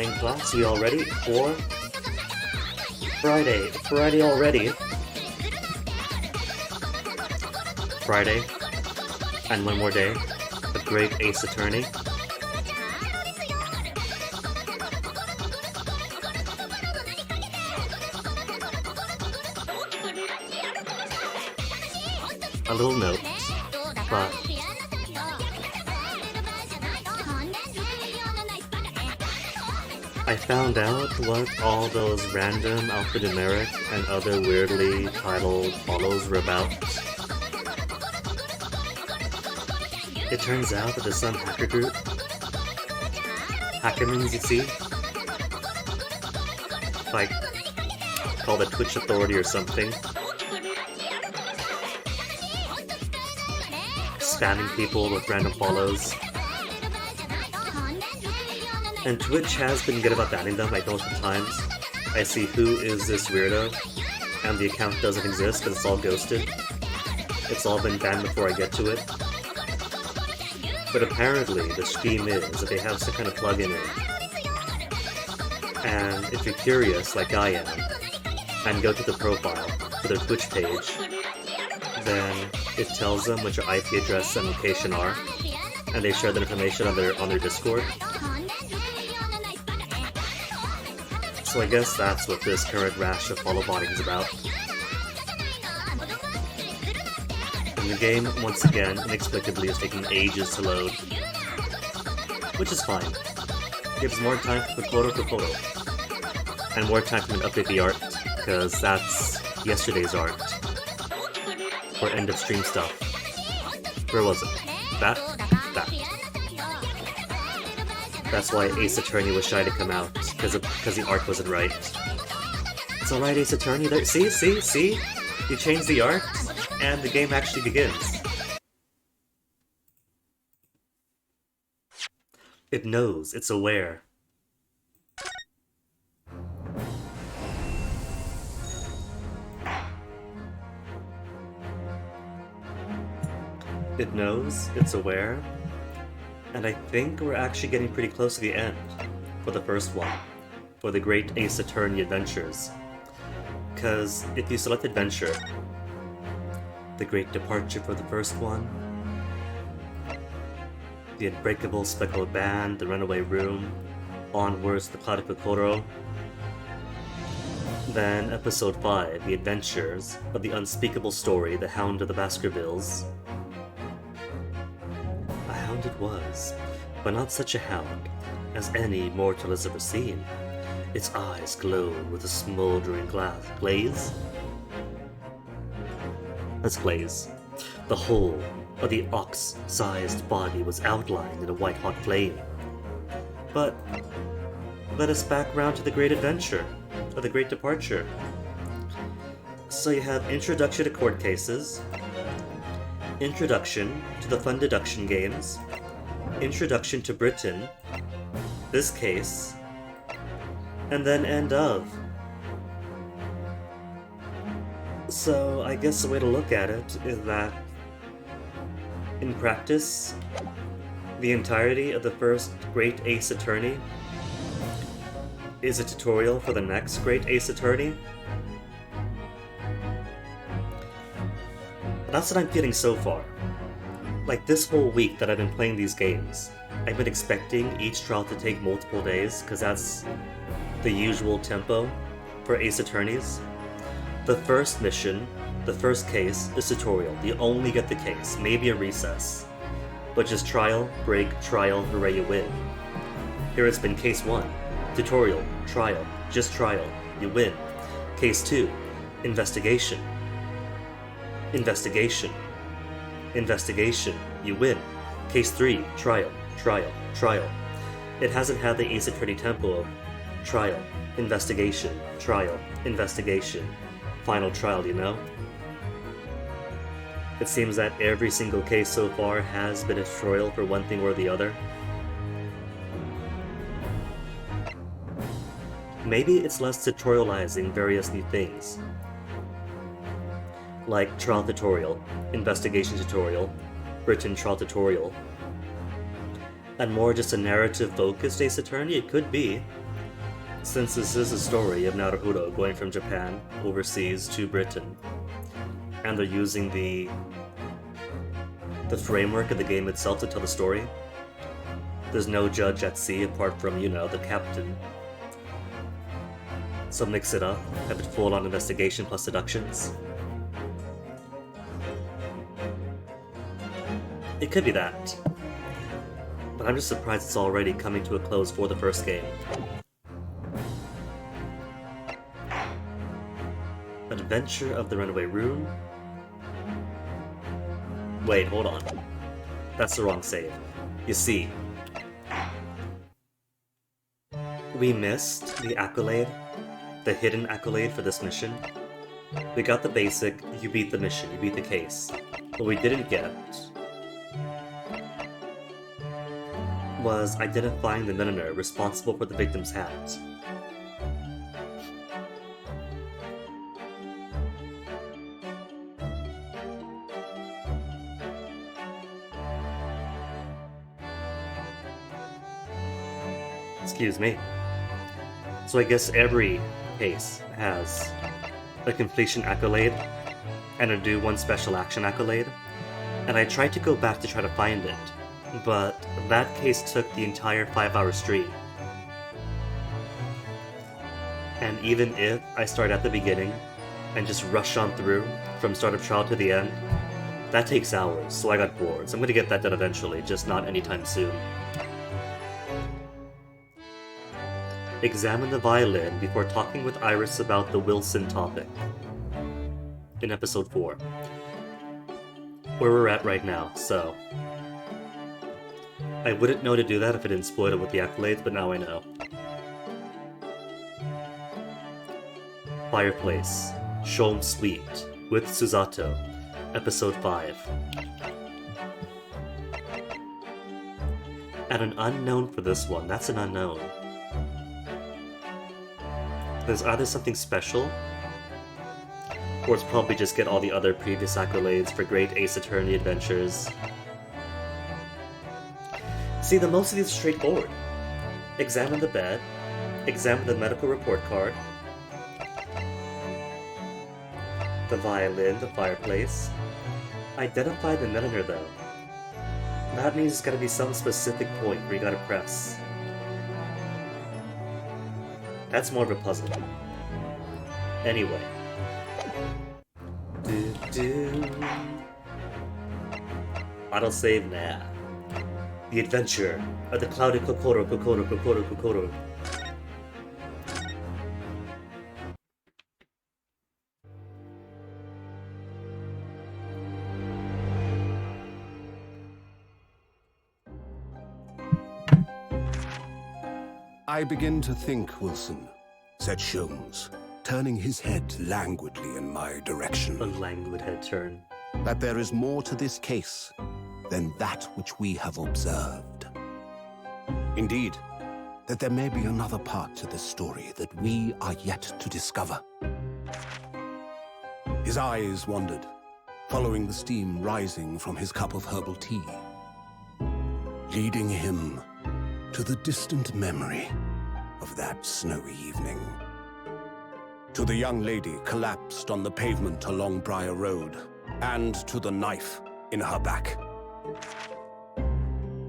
morning class. We all ready for Friday? Friday already. Friday. And one more day. A great Ace Attorney. A little note, but I found out what all those random alphanumeric and other weirdly titled follows were about. It turns out that there's some hacker group, Hackermans you see, like called the Twitch Authority or something, spamming people with random follows. And Twitch has been good about banning them, like multiple times. I see who is this weirdo, and the account doesn't exist because it's all ghosted. It's all been banned before I get to it. But apparently the scheme is that they have some kind of plugin in. And if you're curious, like I am, and go to the profile for their Twitch page, then it tells them what your IP address and location are, and they share that information on their Discord. So I guess that's what this current rash of follow botting is about. And the game, once again, inexplicably is taking ages to load. Which is fine. Gives more time for Kokoro. And more time for me to update the art, because that's yesterday's art. For end of stream stuff. Where was it? That. That's why Ace Attorney was shy to come out, because the art wasn't right. It's alright, Ace Attorney. There, see? You change the art, and the game actually begins. It knows. It's aware. It knows. It's aware. And I think we're actually getting pretty close to the end for the first one, for the Great Ace Attorney Adventures. Because if you select Adventure, the Great Departure for the first one, the Unbreakable Speckled Band, the Runaway Room, onwards to the Cloud of Kokoro, then Episode 5, The Adventures of the Unspeakable Story, The Hound of the Baskervilles. It was, but not such a hound as any mortal has ever seen. Its eyes glowed with a smoldering glaze. That's glaze. The whole of the ox-sized body was outlined in a white-hot flame. But let us back round to the Great Adventure, or the Great Departure. So you have Introduction to Court Cases, Introduction to the Fun Deduction Games, Introduction to Britain, this case, and then End of. So I guess the way to look at it is that, in practice, the entirety of the first Great Ace Attorney is a tutorial for the next Great Ace Attorney. That's what I'm feeling so far. Like this whole week that I've been playing these games, I've been expecting each trial to take multiple days, because that's the usual tempo for Ace Attorneys. The first mission, the first case, is tutorial. You only get the case, maybe a recess. But just trial, break, trial, hooray you win. Here it's been case 1, tutorial, trial, just trial, you win. Case 2, investigation. Investigation. Investigation, you win. Case 3, trial, trial, trial. It hasn't had the Ace Attorney tempo of trial, investigation, trial, investigation, final trial, you know? It seems that every single case so far has been a tutorial for one thing or the other. Maybe it's less tutorializing various new things, like trial tutorial, investigation tutorial, Britain trial tutorial, and more just a narrative-focused Ace Attorney. It could be. Since this is a story of Naruto going from Japan overseas to Britain, and they're using the framework of the game itself to tell the story, there's no judge at sea apart from, you know, the captain. So mix it up, have it full-on investigation plus deductions. It could be that. But I'm just surprised it's already coming to a close for the first game. Adventure of the Runaway Rune? Wait, hold on. That's the wrong save. You see, we missed the accolade, the hidden accolade for this mission. We got the basic, you beat the mission, you beat the case. What we didn't get was identifying the milliner responsible for the victim's hat. Excuse me. So I guess every case has a completion accolade and a do one special action accolade, and I tried to go back to try to find it, but that case took the entire 5-hour stream. And even if I start at the beginning and just rush on through from start of trial to the end, that takes hours, so I got bored. So I'm gonna get that done eventually, just not anytime soon. Examine the violin before talking with Iris about the Wilson topic. In episode 4. Where we're at right now, so. I wouldn't know to do that if I didn't spoil it with the accolades, but now I know. Fireplace. Shome Suite. With Susato. Episode 5. And an unknown for this one. That's an unknown. There's either something special, or it's probably just get all the other previous accolades for great Ace Attorney adventures. See, the most of these are straightforward. Examine the bed, examine the medical report card, the violin, the fireplace. Identify the milliner though. That means it's gotta be some specific point where you gotta press. That's more of a puzzle. Anyway. Autosave now. The adventure of the clouded Kokoro. I begin to think, Wilson, said Sholmes, turning his head languidly in my direction. A languid head turn. That there is more to this case than that which we have observed. Indeed, that there may be another part to this story that we are yet to discover. His eyes wandered, following the steam rising from his cup of herbal tea, leading him to the distant memory of that snowy evening. To the young lady collapsed on the pavement along Briar Road, and to the knife in her back.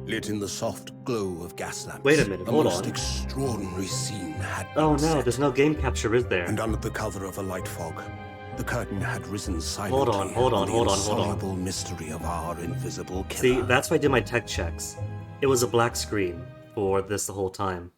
Lit in the soft glow of gas lamps. Wait a minute, hold on. A most extraordinary scene had been Oh no, set. there's no game capture, is there? And under the cover of a light fog, the curtain had risen silently. Hold on. The insoluble mystery of our invisible killer. See, that's why I did my tech checks. It was a black screen for this the whole time.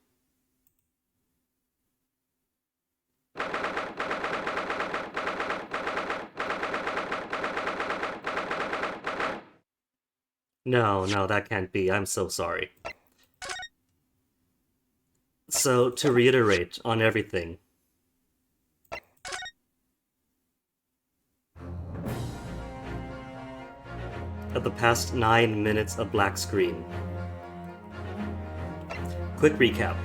No, that can't be. I'm so sorry. So, to reiterate on everything. Of the past 9 minutes of black screen. Quick recap.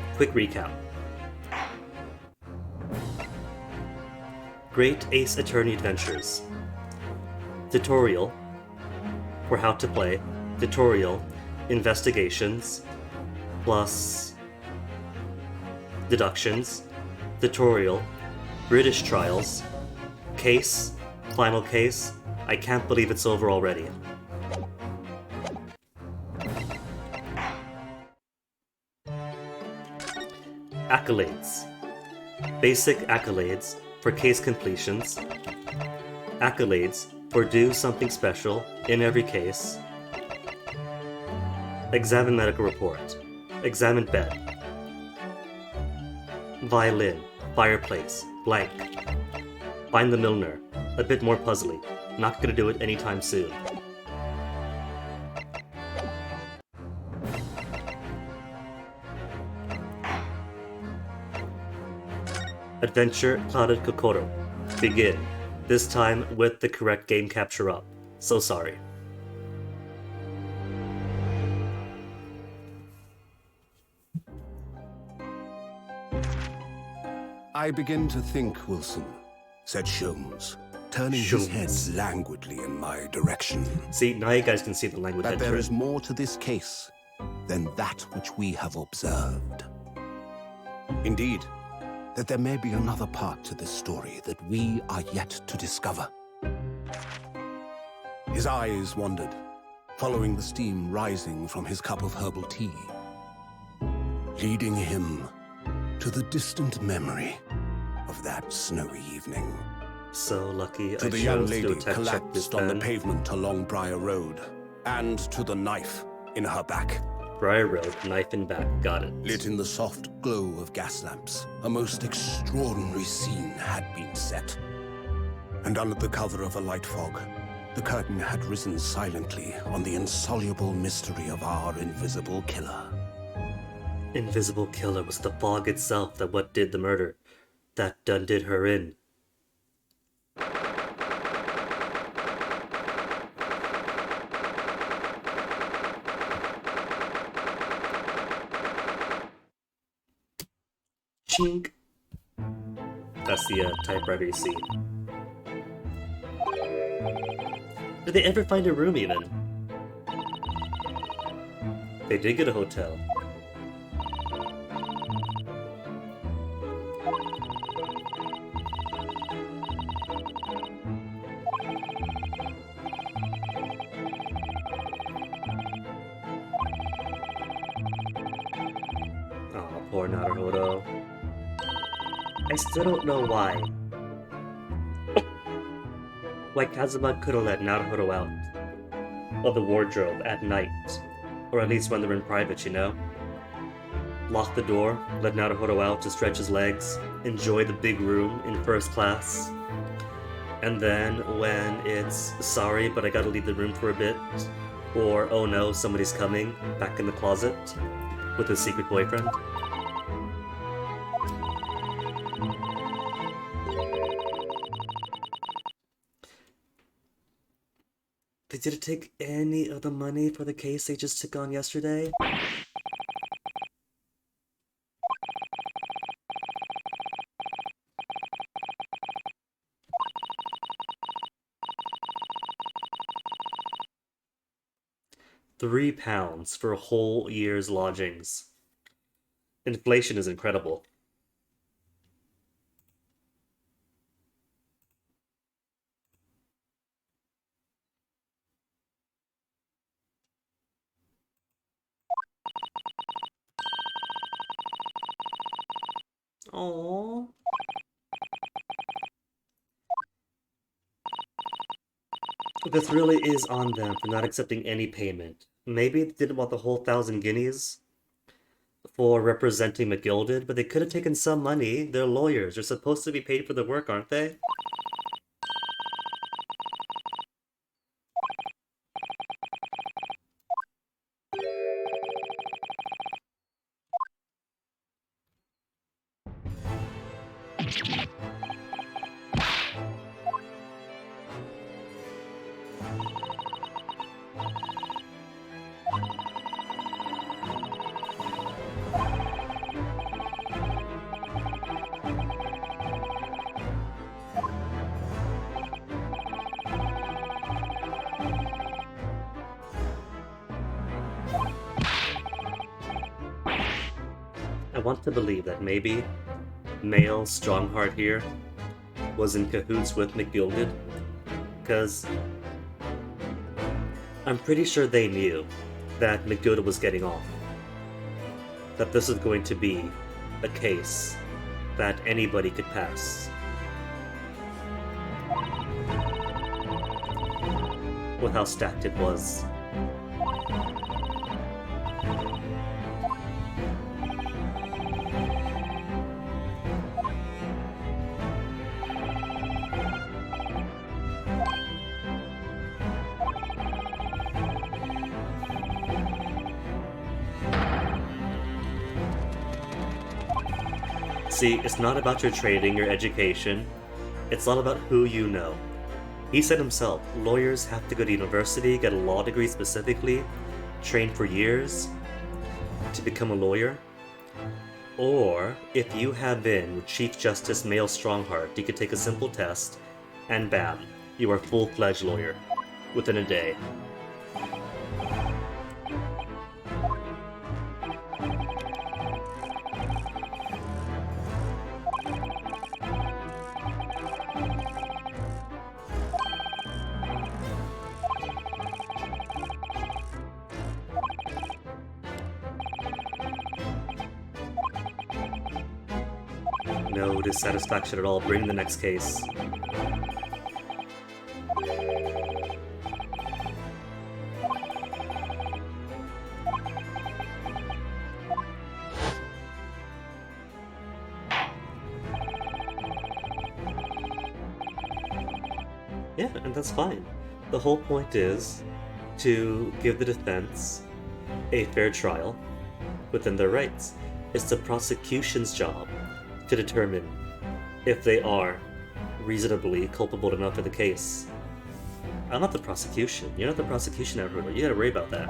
Great Ace Attorney Adventures. Tutorial for how to play. Tutorial, investigations, plus deductions, tutorial, British trials, case, final case. I can't believe it's over already. Accolades. Basic accolades for case completions. Accolades for do something special in every case. Examine medical report. Examine bed. Violin. Fireplace. Blank. Find the milliner. A bit more puzzly. Not gonna do it anytime soon. Adventure Clouded Kokoro. Begin. This time with the correct game capture up. So sorry. I begin to think, Wilson, said Sholmes, turning his head languidly in my direction. See, now you guys can see the language. That there is more to this case than that which we have observed. Indeed, that there may be another part to this story that we are yet to discover. His eyes wandered, following the steam rising from his cup of herbal tea, leading him to the distant memory of that snowy evening. So lucky to the young lady collapsed on the pavement along Briar Road, and to the knife in her back. Briar Road, knife in back, got it. Lit in the soft glow of gas lamps, a most extraordinary scene had been set. And under the cover of a light fog, the curtain had risen silently on the insoluble mystery of our invisible killer. Invisible killer was the fog itself that what did the murder. That done did her in. Chink. That's the typewriter you see. Did they ever find a room even? They did get a hotel. Oh, poor Naruhodo. I still don't know why. Why Kazuma could have let Naruhodo out of the wardrobe at night. Or at least when they're in private, you know? Lock the door, let Naruhodo out to stretch his legs, enjoy the big room in first class. And then when it's, sorry, but I gotta leave the room for a bit, or oh no, somebody's coming, back in the closet with his secret boyfriend. They didn't take any of the money for the case they just took on yesterday? £3 for a whole year's lodgings. Inflation is incredible. Aww. This really is on them for not accepting any payment. Maybe they didn't want the whole 1,000 guineas for representing McGilded, but they could have taken some money. They're lawyers. They're supposed to be paid for their work, aren't they? want to believe that maybe male Strongheart here was in cahoots with McGilded, because I'm pretty sure they knew that McGilded was getting off. That this was going to be a case that anybody could pass. With how stacked it was. See, it's not about your training, your education. It's all about who you know. He said himself, lawyers have to go to university, get a law degree specifically, train for years to become a lawyer. Or, if you have been Chief Justice Male Strongheart, you could take a simple test, and bam, you are a full-fledged lawyer within a day. No dissatisfaction at all. Bring the next case. Yeah, and that's fine. The whole point is to give the defense a fair trial within their rights. It's the prosecution's job to determine if they are reasonably culpable enough for the case. I'm not the prosecution. You're not the prosecution, everyone. You gotta worry about that.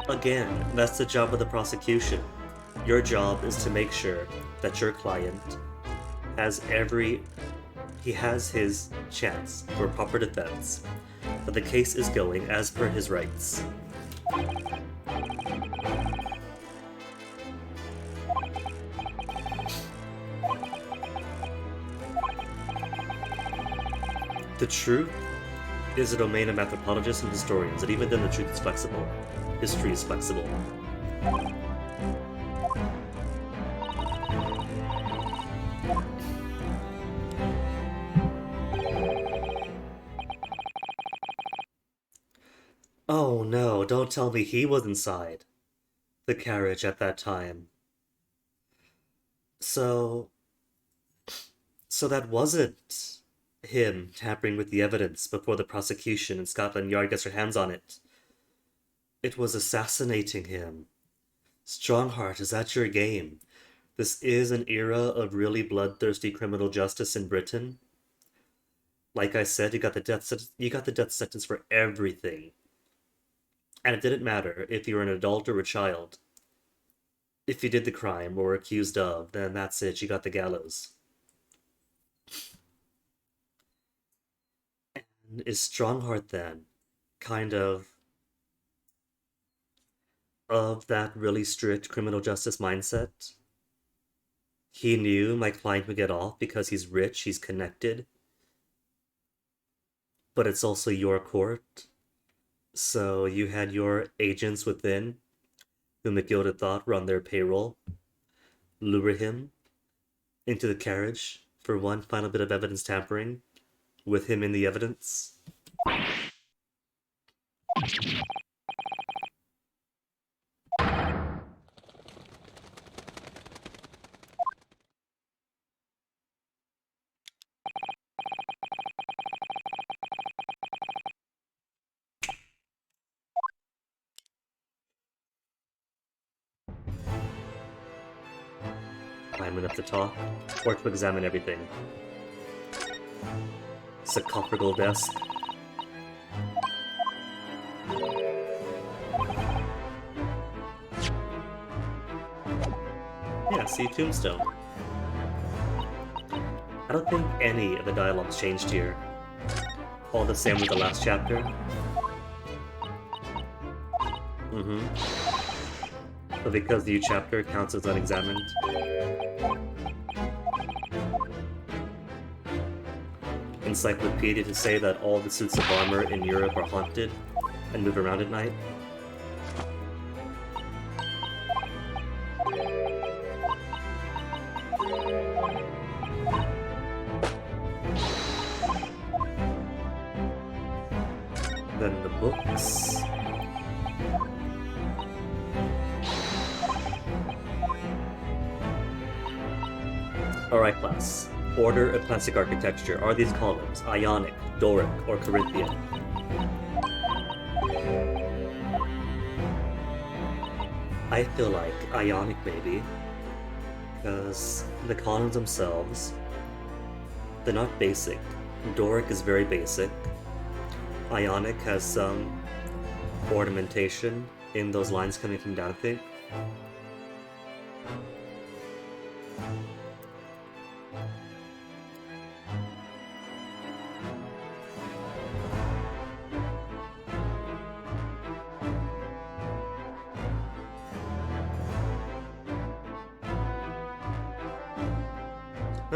Again, that's the job of the prosecution. Your job is to make sure that your client has he has his chance for a proper defense, that the case is going as per his rights. The truth is a domain of anthropologists and historians, and even then the truth is flexible. History is flexible. Oh no, don't tell me he was inside the carriage at that time. So, so that wasn't him tampering with the evidence before the prosecution and Scotland Yard gets their hands on it. It was assassinating him. Strongheart, is that your game? This is an era of really bloodthirsty criminal justice in Britain. Like I said, you got the death sentence for everything. And it didn't matter if you were an adult or a child. If you did the crime or were accused of, then that's it, you got the gallows. And is Strongheart then kind of that really strict criminal justice mindset? He knew my client would get off because he's rich, he's connected, but it's also your court. So you had your agents within, who McGilded thought were on their payroll, lure him into the carriage for one final bit of evidence tampering with him in the evidence. climb it up the top, or to examine everything. Sarcophagal desk. Yeah, see, tombstone. I don't think any of the dialogues changed here. All the same with the last chapter. But because the new chapter counts as unexamined. Encyclopedia to say that all the suits of armor in Europe are haunted and move around at night. Then the books. Alright, class. Order of classic architecture. Are these columns Ionic, Doric, or Corinthian? I feel like Ionic, maybe. Because the columns themselves, they're not basic. Doric is very basic. Ionic has some ornamentation in those lines coming from down, I think.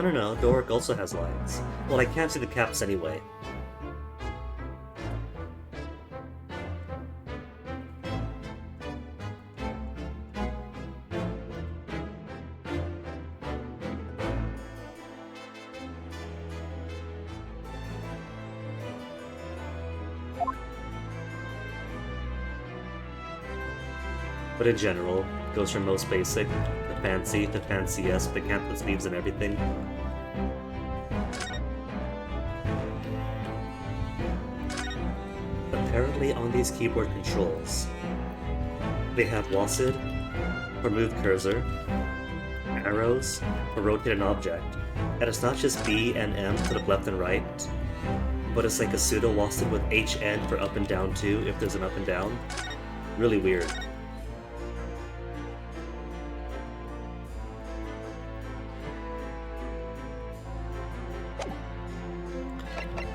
No, Doric also has lines. Well, I can't see the caps anyway. But in general, it goes from most basic to fancy to fanciest, but can't put sleeves and everything. Apparently on these keyboard controls, they have WASD for move cursor, arrows for rotate an object, and it's not just B and M for the left and right, but it's like a pseudo WASD with HN for up and down too, if there's an up and down. Really weird.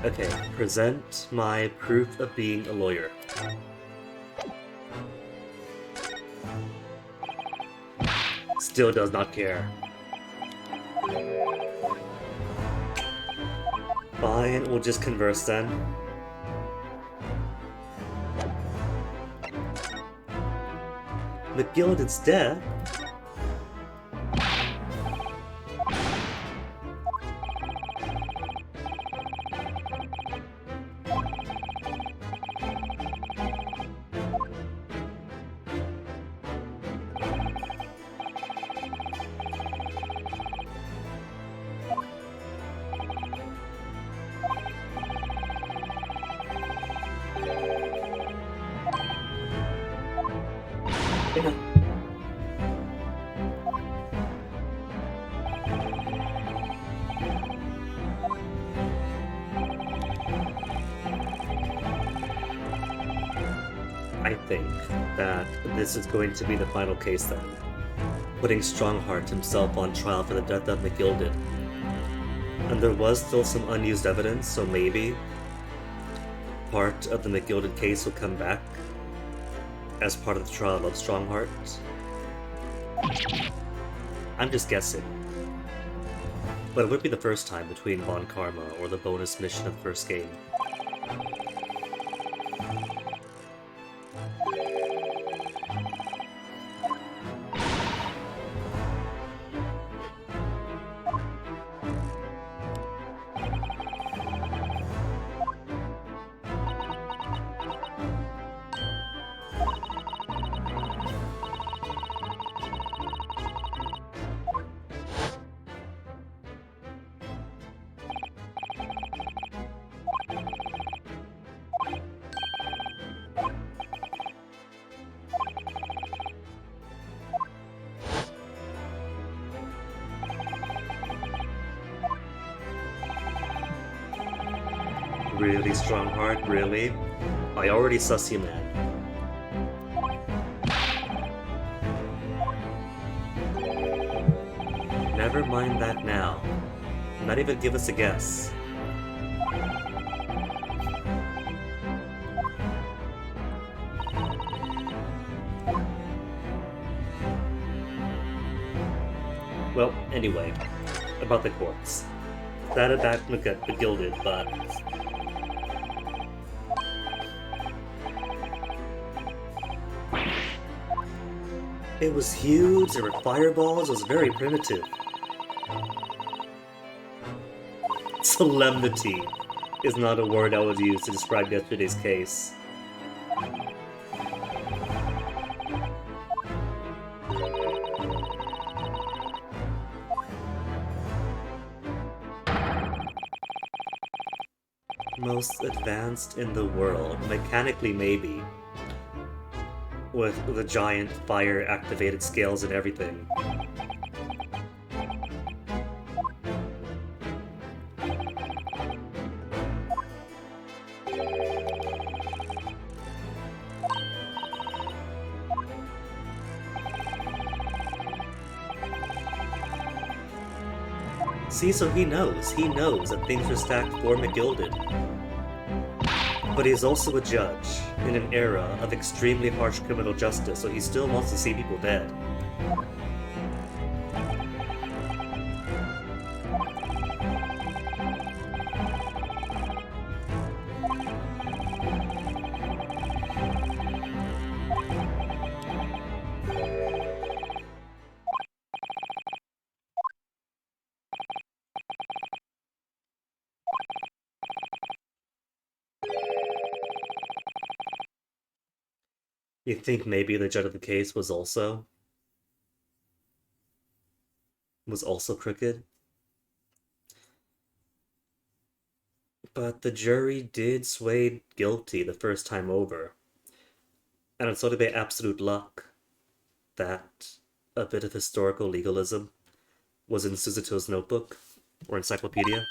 Okay, present my proof of being a lawyer. Still does not care. Fine, we'll just converse then. McGilden's death? I think that this is going to be the final case then, putting Strongheart himself on trial for the death of McGilden. And there was still some unused evidence, so maybe part of the McGilden case will come back as part of the trial of Strongheart. I'm just guessing. But it would be the first time between Von Karma or the bonus mission of the first game. Really strong heart, really? I already suss you, man. Never mind that now. Not even give us a guess. Well, anyway, about the corpse. That attack got begilded, but it was huge, there were fireballs, it was very primitive. Solemnity is not a word I would use to describe yesterday's case. Most advanced in the world, mechanically maybe, with the giant fire-activated scales and everything. See, so he knows that things are stacked for McGilded. But he's also a judge in an era of extremely harsh criminal justice, so he still wants to see people dead. You think maybe the judge of the case was also crooked? But the jury did sway guilty the first time over. And it's sort of by absolute luck that a bit of historical legalism was in Suzuto's notebook or encyclopedia.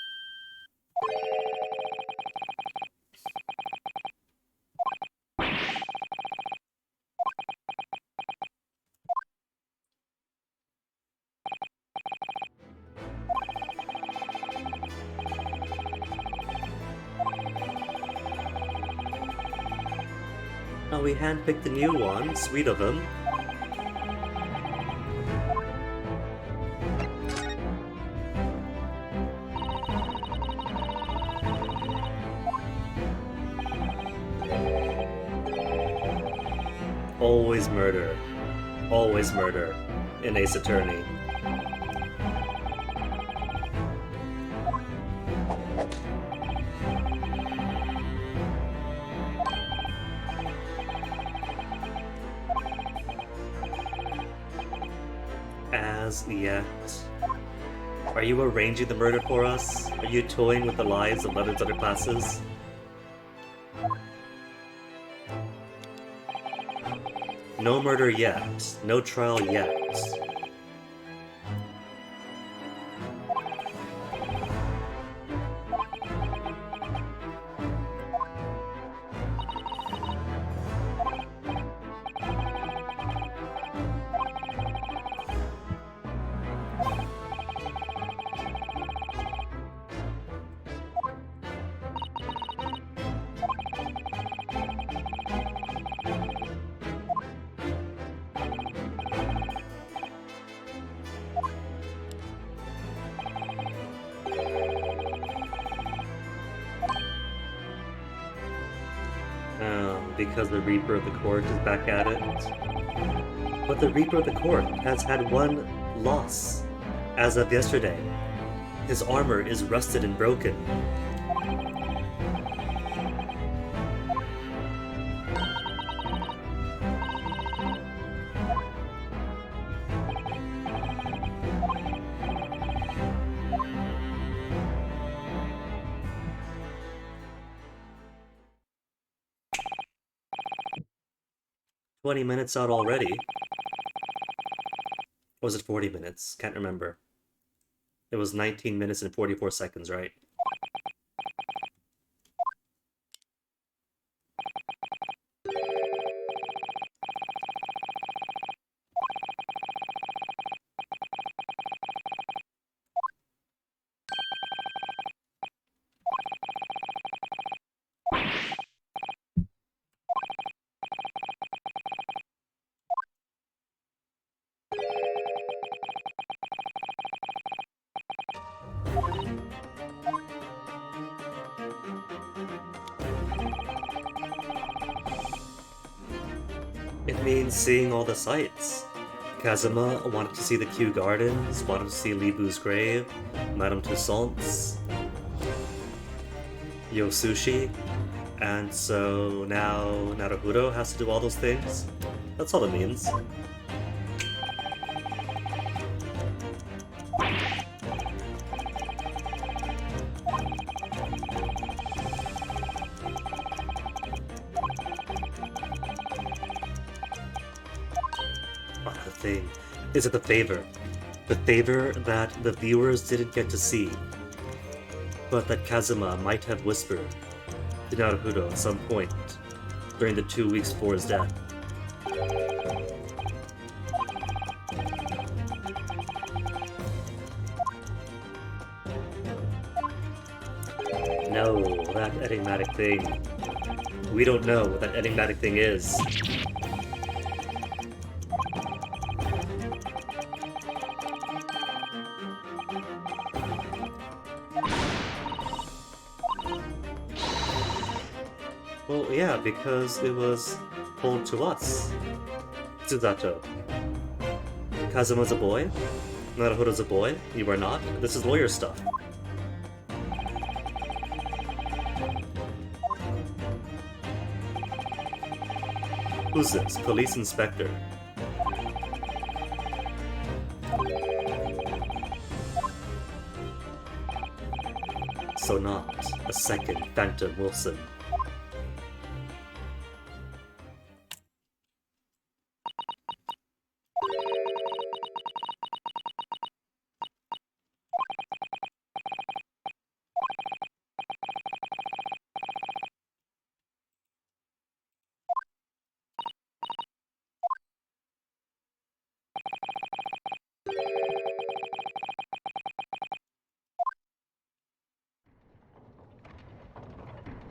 Oh, we handpicked a new one. Sweet of him. Always murder. Always murder in Ace Attorney. As yet. Are you arranging the murder for us? Are you toying with the lives of Leonard's other classes? No murder yet. No trial yet. Because the Reaper of the Court is back at it. But the Reaper of the Court has had one loss as of yesterday. His armor is rusted and broken. $20 minutes out already. Or was it 40 minutes? Can't remember. It was 19 minutes and 44 seconds, right? means seeing all the sights. Kazuma wanted to see the Kew Gardens, wanted to see Li Bu's grave, Madame Toussaint's, Yosushi, and so now Naruhito has to do all those things. That's all it means. The thing is it the favor. The favor that the viewers didn't get to see, but that Kazuma might have whispered to Naruhito at some point during the 2 weeks before his death. No, that enigmatic thing. We don't know what that enigmatic thing is. Well, yeah, because it was told to us. Tsudato. Kazuma's a boy. Naruhodo's a boy. You are not. This is lawyer stuff. Who's this? Police inspector. So not a second Phantom Wilson.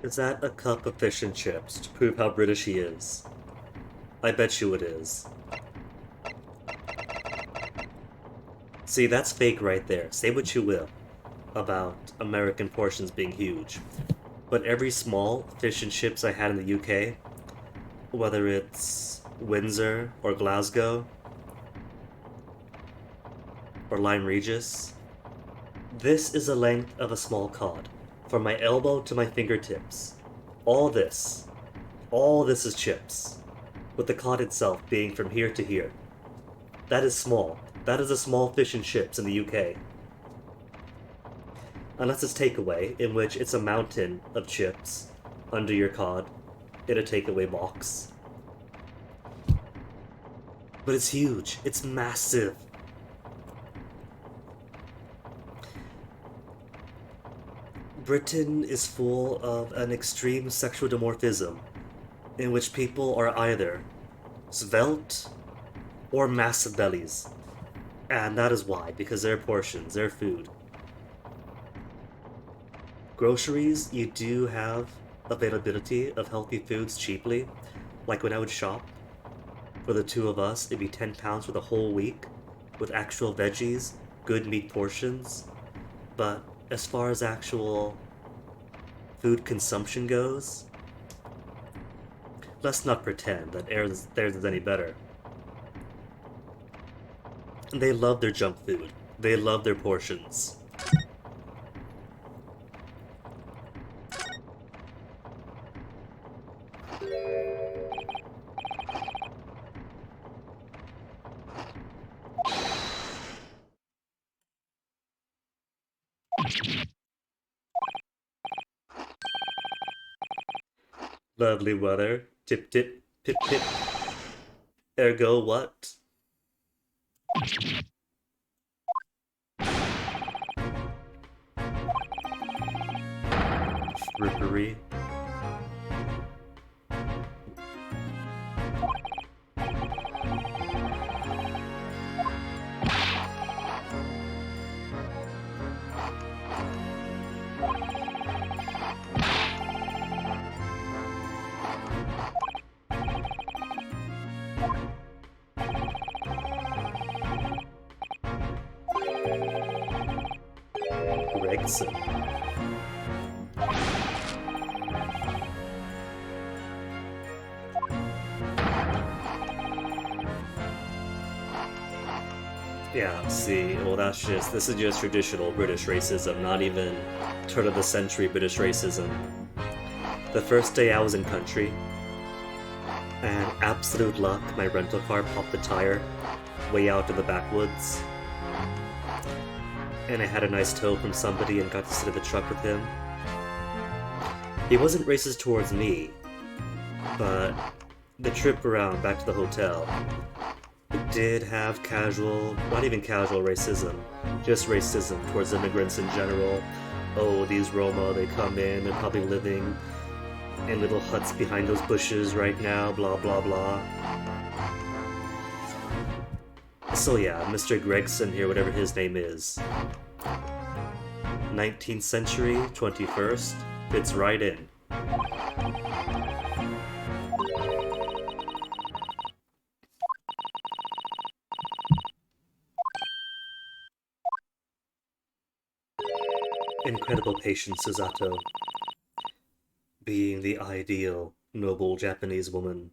Is that a cup of fish and chips to prove how British he is? I bet you it is. See, that's fake right there. Say what you will about American portions being huge. But every small fish and chips I had in the UK, whether it's Windsor or Glasgow or Lyme Regis, this is the length of a small cod. From my elbow to my fingertips. All this is chips. With the cod itself being from here to here. That is small. That is a small fish and chips in the UK. Unless it's takeaway, in which it's a mountain of chips under your cod in a takeaway box. But it's huge. It's massive. Britain is full of an extreme sexual dimorphism in which people are either svelte or massive bellies. And that is why, because their portions, their food. Groceries, you do have availability of healthy foods cheaply. Like when I would shop, for the two of us, it'd be £10 for the whole week with actual veggies, good meat portions. But as far as actual food consumption goes, let's not pretend that theirs is any better. They love their junk food. They love their portions. Lovely weather. Tip tip, pip pip. Ergo what? Frippery. Gregson. Yeah, see, well this is just traditional British racism, not even turn of the century British racism. The first day I was in country, and absolute luck, my rental car popped the tire way out in the backwoods. And I had a nice tow from somebody and got to sit in the truck with him. He wasn't racist towards me, but the trip around back to the hotel did have casual, not even casual racism, just racism towards immigrants in general. Oh, these Roma, they come in, they're probably living in little huts behind those bushes right now, blah blah blah. So yeah, Mr. Gregson here, whatever his name is. 19th century, 21st, fits right in. Incredible patience, Susato. Being the ideal, noble Japanese woman.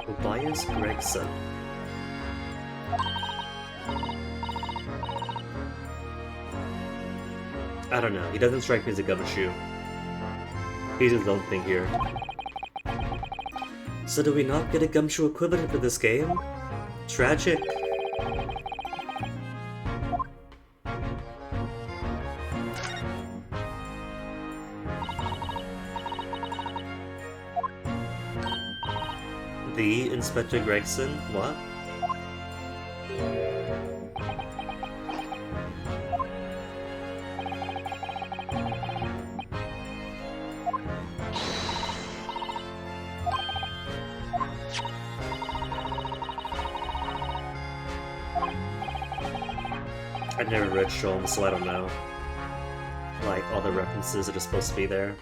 Tobias Gregson. I don't know, he doesn't strike me as a gumshoe. He's his own thing here. So do we not get a gumshoe equivalent for this game? Tragic. The Inspector Gregson? What? I've never read Sholmes, so I don't know. Like, all the references that are supposed to be there.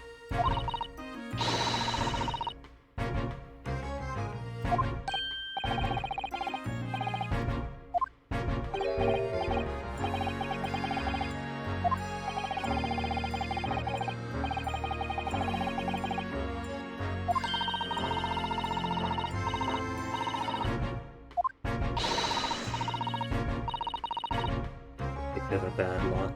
Bit of a bad lot.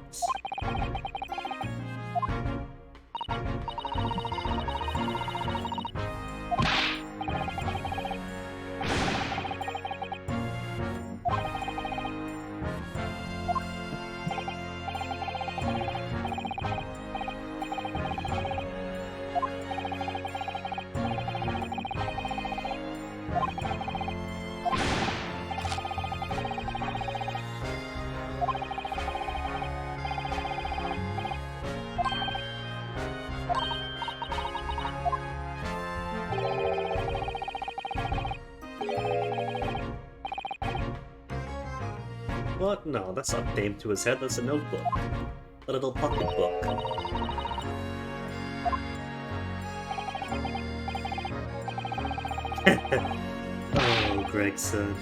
What? No, that's not named to his head, that's a notebook. A little pocket book. Oh, Gregson.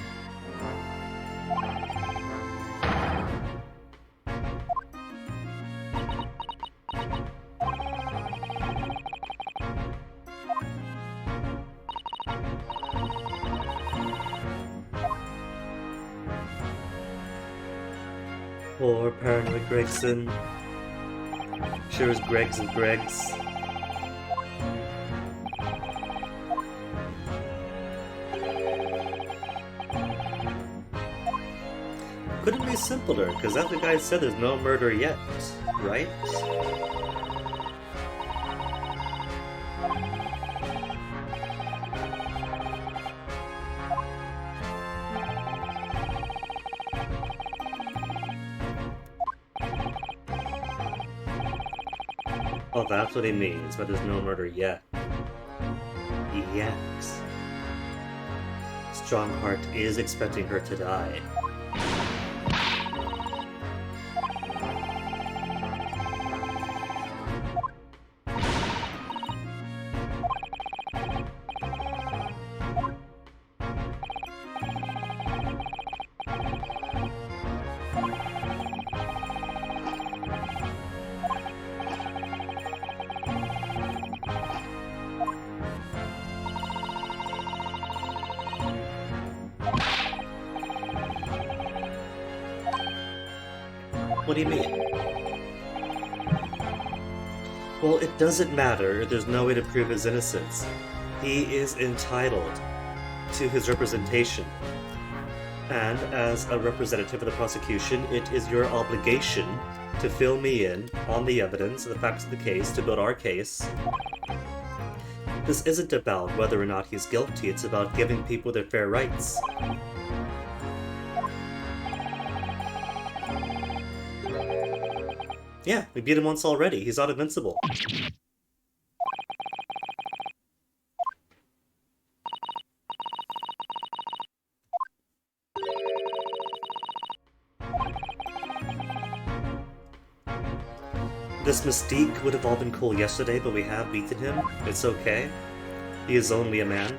Poor paranoid Gregson. Sure as Greg's and Greg's. Couldn't be simpler, because as the guy said, there's no murder yet, right? Oh, that's what he means, but there's no murder yet. Yet. Strongheart is expecting her to die. What do you mean? Well, it doesn't matter. There's no way to prove his innocence. He is entitled to his representation. And as a representative of the prosecution, it is your obligation to fill me in on the evidence, the facts of the case, to build our case. This isn't about whether or not he's guilty, it's about giving people their fair rights. Yeah, we beat him once already. He's not invincible. This mystique would have all been cool yesterday, but we have beaten him. It's okay. He is only a man.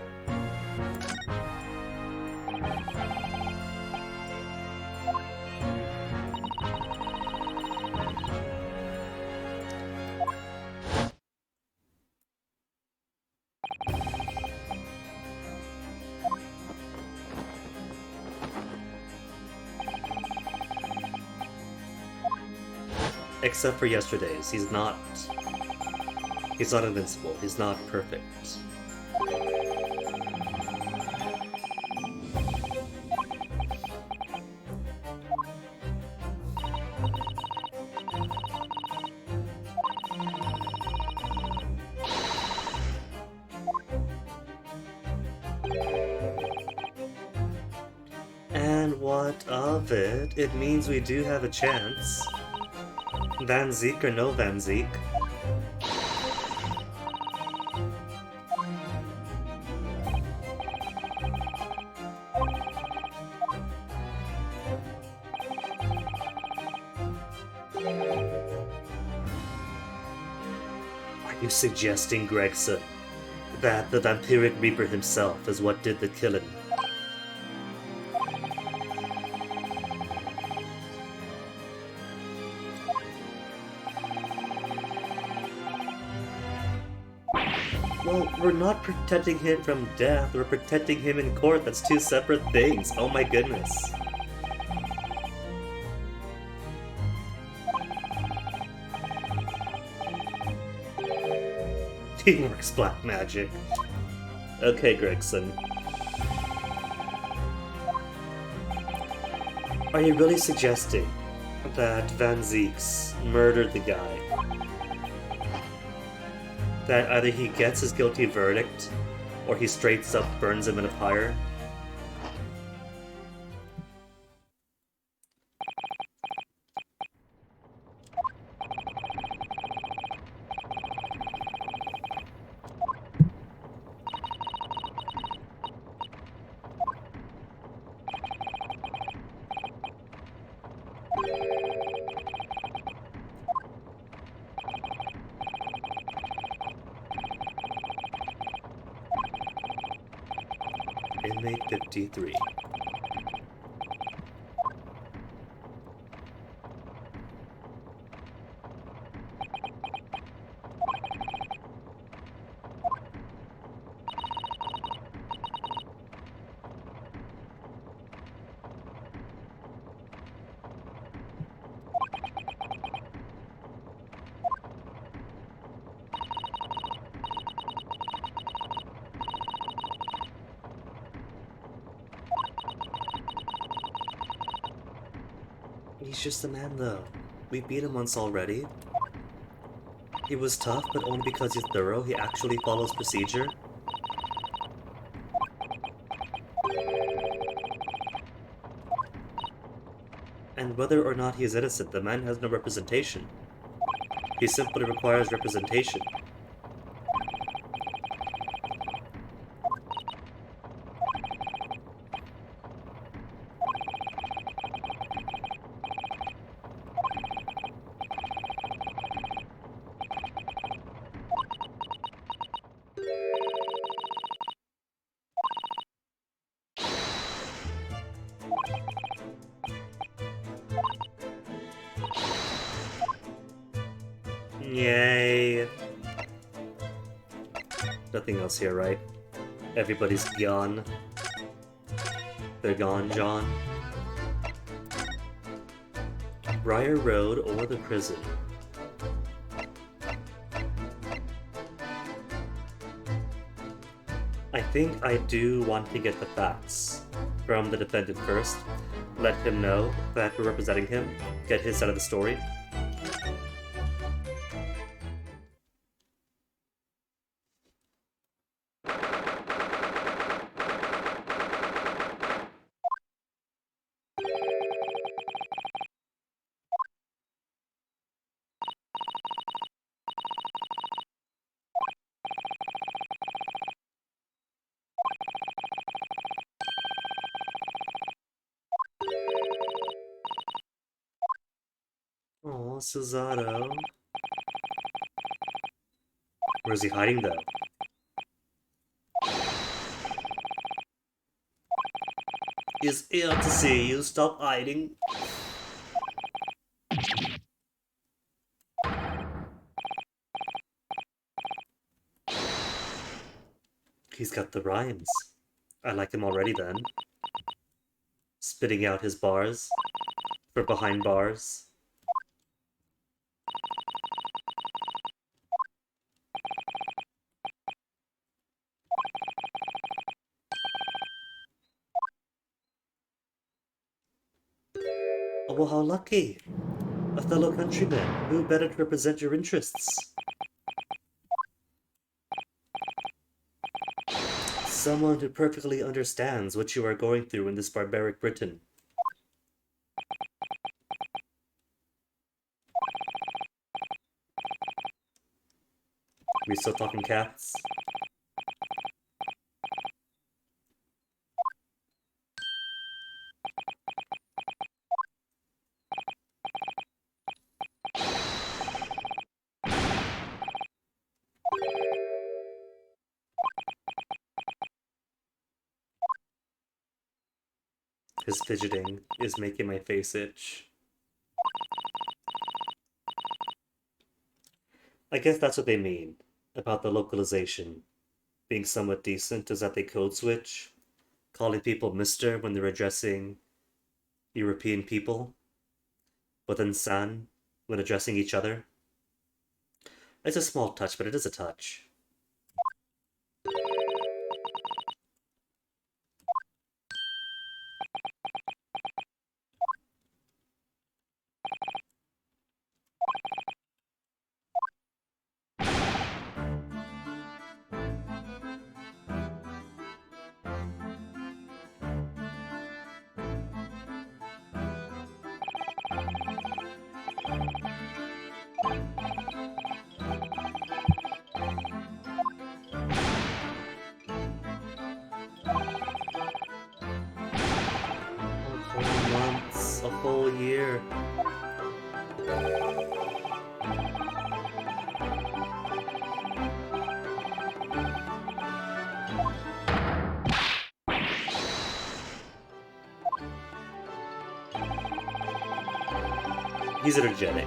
Except for yesterday's. He's not invincible. He's not perfect. And what of it? It means we do have a chance. Van Zeke or no Van Zeke. Are you suggesting, Gregson, that the Vampiric Reaper himself is what did the killing? Well, we're not protecting him from death, we're protecting him in court. That's two separate things. Oh my goodness. Teamwork's black magic. Okay, Gregson. Are you really suggesting that Van Zeeks murdered the guy? That either he gets his guilty verdict, or he straight up burns him in a pyre? Inmate 53. He's just a man, though. We beat him once already. He was tough, but only because he's thorough. He actually follows procedure. And whether or not he is innocent, the man has no representation. He simply requires representation. Yay! Nothing else here, right? Everybody's gone. They're gone, John. Briar Road or the prison? I think I do want to get the facts from the defendant first. Let him know that we're representing him, get his side of the story. Oh, Suzato. Where's he hiding, though? He's here to see you. Stop hiding. He's got the rhymes. I like him already, then. Spitting out his bars. For behind bars. Oh, well, how lucky! A fellow countryman. Who better to represent your interests? Someone who perfectly understands what you are going through in this barbaric Britain. We still talking cats? His fidgeting is making my face itch. I guess that's what they mean about the localization being somewhat decent, is that they code switch, calling people Mr. when they're addressing European people, but then San when addressing each other. It's a small touch, but it is a touch. A whole month, a whole year. He's energetic.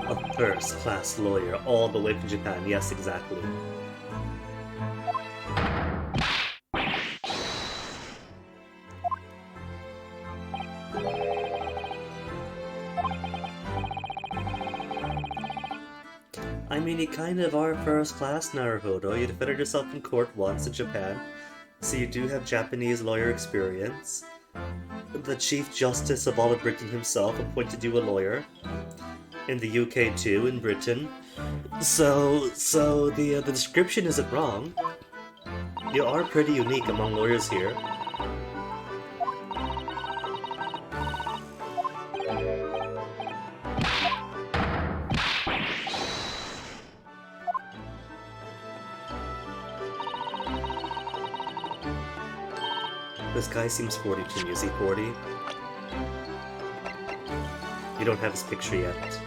A first-class lawyer all the way from Japan. Yes, exactly. I mean, you kind of are first-class, Naruhodo. You defended yourself in court once in Japan, so you do have Japanese lawyer experience. The Chief Justice of all of Britain himself appointed you a lawyer. In the UK too, in Britain. So the description isn't wrong. You are pretty unique among lawyers here. This guy seems 40 to me. Is he 40? You don't have his picture yet.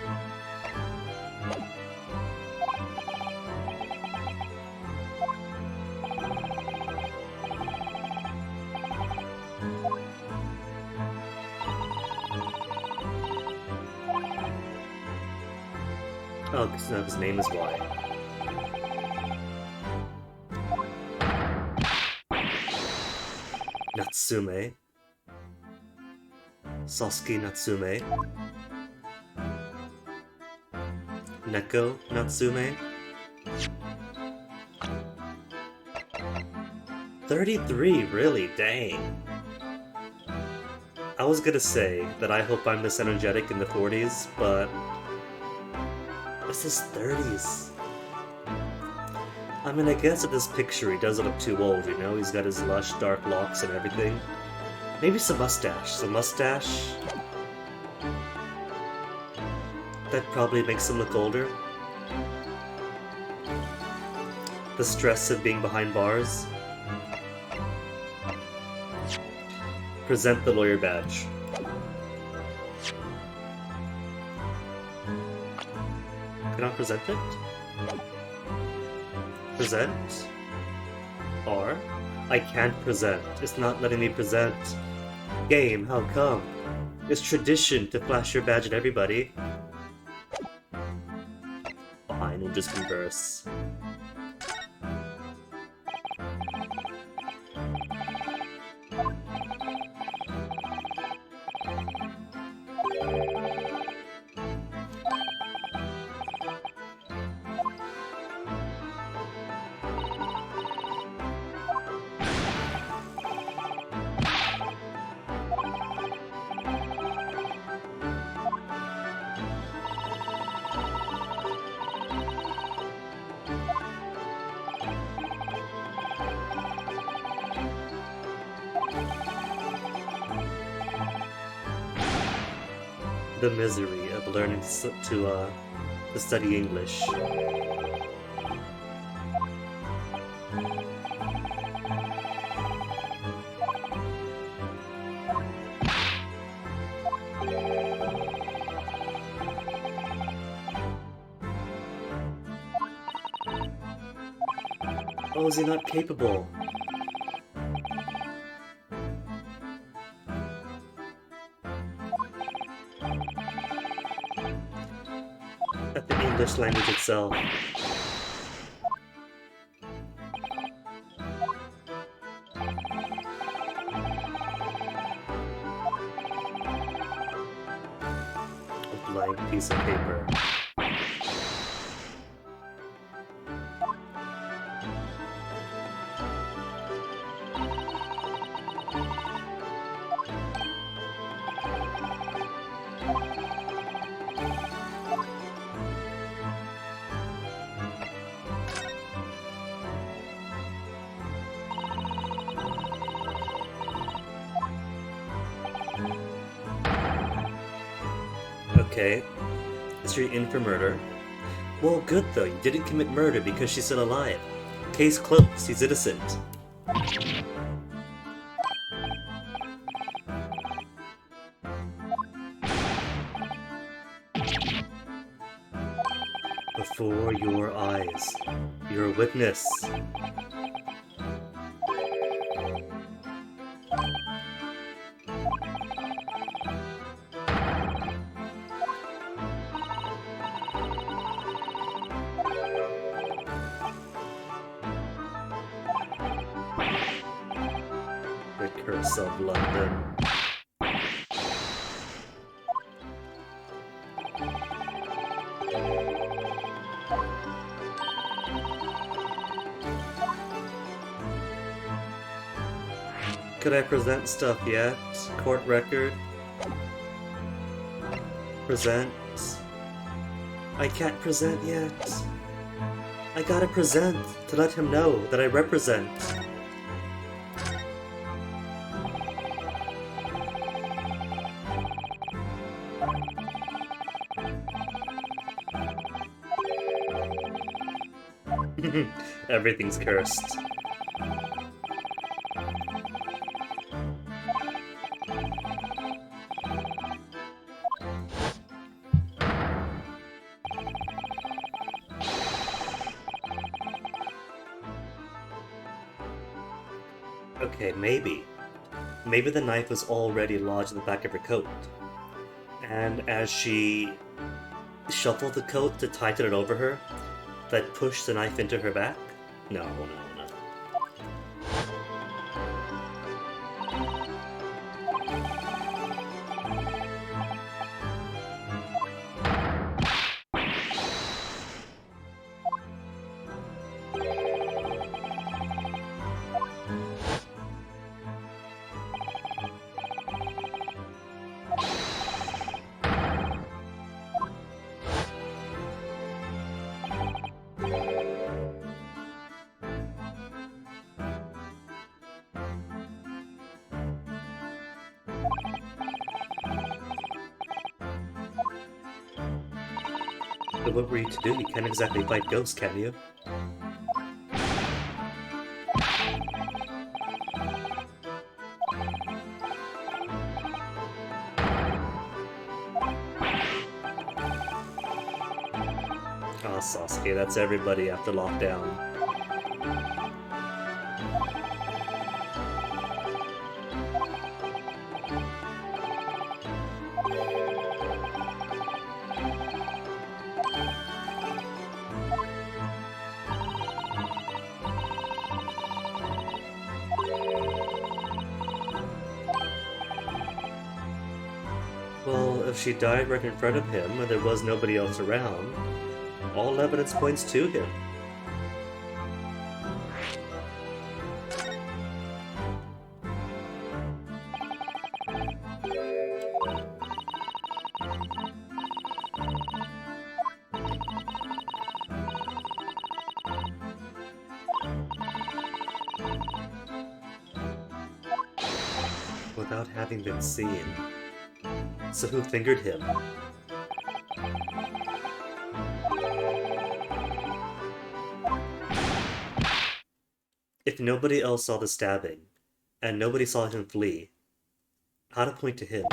Oh, because no, his name is Y. Natsume. Sasuke Natsume. Neko Natsume. 33, really? Dang. I was gonna say that I hope I'm this energetic in the 40s, but this is 30s. I mean, I guess in this picture he doesn't look too old, you know? He's got his lush dark locks and everything. Maybe some mustache. Some mustache? That probably makes him look older. The stress of being behind bars. Present the lawyer badge. Can I present it? Present? R? I can't present. It's not letting me present. Game, how come? It's tradition to flash your badge at everybody. Fine, we'll just converse. The misery of learning to study English. Oh, is he not capable? At the English language itself. A blank piece of paper. Okay, is she in for murder? Well, good though, you didn't commit murder because she's still alive. Case closed, he's innocent. Before your eyes, you're a witness. The curse of London. Could I present stuff yet? Court record? Present? I can't present yet. I gotta present to let him know that I represent. Everything's cursed. Okay, maybe. Maybe the knife was already lodged in the back of her coat. And as she shuffle the coat to tighten it over her, that push the knife into her back? No, no, no. But what were you to do? You can't exactly fight ghosts, can you? Ah, Sasuke, that's everybody after lockdown. Well, if she died right in front of him and there was nobody else around, all evidence points to him. Without having been seen. So who fingered him? If nobody else saw the stabbing, and nobody saw him flee, how to point to him?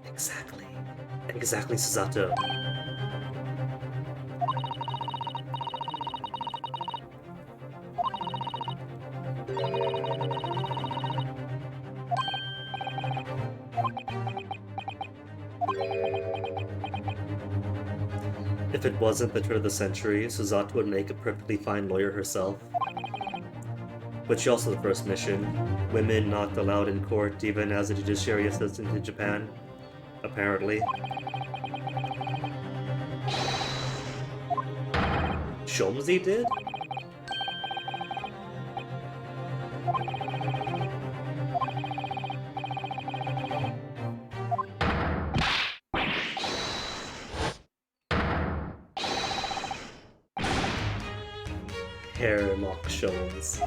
Exactly. Exactly, Susato. If it wasn't the turn of the century, Susato would make a perfectly fine lawyer herself. But she also the first mission. Women not allowed in court even as a judiciary assistant in Japan. Apparently. Shomzi did? Hairlock Shomes.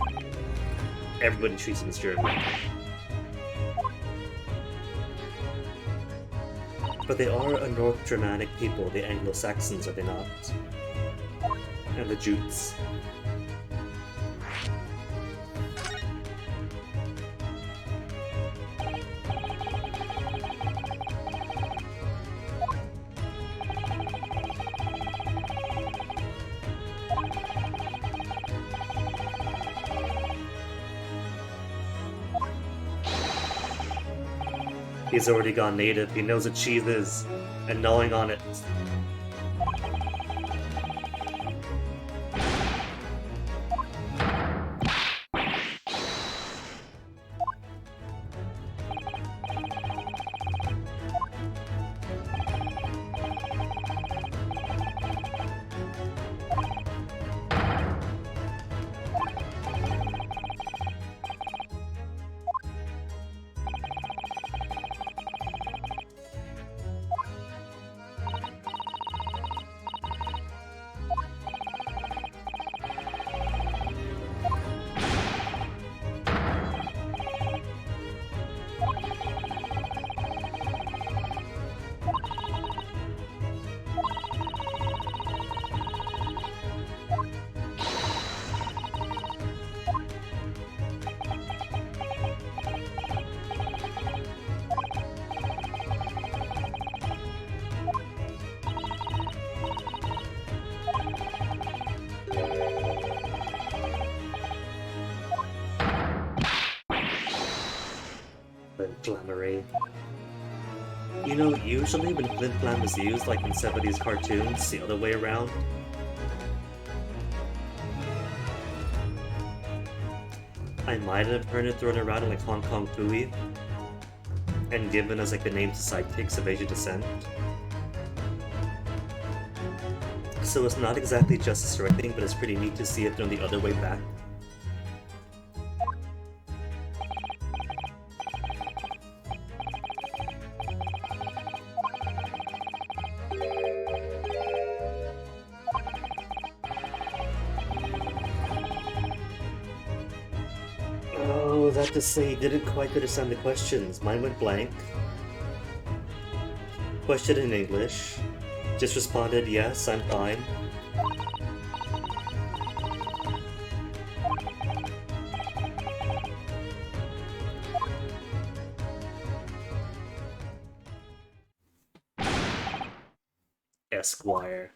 Everybody treats him as German. But they are a North Germanic people, the Anglo-Saxons, are they not? And the Jutes. He's already gone native, he knows what cheese is, and gnawing on it. Flammery. You know, usually when Flim Flam is used, like in 70s cartoons, the other way around, I might have heard it thrown around in like Hong Kong Phooey, and given as like the name to sidekicks of Asian descent. So it's not exactly justice or anything, but it's pretty neat to see it thrown the other way back. Oh, that to say, didn't quite understand the questions. Mine went blank. Question in English. Just responded, yes, I'm fine. Esquire.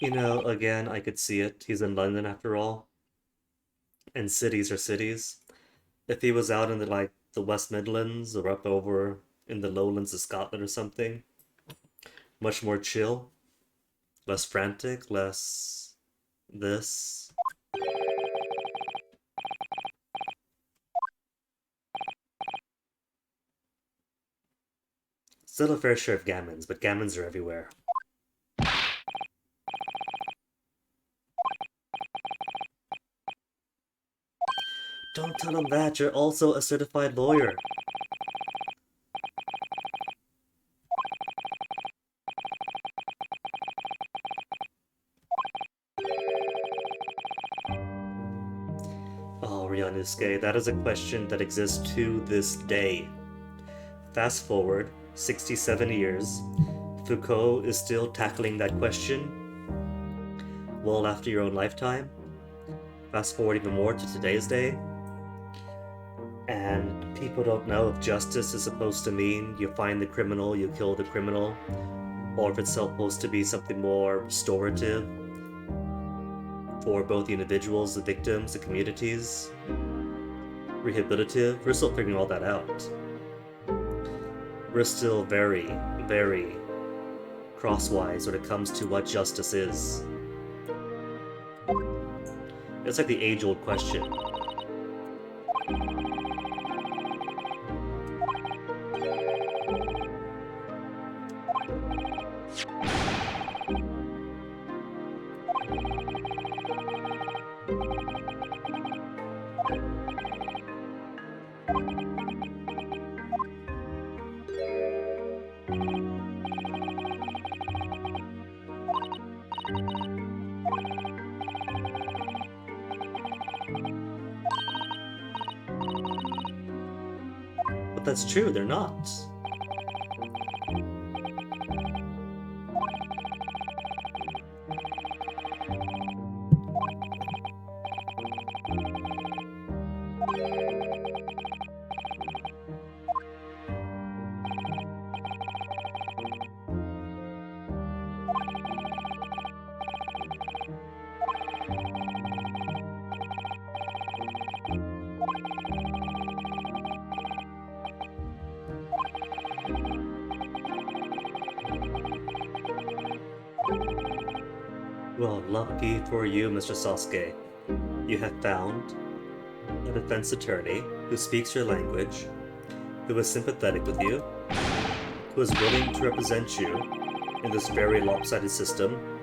You know, again, I could see it. He's in London after all. And cities are cities. If he was out in the West Midlands or up over in the lowlands of Scotland or something, much more chill, less frantic, less this. Still a fair share of gammons, but gammons are everywhere. Don't tell him that, you're also a certified lawyer. Oh, Ryanusuke, that is a question that exists to this day. Fast forward 67 years, Foucault is still tackling that question well after your own lifetime. Fast forward even more to today's day, and people don't know if justice is supposed to mean you find the criminal, you kill the criminal, or if it's supposed to be something more restorative for both the individuals, the victims, the communities, rehabilitative. We're still figuring all that out. We're still very, very crosswise when it comes to what justice is. It's like the age-old question. But that's true, they're not. Well, lucky for you, Mr. Sasuke. You have found a defense attorney who speaks your language, who is sympathetic with you, who is willing to represent you in this very lopsided system.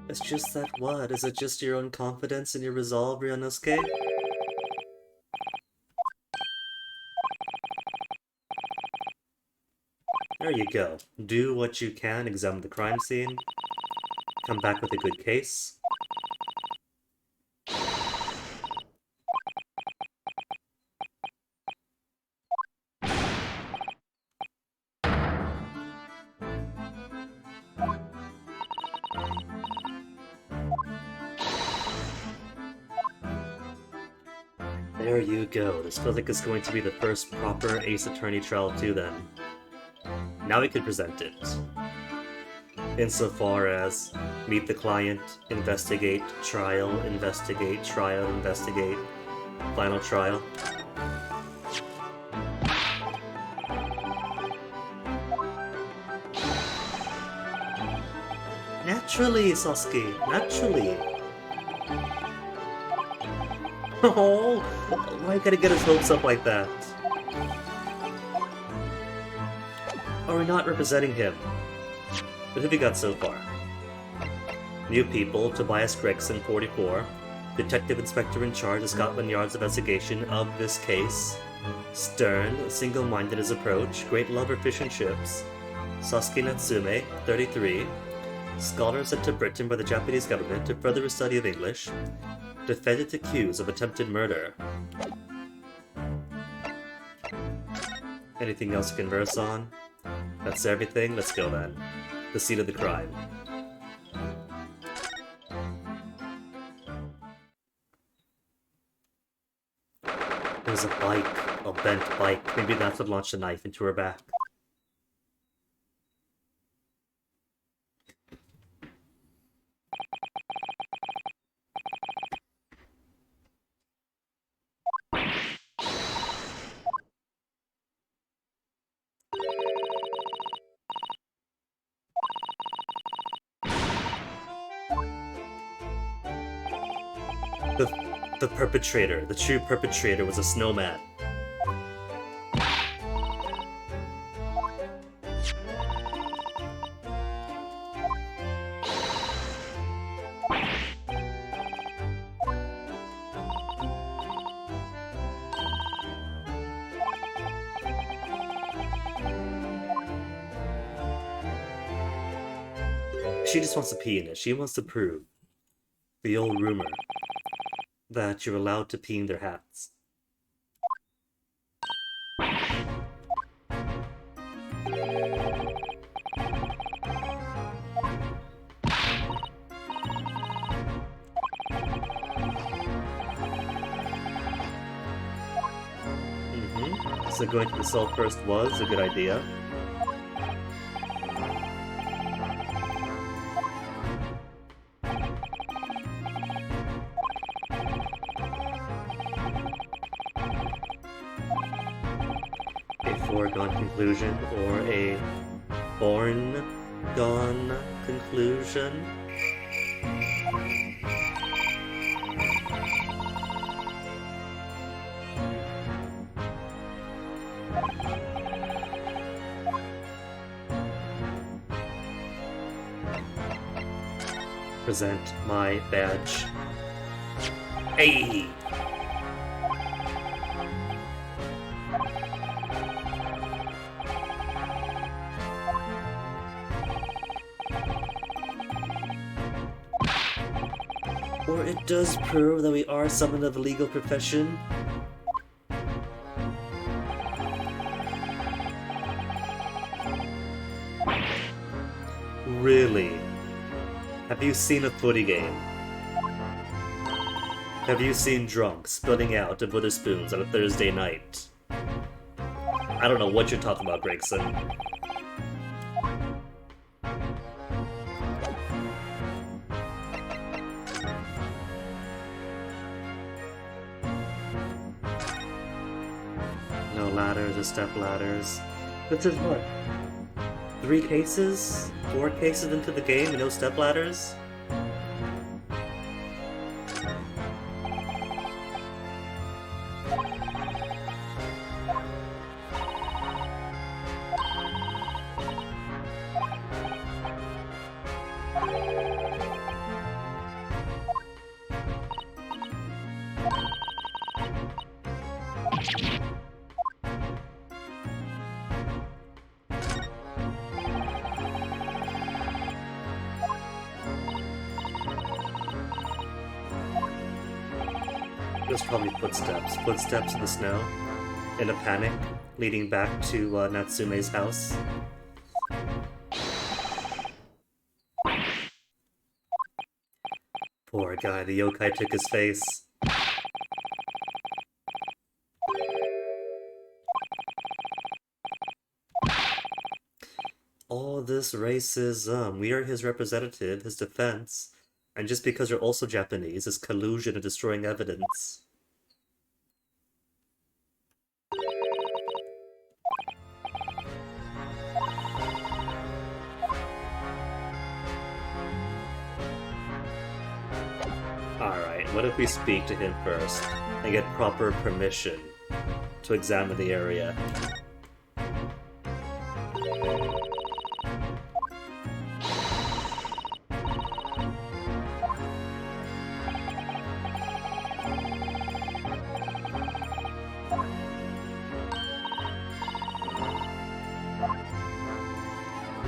It's just that what? Is it just your own confidence and your resolve, Ryanosuke? There you go. Do what you can, examine the crime scene, come back with a good case. There you go. This feels like it's going to be the first proper Ace Attorney trial too then. Now we can present it. Insofar as meet the client, investigate, trial, investigate, final trial. Naturally, Sasuke, naturally. Oh, why you gotta get his hopes up like that? Are we not representing him? What have we got so far? New people, Tobias Gregson, 44. Detective Inspector in charge of Scotland Yard's investigation of this case. Stern, single-minded in his approach, great love for fish and chips. Sasuke Natsume, 33. Scholar sent to Britain by the Japanese government to further his study of English. Defendant accused of attempted murder. Anything else to converse on? That's everything? Let's go then. The scene of the crime. There's a bike. A bent bike. Maybe that's what launched a knife into her back. The perpetrator, the true perpetrator, was a snowman. She just wants to pee in it. She wants to prove the old rumor that you're allowed to pee in their hats. So going to the cell first was a good idea. Foregone conclusion, or a foregone conclusion. Present my badge. Hey! Or it does prove that we are someone of the legal profession. Really? Have you seen a footy game? Have you seen drunks spilling out of wooden spoons on a Thursday night? I don't know what you're talking about, Gregson. No ladders or step ladders. This is what? 3 cases? 4 cases into the game and no step ladders? It was probably footsteps. Footsteps in the snow. In a panic, leading back to Natsume's house. Poor guy, the yokai took his face. All this racism, we are his representative, his defense, and just because you're also Japanese is collusion and destroying evidence. Alright, what if we speak to him first and get proper permission to examine the area?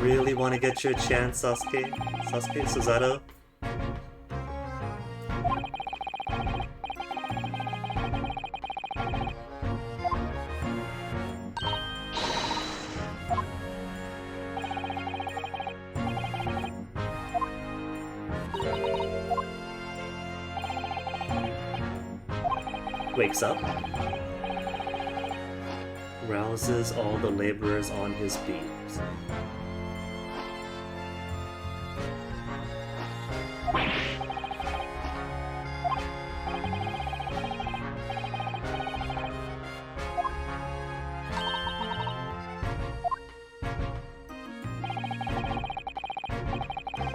Really want to get your chance, Sasuke? Sasuke Suzato? Wakes up. Rouses all the laborers on his beat.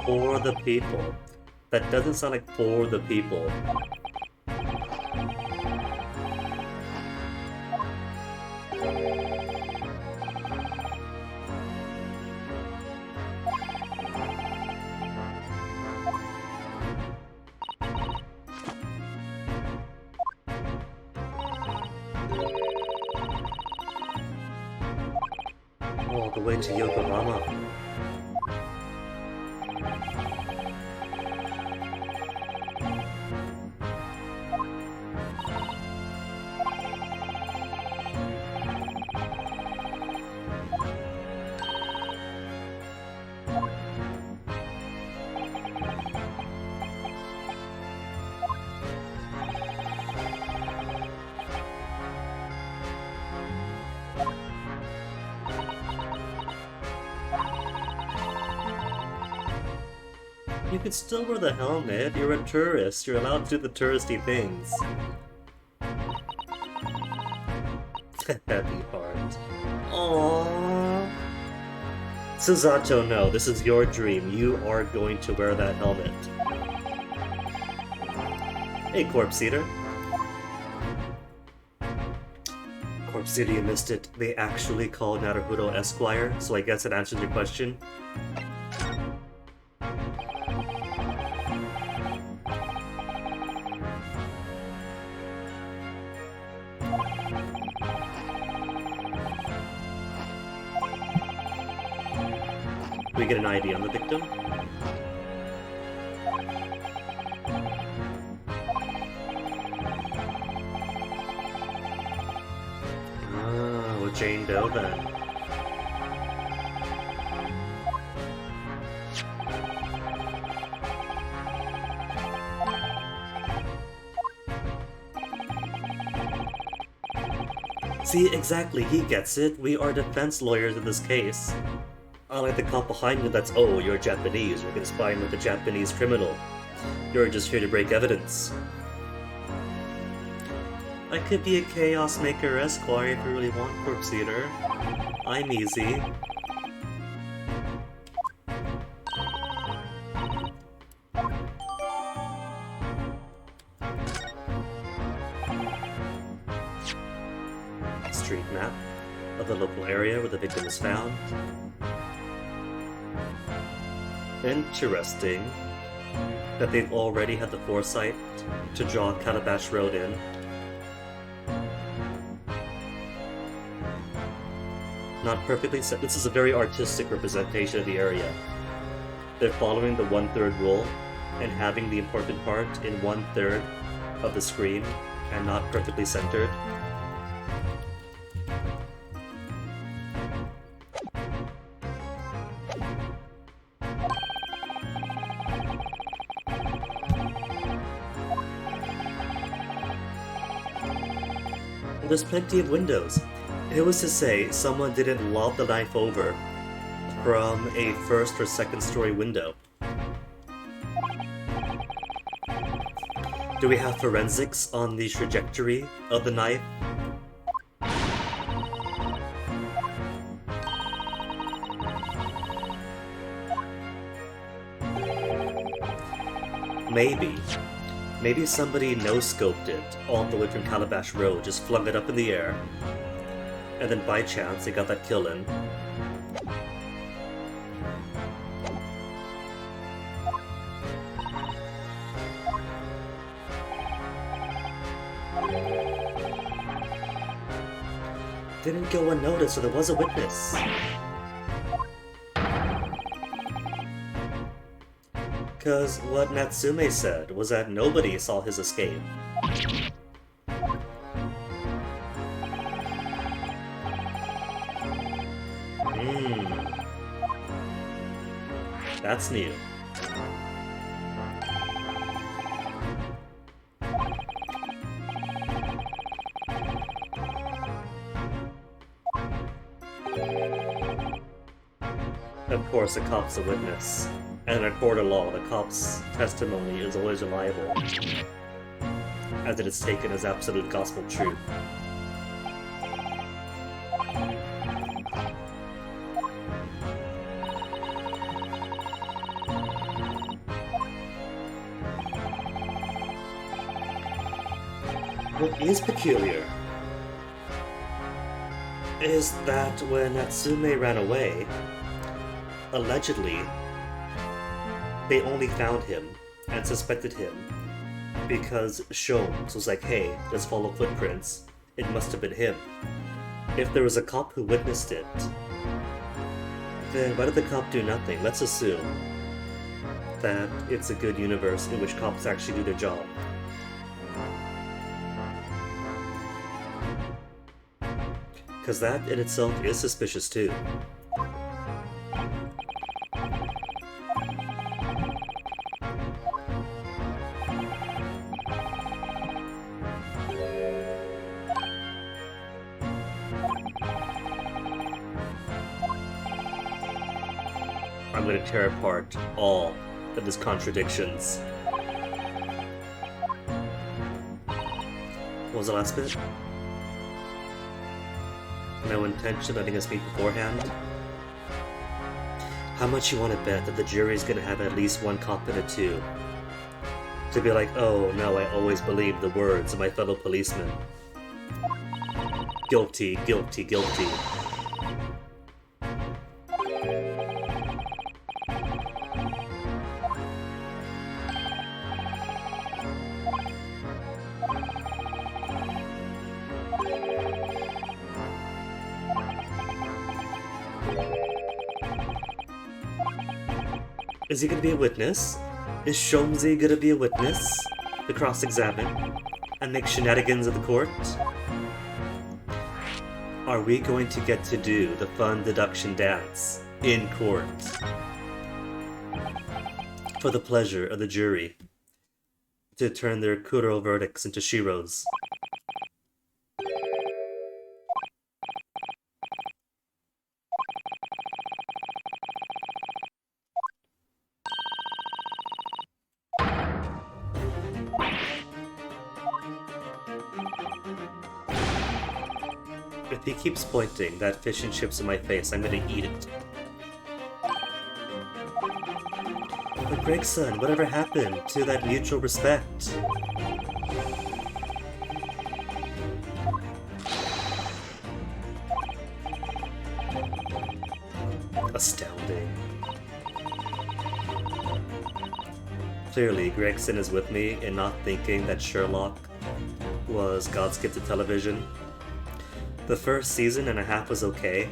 For the people. That doesn't sound like for the people. All the way to Yokohama. You could still wear the helmet. You're a tourist. You're allowed to do the touristy things. Heavy heart. Aww. Suzato, no. This is your dream. You are going to wear that helmet. Hey, Corpse Eater. Corpse Eater, you missed it. They actually called Naruhodo Esquire, so I guess it answers your question. We get an ID on the victim. Ah, well, Jane Doe then. See, exactly, he gets it. We are defense lawyers in this case. Unlike the cop behind you that's, oh, you're Japanese, you're conspiring with a Japanese criminal. You're just here to break evidence. I could be a Chaos Maker Esquire if you really want, Corpse Eater. I'm easy. Street map of the local area where the victim was found. Interesting that they've already had the foresight to draw Calabash Road in. Not perfectly set. This is a very artistic representation of the area. They're following the 1/3 rule and having the important part in 1/3 of the screen and not perfectly centered. There's plenty of windows. It was to say someone didn't lob the knife over from a first or second story window. Do we have forensics on the trajectory of the knife? Maybe. Maybe somebody no-scoped it all the way from Calabash Road, just flung it up in the air, and then by chance they got that kill in. Didn't go unnoticed, so there was a witness. Because what Natsume said was that nobody saw his escape. That's new. Of course, the cop's a witness. And in a court of law, the cop's testimony is always reliable, as it is taken as absolute gospel truth. What is peculiar is that when Natsume ran away, allegedly, they only found him and suspected him because Sholmes was like, hey, let's follow footprints. It must have been him. If there was a cop who witnessed it, then why did the cop do nothing? Let's assume that it's a good universe in which cops actually do their job. Because that in itself is suspicious too. I'm going to tear apart all of his contradictions. What was the last bit? No intention of letting us meet beforehand? How much you want to bet that the jury's going to have at least one cop in it too? To be like, oh no, I always believed the words of my fellow policemen. Guilty, guilty, guilty. Is he gonna be a witness? Is Shomzi gonna be a witness to cross-examine and make shenanigans of the court? Are we going to get to do the fun deduction dance in court for the pleasure of the jury to turn their Kuro verdicts into Shiros? If he keeps pointing that fish and chips in my face, I'm gonna eat it. But Gregson, whatever happened to that mutual respect? Astounding. Clearly, Gregson is with me in not thinking that Sherlock was God's gift to television. The first season and a half was okay,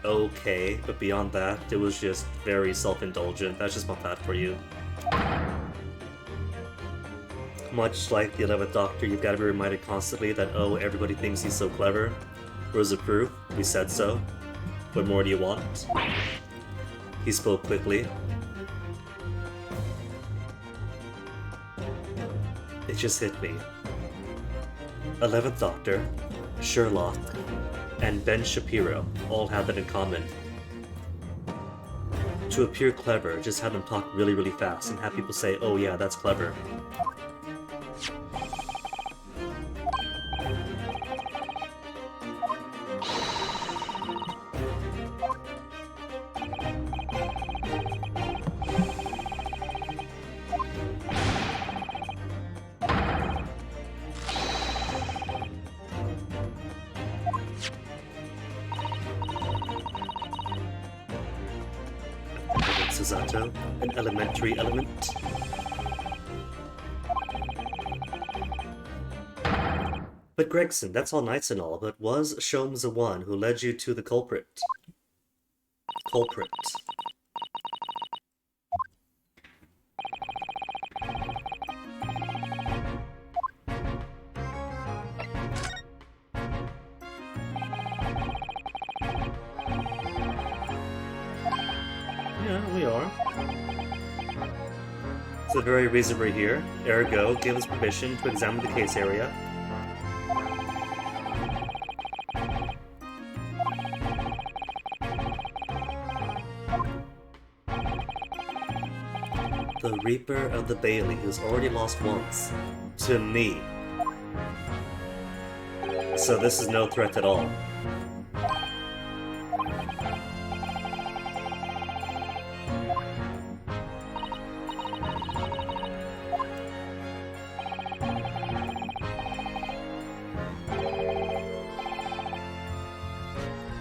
but beyond that, it was just very self-indulgent. That's just not that for you. Much like the 11th Doctor, you've got to be reminded constantly that, oh, everybody thinks he's so clever. Where's the proof? We said so. What more do you want? He spoke quickly. It just hit me. 11th Doctor, Sherlock, and Ben Shapiro all have that in common. To appear clever, just have them talk really, really fast and have people say, oh yeah, that's clever. Susato, an elementary element. But Gregson, that's all nice and all, but was Sholmes the one who led you to the culprit? Culprit. Yeah, we are. It's the very reason we're here. Ergo, give us permission to examine the case area. The Reaper of the Bailey, who's already lost once. To me. So this is no threat at all.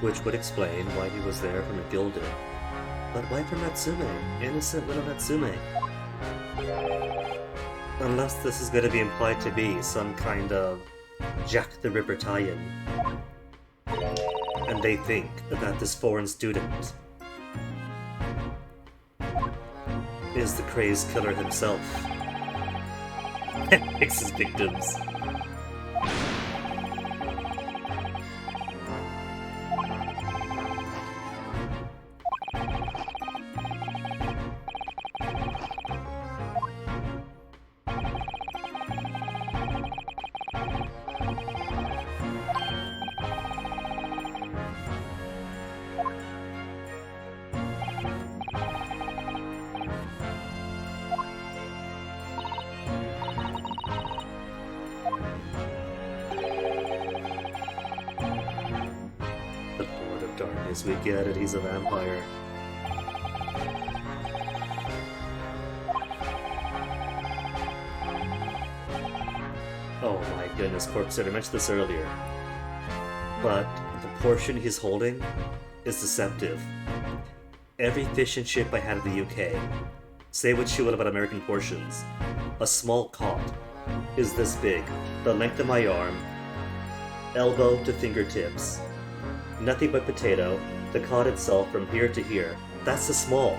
Which would explain why he was there from a gilded. But why from Natsume? Innocent little Natsume. Unless this is going to be implied to be some kind of Jack the Ripper tie-in. And they think that this foreign student is the crazed killer himself. And picks his victims. We get it, he's a vampire. Oh my goodness, Corpse, I mentioned this earlier. But the portion he's holding is deceptive. Every fish and chip I had in the UK, say what you will about American portions, a small cod is this big, the length of my arm, elbow to fingertips. Nothing but potato, the cod itself from here to here. That's the small.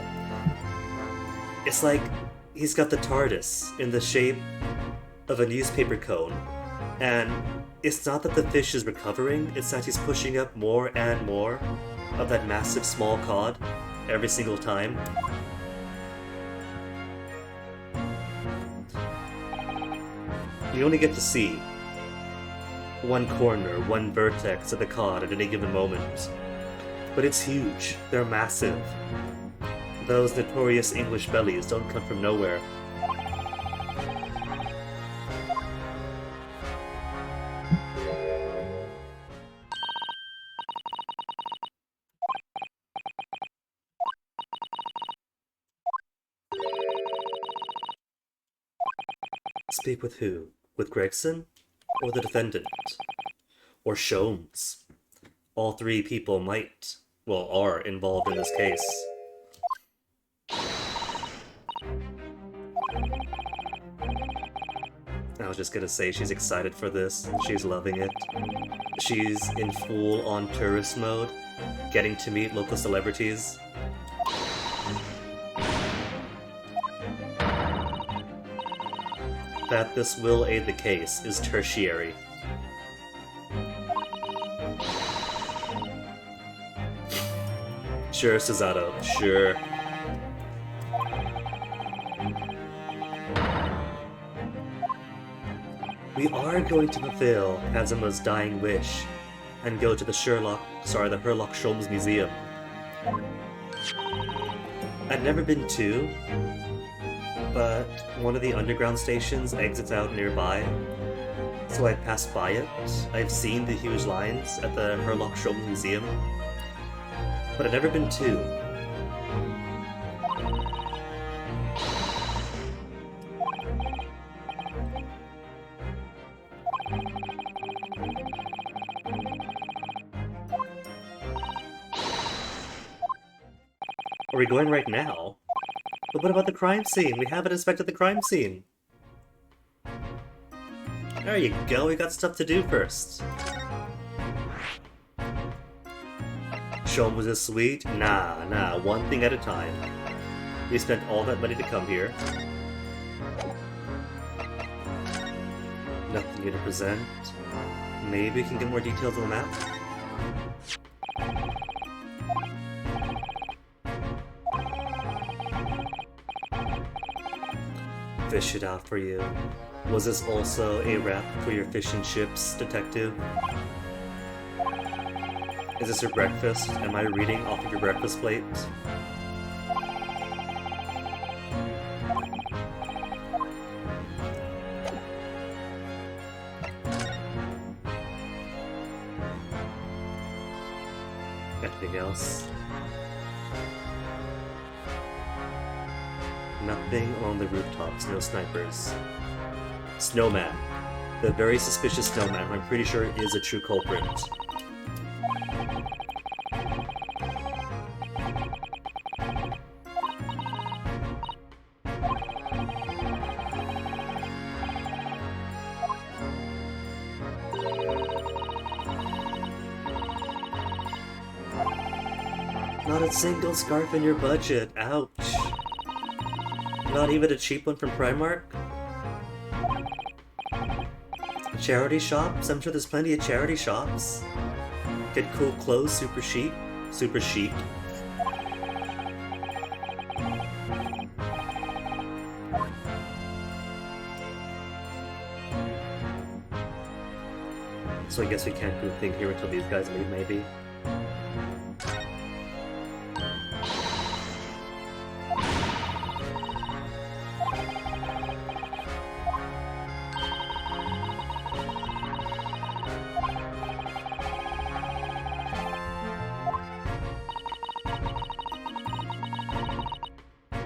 It's like he's got the TARDIS in the shape of a newspaper cone. And it's not that the fish is recovering, it's that he's pushing up more and more of that massive small cod every single time. You only get to see one corner, one vertex of the cod at any given moment. But it's huge. They're massive. Those notorious English bellies don't come from nowhere. Speak with who? With Gregson? Or the defendant? Or Sholmes? All three people might, well, are involved in this case. I was just gonna say she's excited for this. She's loving it. She's in full-on tourist mode, getting to meet local celebrities. that this will aid the case is tertiary. Sure, Susato, sure. We are going to fulfill Kazuma's dying wish and go to the Herlock Sholmes Museum. I've never been to, but one of the underground stations exits out nearby, so I passed by it. I've seen the huge lines at the Herlock Sholmes Museum, but I've never been to. Are we going right now? But what about the crime scene? We haven't inspected the crime scene. There you go, we got stuff to do first. Sholmes is sweet? Nah, one thing at a time. We spent all that money to come here. Nothing here to present. Maybe we can get more details on the map? Fish it out for you. Was this also a wrap for your fish and chips, detective? Is this your breakfast? Am I reading off of your breakfast plate? Anything else? Nothing along the rooftops, no snipers. Snowman. The very suspicious snowman, I'm pretty sure is a true culprit. Not a single scarf in your budget, ouch. Not even a cheap one from Primark? Charity shops? I'm sure there's plenty of charity shops. Get cool clothes, super chic. Super chic. So I guess we can't do a thing here until these guys leave, maybe?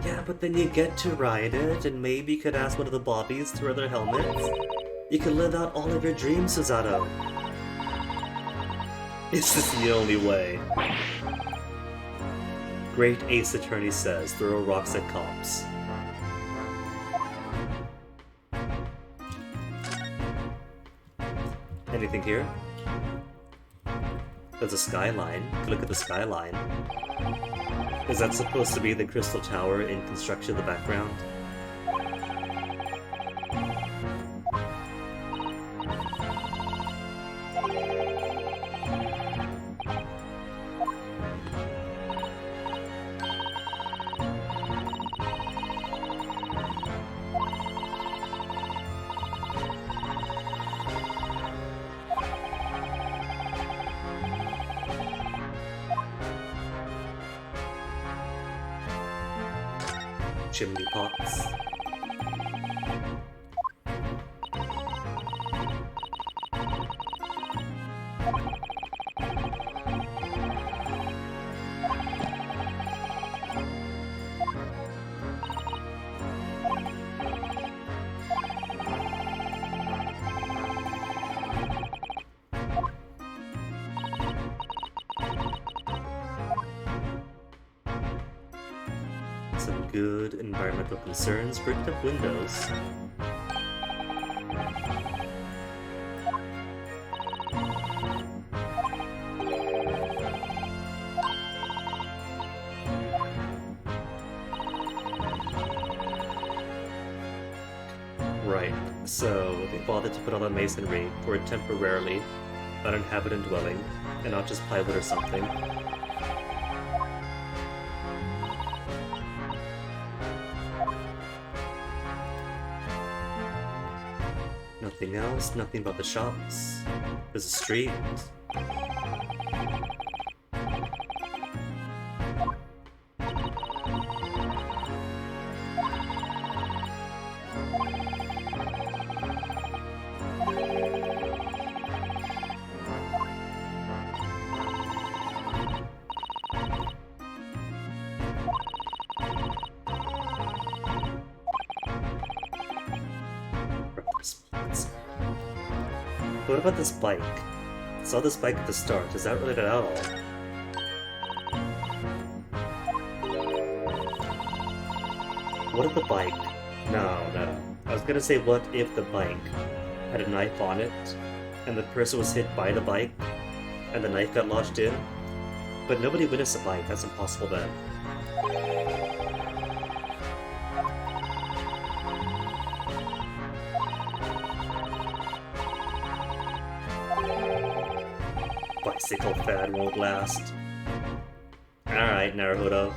Yeah, but then you get to ride it, and maybe you could ask one of the bobbies to wear their helmets. You can live out all of your dreams, Susato. Is this the only way? Great Ace Attorney says, throw rocks at cops. Anything here? There's a skyline. Look at the skyline. Is that supposed to be the Crystal Tower in construction in the background? Chimney pots. Some good environmental concerns, bricked up windows. Right, so they bothered to put all the masonry for a temporarily uninhabited dwelling, and not just plywood or something. Nothing else, nothing but the shops. There's a street. What about this bike? I saw this bike at the start. Is that related at all? What if the bike... No. I was gonna say, what if the bike had a knife on it, and the person was hit by the bike, and the knife got lodged in? But nobody witnessed the bike. That's impossible then. Bicycle fad won't last. Alright, Naruto.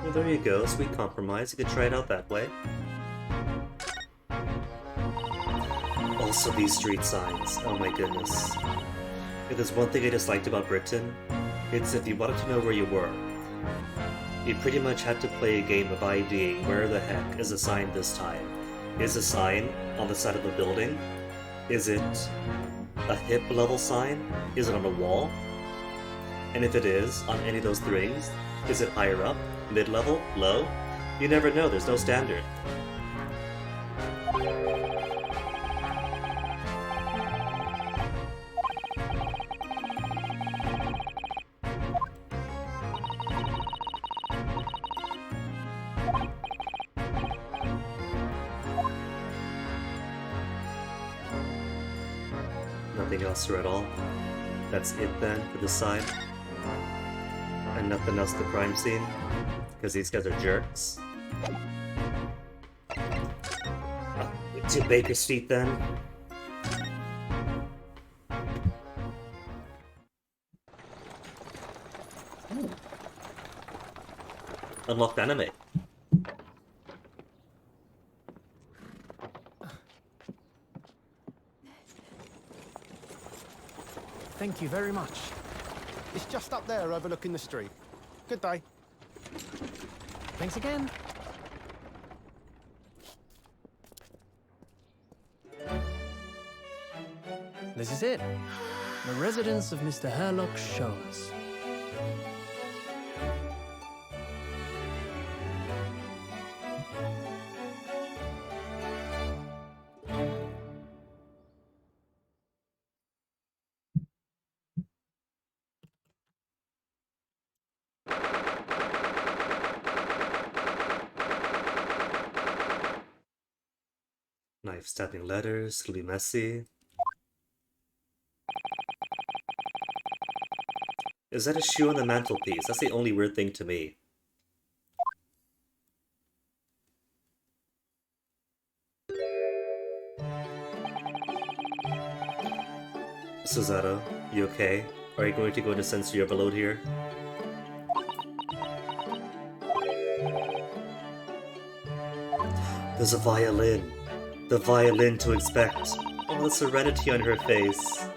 Well, there you go. Sweet compromise. You could try it out that way. Also, these street signs. Oh my goodness. If there's one thing I disliked about Britain, it's if you wanted to know where you were, you pretty much had to play a game of IDing where the heck is a sign this time. Is a sign on the side of a building? Is it a hip level sign? Is it on a wall? And if it is, on any of those things, is it higher up, mid-level, low? You never know, there's no standard. Nothing else here at all. That's it then for this side. And nothing else at the crime scene, because these guys are jerks. To Baker Street then. Unlocked anime. Thank you very much. It's just up there overlooking the street. Good day. Thanks again. This is it. The residence of Mr. Herlock's showers. Knife stabbing letters, it'll be messy. Is that a shoe on the mantelpiece? That's the only weird thing to me. Suzato, you okay? Are you going to go into sensory overload here? There's a violin. The violin to expect. Oh, the serenity on her face.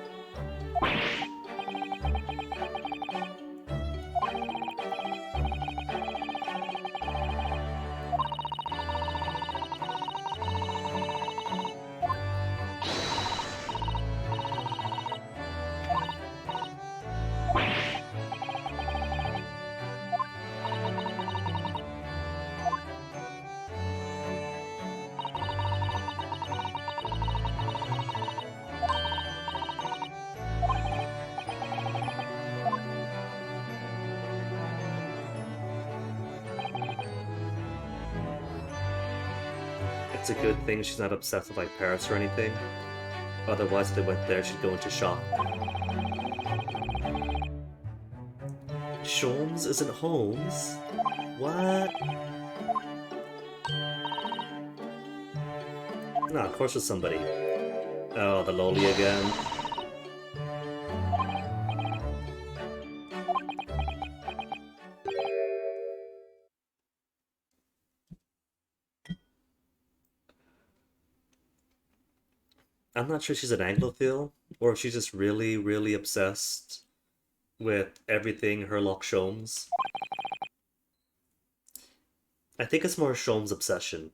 It's a good thing she's not obsessed with like Paris or anything. Otherwise, if they went there, she'd go into shock. Sholmes isn't Holmes? What? No, of course it's somebody. Oh, the loli again. I'm not sure she's an Anglophile, or if she's just really, really obsessed with everything Herlock Sholmes. I think it's more Sholmes' obsession.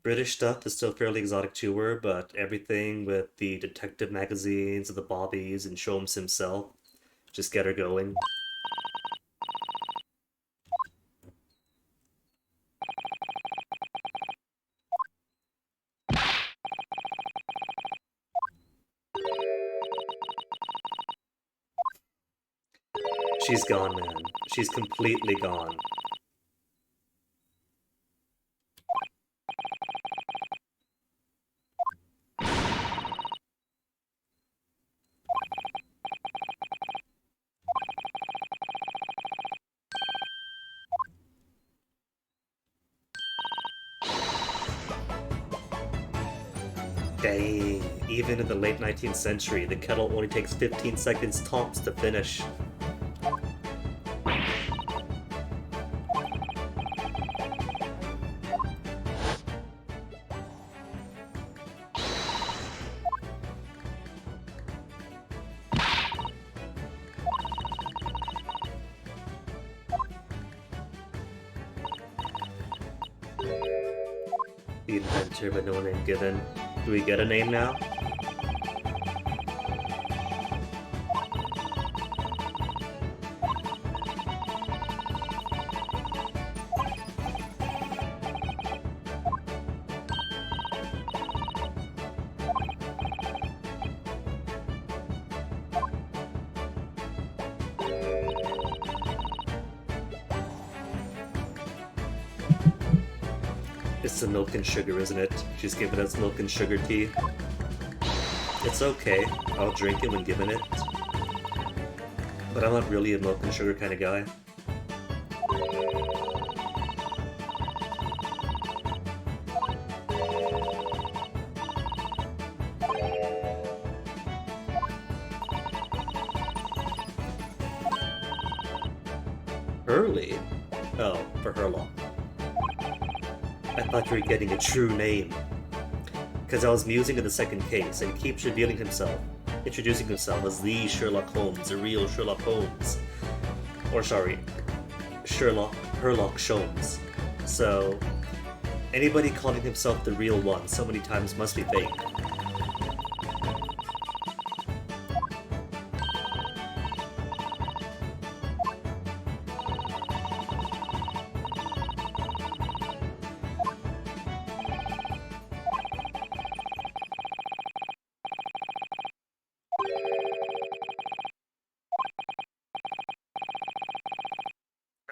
British stuff is still fairly exotic to her, but everything with the detective magazines and the bobbies and Sholmes himself just get her going. She's gone, man. She's completely gone. Dang, even in the late 19th century, the kettle only takes 15 seconds tops to finish. The inventor, but no name given. Do we get a name now? It's the milk and sugar, isn't it? She's giving us milk and sugar tea. It's okay, I'll drink it when given it. But I'm not really a milk and sugar kind of guy. Early? Oh, for Herlock. I thought you were getting a true name. Because I was musing in the second case, and he keeps revealing himself, introducing himself as the Sherlock Holmes, the real Sherlock Holmes. Or sorry, Herlock Sholmes. So, anybody calling himself the real one so many times must be fake.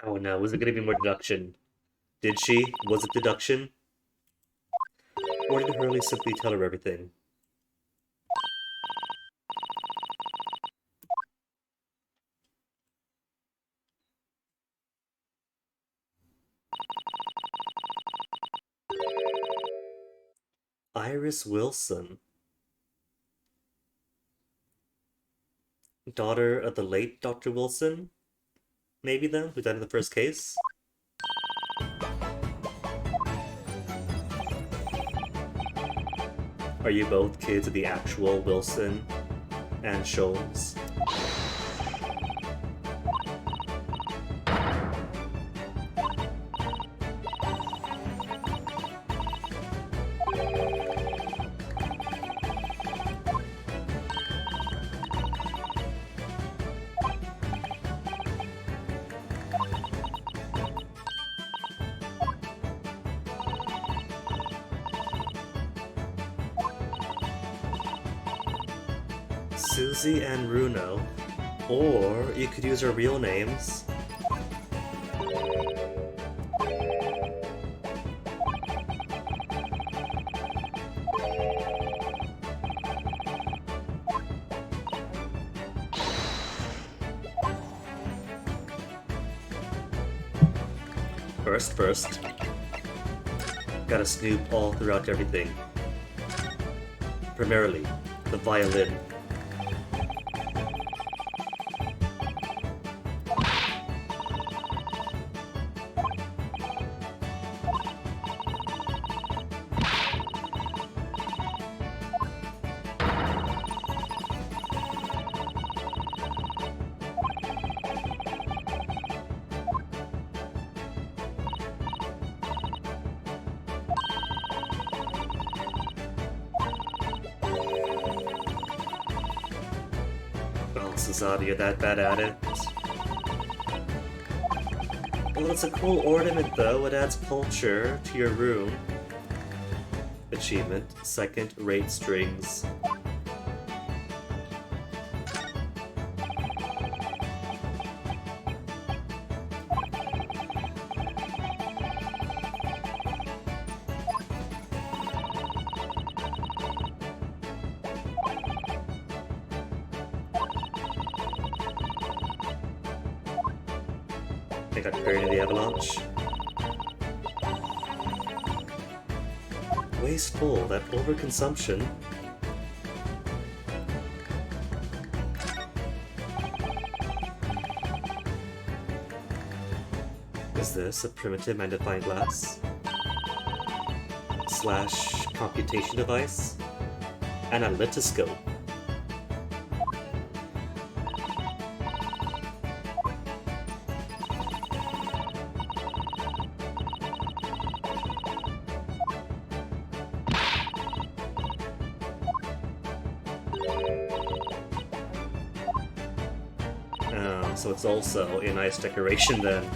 Oh no, was it gonna be more deduction? Did she? Was it deduction? Or did Hurley simply tell her everything? Iris Wilson. Daughter of the late Dr. Wilson? Maybe then, who died in the first case? Are you both kids of the actual Wilson and Sholmes? Susie and Runo. Or you could use our real names. First. Gotta snoop all throughout everything. Primarily, the violin. Suzato, you're that bad at it. Well, it's a cool ornament though, it adds culture to your room. Achievement, second-rate strings. I got buried in the avalanche. Wasteful, that overconsumption. Is this a primitive magnifying glass? Slash computation device? Analytoscope. So it's also a nice decoration then.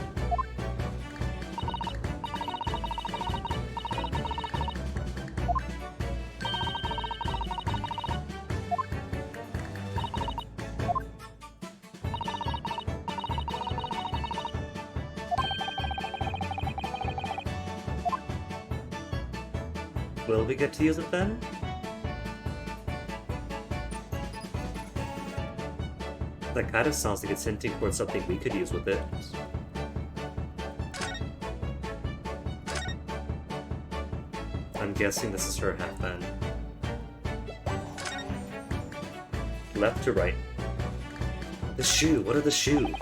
Will we get to use it then? That kind of sounds like it's hinting towards something we could use with it. I'm guessing this is her half then. Left to right. The shoe! What are the shoe?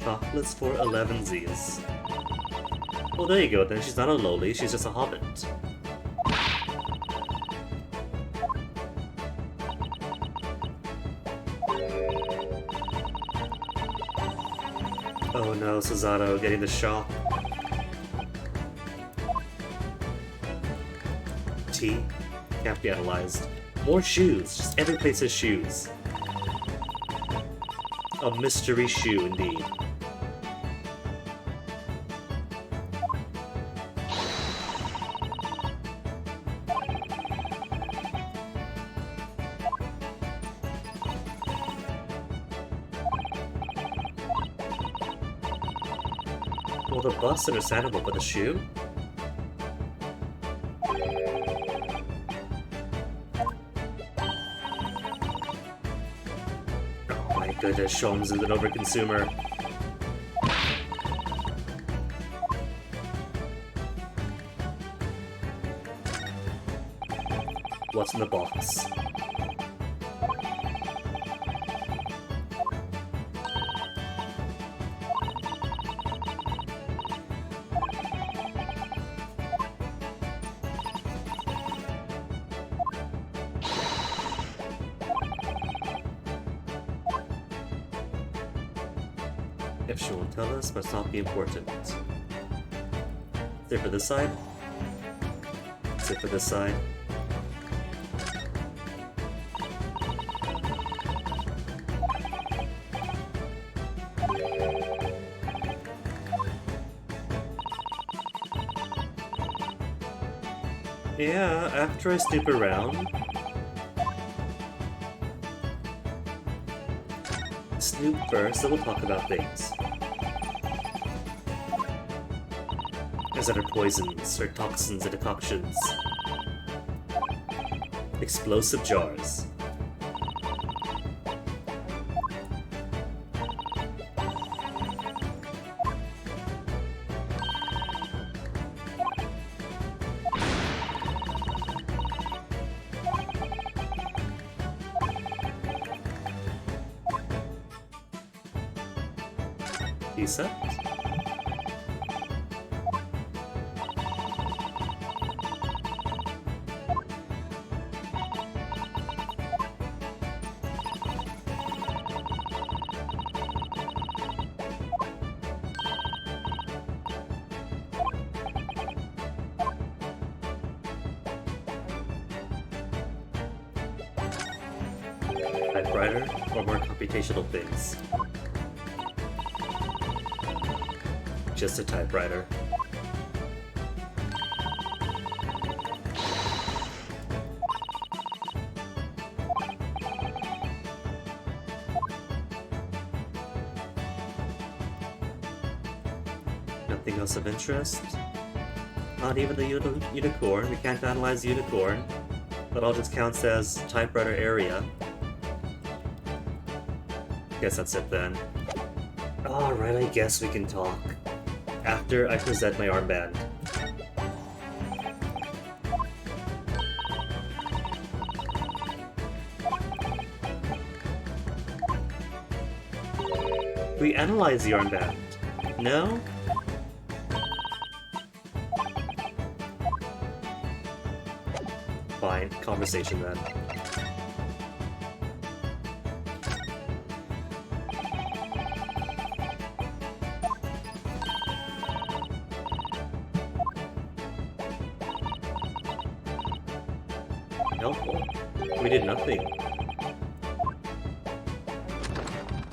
Chocolates for 11sies. Well, there you go then. She's not a lowly, she's just a hobbit. Oh no, Suzato getting the shock. Tea? Can't be analyzed. More shoes. Just every place has shoes. A mystery shoe, indeed. Well, the bus understandable, but the shoe? Oh my goodness, Sholmes is an overconsumer. What's in the box? If she won't tell us, must not be important. Is it for this side? Is it for this side? Yeah, after I snoop around... Snoop first, then we'll talk about things. As other poisons or toxins and decoctions. Explosive jars. Lisa? Typewriter or more computational things? Just a typewriter. Nothing else of interest? Not even the unicorn. We can't analyze the unicorn. That all just counts as typewriter area. Guess that's it then. Alright, I guess we can talk. After I present my armband. We analyze the armband. No? Fine, conversation then. Helpful. We did nothing.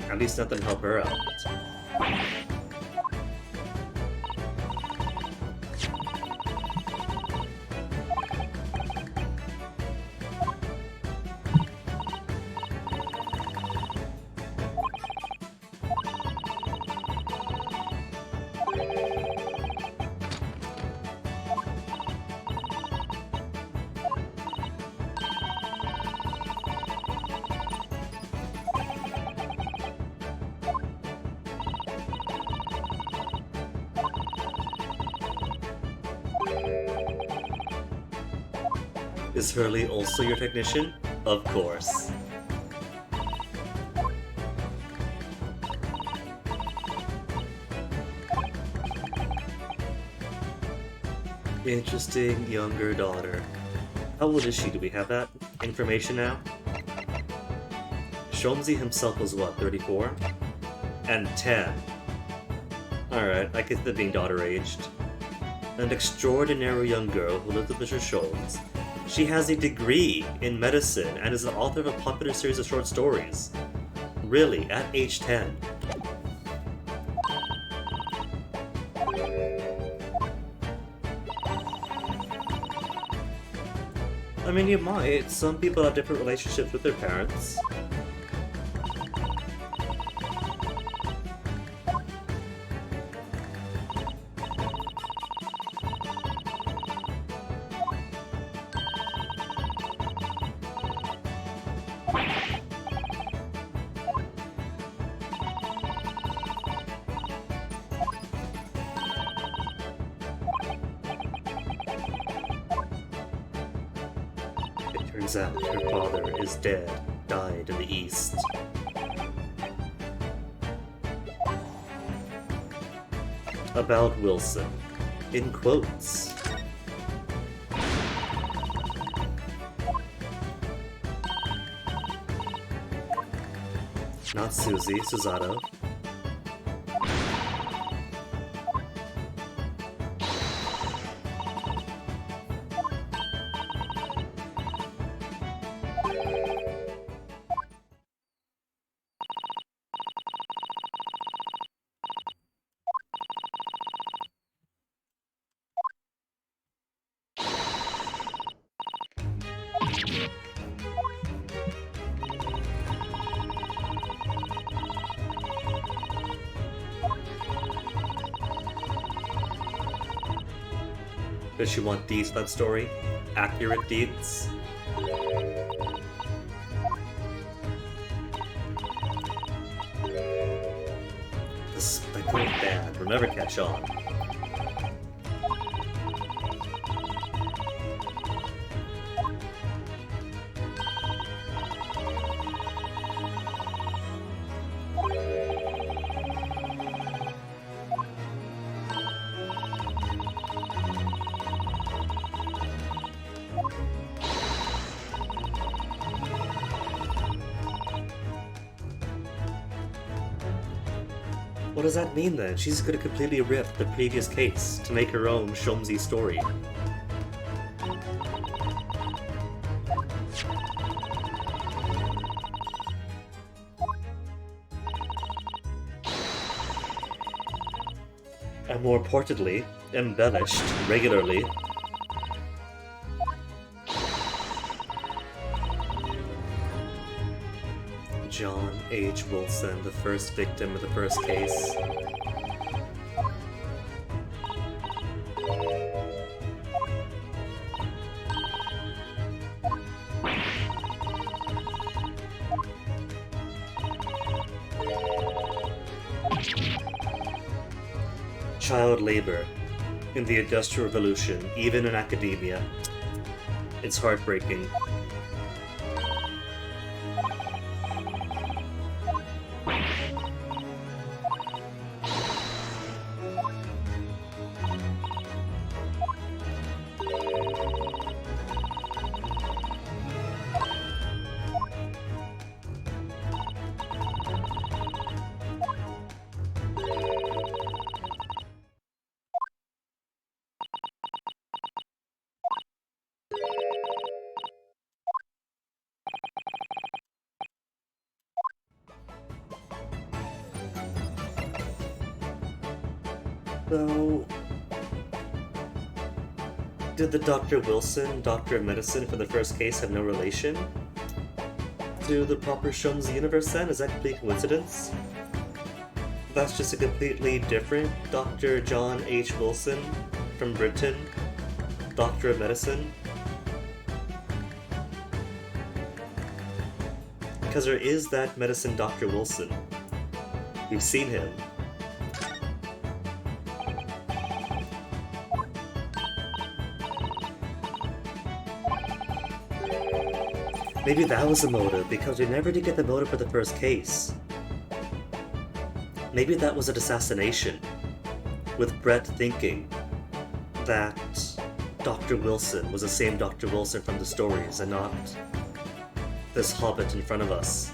At least nothing to help her out. Is Hurley also your technician? Of course. Interesting younger daughter. How old is she? Do we have that information now? Shomzi himself was what, 34? And 10. Alright, I get the being daughter-aged. An extraordinary young girl who lives with Mr. Sholmes. She has a degree in medicine and is the author of a popular series of short stories. Really, at age 10. I mean, you might. Some people have different relationships with their parents. Turns out her father is dead, died in the East. About Wilson. In quotes. Not Susie, Susato. Does she want deeds for that story? Accurate deeds? The speckled band will never catch on. What does that mean then? She's gonna completely rip the previous case to make her own Shomzi story. And more importantly, embellished regularly. John H. Wilson, the first victim of the first case. Child labor in the Industrial Revolution, even in academia. It's heartbreaking. So, did the Dr. Wilson, Doctor of Medicine for the first case have no relation to the proper Shomzi universe then? Is that a complete coincidence? That's just a completely different Dr. John H. Wilson from Britain, Doctor of Medicine? Because there is that medicine Dr. Wilson. We've seen him. Maybe that was the motive, because we never did get the motive for the first case. Maybe that was an assassination, with Brett thinking that Dr. Wilson was the same Dr. Wilson from the stories and not this hobbit in front of us.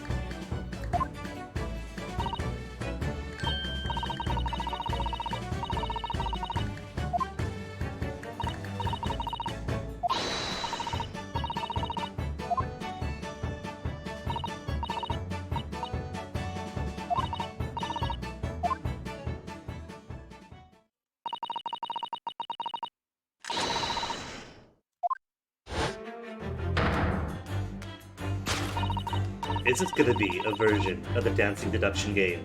Is it gonna be a version of the dancing deduction game?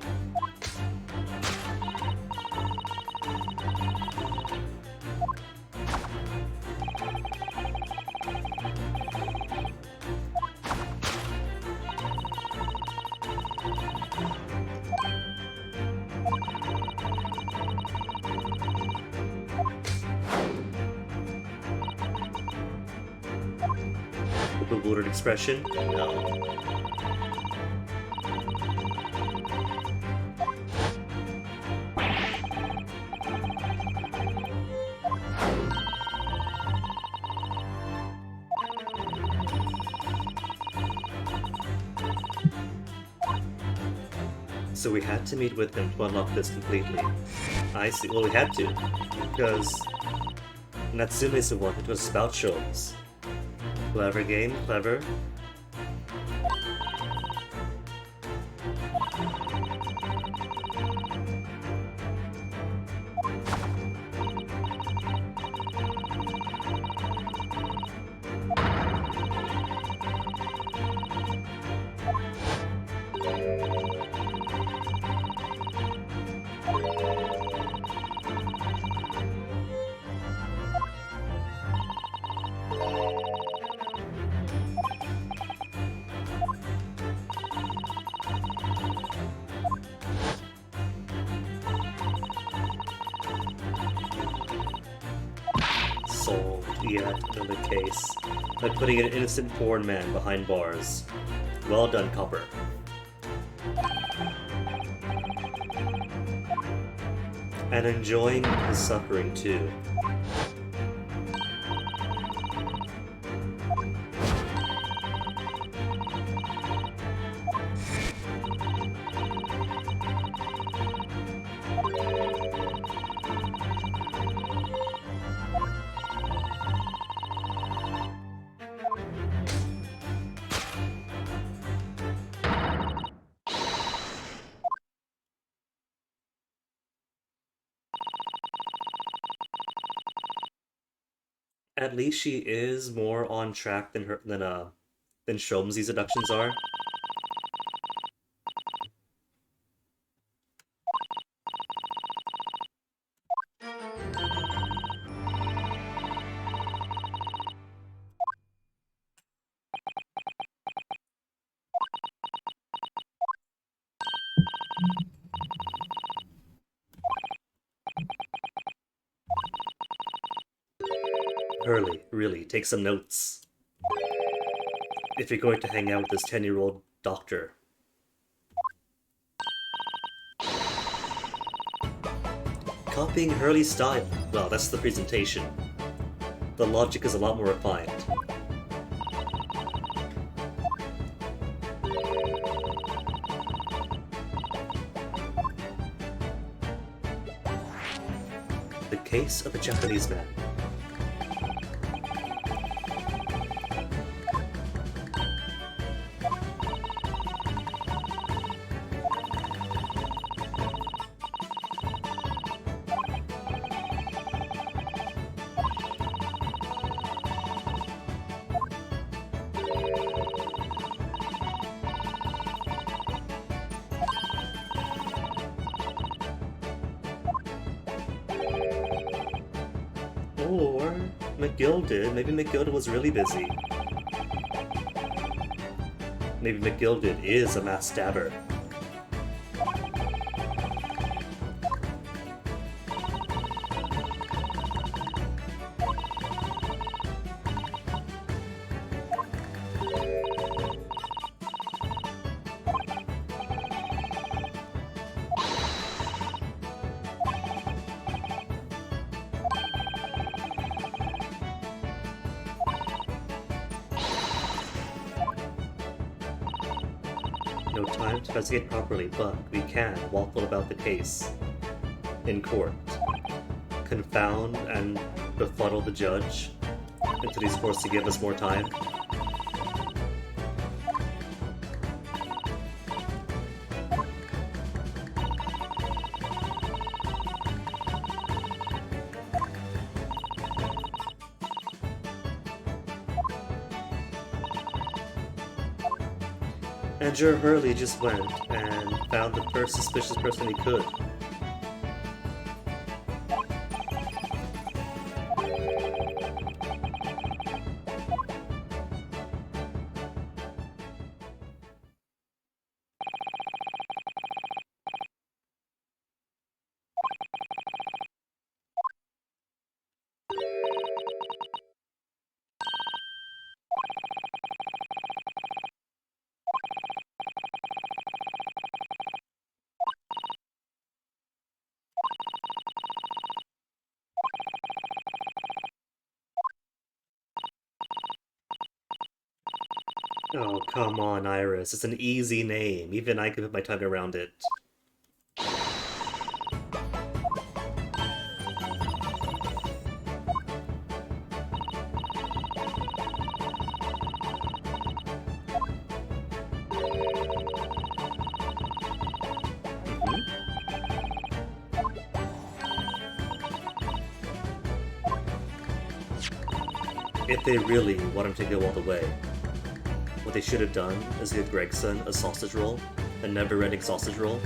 The bewildered expression? No. So we had to meet with him to unlock this completely. I see. Well, we had to, because Natsume's the one who was spout shows. Clever game, clever. Yet another case of putting an innocent foreign man behind bars. Well done, Copper. And enjoying his suffering too. At least she is more on track than Shomzi's abductions are. Hurley, really, take some notes. If you're going to hang out with this 10-year-old doctor. Copying Hurley's style. Well, that's the presentation. The logic is a lot more refined. The case of a Japanese man. Or McGilded. Maybe McGilded was really busy. Maybe McGilded is a mass stabber. No time to investigate properly, but we can waffle about the case in court, confound and befuddle the judge until he's forced to give us more time. And Juror Hurley just went and found the first suspicious person he could. Oh, come on, Iris. It's an easy name. Even I could put my tongue around it. If they really want him to go all the way, what they should have done is give Gregson a sausage roll, a never-ending sausage roll.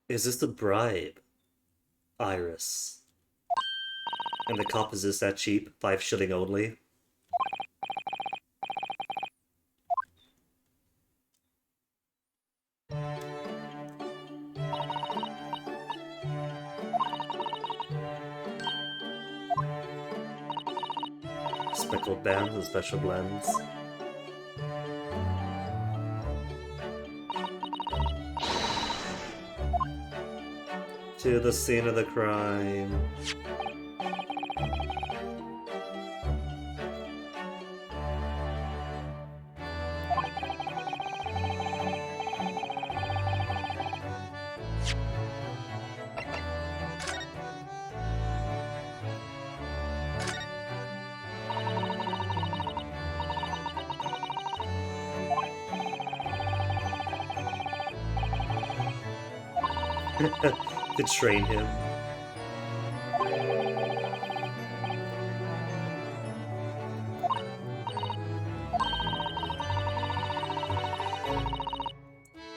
Is this the bribe, Iris? And the cop is just that cheap? 5 shilling only? Speckled bands and special blends. To the scene of the crime. To train him.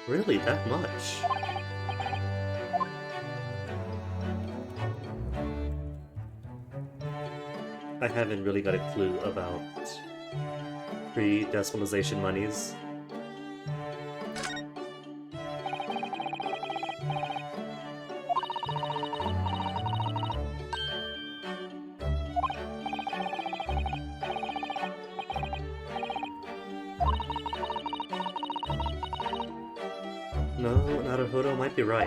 Really, that much? I haven't really got a clue about pre-decimalization monies. No, Naruhodo might be right.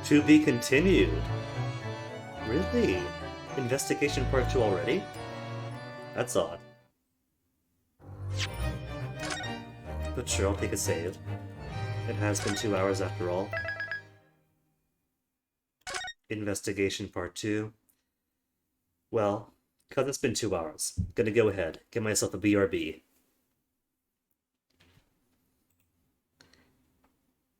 To be continued. Really? Investigation Part 2 already? That's odd. But sure, I'll take a save. It has been 2 hours after all. Investigation Part 2. Well, cause it's been 2 hours, gonna go ahead, get myself a BRB.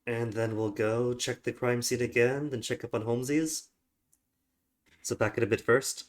And then we'll go check the crime scene again, then check up on Holmesies. So back in a bit first.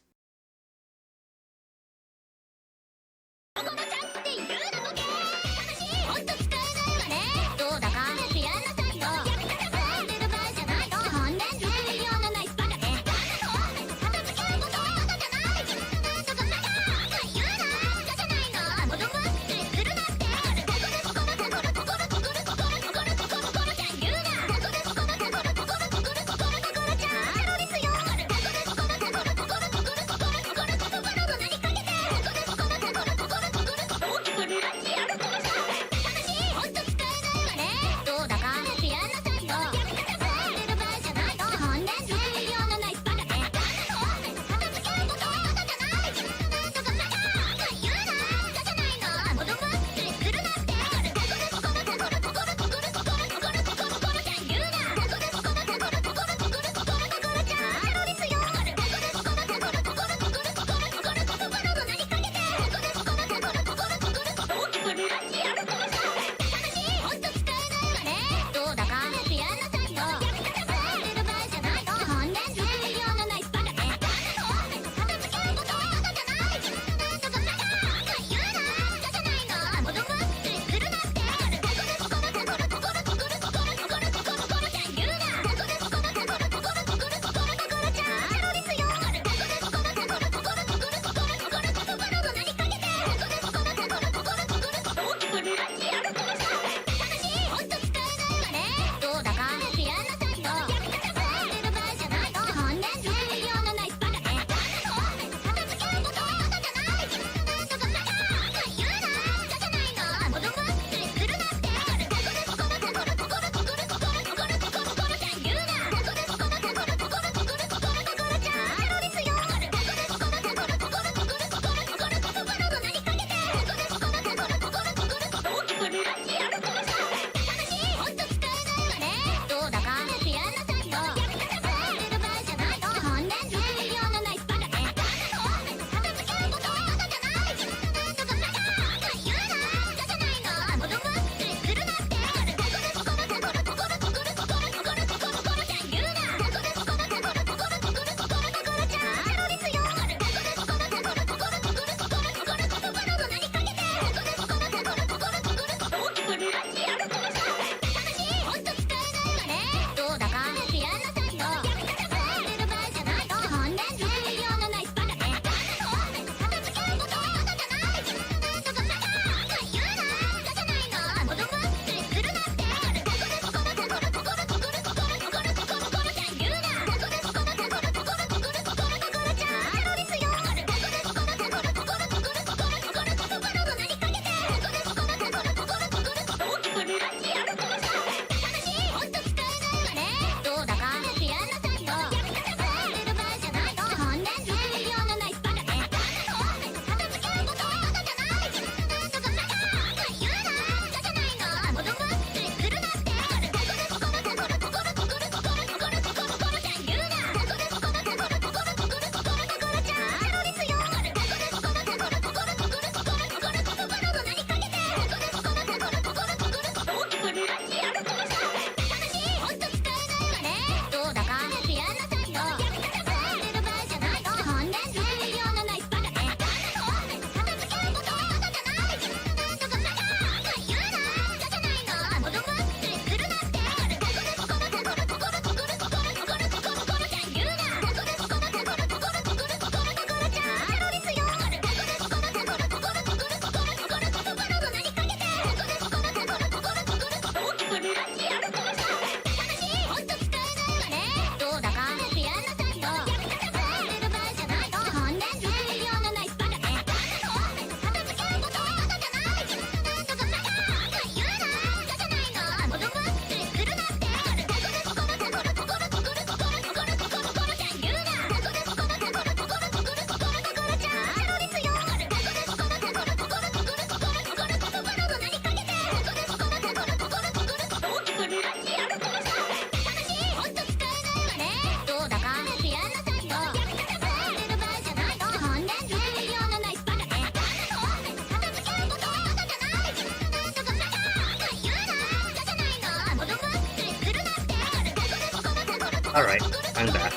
Alright, I'm back.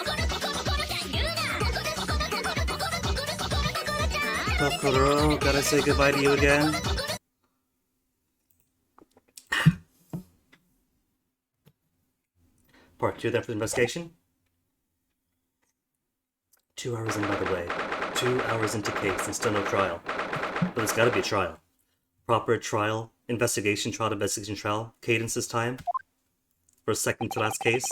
Kokoro, gotta say goodbye to you again. Part 2 then for the investigation. 2 hours in, by the way. 2 hours into case and still no trial. But it's gotta be a trial. Proper trial, investigation trial, cadence this time. For a second to last case.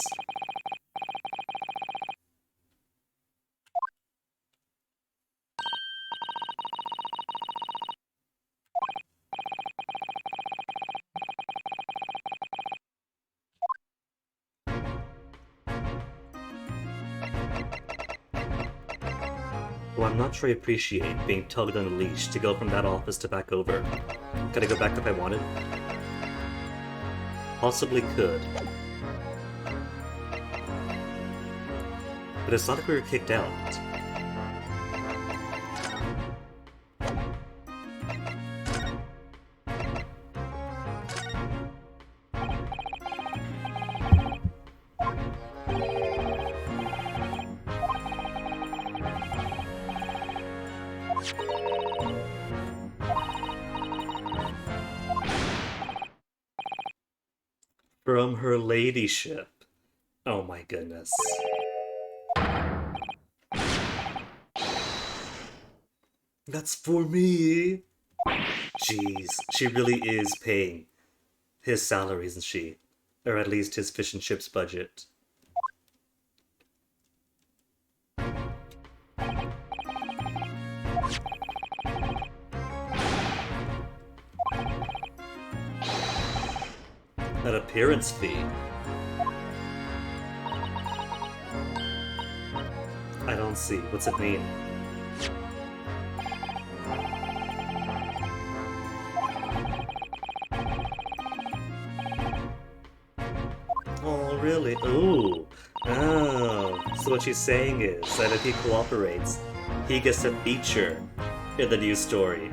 Well, I'm not sure I appreciate being tugged on a leash to go from that office to back over. Could I go back if I wanted? Possibly could. But it's not like we were kicked out. From her ladyship. Oh my goodness. That's for me! Jeez, she really is paying his salary, isn't she? Or at least his fish and chips budget. An appearance fee. I don't see. What's it mean? Oh, really? Ooh. Oh. So what she's saying is that if he cooperates, he gets a feature in the new story.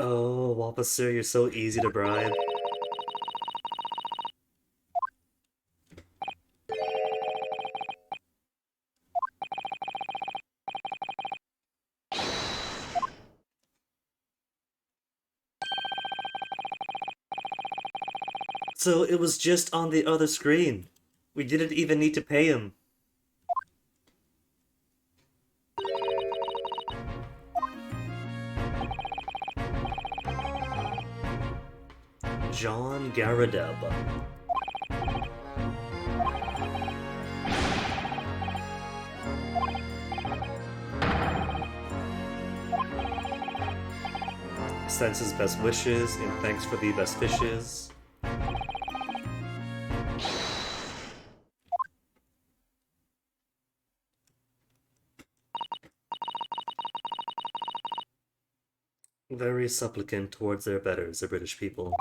Oh, officer, you're so easy to bribe. So it was just on the other screen. We didn't even need to pay him. John Garadeb. Sends his best wishes and thanks for the best fishes. Very supplicant towards their betters, the British people.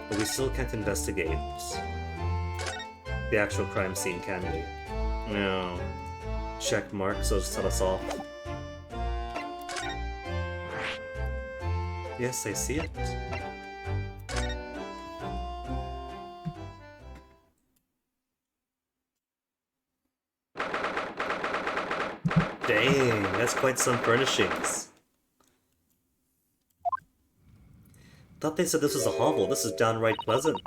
But we still can't investigate the actual crime scene, can we? No. Check mark, so just let us off. Yes, I see it. Dang, that's quite some furnishings. Thought they said this was a hovel. This is downright pleasant.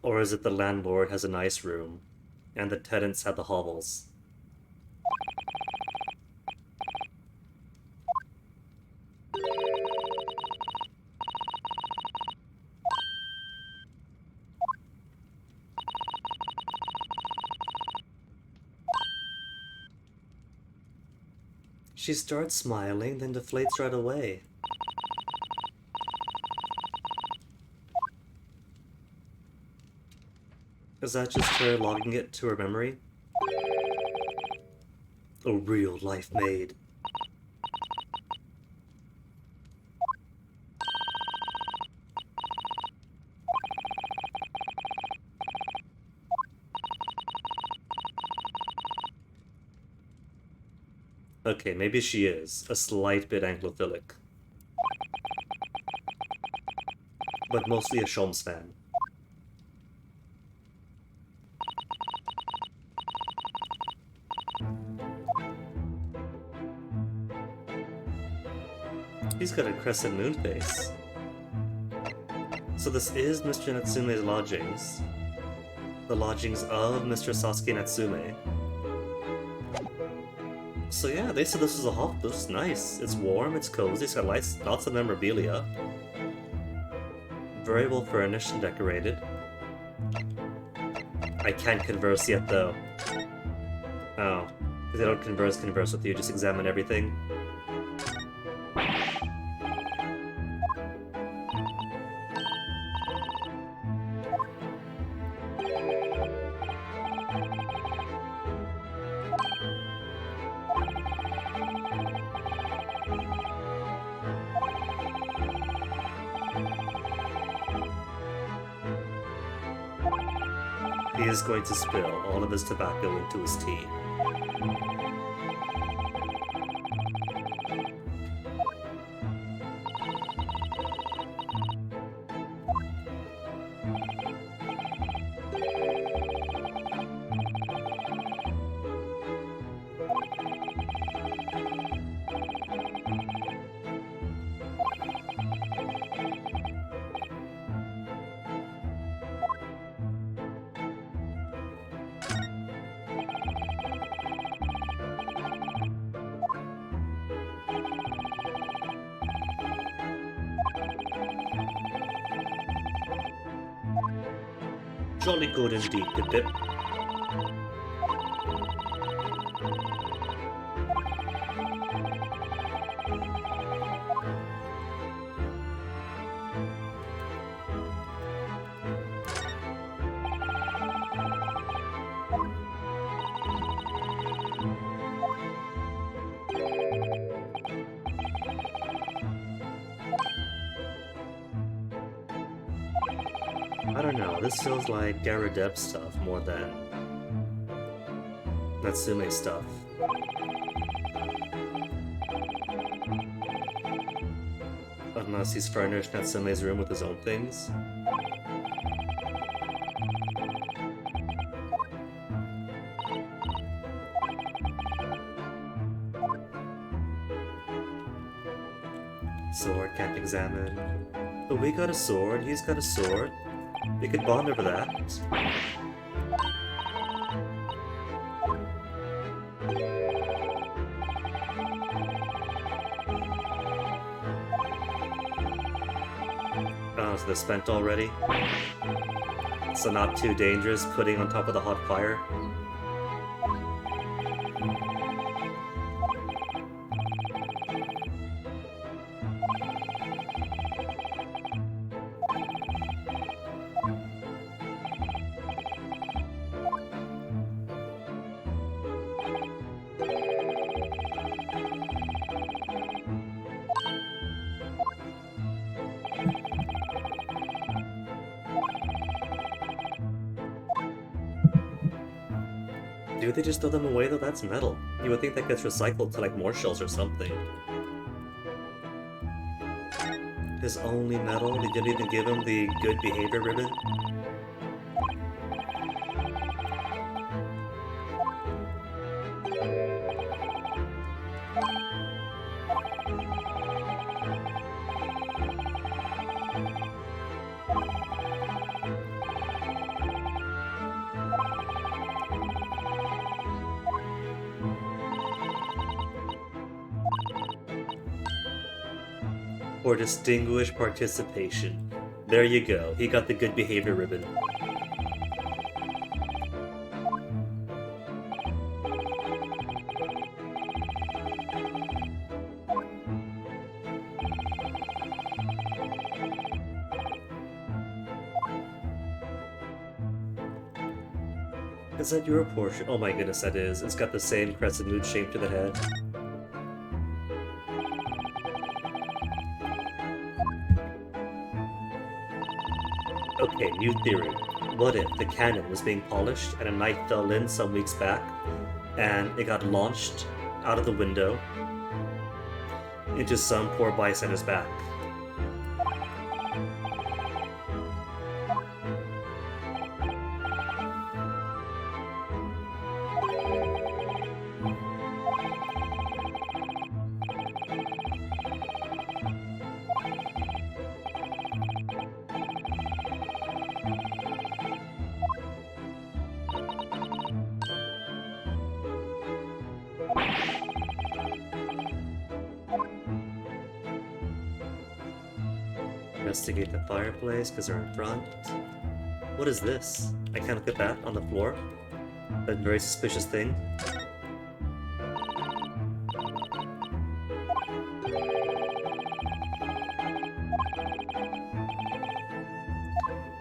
Or is it the landlord has a nice room, and the tenants have the hovels? She starts smiling, then deflates right away. Is that just her logging it to her memory? A real life maid. Okay, maybe she is a slight bit Anglophilic. But mostly a Shoms fan. He's got a crescent moon face. So this is Mr. Natsume's lodgings. The lodgings of Mr. Sasuke Natsume. So yeah, they said this was a hot. This is nice. It's warm, it's cozy, it's got lots of memorabilia. Very well furnished and decorated. I can't converse yet though. Oh, because they don't converse with you, just examine everything. He is going to spill all of his tobacco into his tea. Jolly good indeed, Pip-Pip. I don't know, this feels like Garadeb stuff more than Natsume stuff. Unless he's furnished Natsume's room with his own things. Sword can't examine. But we got a sword, he's got a sword. We could bond over that. Oh, so they're spent already? So not too dangerous putting on top of the hot fire? Do they just throw them away though? That's metal. You would think that gets recycled to like more shells or something. His only metal? They didn't even give him the good behavior ribbon? Or distinguished participation. There you go, he got the good behavior ribbon. Is that your portion? Oh my goodness, that is. It's got the same crescent moon shape to the head. Okay, new theory. What if the cannon was being polished and a knife fell in some weeks back and it got launched out of the window into some poor bystander's back? Investigate the fireplace because they're in front. What is this? I can't look at that on the floor. That very suspicious thing.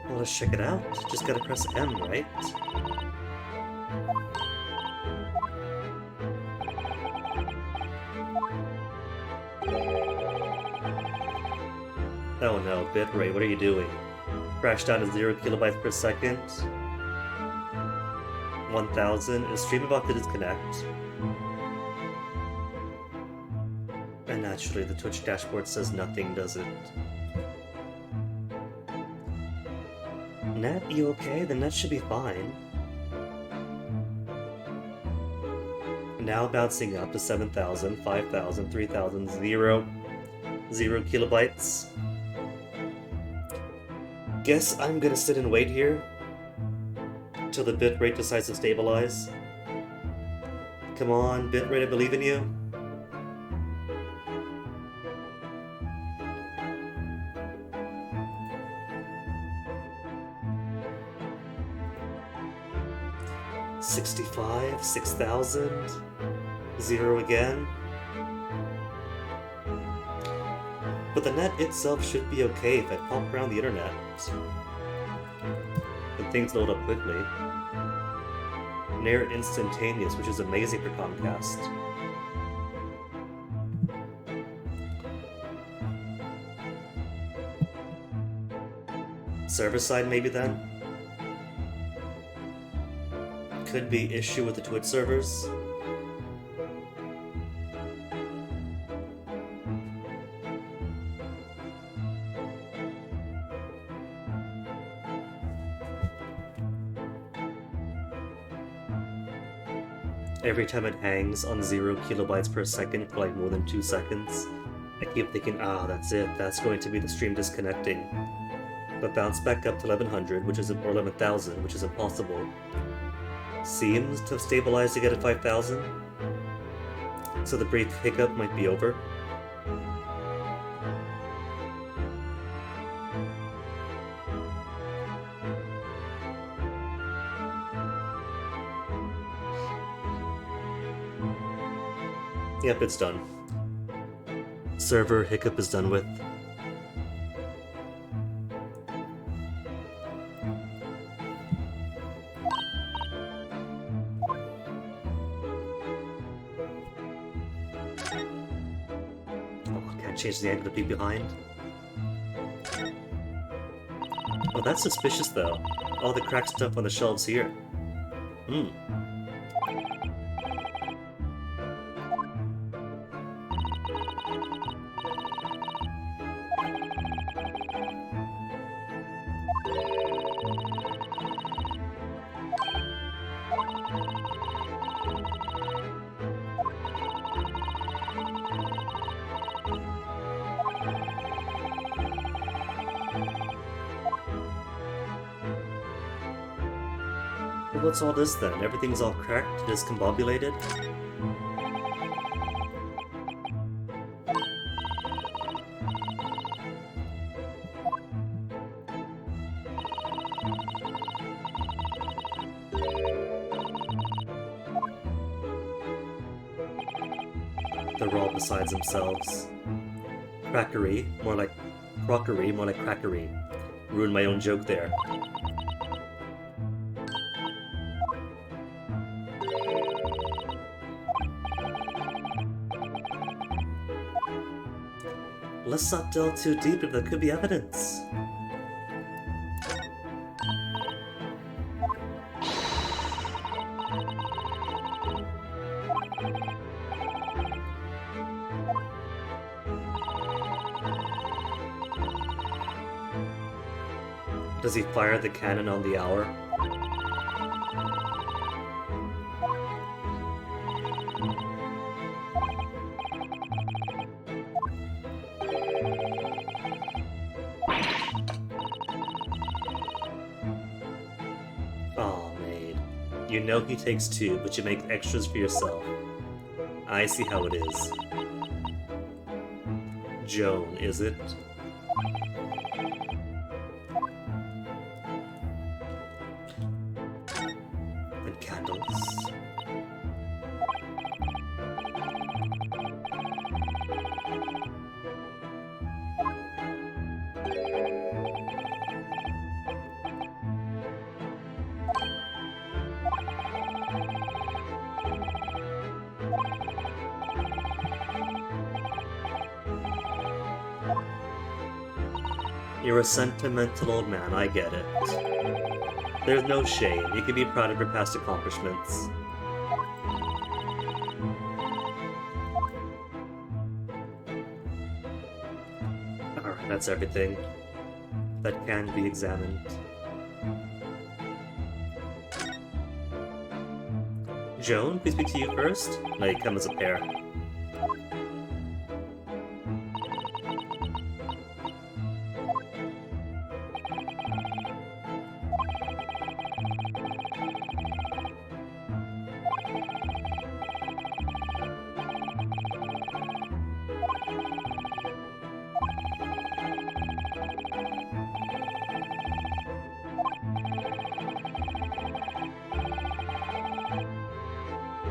Well, let's check it out. Just gotta press M, right? Oh no, bitrate, what are you doing? Crash down to 0 kilobytes per second. 1000. Is stream about to disconnect? And naturally, the Twitch dashboard says nothing, does it? Net, you okay? The net should be fine. Now bouncing up to 7,000, 5,000, 3,000, 0 kilobytes. Guess I'm gonna sit and wait here till the bitrate decides to stabilize. Come on, bitrate, I believe in you. $65, 6,000, 0 again. But the net itself should be okay if I pump around the internet. And things load up quickly. Near instantaneous, which is amazing for Comcast. Server side maybe then? Could be issue with the Twitch servers. Every time it hangs on 0 kilobytes per second for like more than 2 seconds, I keep thinking, ah, that's it, that's going to be the stream disconnecting. But bounce back up to 1100, which is, or 11,000, which is impossible. Seems to have stabilized again at 5,000. So the brief hiccup might be over. Yep, it's done. Server hiccup is done with. Oh, can't change the angle to be behind. Oh, that's suspicious though. All the cracked stuff on the shelves here. Hmm. What's all this then? Everything's all cracked, discombobulated? They're all besides themselves. Crackery, more like crockery, more like crackery. Ruined my own joke there. let's not delve too deep if there could be evidence. Does he fire the cannon on the hour? Aw, maid. You know he takes two, but you make extras for yourself. I see how it is. Joan, is it? And candles. You're a sentimental old man, I get it. There's no shame. You can be proud of your past accomplishments. Alright, that's everything that can be examined. Joan, please speak to you first. No, you come as a pair.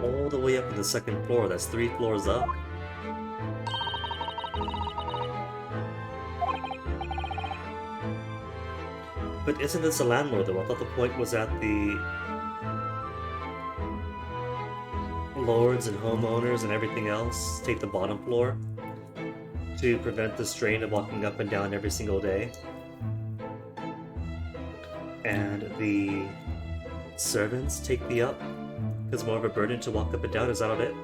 All the way up to the second floor, that's 3 floors up. But isn't this a landlord though? I thought the point was that the lords and homeowners and everything else take the bottom floor to prevent the strain of walking up and down every single day. And the servants take the up. It's more of a burden to walk up and down, is that it?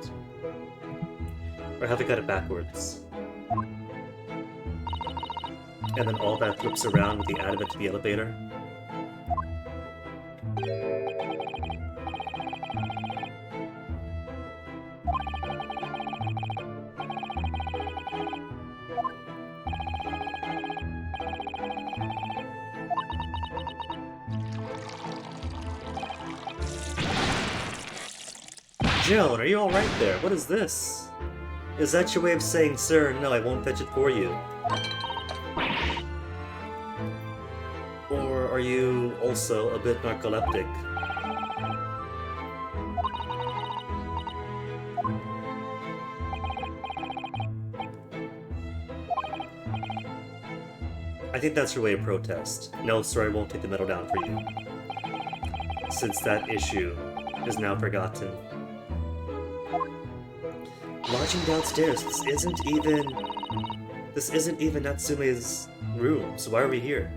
Or have I got it backwards? And then all that flips around with the add of it to the elevator? Joan, are you alright there? What is this? Is that your way of saying, sir, no, I won't fetch it for you? Or are you also a bit narcoleptic? I think that's your way of protest. No, sir, I won't take the medal down for you. Since that issue is now forgotten. Lodging downstairs, this isn't even Natsume's room, so why are we here?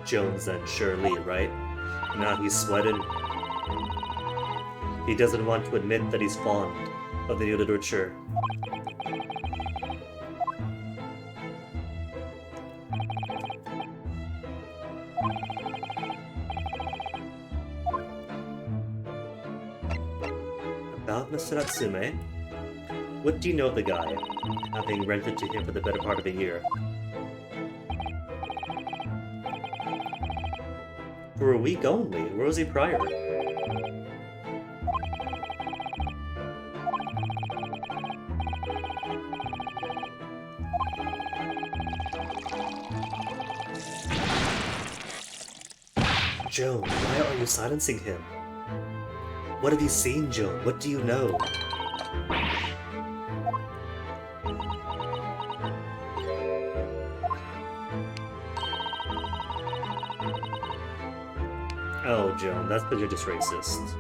Jones and Shirley, right? Now he's sweating. He doesn't want to admit that he's fond of the new literature. About Mr. Natsume? What do you know of the guy, having rented to him for the better part of a year? For a week only? Where was he prior? Joan, why are you silencing him? What have you seen, Joan? What do you know? Oh, Joan, that's because you're just racist.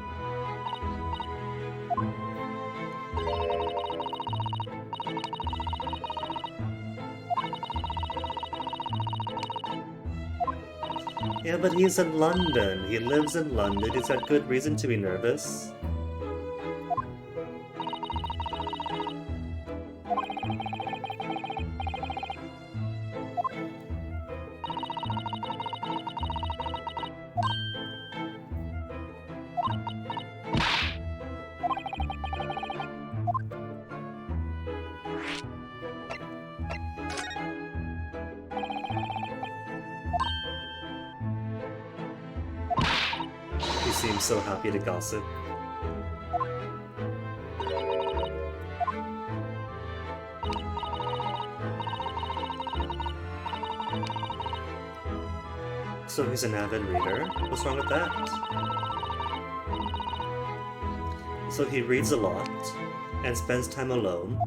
Yeah, but he's in London. He lives in London. He's got good reason to be nervous. He seems so happy to gossip. So he's an avid reader? What's wrong with that? So he reads a lot and spends time alone.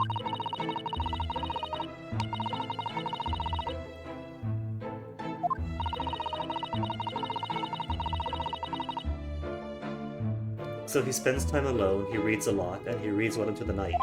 So he spends time alone, he reads a lot, and he reads well into the night.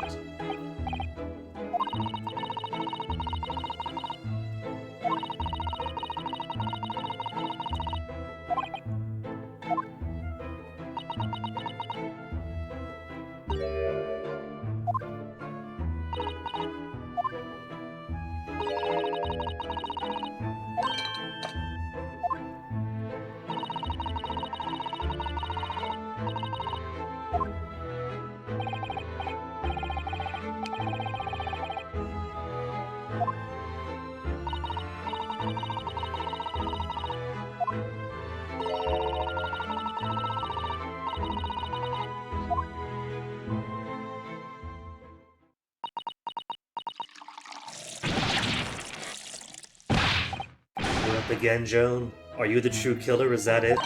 You're up again, Joan? Are you the true killer? Is that it?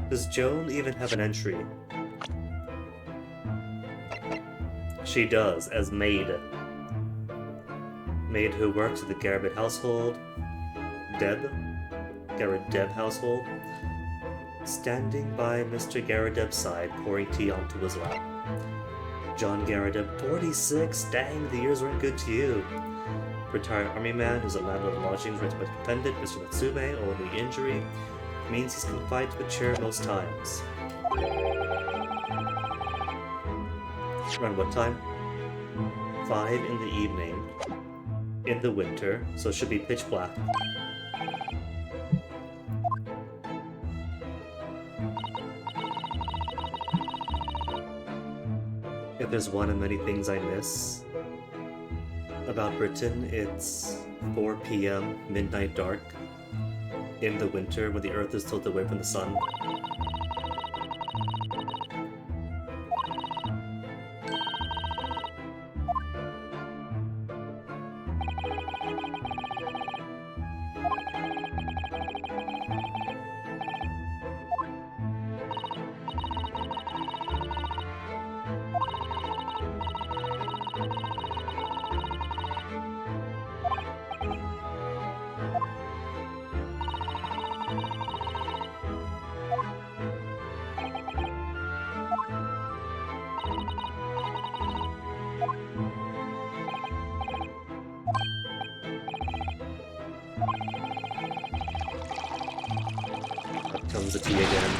Does Joan even have an entry? She does, as maid. Maid who works at the Garabit household. Garabit household. Standing by Mr. Garadeb's side, pouring tea onto his lap. John Garadeb, 46? Dang, the years weren't good to you. Retired army man who's a landlord of lodgings rented by the dependent, Mr. Natsume, only injury means he's confined to a chair most times. Around what time? 5 in the evening. In the winter, so it should be pitch black. If there's one of many things I miss about Britain, it's 4 p.m., midnight dark, in the winter when the earth is tilted away from the sun. Up comes the tea again.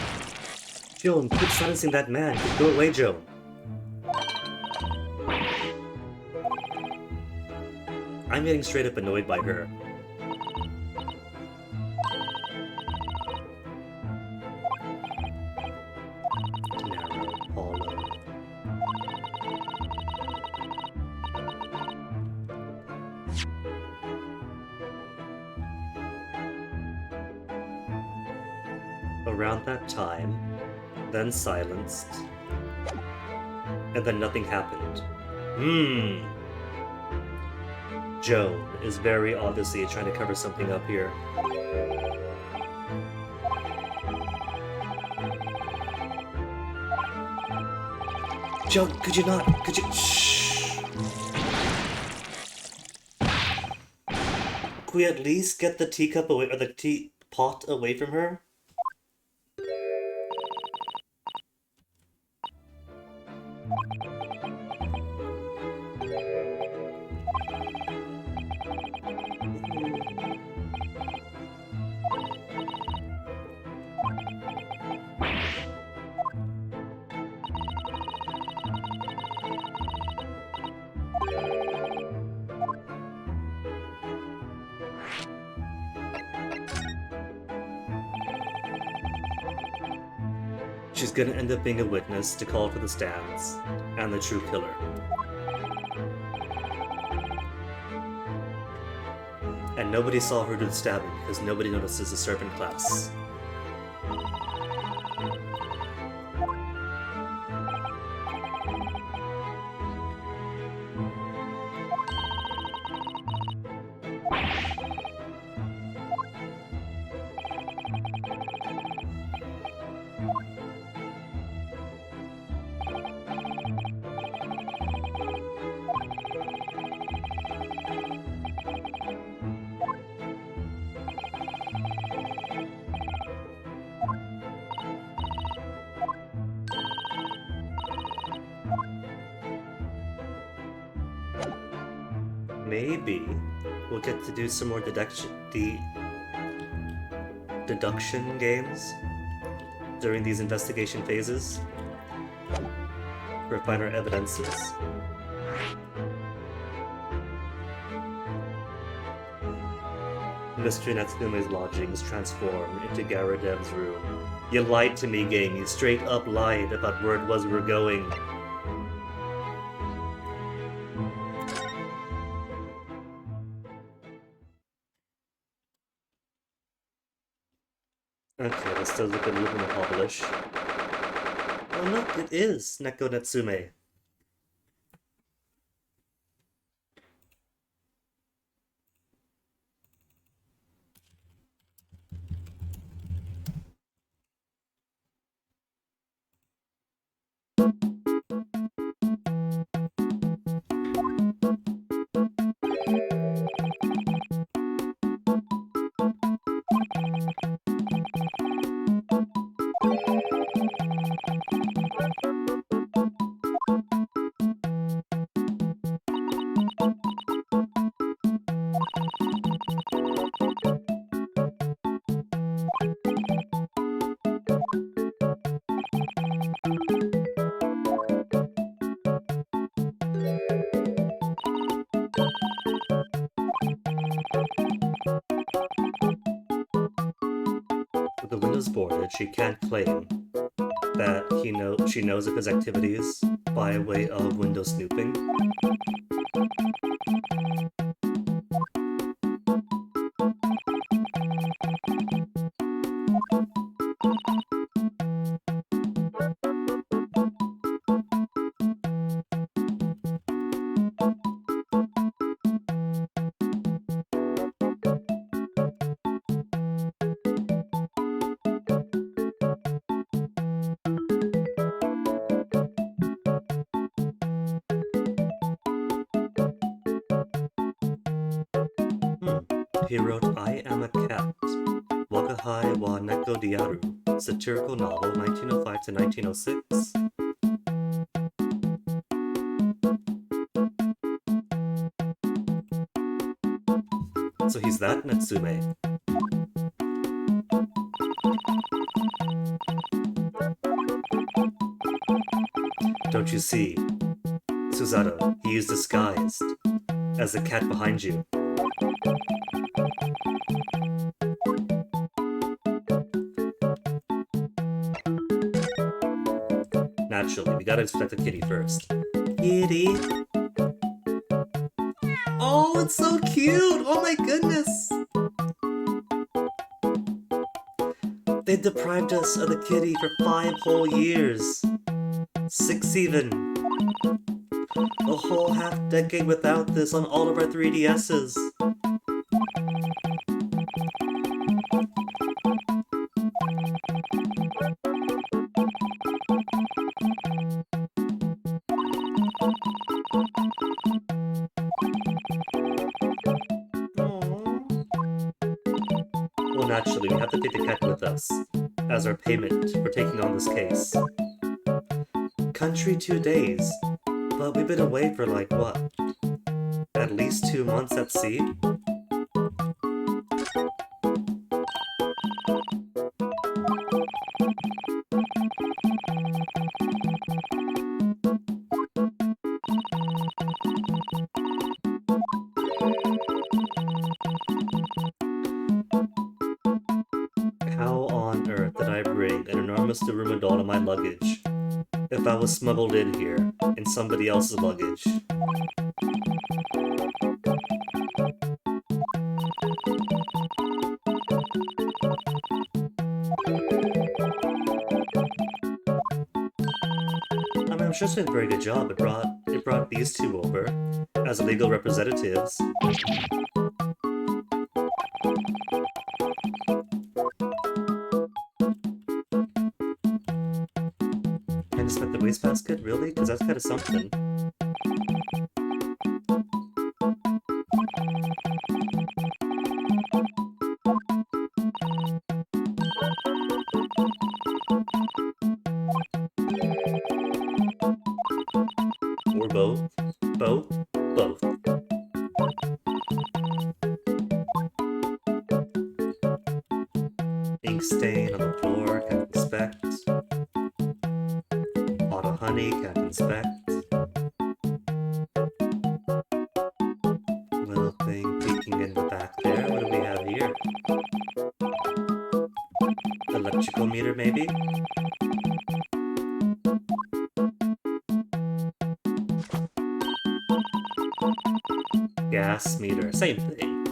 Joan, quit silencing that man. Go away, Joan. I'm getting straight up annoyed by her. Narrow, hollow. Around that time, then silenced, and then nothing happened. Joan is very obviously trying to cover something up here. Joan, could you not? Could you? Shh. Could we at least get the teacup away, or the teapot away from her? She's gonna end up being a witness to call for the stands, and the true killer. And nobody saw her do the stabbing because nobody notices the servant class. Maybe we'll get to do some more deduction games during these investigation phases. Refine our evidences. Mr. Natsume's lodgings transformed into Garadev's room. You lied to me, game. You straight up lied about where it was we were going. Okay, that still look a little more publish. Oh look, it is Neko Natsume. With the windows boarded, she can't claim that she knows of his activities by way of window snooping. He wrote I Am a Cat, Wakahai wa Neko Diaru, satirical novel 1905 to 1906. So he's that Natsume. Don't you see? Suzato, he is disguised as the cat behind you. Naturally, we gotta expect a kitty first. Kitty! Oh, it's so cute! Oh my goodness! They deprived us of the kitty for 5 whole years. 6 even. A whole half-decade without this on all of our 3DSs. Well, naturally, we have to take the cat with us, as our payment for taking on this case. Country 2 days, but we've been away for like, what? At least 2 months at sea? How on earth did I bring an enormous Durumidol in my luggage if I was smuggled in here in somebody else's luggage? I mean, I'm sure it's doing a very good job. It brought these two over as legal representatives. And just met the wastebasket, really? Because that's kind of something. Or both. Both? Both. Ink stain on the floor, can't inspect. Pot of honey, can't inspect. Little thing peeking in the back there. What do we have here? Electrical meter, maybe? Gas meter, same thing.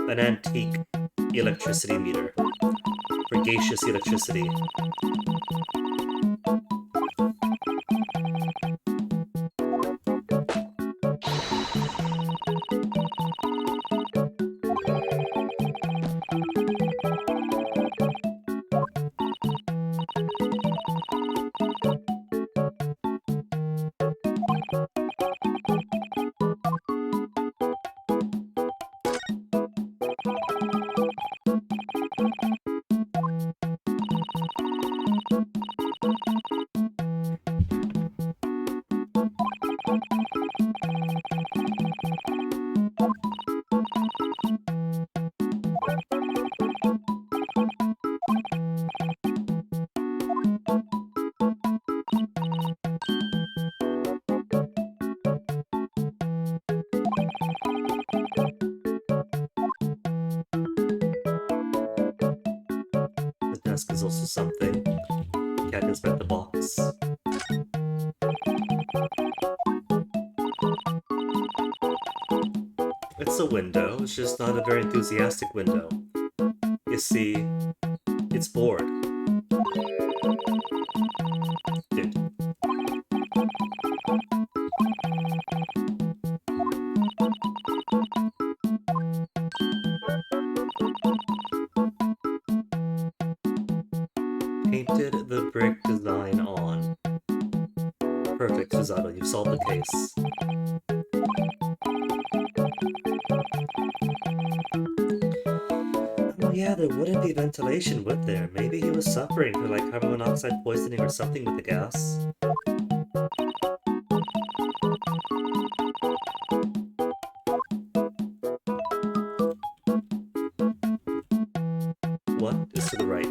An antique electricity meter for gaseous electricity. The desk is also something. Can't inspect the box. It's a window, it's just not a very enthusiastic window. You see, it's bored. Dude. Painted the brick design on. Perfect, Suzato, you've solved the case. Oh yeah, there wouldn't be ventilation, would there? Maybe he was suffering from like carbon monoxide poisoning or something with the gas. What is to the right?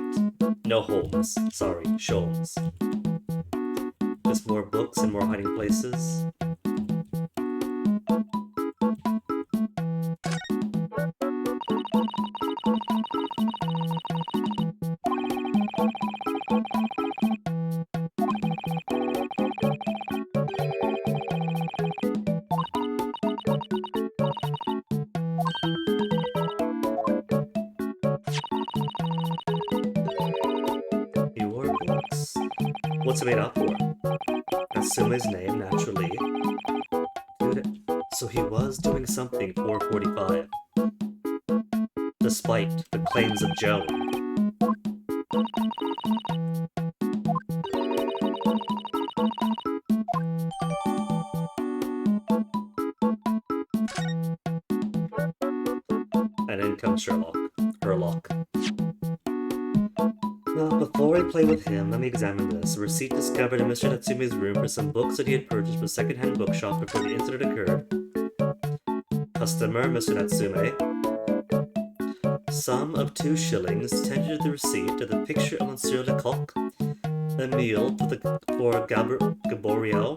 No Holmes. Sorry, Sholmes. Just more books and more hiding places. What's it made up for? Natsume's name, naturally. Dude, so he was doing something for 45. Despite the claims of Joan. And in comes Sherlock. Herlock. Before I play with him, let me examine this. A receipt discovered in Mr. Natsume's room for some books that he had purchased from a second-hand bookshop before the incident occurred. Customer, Mr. Natsume. Sum of 2 shillings tendered the receipt of the picture of Monsieur Lecoq, a meal for Gaboriel,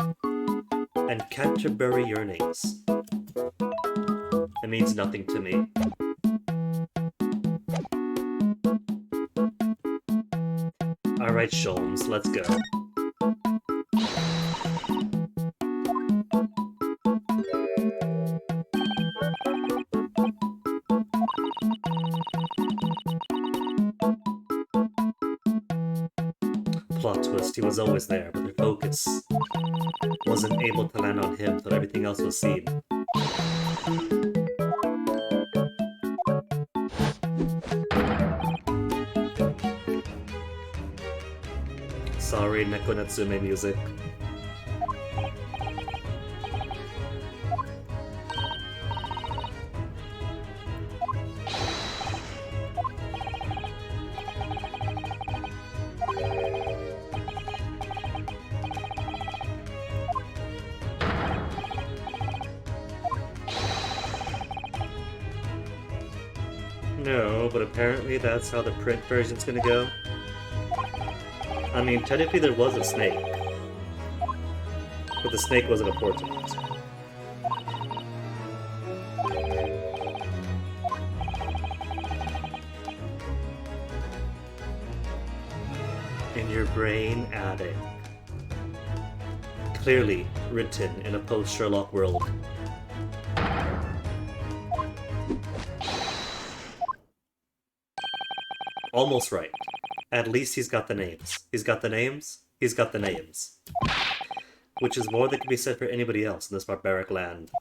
and Canterbury yearnings. It means nothing to me. Alright, Sholmes, let's go. Plot twist, he was always there, but their focus wasn't able to land on him until everything else was seen. Sorry, Neko Natsume music. No, but apparently that's how the print version's gonna go. I mean, technically there was a snake, but the snake wasn't important. In your brain attic. Clearly written in a post-Sherlock world. Almost right. At least he's got the names. He's got the names. He's got the names. Which is more than can be said for anybody else in this barbaric land.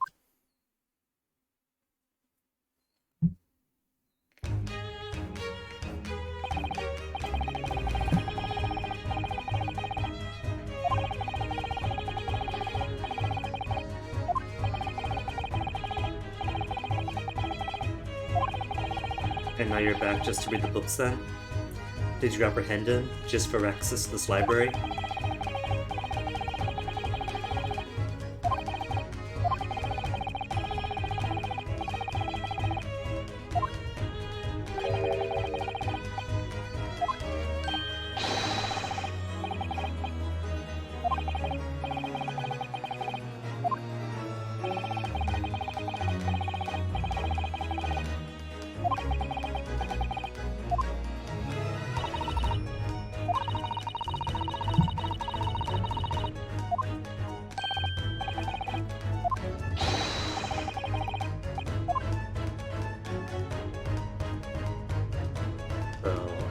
And now you're back just to read the books then? Did you apprehend him just for access to this library?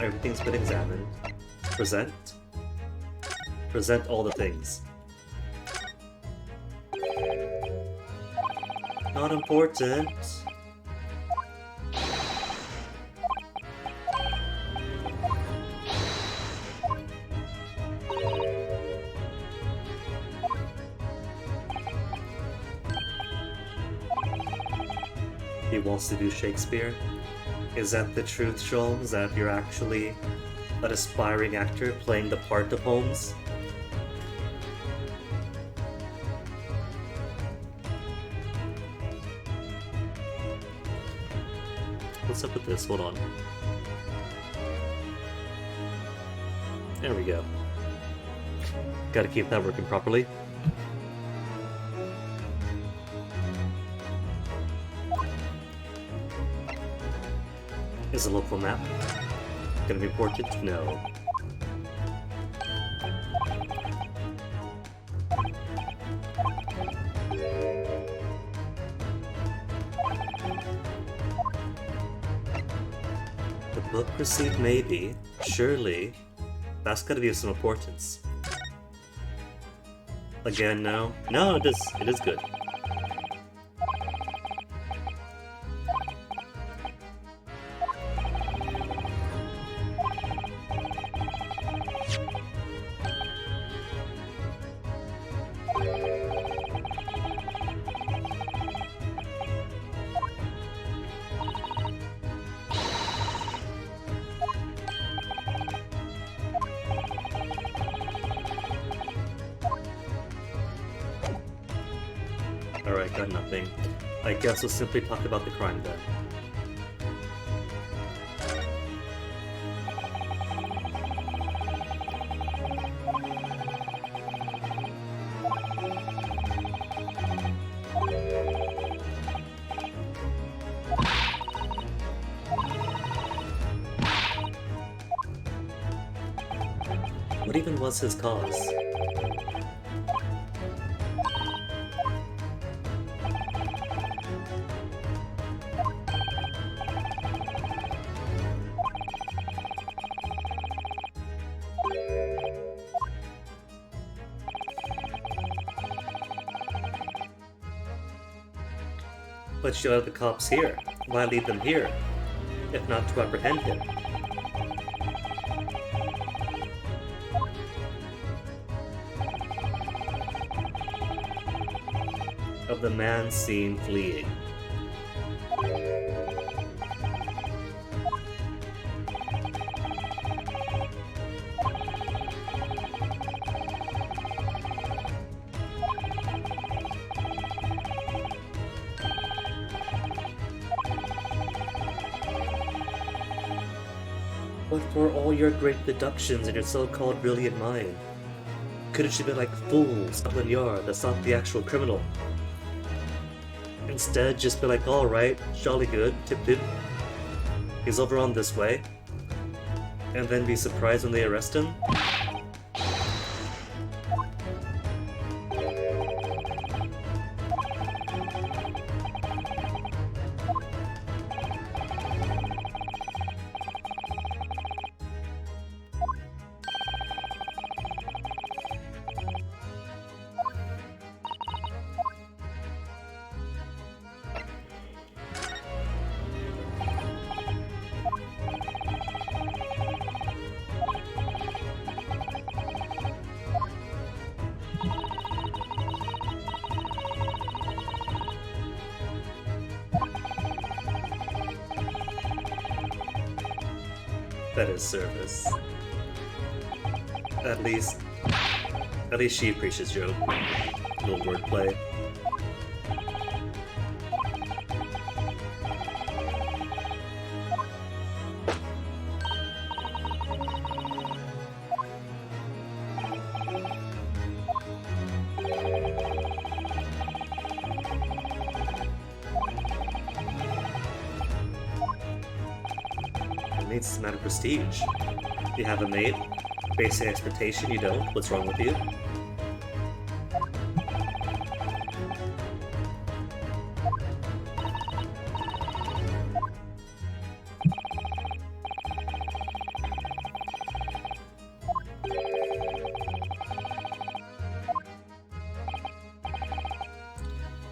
Everything's been examined. Present. Present all the things. Not important. He wants to do Shakespeare? Is that the truth, Sholmes, that you're actually an aspiring actor playing the part of Holmes? What's up with this? Hold on. There we go. Gotta keep that working properly. Is a local map gonna be ported? No. The book received maybe. Surely. That's gotta be of some importance. Again, no? No, it is good. Alright, got nothing. I guess we'll simply talk about the crime then. What even was his cause? But you let the cops here. Why lead them here, if not to apprehend him? Of the man seen fleeing. But for all your great deductions and your so-called brilliant mind, couldn't you be like fools, Scotland Yard, that's not the actual criminal? Instead, just be like, alright, jolly good, tip-tip. He's over on this way. And then be surprised when they arrest him? That is service. At least she appreciates your little wordplay. It's a matter of prestige. You have a maid. Basic expectation, you don't. What's wrong with you?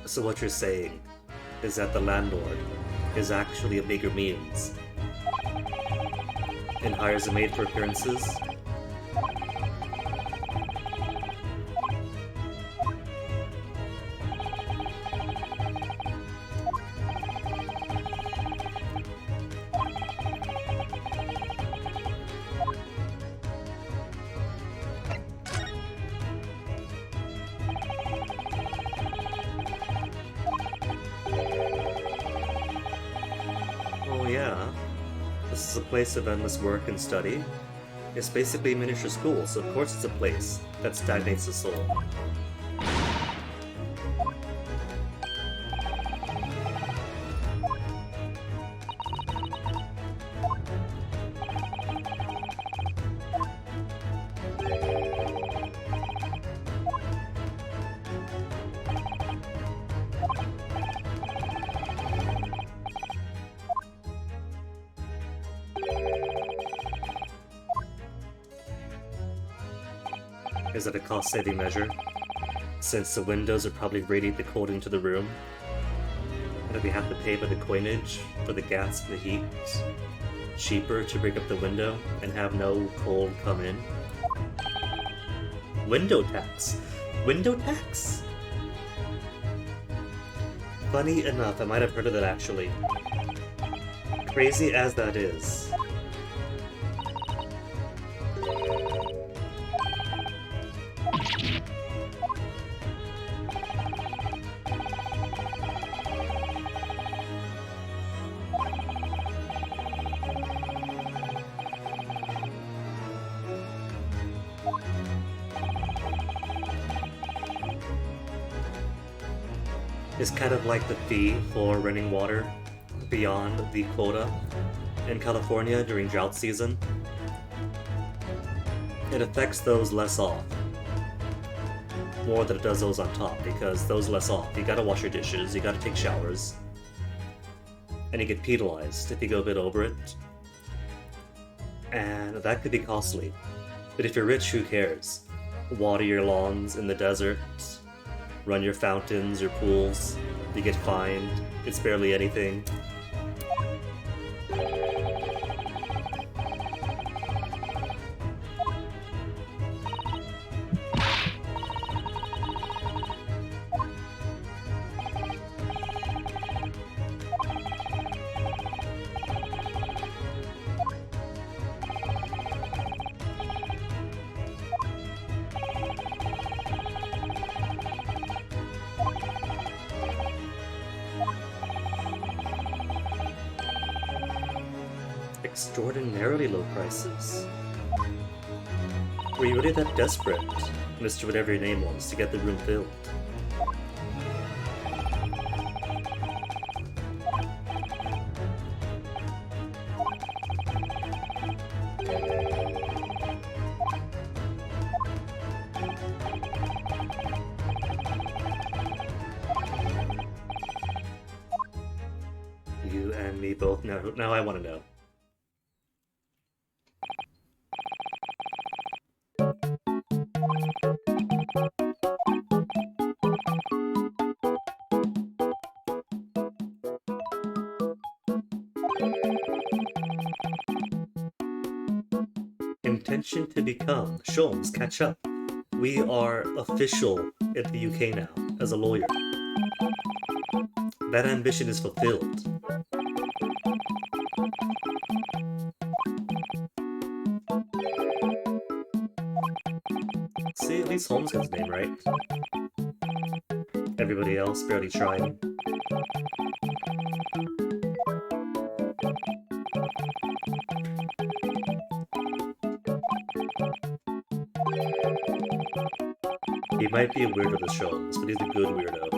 So what you're saying is that the landlord is actually a bigger means and hires a maid for appearances? Oh yeah. This is a place of endless work and study. It's basically a miniature school, so of course it's a place that stagnates the soul. Is it a cost-saving measure? since the windows would probably radiate the cold into the room. And if we have to pay by the coinage for the gas for the heat, cheaper to break up the window and have no cold come in. Window tax. Window tax? Funny enough, I might have heard of that actually. Crazy as that is. Is kind of like the fee for running water beyond the quota in California during drought season. It affects those less off more than it does those on top, because those less off, you gotta wash your dishes, you gotta take showers, and you get penalized if you go a bit over it. And that could be costly. But if you're rich, who cares? Water your lawns in the desert, run your fountains, your pools, you get fined, it's barely anything. Extraordinarily low prices. Were you really that desperate, Mr. Whatever your name was, to get the room filled? You and me both know. Now I want to know. Intention to become. Sholmes, catch up. We are official in the UK now, as a lawyer. That ambition is fulfilled. See, at least Holmes got his name right. Everybody else barely trying. He might be a weirdo, the Sholmes, but he's a good weirdo.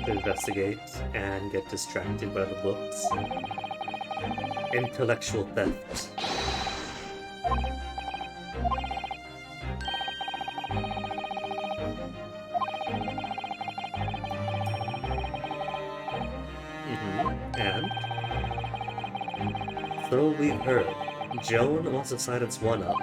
Investigate and get distracted by the books. Intellectual theft. And? So we've heard. Joan wants to silence one up.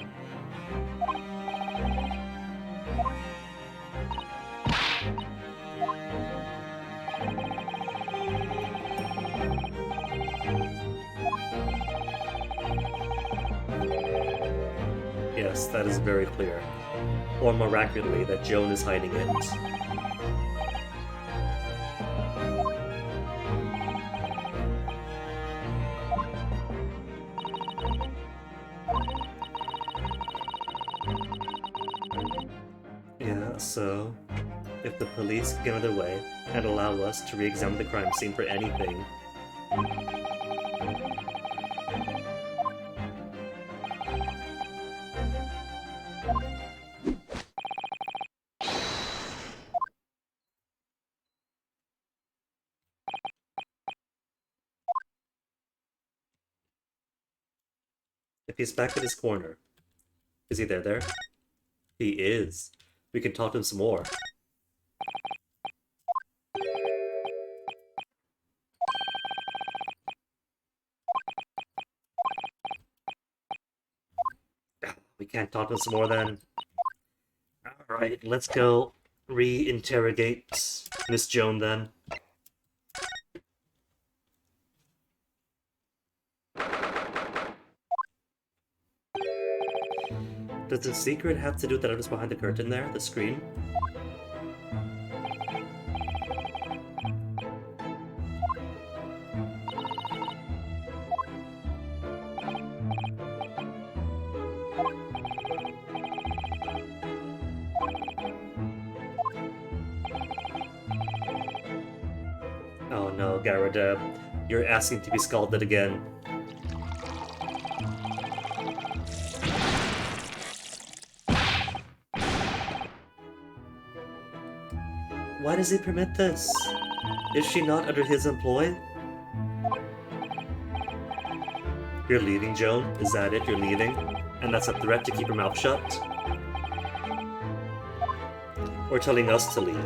Yes, that is very clear. Or more accurately, that Joan is hiding it. Yeah, so if the police get in their way and allow us to re-examine the crime scene for anything, he's back in his corner. Is he there? He is. We can talk to him some more. We can't talk to him some more then. Alright, let's go re-interrogate Miss Joan then. Does the secret have to do with that just behind the curtain there, the screen? Oh no, Garadeb, you're asking to be scalded again. Why does he permit this? Is she not under his employ? You're leaving, Joan? Is that it? You're leaving? And that's a threat to keep your mouth shut? Or telling us to leave?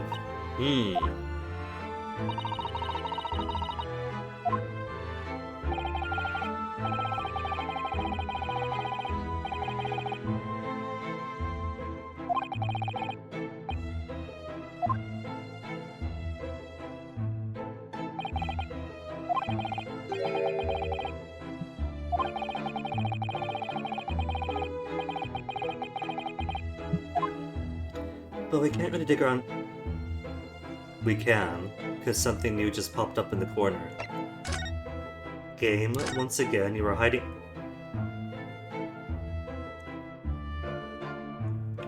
But we can't really dig around. We can, because something new just popped up in the corner. Game, once again, you were hiding.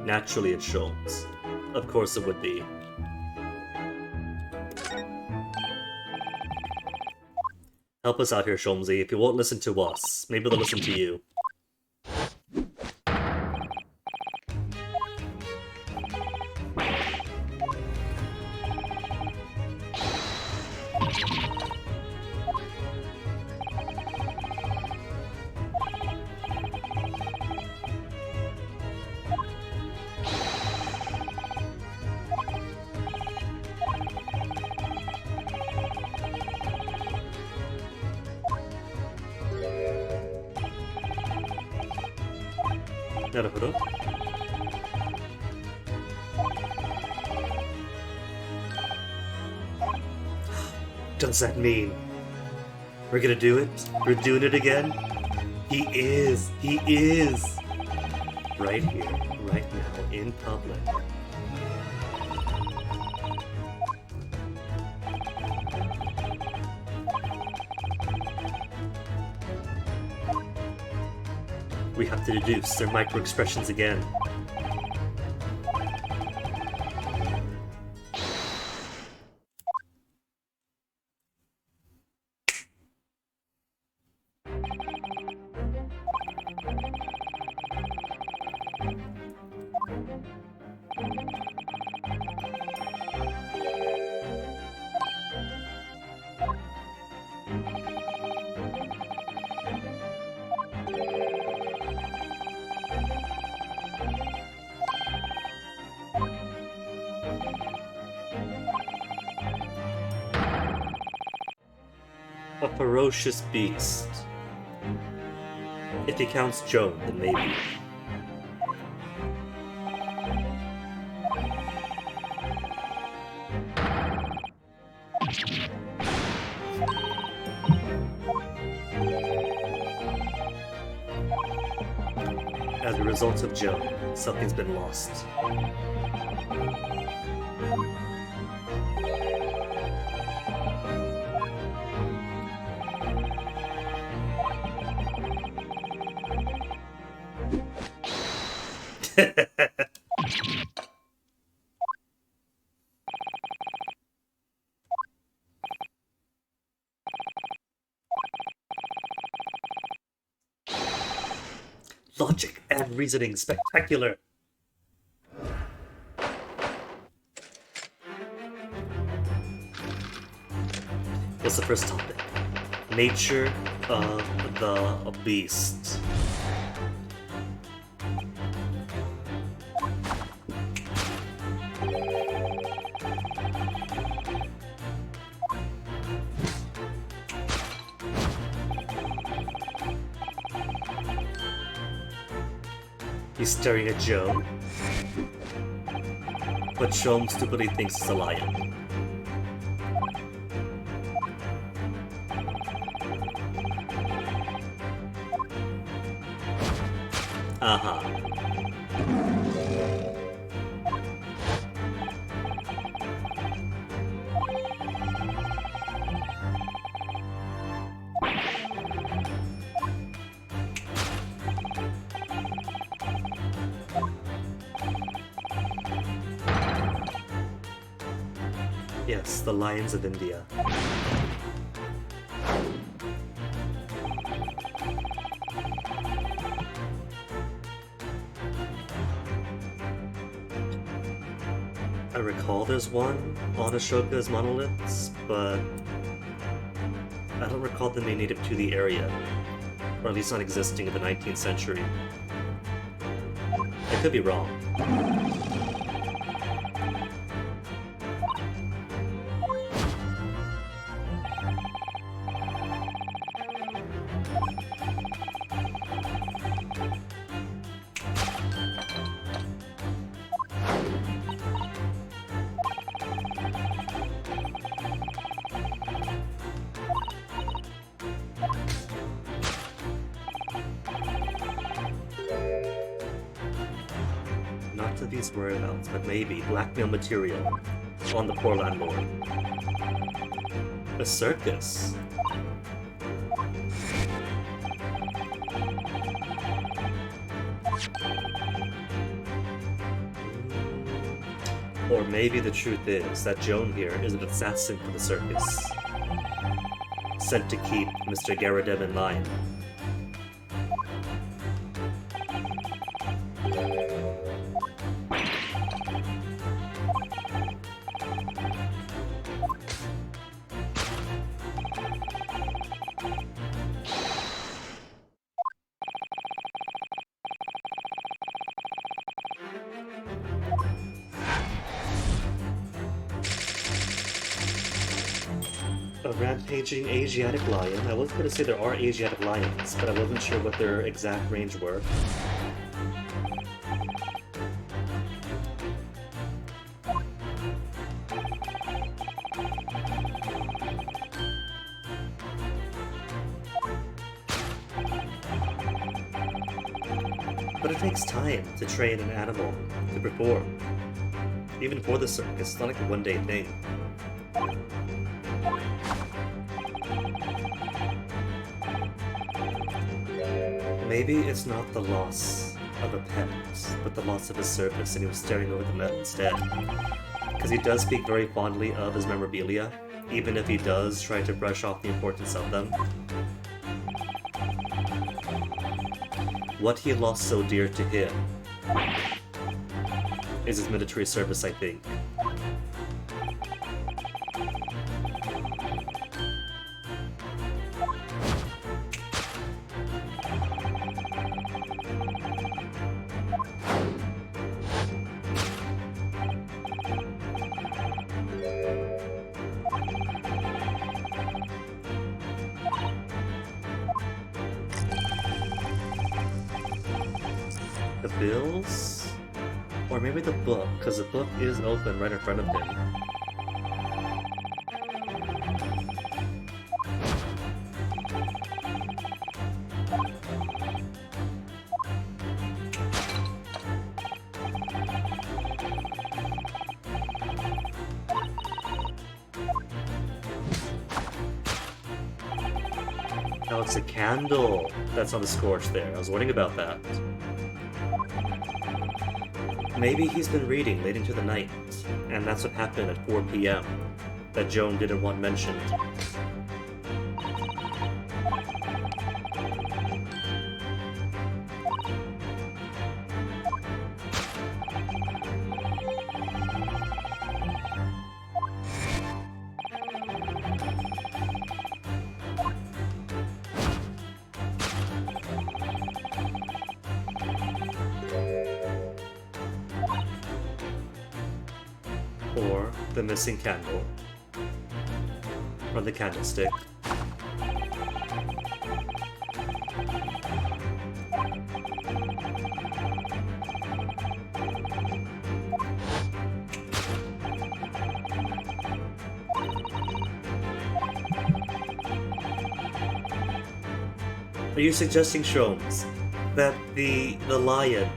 Naturally, it's Sholmes. Of course it would be. Help us out here, Sholmesy. If you won't listen to us, maybe they'll listen to you. Does that mean we're gonna do it? We're doing it again? He is! He is! Right here, right now, in public. We have to deduce their micro-expressions again. A ferocious beast. If he counts Joan, then maybe. As a result of Joan, something's been lost. Logic and reasoning spectacular. What's the first topic? Nature of the beast. He's staring at Joan, but Joan stupidly thinks it's a lion. Uh-huh. Yes, the lions of India. I recall there's one on Ashoka's monoliths, but I don't recall them being native to the area, or at least not existing in the 19th century. I could be wrong. Not to these whereabouts, but maybe blackmail material on the poor landlord. A circus. Or maybe the truth is that Joan here is an assassin for the circus, sent to keep Mr. Garadeb in line. A rampaging Asiatic lion. I was going to say there are Asiatic lions, but I wasn't sure what their exact range were. But it takes time to train an animal to perform. Even for the circus, it's not like a one-day thing. Maybe it's not the loss of a pet, but the loss of his service, and he was staring over the metal instead. Because he does speak very fondly of his memorabilia, even if he does try to brush off the importance of them. What he lost so dear to him is his military service, I think. The bills? Or maybe the book, because the book is open right in front of him. Oh, it's a candle that's on the scorch there. I was wondering about that. Maybe he's been reading late into the night, and that's what happened at 4 p.m. that Joan didn't want mentioned. Or the missing candle. Or the candlestick. Are you suggesting, Shrooms, that the lion,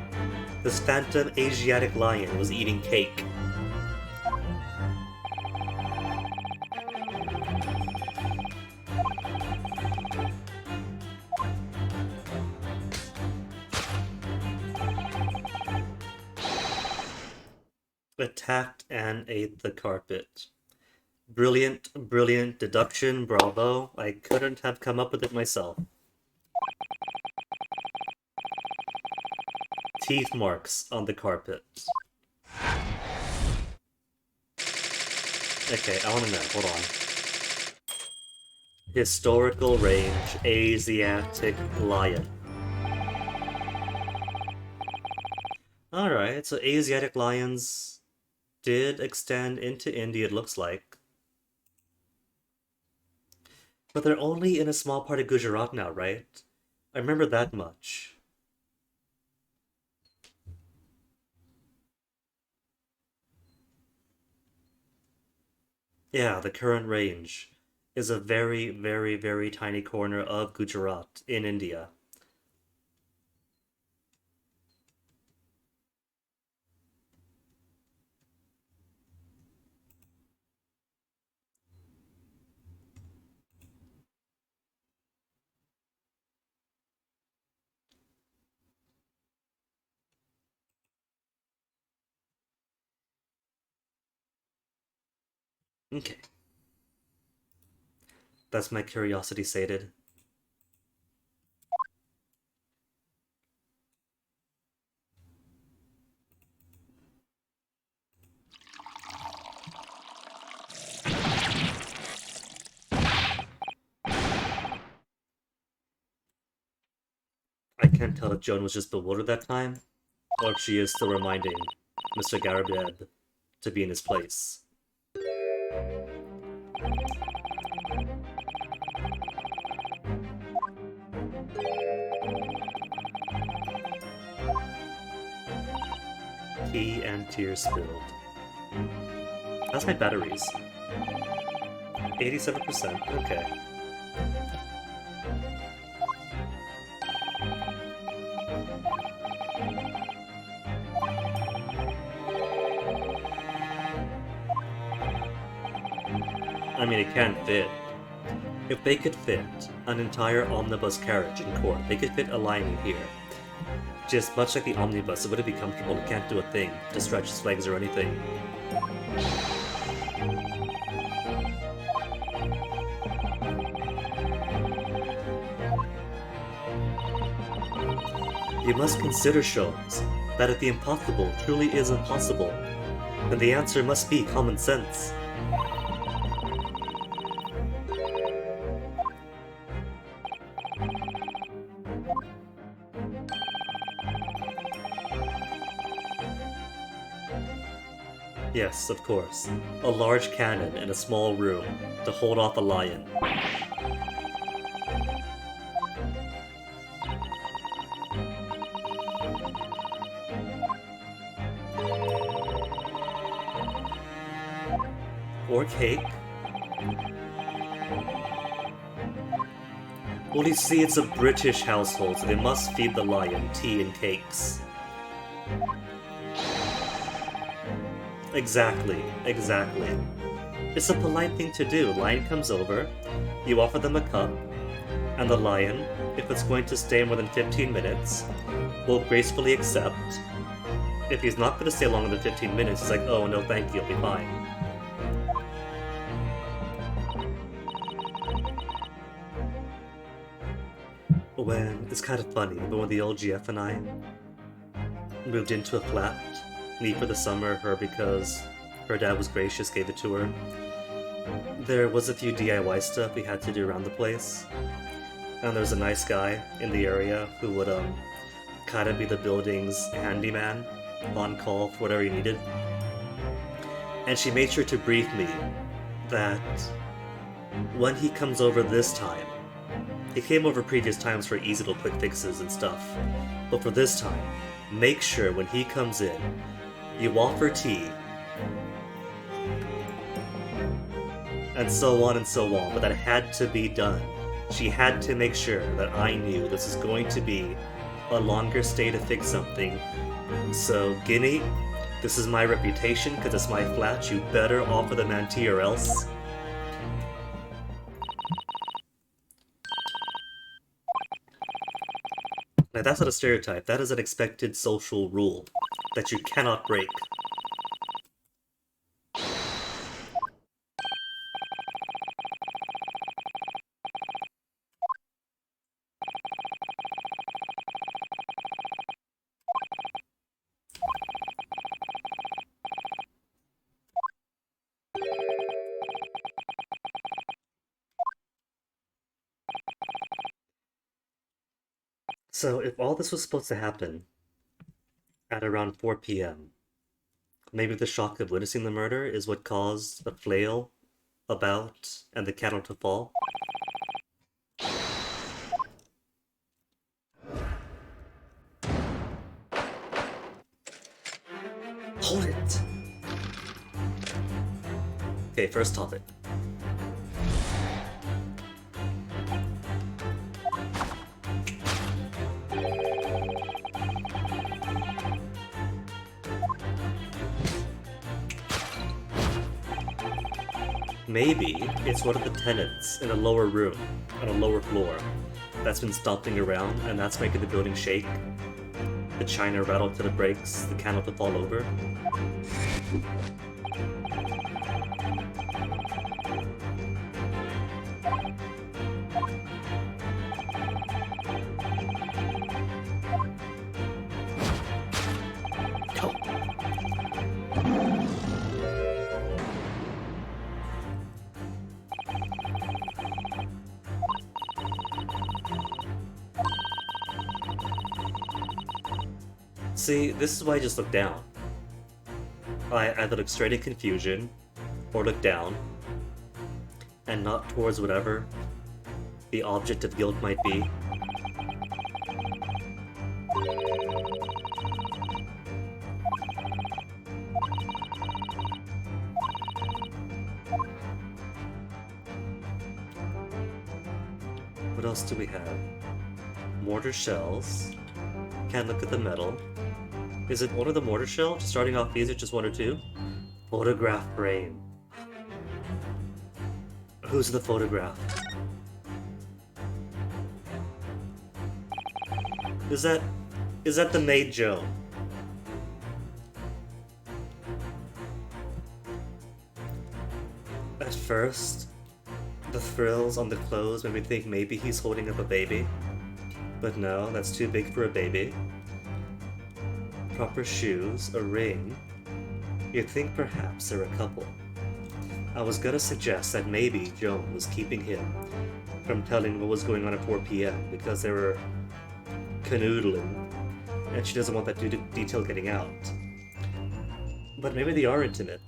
this phantom Asiatic lion, was eating cake? Attacked and ate the carpet. Brilliant, brilliant deduction, bravo. I couldn't have come up with it myself. Teeth marks on the carpet. Okay, I wanna know, hold on. Historical range, Asiatic lion. Alright, so Asiatic lions did extend into India, it looks like. But they're only in a small part of Gujarat now, right? I remember that much. Yeah, the current range is a very, very, very tiny corner of Gujarat in India. Okay. That's my curiosity sated. I can't tell if Joan was just bewildered that time, or if she is still reminding Mr. Garabed to be in his place. Tea and tears spilled. That's my batteries. 87%, okay. I mean, it can fit. If they could fit an entire omnibus carriage in court, they could fit a lion in here. Just much like the omnibus, it wouldn't be comfortable, it can't do a thing to stretch its legs or anything. You must consider, Sholmes, that if the impossible truly is impossible, then the answer must be common sense. Yes, of course. A large cannon in a small room to hold off a lion. Or cake. Well, you see, it's a British household, so they must feed the lion tea and cakes. Exactly, exactly. It's a polite thing to do. Lion comes over, you offer them a cup, and the lion, if it's going to stay more than 15 minutes, will gracefully accept. If he's not going to stay longer than 15 minutes, he's like, oh, no thank you, I'll be fine. It's kind of funny, but when the old GF and I moved into a flat, me for the summer, her because her dad was gracious, gave it to her. There was a few DIY stuff we had to do around the place, and there was a nice guy in the area who would kind of be the building's handyman, on call for whatever you needed. And she made sure to brief me that when he comes over this time, he came over previous times for easy little quick fixes and stuff, but for this time, make sure when he comes in, you offer tea, and so on and so on, but that had to be done. She had to make sure that I knew this is going to be a longer stay to fix something. So, Guinea, this is my reputation because it's my flat. You better offer the man tea or else. Now that's not a stereotype. That is an expected social rule that you cannot break. So if all this was supposed to happen at around 4 p.m., maybe the shock of witnessing the murder is what caused the flail about and the candle to fall? Hold it! Okay, first topic. Maybe it's one of the tenants in a lower room, on a lower floor, that's been stomping around, and that's making the building shake. The china rattle till it breaks, the candle to fall over. See, this is why I just look down. I either look straight in confusion, or look down, and not towards whatever the object of guilt might be. What else do we have? Mortar shells. Can't look at the metal. Is it one of the mortar shells? Starting off easy, just one or two? Photograph frame. Who's in the photograph? Is that the maid Joan? At first, the frills on the clothes made me think maybe he's holding up a baby. But no, that's too big for a baby. Proper shoes, a ring. You'd think perhaps they're a couple. I was gonna suggest that maybe Joan was keeping him from telling what was going on at 4 p.m. because they were canoodling, and she doesn't want that detail getting out. But maybe they are intimate.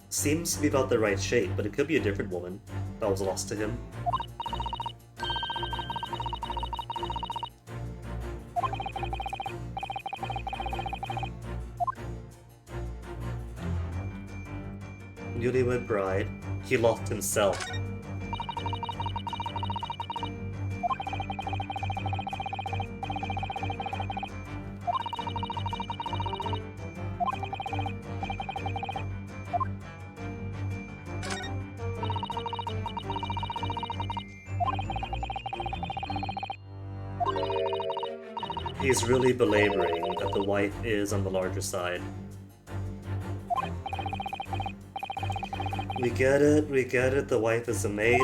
Seems to be about the right shape, but it could be a different woman that was lost to him. Newlywed bride, he lost himself. He's really belaboring that the wife is on the larger side. We get it, the wife is a maid.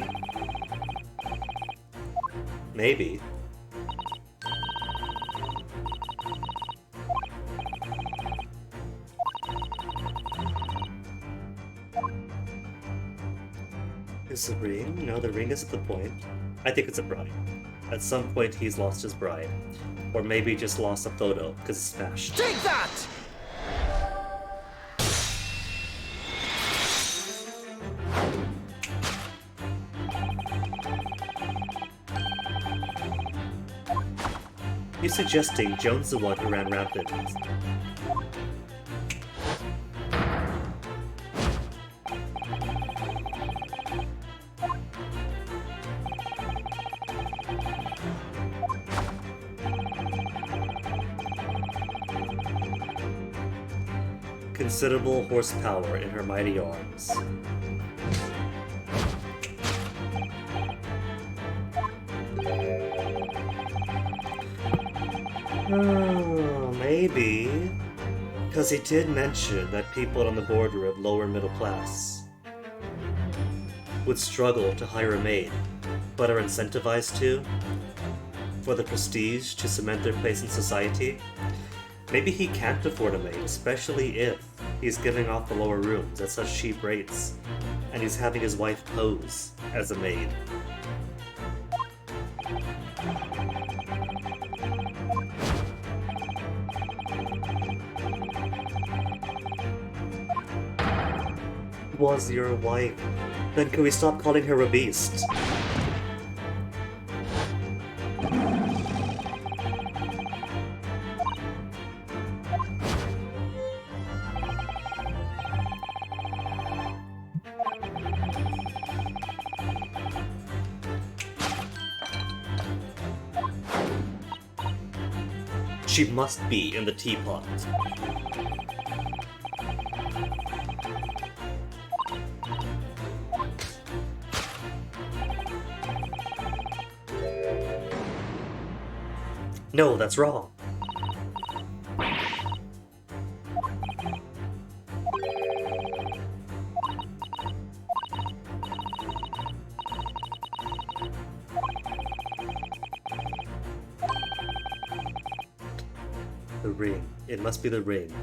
Maybe. Is the ring? No, the ring is at the point. I think it's a bride. At some point, he's lost his bride. Or maybe just lost a photo because it's smashed. Take that! He's suggesting Joan's the one who ran rampant. Considerable horsepower in her mighty arms. Oh, maybe. Because he did mention that people on the border of lower middle class would struggle to hire a maid, but are incentivized to, for the prestige to cement their place in society. Maybe he can't afford a maid, especially if he's giving off the lower rooms at such cheap rates, and he's having his wife pose as a maid. Was your wife? Then can we stop calling her a beast? She must be in the teapot. No, that's wrong. The ring. It must be the ring.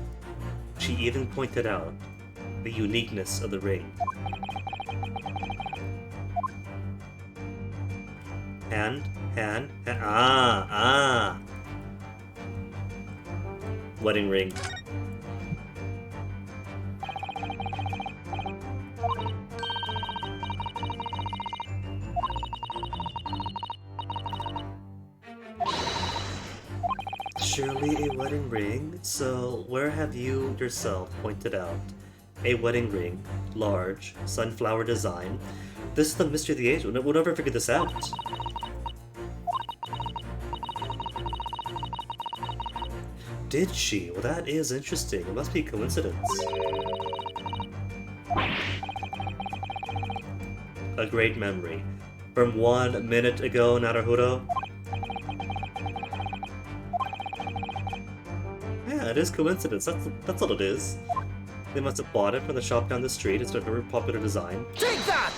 She even pointed out the uniqueness of the ring. Hand. Ah! Wedding ring. Surely a wedding ring? So, where have you yourself pointed out a wedding ring, large, sunflower design? This is the mystery of the age. We'll never figure this out. Did she? Well, that is interesting. It must be coincidence. A great memory. From 1 minute ago, Naruhodo. Yeah, it is coincidence. That's all it is. They must have bought it from the shop down the street. It's a very popular design. Take that!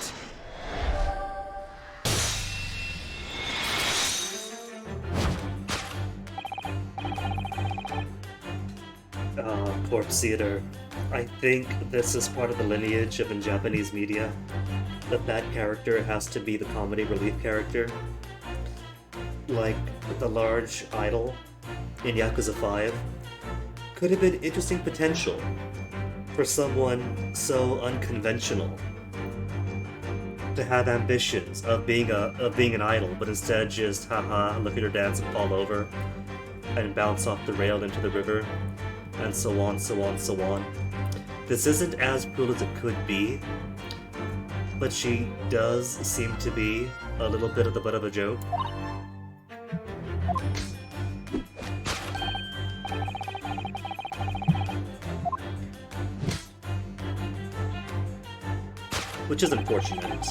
Corpse Theater. I think this is part of the lineage of in Japanese media, that character has to be the comedy relief character. Like the large idol in Yakuza 5 could have been interesting potential for someone so unconventional to have ambitions of being an idol, but instead just haha, look at her dance and fall over and bounce off the rail into the river, and so on, so on, so on. This isn't as cruel as it could be, but she does seem to be a little bit of the butt of a joke. Which is unfortunate.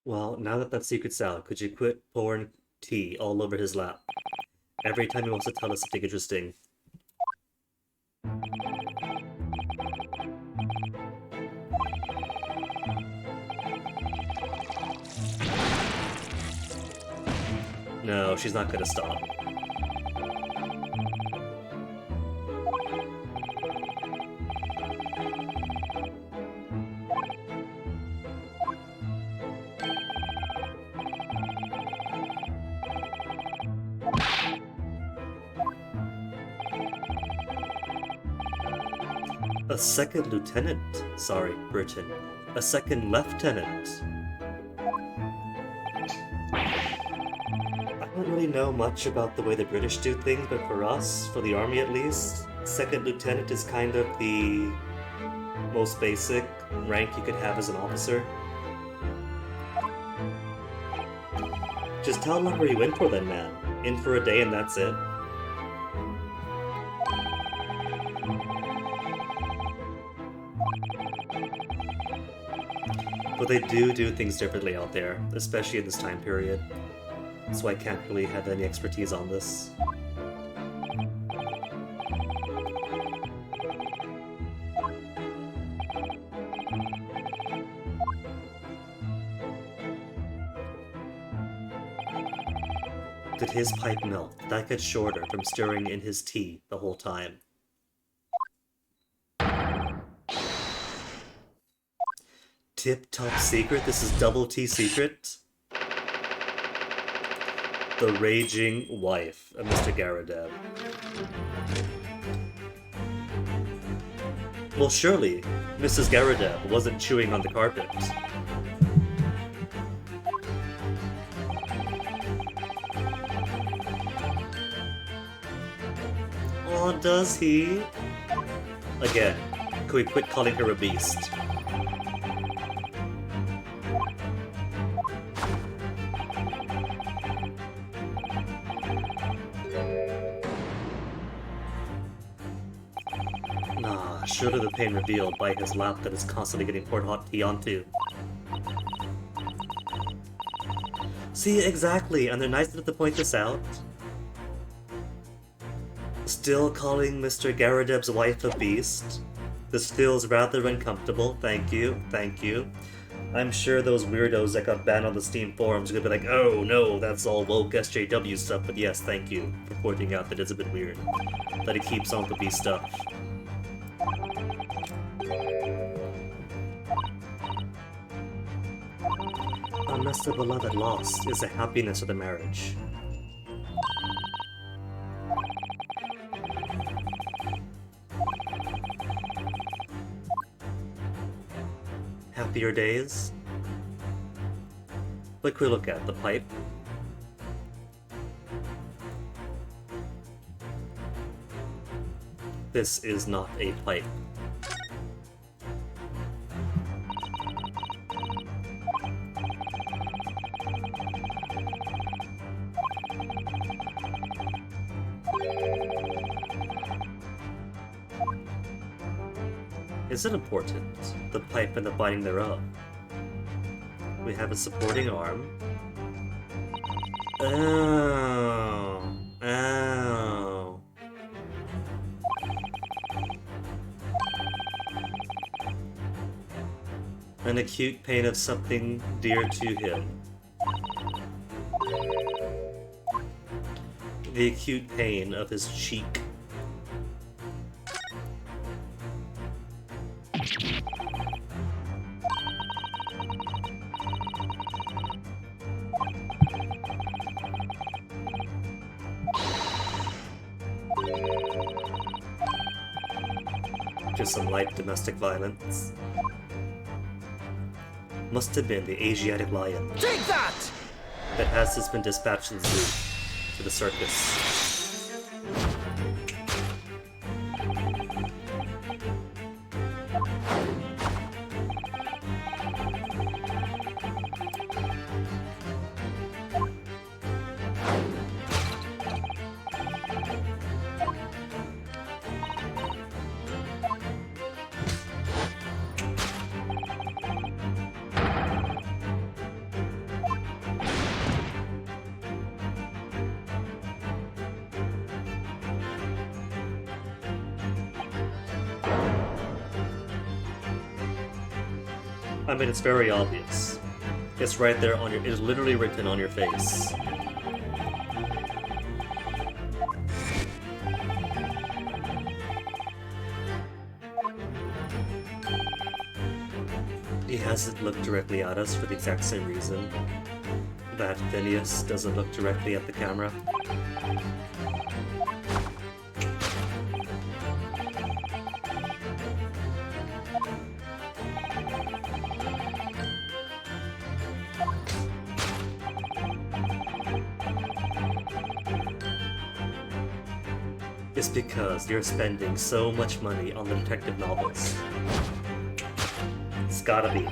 Well, now that that secret's out, could you quit pouring tea all over his lap every time he wants to tell us something interesting? No, she's not gonna stop. A second lieutenant. Sorry, Britain. A second lieutenant. I don't really know much about the way the British do things, but for us, for the army at least, second lieutenant is kind of the most basic rank you could have as an officer. Just how long were you in for then, man? In for a day and that's it? But they do things differently out there, especially in this time period. So I can't really have any expertise on this. Did his pipe melt? Did that get shorter from stirring in his tea the whole time? Tip top secret? This is double T secret? The raging wife of Mr. Garadeb. Well, surely Mrs. Garadeb wasn't chewing on the carpet. Oh, does he? Again, could we quit calling her a beast? Nah, surely the pain revealed by his lap that is constantly getting poured hot tea onto. See, exactly, and they're nice enough to point this out. Still calling Mr. Garadeb's wife a beast? This feels rather uncomfortable, thank you, thank you. I'm sure those weirdos that got banned on the Steam forums are gonna be like, oh no, that's all woke SJW stuff, but yes, thank you for pointing out that it's a bit weird. That he keeps on with the beast stuff. Unless the beloved lost is the happiness of the marriage. Happier days? What can we look at? The pipe? This is not a pipe. Is it important? The pipe and the binding thereof. We have a supporting arm. Oh. Oh. An acute pain of something dear to him. The acute pain of his cheek. Just some light domestic violence. Must have been the Asiatic lion. Take that! That has since been dispatched to the zoo, to the circus. I mean, it's very obvious. It's right there on your. It's literally written on your face. He hasn't looked directly at us for the exact same reason that Phineas doesn't look directly at the camera. It's because you're spending so much money on the detective novels. It's gotta be.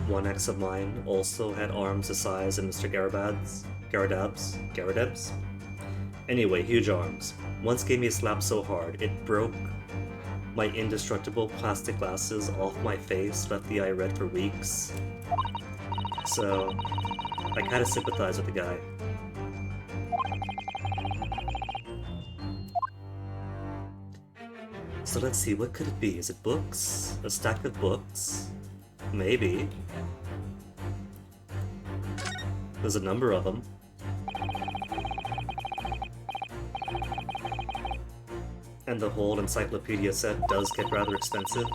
One ex of mine also had arms the size of Mr. Garadab's. Anyway, huge arms. Once gave me a slap so hard, it broke my indestructible plastic glasses off my face, left the eye red for weeks. So, I kinda sympathize with the guy. So let's see, what could it be? Is it books? A stack of books? Maybe. There's a number of them. And the whole encyclopedia set does get rather expensive.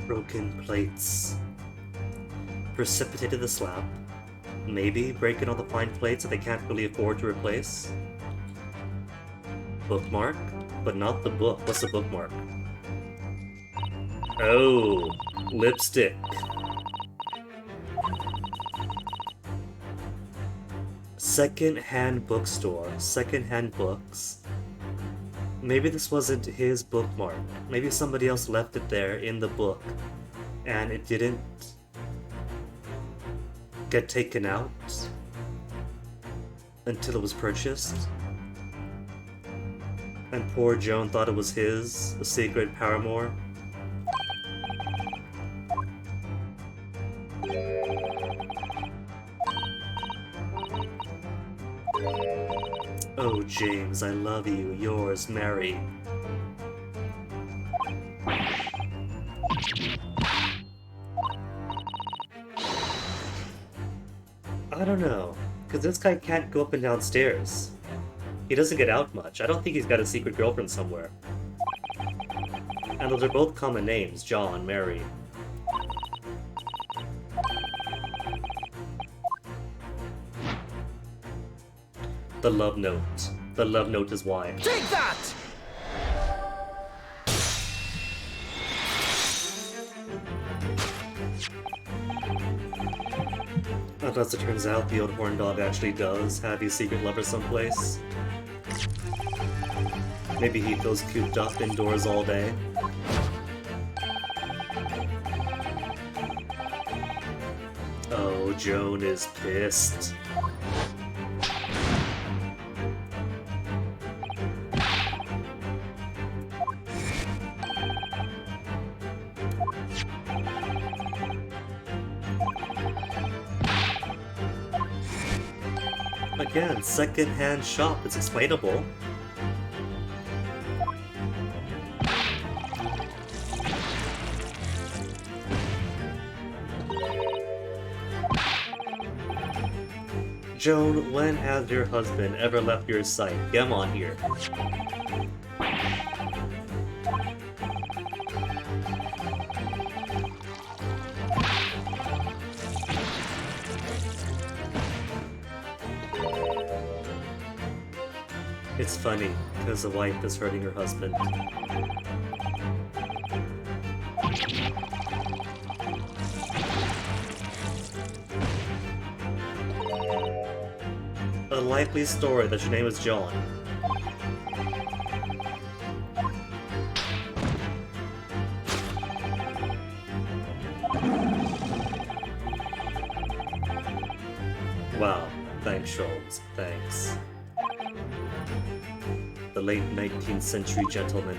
Broken plates. Precipitated the slab. Maybe breaking all the fine plates that they can't really afford to replace. Bookmark? But not the book. What's the bookmark? Oh, lipstick. Second-hand bookstore. Second-hand books. Maybe this wasn't his bookmark. Maybe somebody else left it there in the book, and it didn't get taken out until it was purchased. And poor Joan thought it was his, the secret paramour. Oh, James, I love you. Yours, Mary. I don't know, because this guy can't go up and down stairs. He doesn't get out much. I don't think he's got a secret girlfriend somewhere. And those are both common names, John, Mary. The love note. The love note is why. Take that! Unless it turns out the old horn dog actually does have his secret lover someplace. Maybe he feels cooped up indoors all day. Oh, Joan is pissed. Again, second-hand shop. It's explainable. Joan, when has your husband ever left your sight? Come on here. It's funny, because the wife is hurting her husband. A likely story that your name is John. Wow, thanks, Schultz. Thanks. The late 19th century gentleman.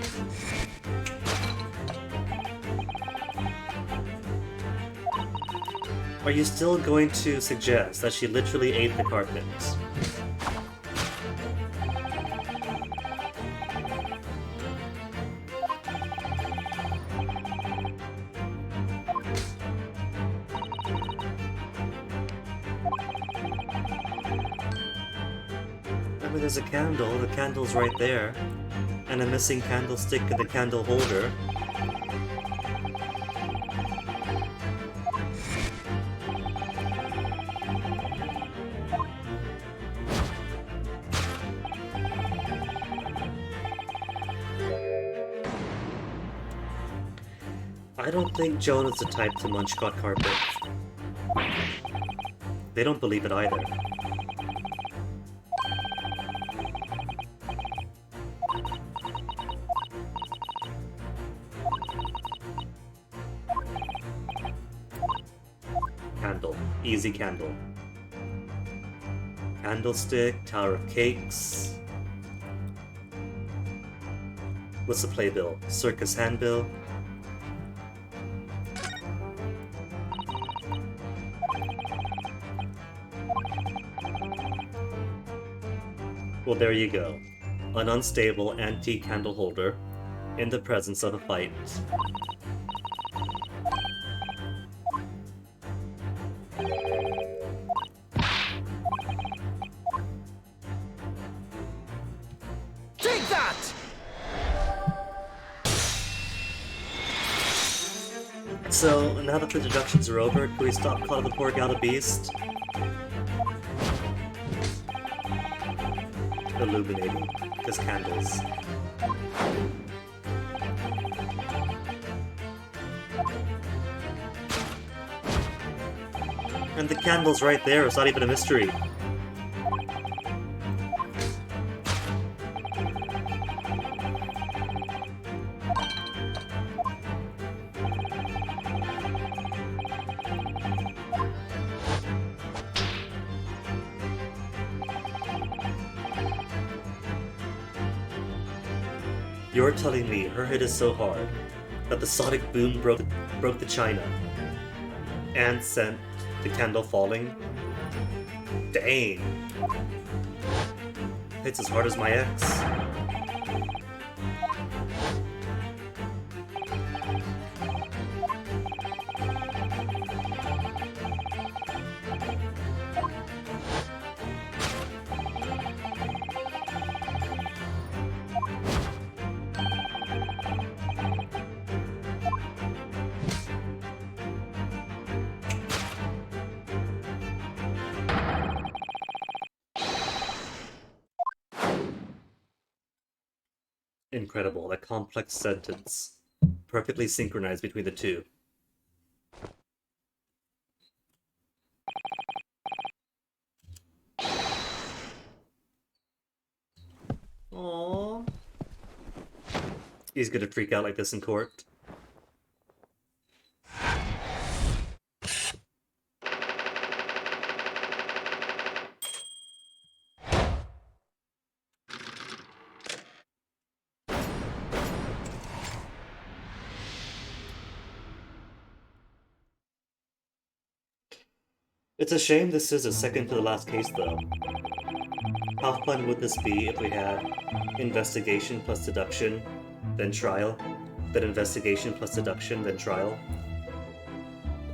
Are you still going to suggest that she literally ate the carpet? I mean, there's a candle, the candle's right there, and a missing candlestick in the candle holder. I don't think Joan is the type to munch caught carpet. They don't believe it either. Candle. Easy candle. Candlestick, Tower of Cakes. What's the playbill? Circus handbill. Well, there you go. An unstable antique candle holder in the presence of a fight. Take that! So, now that the deductions are over, can we stop calling the poor gal a beast? Illuminating, because candles. And the candle's right there, it's not even a mystery. You're telling me her hit is so hard that the sonic boom broke the china and sent the candle falling? Dang. Hits as hard as my ex. Incredible, that complex sentence. Perfectly synchronized between the two. Aww. He's gonna freak out like this in court. It's a shame this is a second to the last case, though. How fun would this be if we had investigation plus deduction, then trial, then investigation plus deduction, then trial,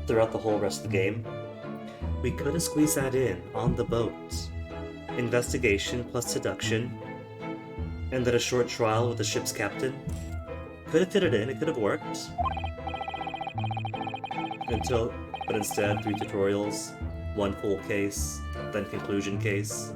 throughout the whole rest of the game? We could have squeezed that in on the boat. Investigation plus deduction, and then a short trial with the ship's captain. Could have fit it in, it could have worked. But instead, 3 tutorials, 1 full case, then conclusion case.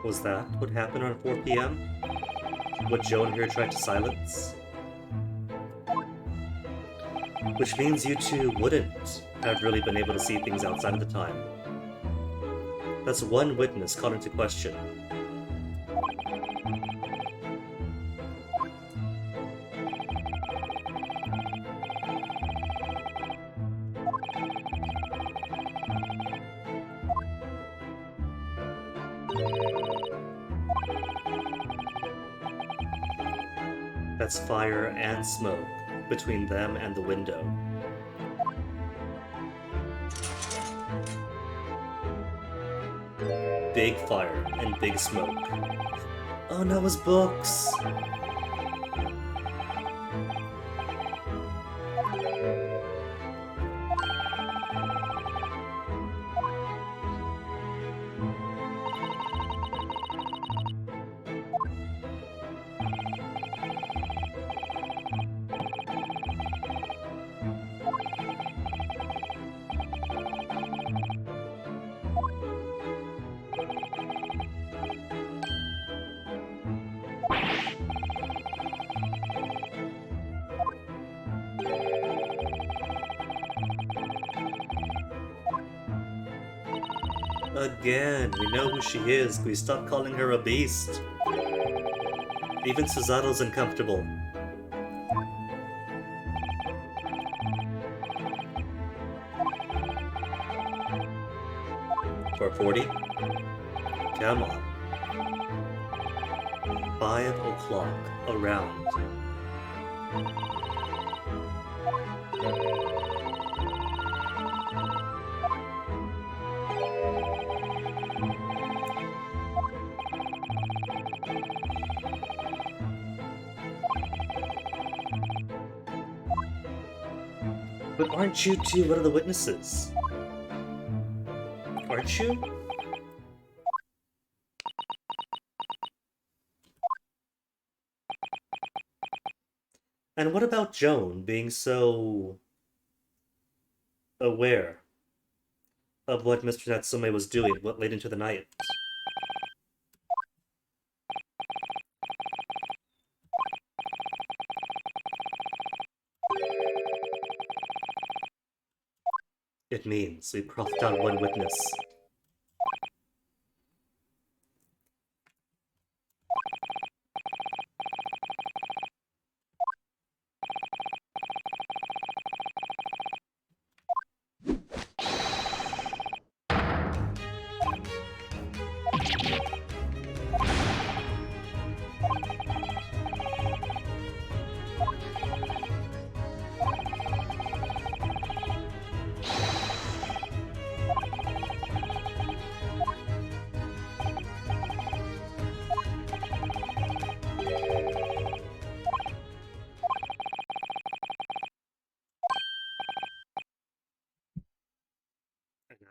Was that what happened on 4 p.m.? what Joan here tried to silence. Which means you two wouldn't have really been able to see things outside of the time. That's one witness called into question. That's fire and smoke between them and the window. Big fire and big smoke. Oh no, his books! Again, we know who she is. Can we stop calling her a beast? Even Susato's uncomfortable. For 40? Come on. 5 o'clock. Around. But aren't you two one of the witnesses? Aren't you? And what about Joan being so aware of what Mr. Natsume was doing what late into the night? It means we crossed out one witness.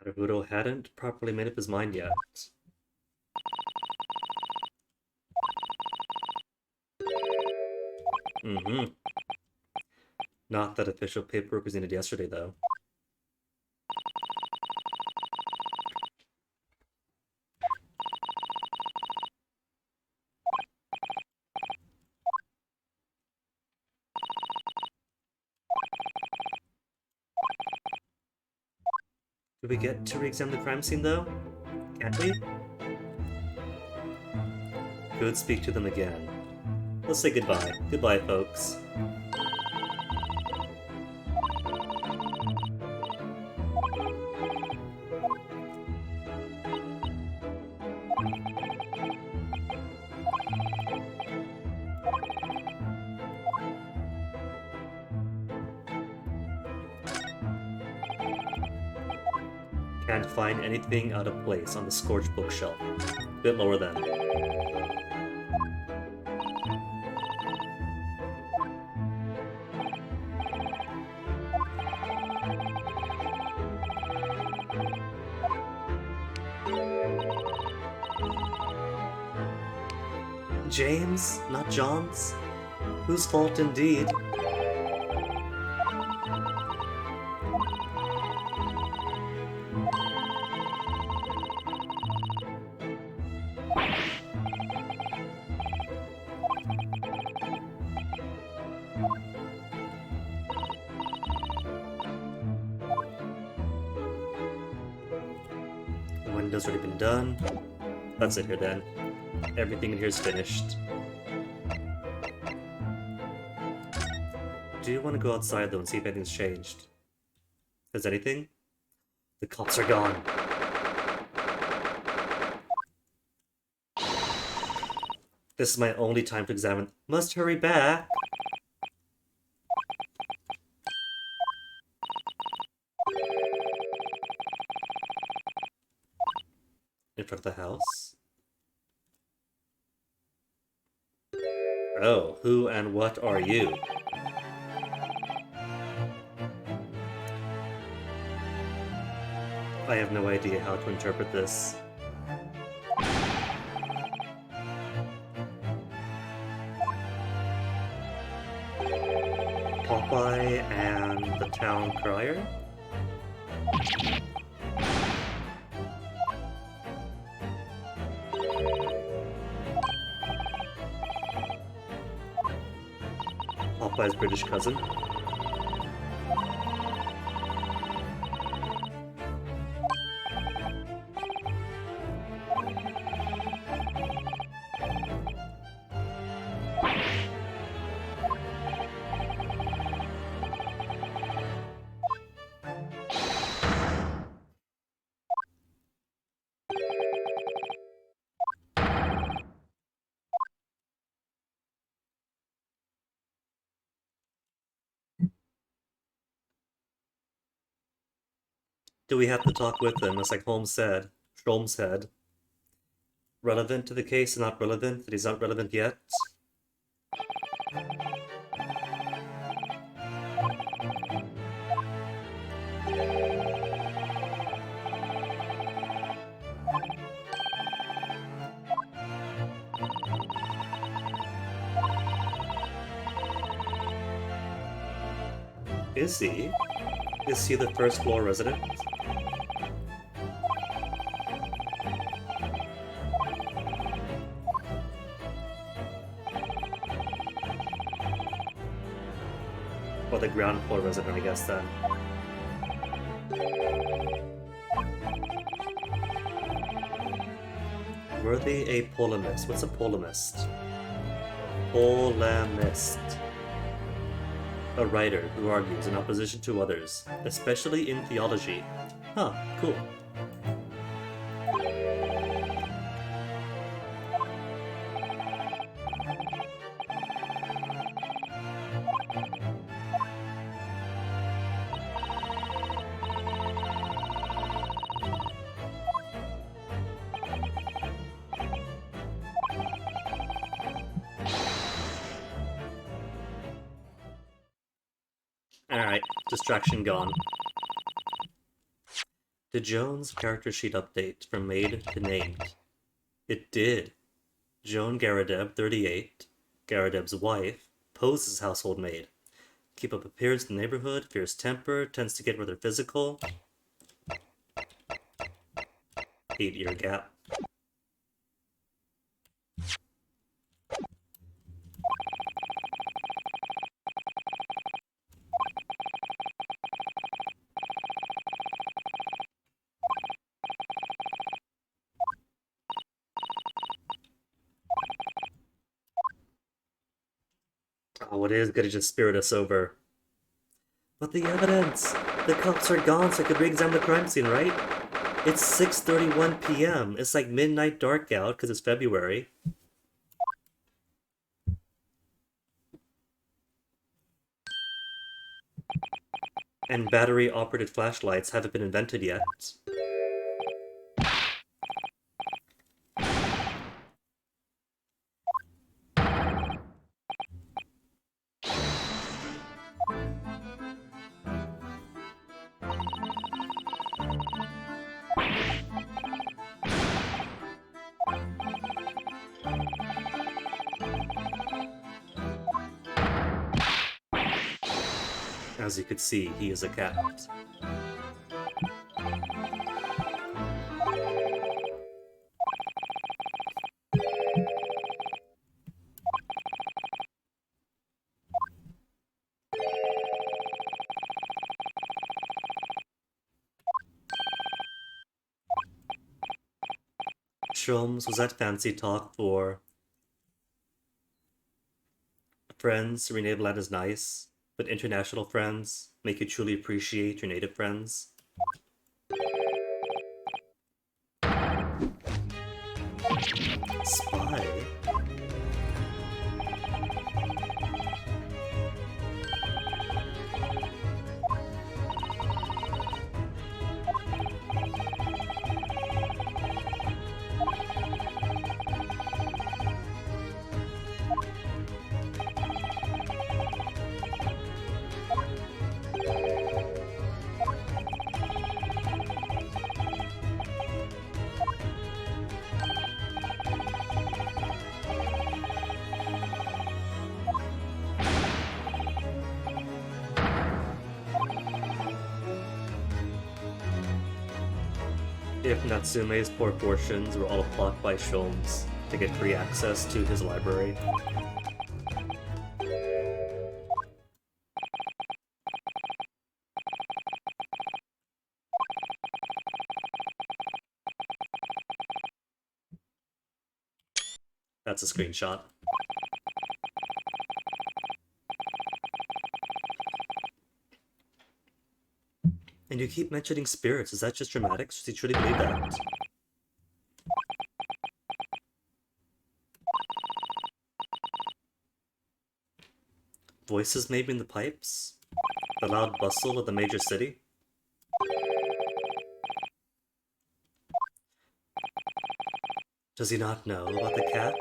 Naruto hadn't properly made up his mind yet. Not that official paperwork was needed yesterday, though. Do we get to re-examine the crime scene, though? Can't we? Good, speak to them again. Let's say goodbye. Goodbye, folks. Can't find anything out of place on the scorched bookshelf. Bit lower then. James, not John's? Whose fault indeed? window's already been done. That's it here then. Everything in here is finished. Do you want to go outside though and see if anything's changed? Has anything? The cops are gone. This is my only time to examine. Must hurry back. In front of the house. Oh, who and what are you? I have no idea how to interpret this. Popeye and the town crier? Popeye's British cousin? Do we have to talk with him? It's like Holmes said. Relevant to the case and not relevant? That he's not relevant yet? Is he? Is he the first floor resident? Or the ground floor resident, I guess, then. Worthy a polemist. What's a polemist? Polemist. A writer who argues in opposition to others, especially in theology. Huh, cool. Alright, distraction gone. Did Joan's character sheet update from maid to named? It did. Joan Garadeb, 38, Garadeb's wife, poses household maid. Keep up appearance in the neighborhood, fierce temper, tends to get rather physical. 8-year gap. Oh, it is gonna just spirit us over. But the evidence! The cops are gone, so I could re-examine the crime scene, right? It's 6:31 p.m. It's like midnight dark out, because it's February. And battery-operated flashlights haven't been invented yet. As you could see, he is a cat. Sholmes, was that fancy talk for friends? Renewable land is nice, but international friends make you truly appreciate your native friends. Spy? If Natsume's poor fortunes were all a plot by Sholmes to get free access to his library. That's a screenshot. And you keep mentioning spirits. Is that just dramatics? Does he truly believe that? Voices maybe in the pipes? The loud bustle of the major city? Does he not know about the cat?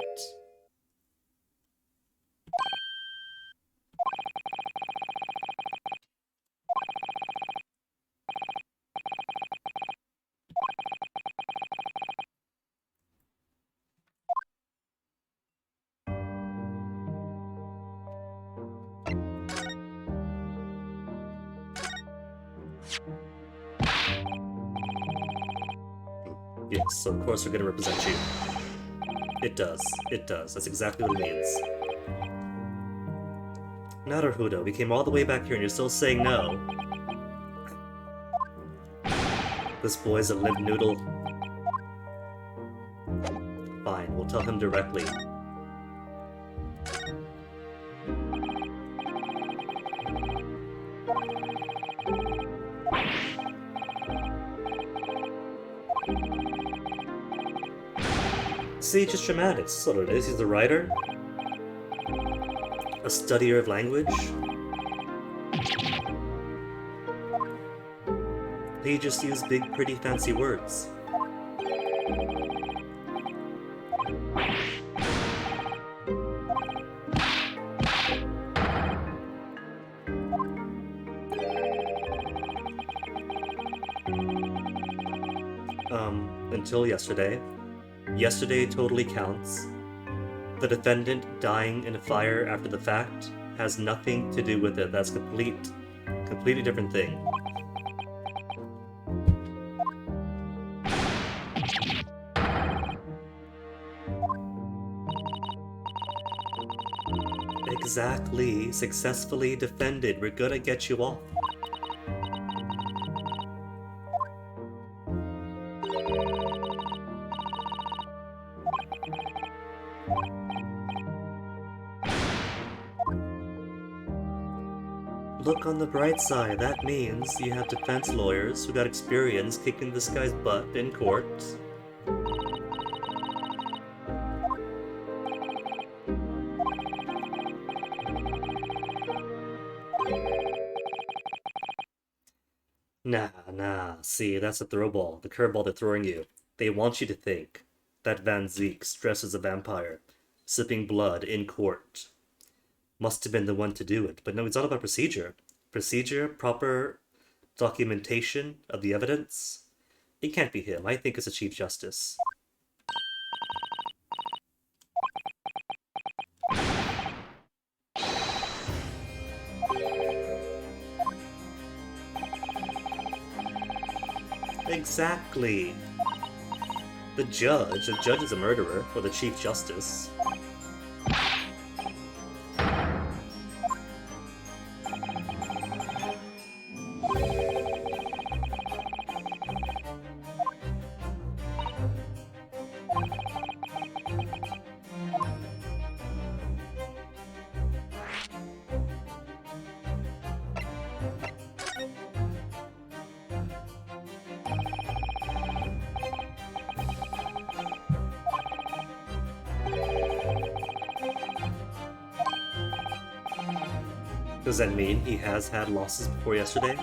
Yes, so of course we're gonna represent you. It does. It does. That's exactly what it means. Naruhodo, we came all the way back here and you're still saying no. This boy's a limp noodle. Fine, we'll tell him directly. See, just dramatics. That's what it is. He's a writer. A studier of language. He just used big, pretty, fancy words. Until yesterday. Yesterday totally counts. The defendant dying in a fire after the fact has nothing to do with it. That's completely different thing. Exactly. Successfully defended. We're gonna get you off. Look on the bright side, that means you have defense lawyers who got experience kicking this guy's butt in court. Nah, see, that's a throwball, the curveball they're throwing you. They want you to think that Van Zeek's dressed as a vampire, sipping blood in court. Must have been the one to do it. But no, it's all about procedure. Procedure, proper documentation of the evidence. It can't be him. I think it's a Chief Justice. Exactly. The judge is a murderer, or the Chief Justice. Does that mean he has had losses before yesterday?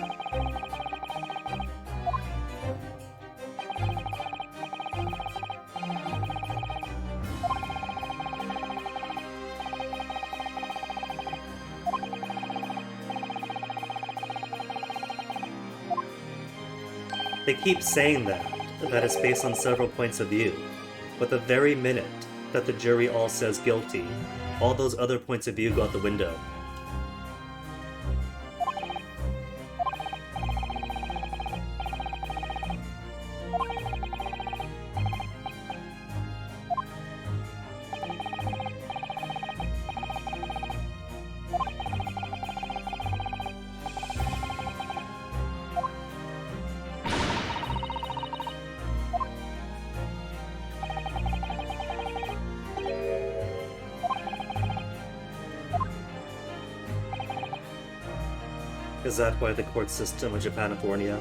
They keep saying that it's based on several points of view, but the very minute that the jury all says guilty, all those other points of view go out the window. Is that why the court system of Japanifornia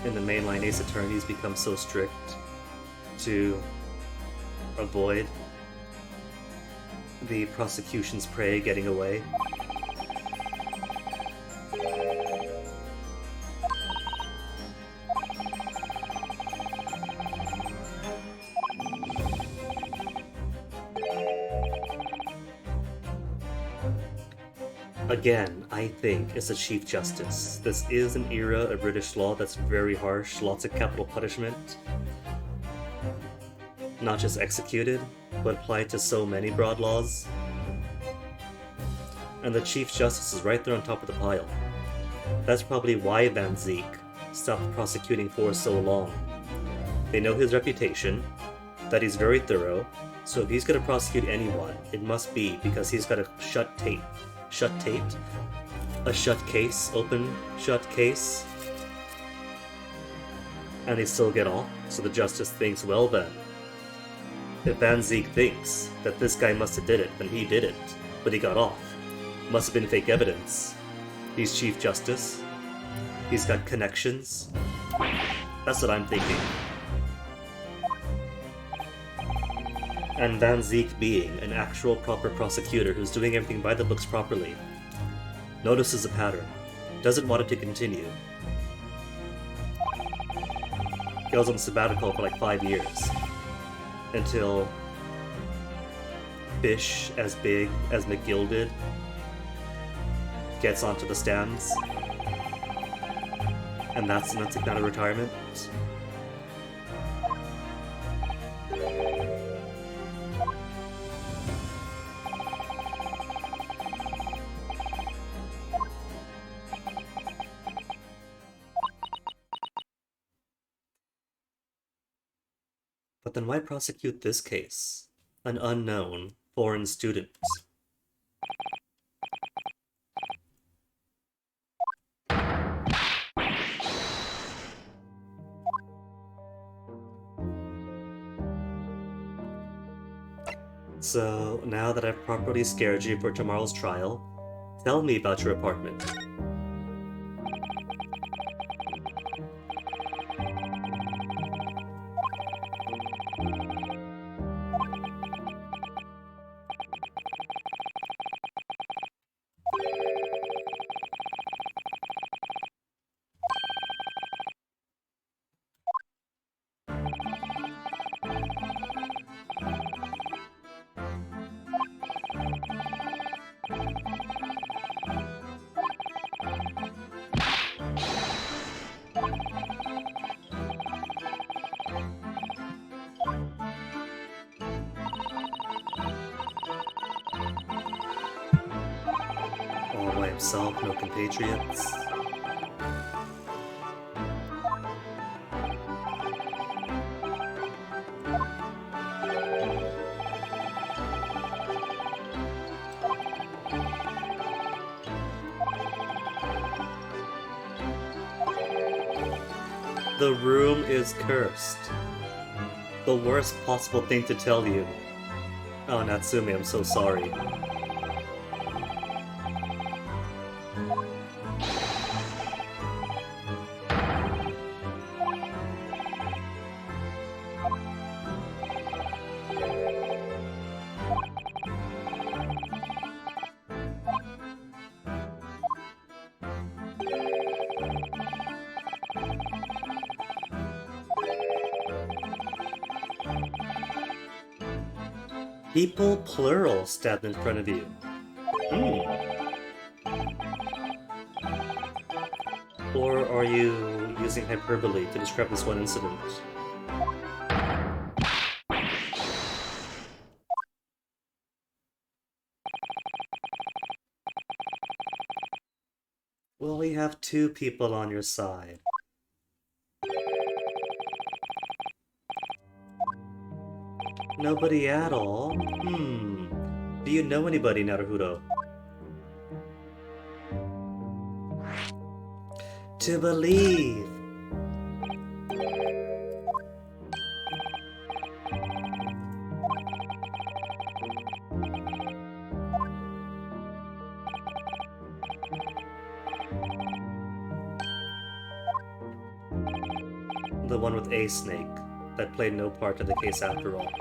in the mainline Ace Attorneys becomes so strict to avoid the prosecution's prey getting away? Again, I think it's a Chief Justice. This is an era of British law that's very harsh, lots of capital punishment. Not just executed, but applied to so many broad laws. And the Chief Justice is right there on top of the pile. That's probably why Van Zeke stopped prosecuting for so long. They know his reputation, that he's very thorough, so if he's gonna prosecute anyone, it must be because he's got a shut case, open shut case, and they still get off. So the justice thinks, well then, if Van Zeke thinks that this guy must have did it, then he did it, but he got off. Must have been fake evidence. He's Chief Justice. He's got connections. That's what I'm thinking. And Van Zeke being an actual proper prosecutor who's doing everything by the books properly, notices a pattern, doesn't want it to continue. Goes on sabbatical for like 5 years, until Fish as big as McGill did gets onto the stands, and that's not a retirement. But then why prosecute this case? An unknown foreign student. So, now that I've properly scared you for tomorrow's trial, tell me about your apartment. All by himself, no compatriots. The room is cursed. The worst possible thing to tell you. Oh, Natsume, I'm so sorry. People plural stabbed in front of you. Or are you using hyperbole to describe this one incident? Well, we have two people on your side. Nobody at all? Do you know anybody, Naruhodo? To believe! The one with a snake that played no part in the case after all.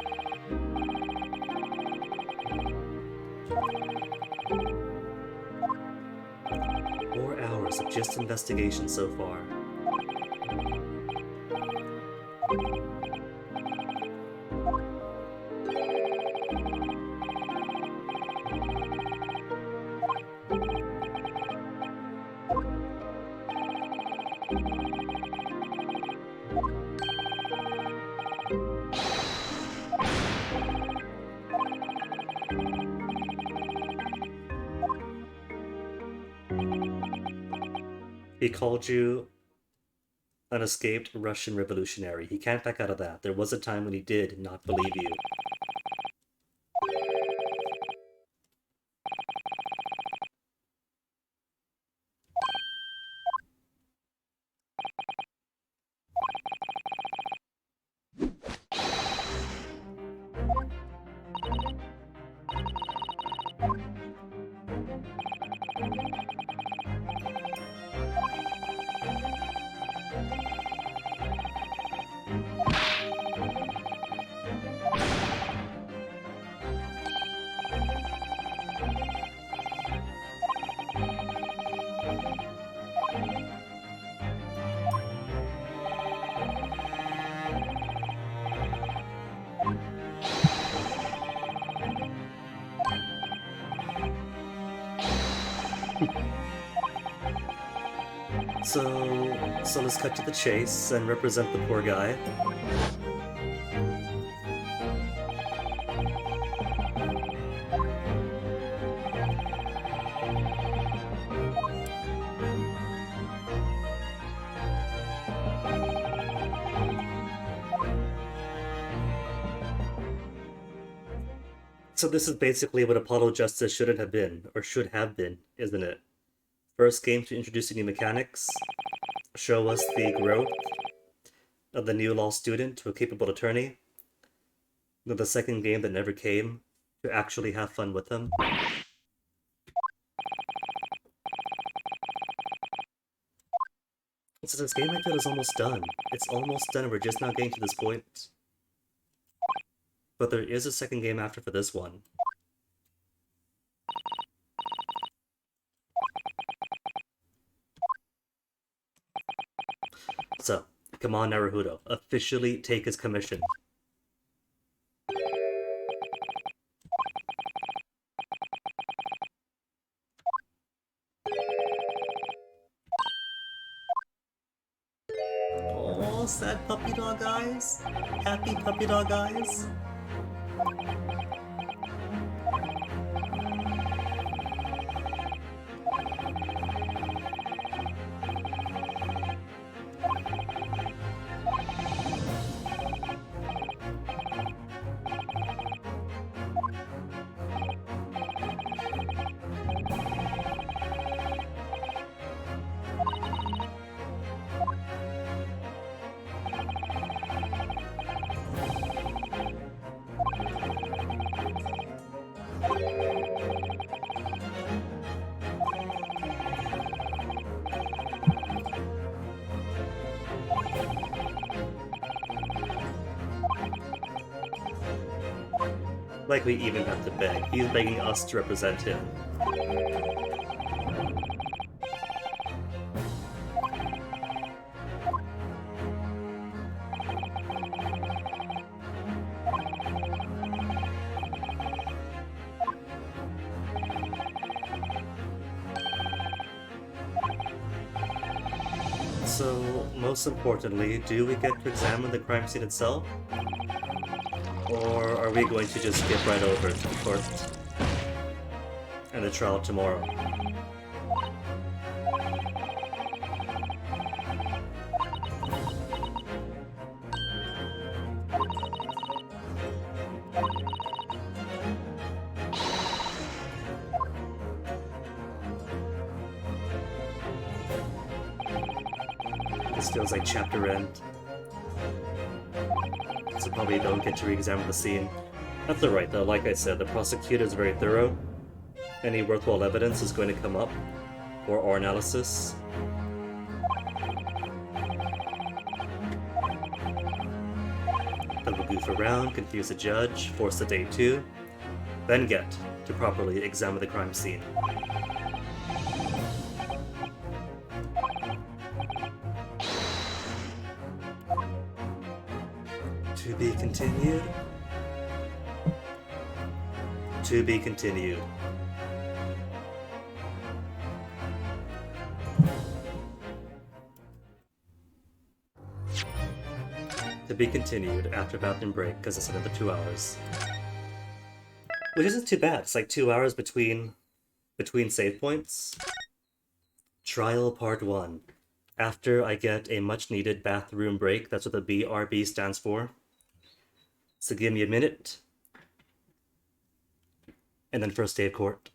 4 hours of just investigation so far. He called you an escaped Russian revolutionary. He can't back out of that. There was a time when he did not believe you. So let's cut to the chase and represent the poor guy. So this is basically what Apollo Justice shouldn't have been, or should have been, isn't it? First game to introduce new mechanics, show us the growth of the new law student to a capable attorney, then the second game that never came to actually have fun with them. So this game I feel is almost done. It's almost done and we're just now getting to this point. But there is a second game after for this one. So, come on Naruhodo, officially take his commission. Oh, sad puppy dog eyes. Happy puppy dog eyes. Like we even have to beg. He's begging us to represent him. So, most importantly, do we get to examine the crime scene itself? Or are we going to just skip right over to the court and the trial tomorrow? This feels like chapter end. So probably don't get to re-examine the scene. That's alright though, like I said, the prosecutor is very thorough. Any worthwhile evidence is going to come up for our analysis. Then we'll goof around, confuse the judge, force the day 2, then get to properly examine the crime scene. To be continued. To be continued. To be continued after bathroom break, because it's another 2 hours. Which isn't too bad, it's like 2 hours between save points. Trial Part 1. After I get a much needed bathroom break, that's what the BRB stands for. So give me a minute. And then first day of court.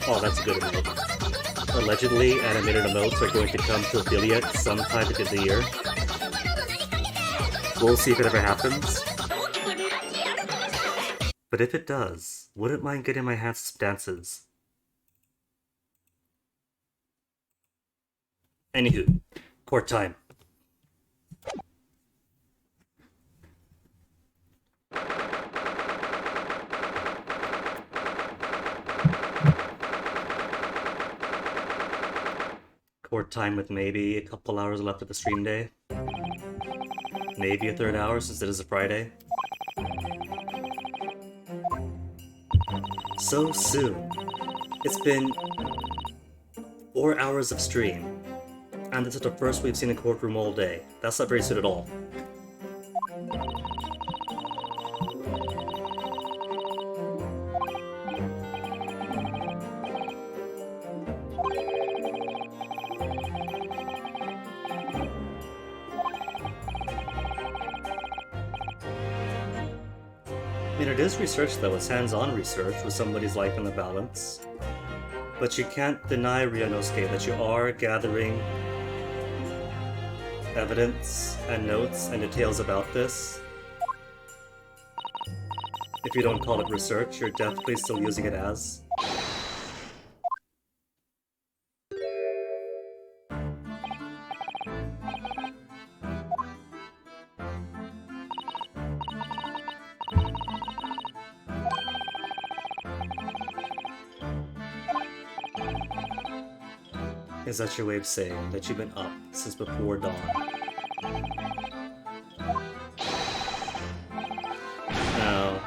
Oh, that's a good emote. Allegedly, animated emotes are going to come to affiliate sometime at the year. We'll see if it ever happens. But if it does, wouldn't mind getting my hands some dances. Anywho, court time. Court time with maybe a couple hours left of the stream day. Maybe a third hour since it is a Friday. So soon. It's been 4 hours of stream. And this is the first we've seen in courtroom all day. That's not very soon at all. I mean, it is research though, it's hands-on research with somebody's life in the balance. But you can't deny, Ryanosuke, that you are gathering evidence and notes and details about this. If you don't call it research, you're definitely still using it as. Is that your way of saying that you've been up since before dawn? Oh.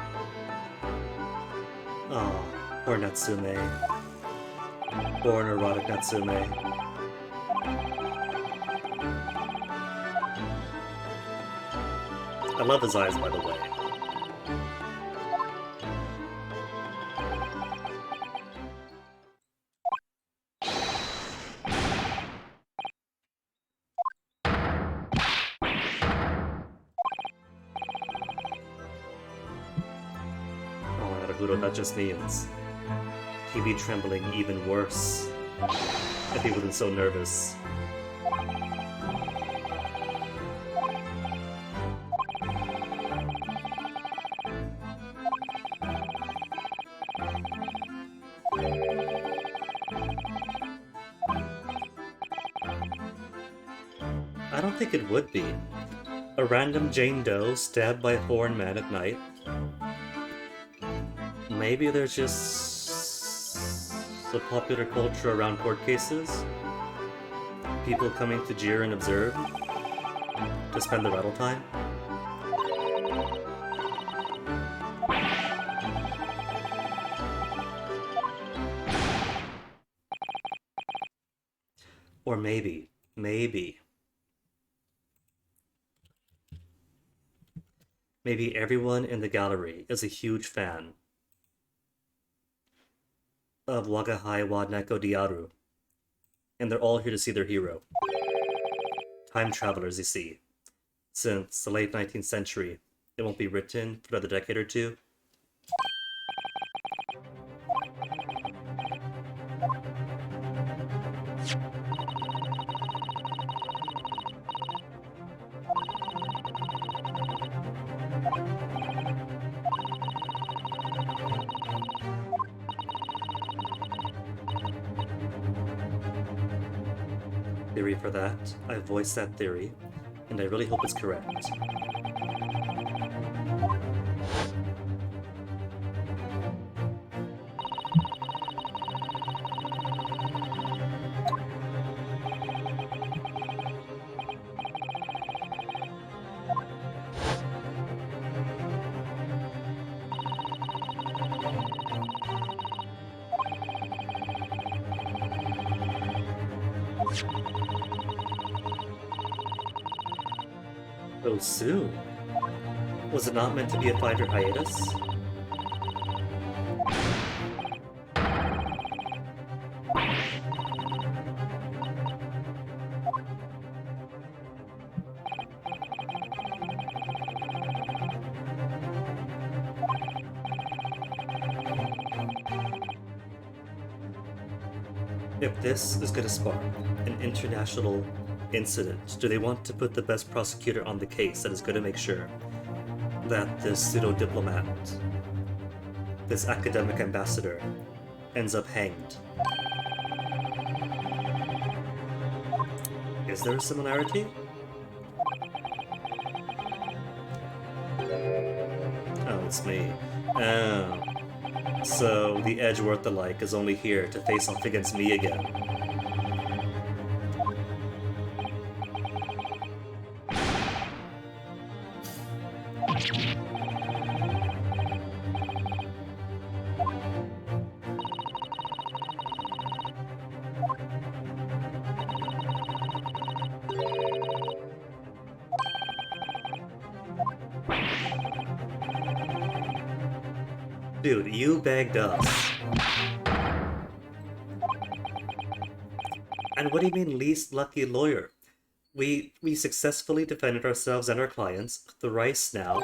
Oh, poor Natsume. Poor neurotic Natsume. I love his eyes, by the way. That just means he'd be trembling even worse if he wasn't so nervous. I don't think it would be. A random Jane Doe stabbed by a foreign man at night. Maybe there's just the popular culture around court cases. People coming to jeer and observe to spend their idle time. Or maybe everyone in the gallery is a huge fan of Wagahai wa Neko Diaru, and they're all here to see their hero. Time travelers, you see. Since the late 19th century, it won't be written for another decade or two. Theory for that. I voiced that theory, and I really hope it's correct. So soon? Was it not meant to be a 5-year hiatus? If this is going to spark an international incident, do they want to put the best prosecutor on the case that is going to make sure that this pseudo-diplomat, this academic ambassador, ends up hanged? Is there a similarity? Oh, it's me. Oh. So the Edgeworth-alike is only here to face off against me again. Dude, you begged us. And what do you mean least lucky lawyer? We successfully defended ourselves and our clients thrice now.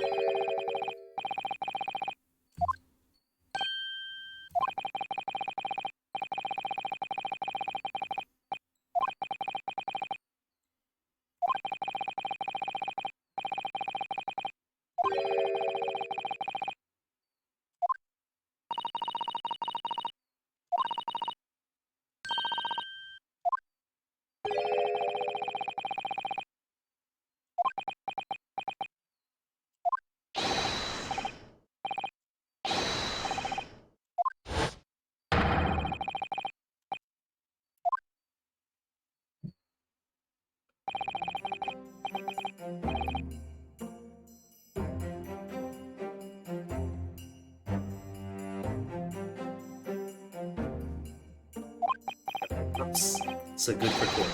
Oops. So good for court.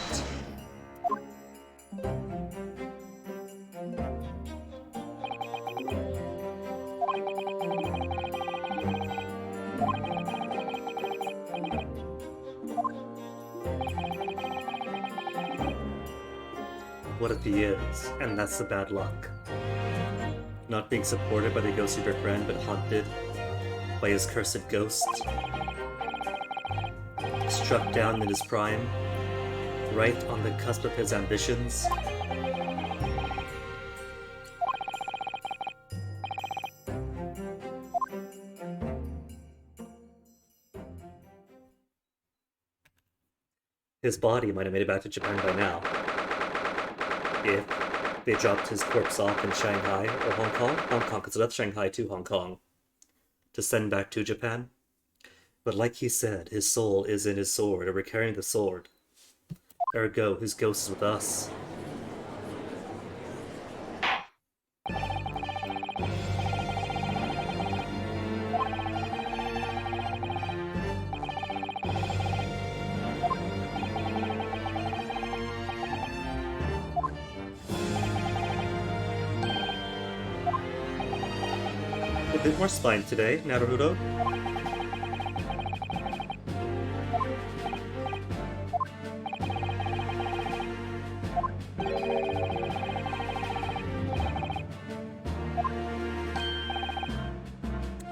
What if he is, and that's the bad luck? Not being supported by the ghost of your friend, but haunted by his cursed ghost. Struck down in his prime, right on the cusp of his ambitions. His body might have made it back to Japan by now, if they dropped his corpse off in Shanghai or Hong Kong. Hong Kong, because that's Shanghai to Hong Kong, to send back to Japan. But like he said, his soul is in his sword, and we're carrying the sword. Ergo, his ghost is with us. A bit more spine today, Naruto.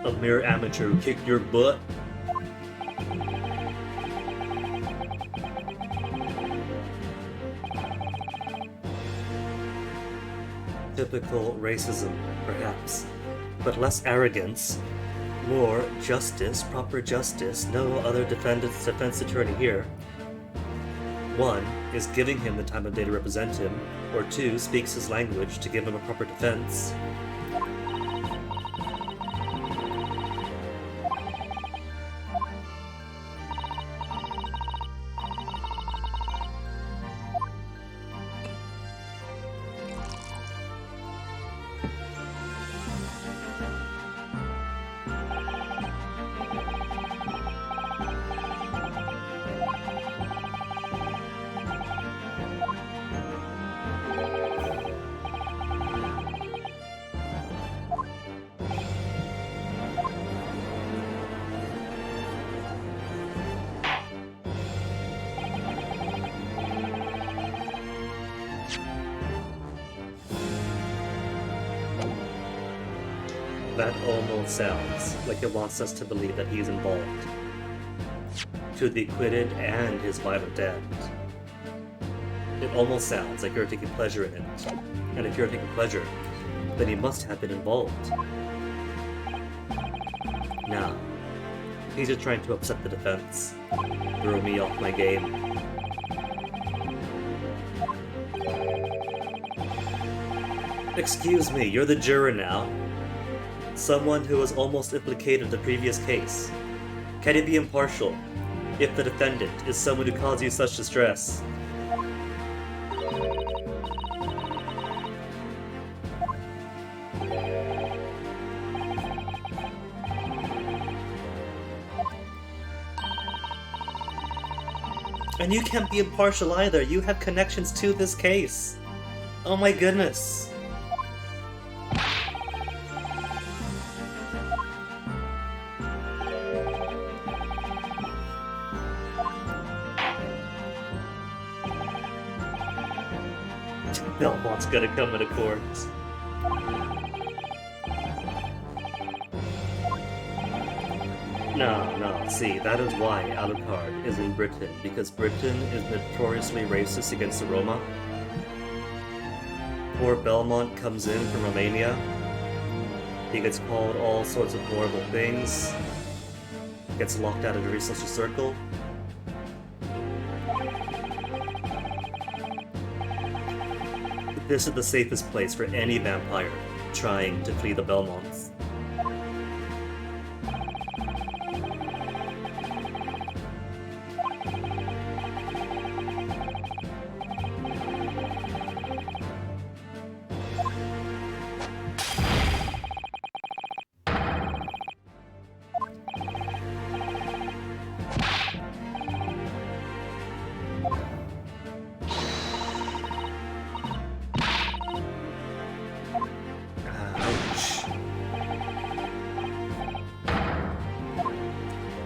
A mere amateur who kicked your butt. Typical racism, perhaps, but less arrogance, more justice, proper justice. No other defense attorney here. 1 is giving him the time of day to represent him, or 2 speaks his language to give him a proper defense. That almost sounds like it wants us to believe that he's involved. To the acquitted and his violent end. It almost sounds like you're taking pleasure in it. And if you're taking pleasure, then he must have been involved. Now, he's just trying to upset the defense. Throw me off my game. Excuse me, you're the juror now. Someone who was almost implicated in the previous case. Can it be impartial if the defendant is someone who caused you such distress? And you can't be impartial either. You have connections to this case. Oh my goodness. Belmont's gonna come in a corpse. No, see, that is why Alucard is in Britain, because Britain is notoriously racist against the Roma. Poor Belmont comes in from Romania. He gets called all sorts of horrible things. Gets locked out of every social circle. This is the safest place for any vampire trying to flee the Belmonts.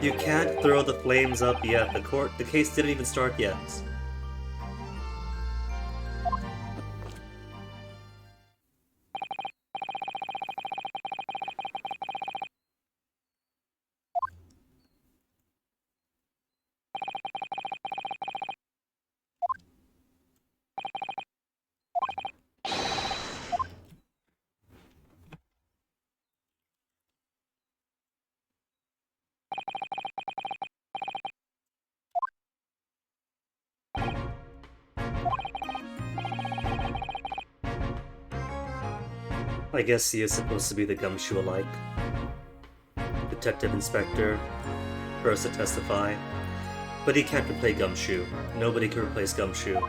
You can't throw the flames up yet. The case didn't even start yet. I guess he is supposed to be the Gumshoe-alike. Detective Inspector, first to testify. But he can't replace Gumshoe. Nobody can replace Gumshoe.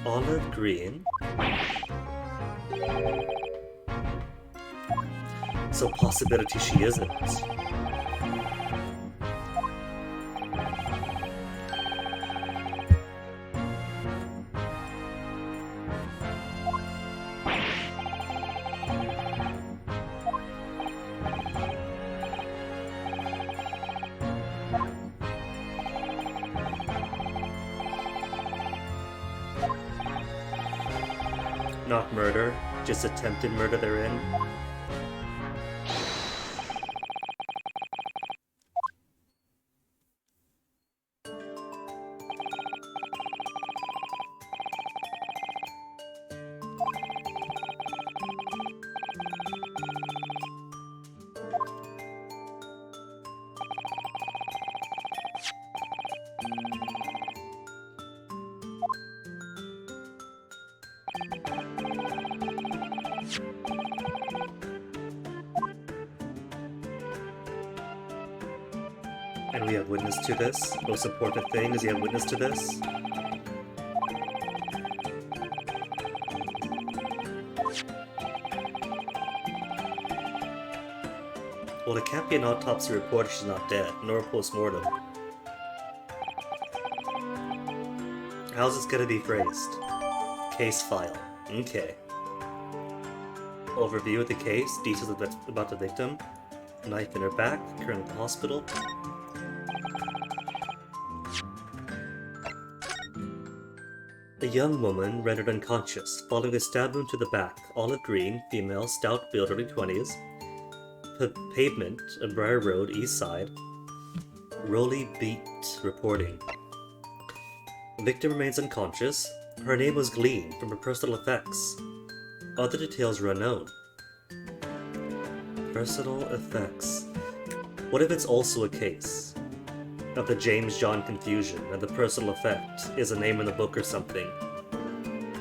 Olive green? So possibility she isn't. Not murder, just attempted murder they're in. And we have witness to this. Most important thing is we have witness to this. Well, it can't be an autopsy report if she's not dead, nor a post-mortem. How's this gonna be phrased? Case file. Okay. Overview of the case, details about the victim. Knife in her back, currently at the hospital. A young woman rendered unconscious following a stab wound to the back. Olive green, female, stout build, early 20s. Pavement, Briar Road, East Side. Rolly Beat reporting. Victim remains unconscious. Her name was gleaned from her personal effects. Other details are unknown. Personal effects. What if it's also a case of the James John confusion and the personal effect is a name in the book or something?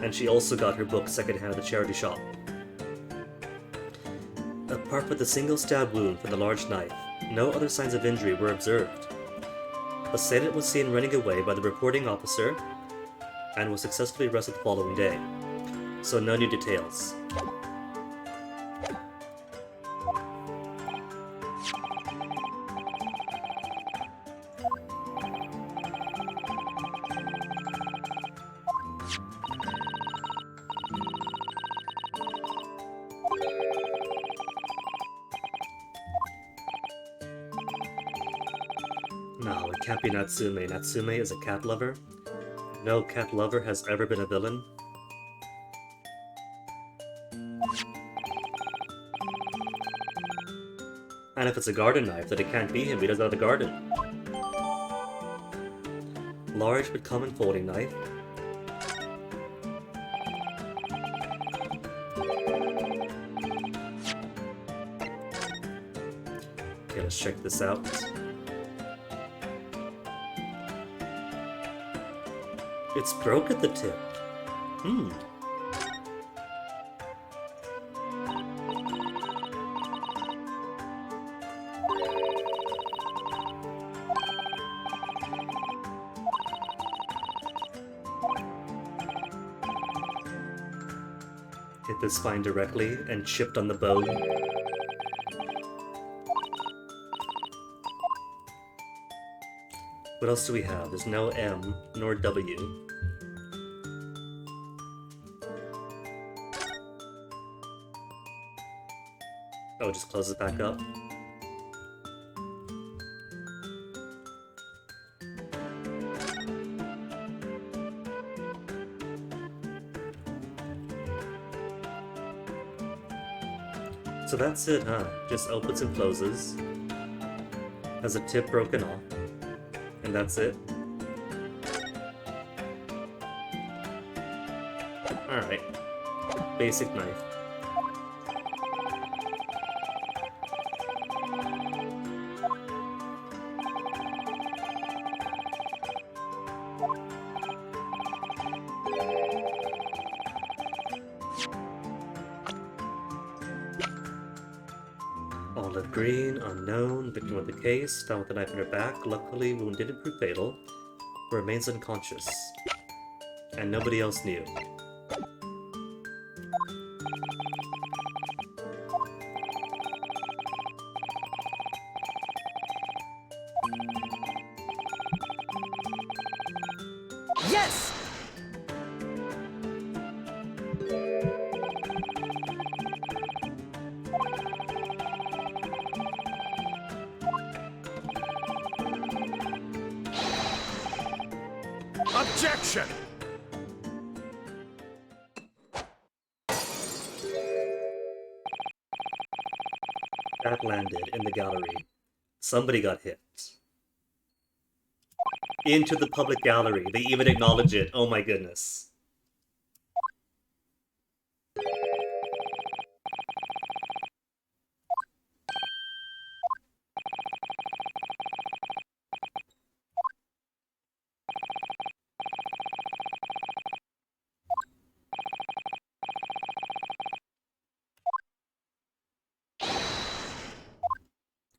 And she also got her book secondhand at the charity shop. Apart from the single stab wound from the large knife, no other signs of injury were observed. The assailant was seen running away by the reporting officer and was successfully arrested the following day. So no new details. No, it can't be Natsume. Natsume is a cat lover. No cat lover has ever been a villain. And if it's a garden knife, then it can't be him. He doesn't have the garden. Large but common folding knife. Okay, let's check this out. It's broke at the tip. Hit the spine directly and chipped on the bone. What else do we have? There's no M nor W. Oh, just close it back up. So that's it, huh? Just opens and closes. Has a tip broken off. And that's it. Alright. Basic knife. Olive green, unknown, victim of the case, down with a knife in her back, luckily wound didn't prove fatal, remains unconscious. And nobody else knew. Yes! Objection! That landed in the gallery. Somebody got hit. Into the public gallery. They even acknowledge it. Oh my goodness.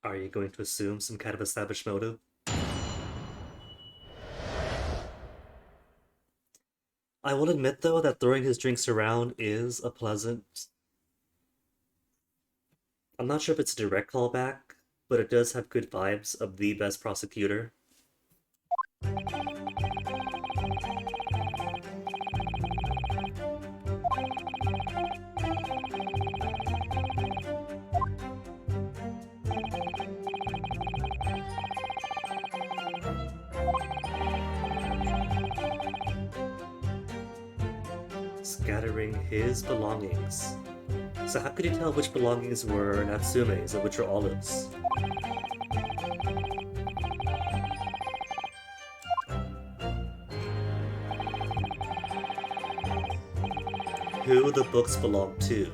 Are you going to assume some kind of established motive? I will admit, though, that throwing his drinks around is a pleasant... I'm not sure if it's a direct callback, but it does have good vibes of The Best Prosecutor. Scattering his belongings. So how could you tell which belongings were Natsume's and which are Olive's? Who the books belong to?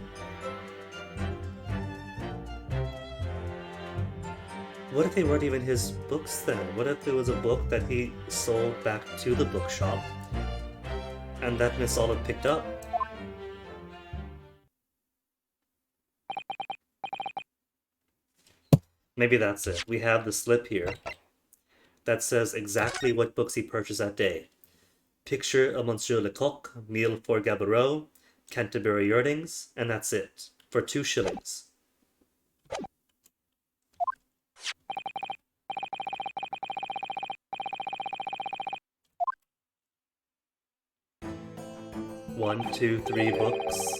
What if they weren't even his books then? What if it was a book that he sold back to the bookshop and that Miss Olive picked up? Maybe that's it. We have the slip here that says exactly what books he purchased that day. Picture of Monsieur Lecoq, meal for Gaboreau, Canterbury Yearnings, and that's it. For 2 shillings. One, two, 3 books.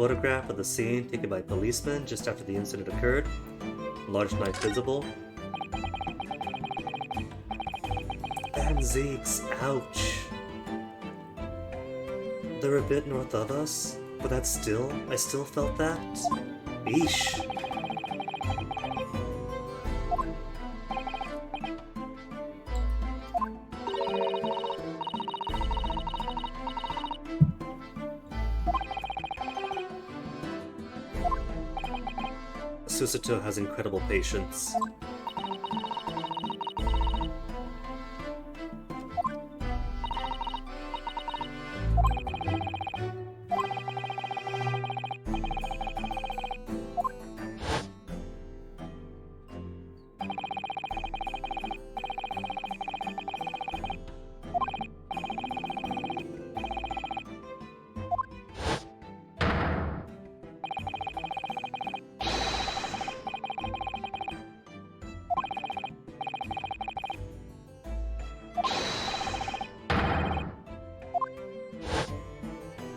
Photograph of the scene taken by policemen just after the incident occurred. Large knife visible. Van Zeeks, ouch. They're a bit north of us, but I still felt that. Eesh. Susato has incredible patience.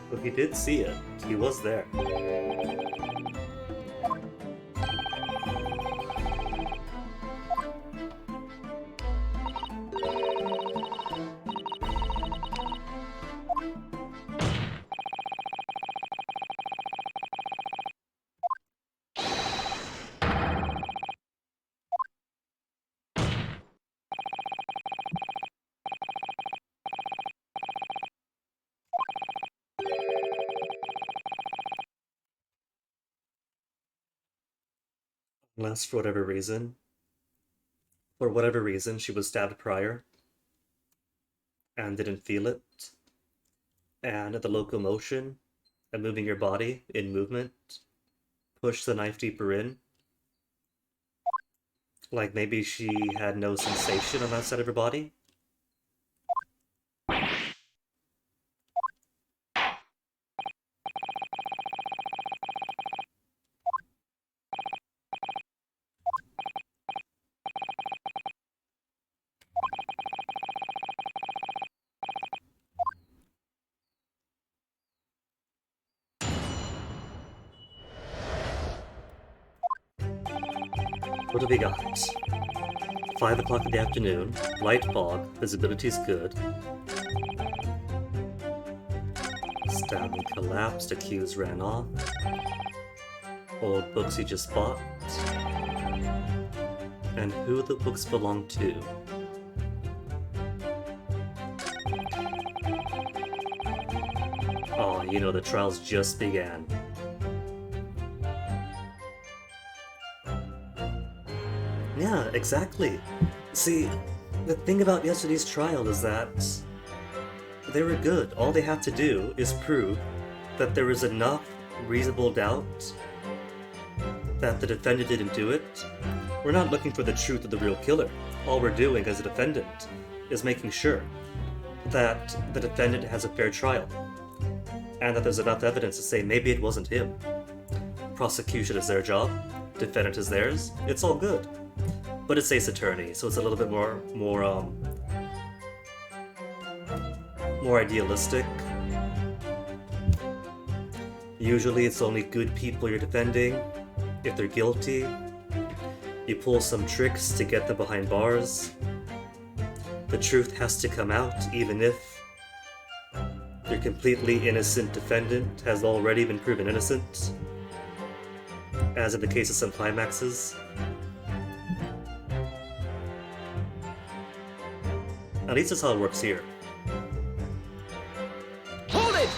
But he did see it. He was there. Unless, for whatever reason, she was stabbed prior and didn't feel it. And the locomotion and moving your body in movement pushed the knife deeper in. Like maybe she had no sensation on that side of her body. What have we got? 5 o'clock in the afternoon, light fog, visibility's good. Stabbing collapsed, accused ran off. Old books he just bought. And who the books belong to. Oh, you know, the trials just began. Yeah, exactly. See, the thing about yesterday's trial is that they were good. All they have to do is prove that there is enough reasonable doubt that the defendant didn't do it. We're not looking for the truth of the real killer. All we're doing as a defendant is making sure that the defendant has a fair trial and that there's enough evidence to say maybe it wasn't him. Prosecution is their job, defendant is theirs. It's all good. But it's Ace Attorney, so it's a little bit more idealistic. Usually it's only good people you're defending. If they're guilty, you pull some tricks to get them behind bars. The truth has to come out, even if your completely innocent defendant has already been proven innocent, as in the case of some climaxes. At least that's how it works here. Hold it!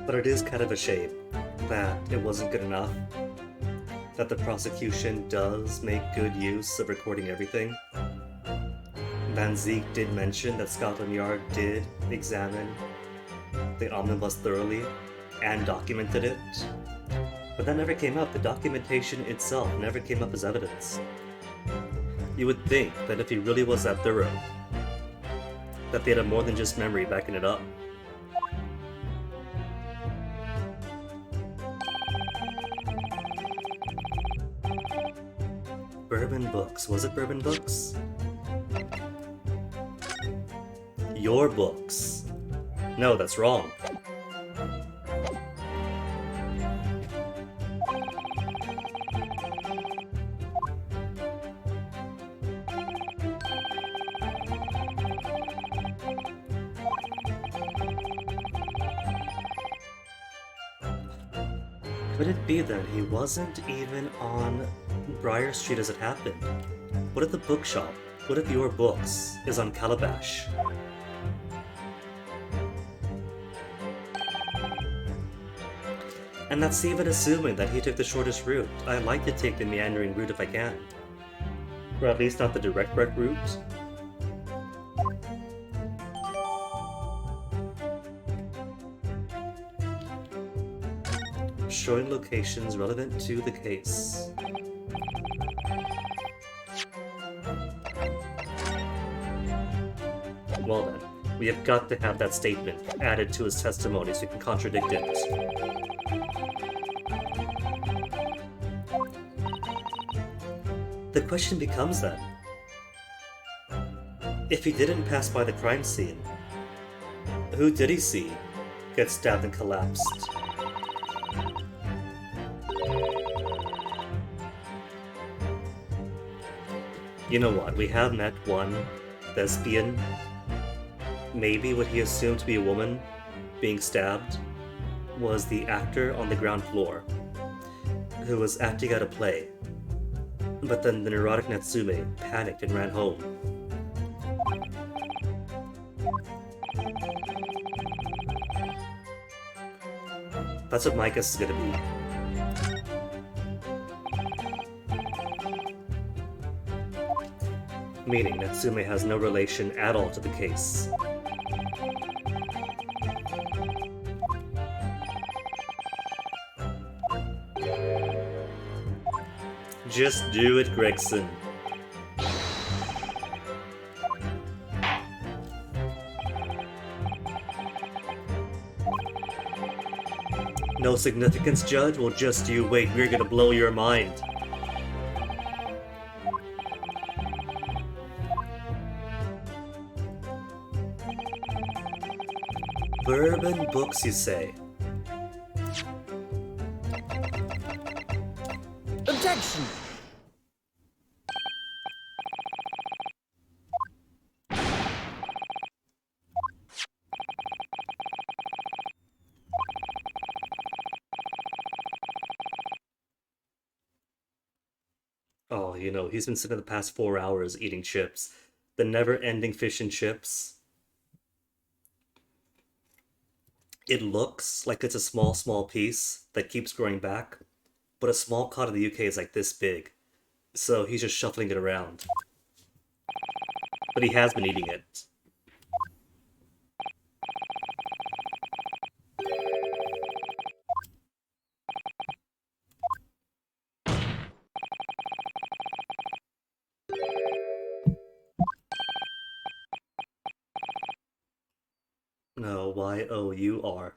But it is kind of a shame that it wasn't good enough, that the prosecution does make good use of recording everything. Van Zeek did mention that Scotland Yard did examine the omnibus thoroughly and documented it, But that never came up. The documentation itself never came up as evidence. You would think that if he really was that thorough, that they had more than just memory backing it up. Bourbon Books. Was it Bourbon Books? Your books. No, that's wrong. Could it be that he wasn't even on Briar Street as it happened? What if the bookshop, what if Your Books, is on Calabash? And that's even assuming that he took the shortest route. I like to take the meandering route if I can. Or at least not the direct route. Showing locations relevant to the case. Well then, we have got to have that statement added to his testimony so we can contradict it. The question becomes then, if he didn't pass by the crime scene, who did he see get stabbed and collapsed? You know what, we have met one thespian, maybe what he assumed to be a woman being stabbed was the actor on the ground floor who was acting out a play, but then the neurotic Natsume panicked and ran home. That's what my guess is gonna be. Meaning Natsume has no relation at all to the case. Just do it, Gregson. No significance, Judge? Well, just you wait, we're gonna blow your mind. Bourbon Books, you say? Objection! Oh, you know, he's been sitting the past 4 hours eating chips. The never-ending fish and chips. It looks like it's a small piece that keeps growing back, but a small cod in the UK is like this big, so he's just shuffling it around. But he has been eating it. No, Y-O-U-R.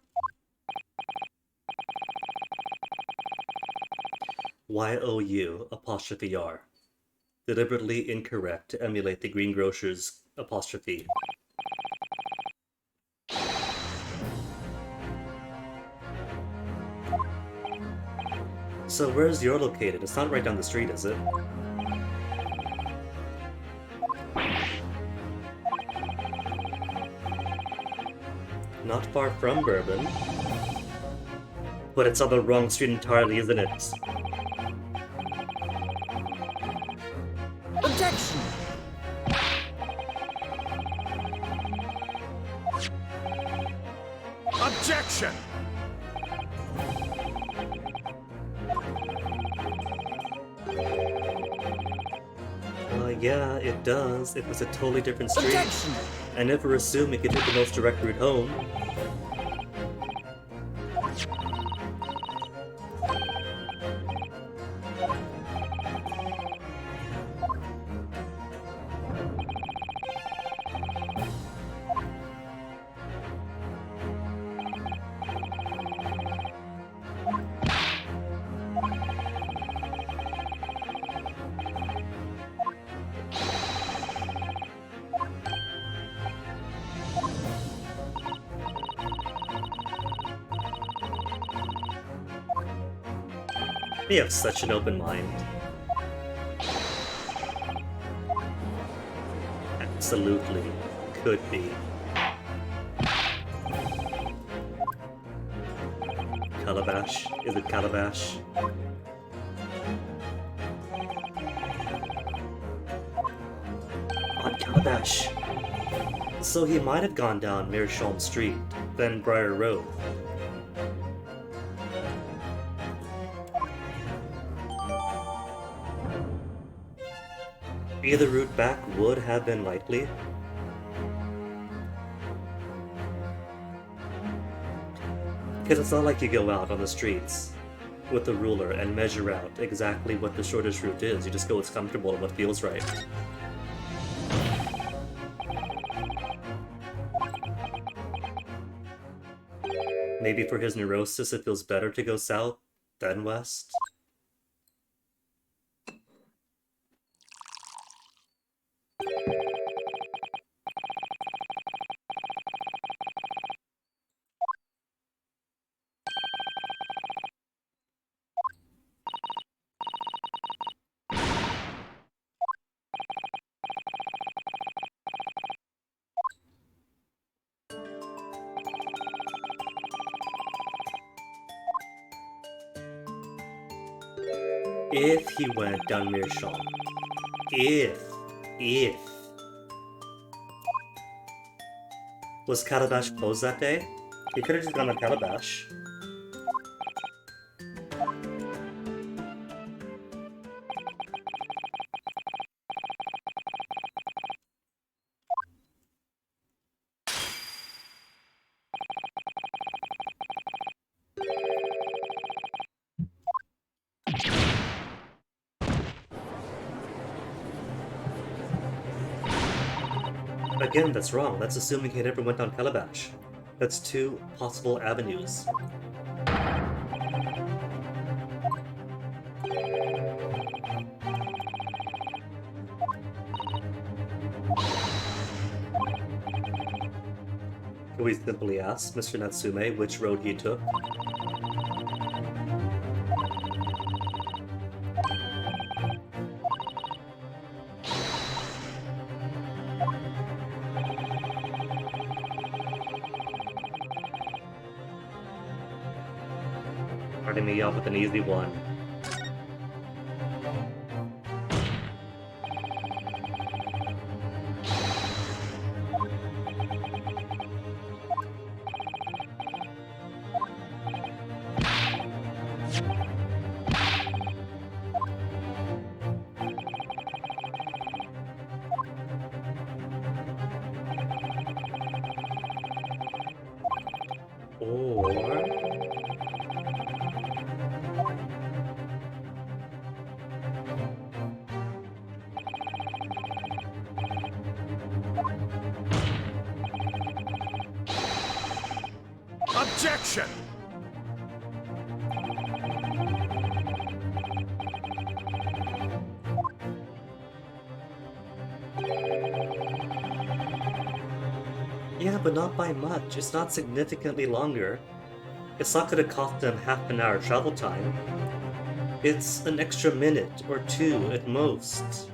Y-O-U apostrophe R. Deliberately incorrect to emulate the greengrocer's apostrophe. So where's your located? It's not right down the street, is it? Not far from Bourbon. But it's on the wrong street entirely, isn't it? Objection! Objection! Yeah, it does. It was a totally different street. Objection! I never assumed it could take the most direct route home. You have such an open mind. Absolutely. Could be. Calabash? Is it Calabash? On Calabash. So he might have gone down Meerschaum Street, then Briar Road. Either route back would have been likely. Because it's not like you go out on the streets with a ruler and measure out exactly what the shortest route is. You just go what's comfortable and what feels right. Maybe for his neurosis it feels better to go south than west. If he went down Meerschaum. If. Was Calabash closed that day? He could have just gone to Calabash. Again, that's wrong. That's assuming he never went down Calabash. That's two possible avenues. Can we simply ask Mr. Natsume which road he took? Starting me off with an easy one. Or... Objection! Yeah, but not by much. It's not significantly longer. It's not gonna cost them half an hour travel time. It's an extra minute or two at most.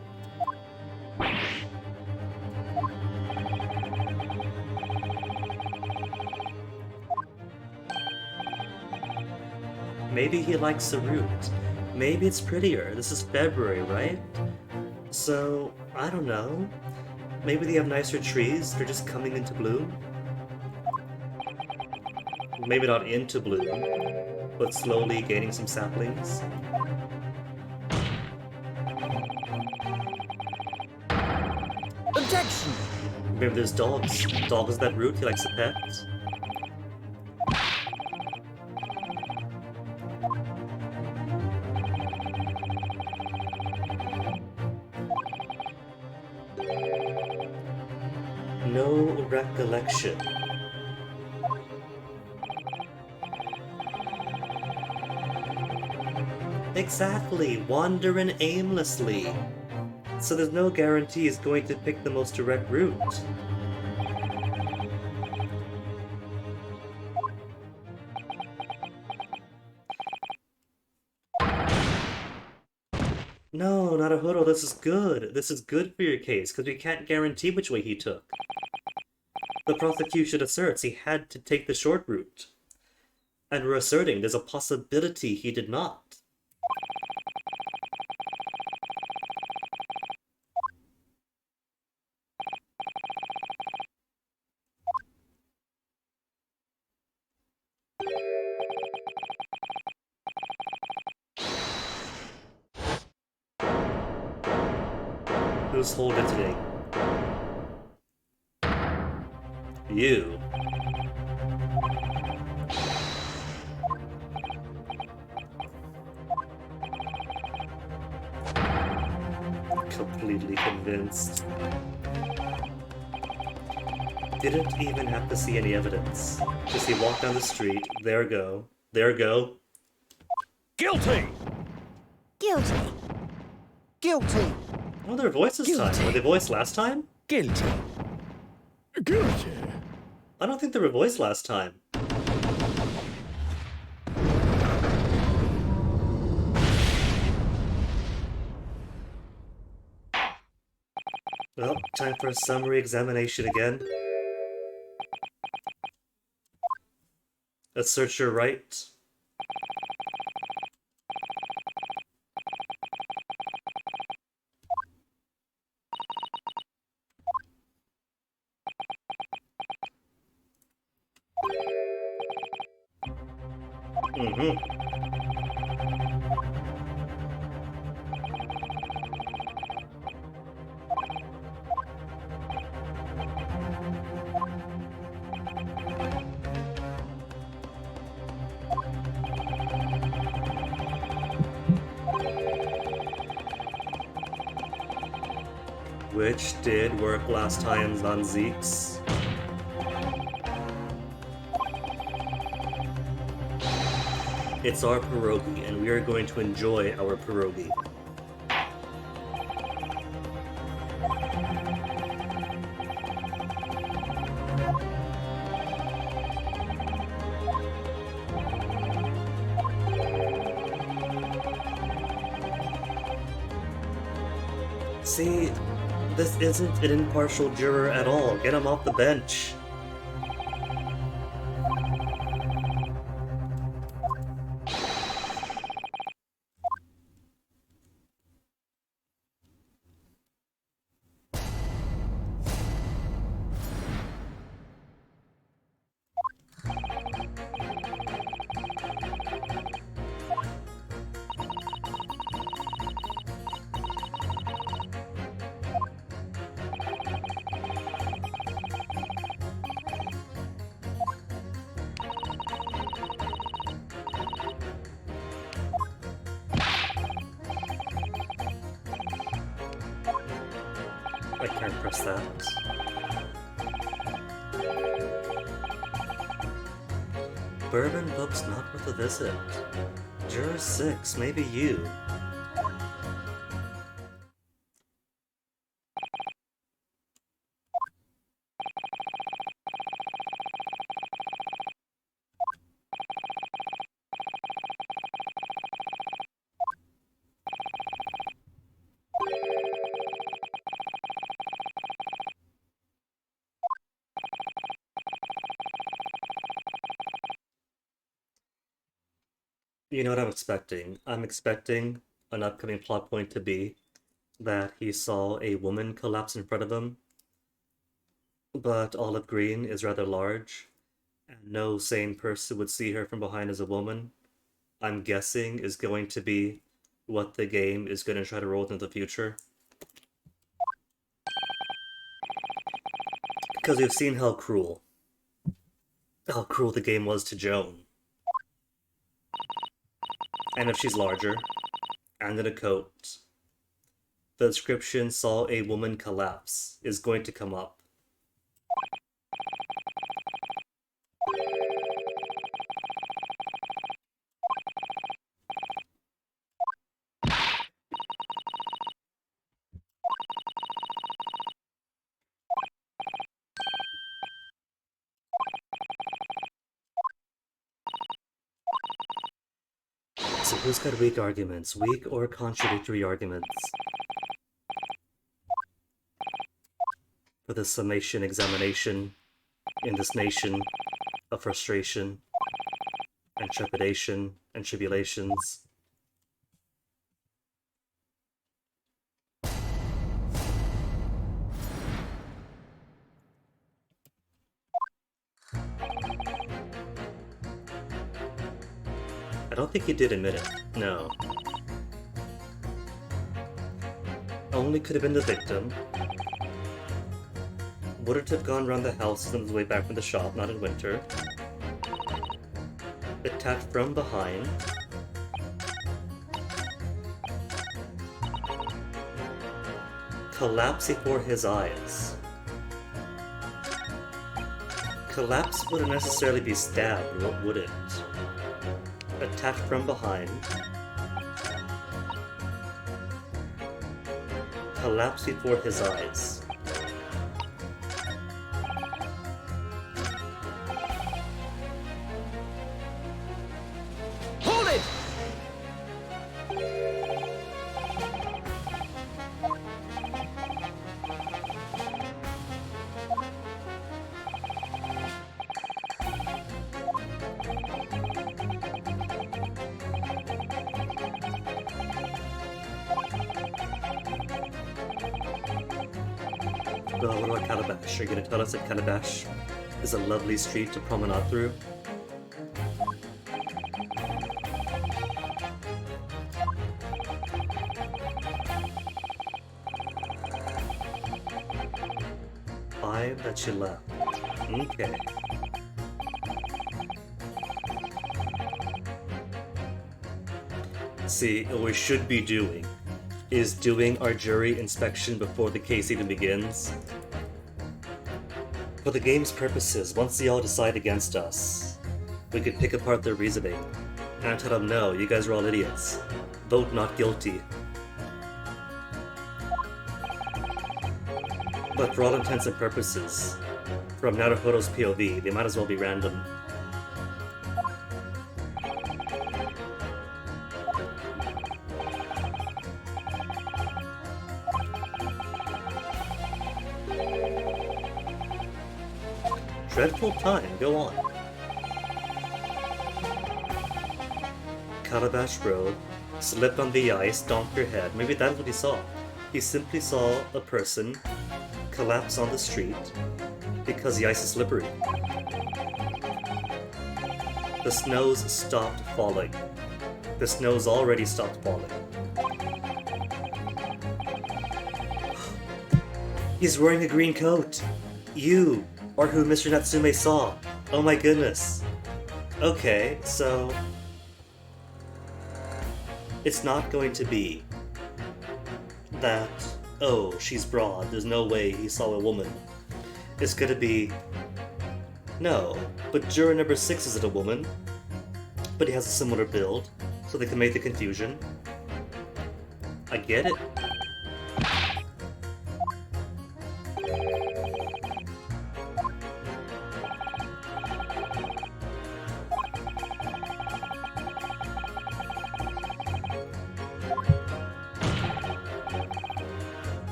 Maybe he likes the route. Maybe it's prettier. This is February, right? So, I don't know. Maybe they have nicer trees, they're just coming into bloom? Maybe not into bloom, but slowly gaining some saplings? Objection! Maybe there's dogs. Dog is that route, he likes a pet. No recollection. Exactly, wandering aimlessly. So there's no guarantee he's going to pick the most direct route. No, Naruhodo, this is good. This is good for your case, because we can't guarantee which way he took. The prosecution asserts he had to take the short route. And we're asserting there's a possibility he did not. Who's holding today? You. Completely convinced. Didn't even have to see any evidence. Just he walked down the street, there go, there go. Guilty! Guilty. Guilty! Oh, their voice this time. Guilty. Were they voiced last time? Guilty! Guilty! I don't think they were voiced last time. Well, time for a summary examination again. Assert your right. Which did work last time on Zeke's. It's our pierogi, and we are going to enjoy our pierogi. See, this isn't an impartial juror at all. Get him off the bench. I can't press that. Bourbon book's not worth a visit. Juror 6, maybe you. You know what I'm expecting? I'm expecting an upcoming plot point to be that he saw a woman collapse in front of him, but Olive Green is rather large, and no sane person would see her from behind as a woman. I'm guessing is going to be what the game is going to try to roll into the future. Because we've seen how cruel the game was to Joan. And if she's larger, and in a coat, the description saw a woman collapse is going to come up. So who's got weak arguments? Weak or contradictory arguments? For the summation examination in this nation of frustration and trepidation and tribulations. I don't think he did admit it. No. Only could have been the victim. Wouldn't have gone around the house on his way back from the shop, not in winter. Attacked from behind. Collapse before his eyes. Collapse wouldn't necessarily be stabbed, would it? Attacked from behind. Collapse before his eyes. Hold it! What about Calabash? Are you gonna tell us that Calabash is a lovely street to promenade through? Five that you left. Okay. See, what we should be doing is doing our jury inspection before the case even begins. For the game's purposes, once they all decide against us, we could pick apart their reasoning and tell them, no, you guys are all idiots. Vote not guilty. But for all intents and purposes, from Naruhodo's POV, they might as well be random. Dreadful time, go on. Calabash Road, slipped on the ice, stomped your head. Maybe that's what he saw. He simply saw a person collapse on the street because the ice is slippery. The snow's stopped falling. The snow's already stopped falling. He's wearing a green coat! You are who Mr. Natsume saw! Oh my goodness! Okay, so... it's not going to be that, oh, she's broad, there's no way he saw a woman. It's gonna be, no, but juror number 6 isn't a woman, but he has a similar build, so they can make the confusion. I get it.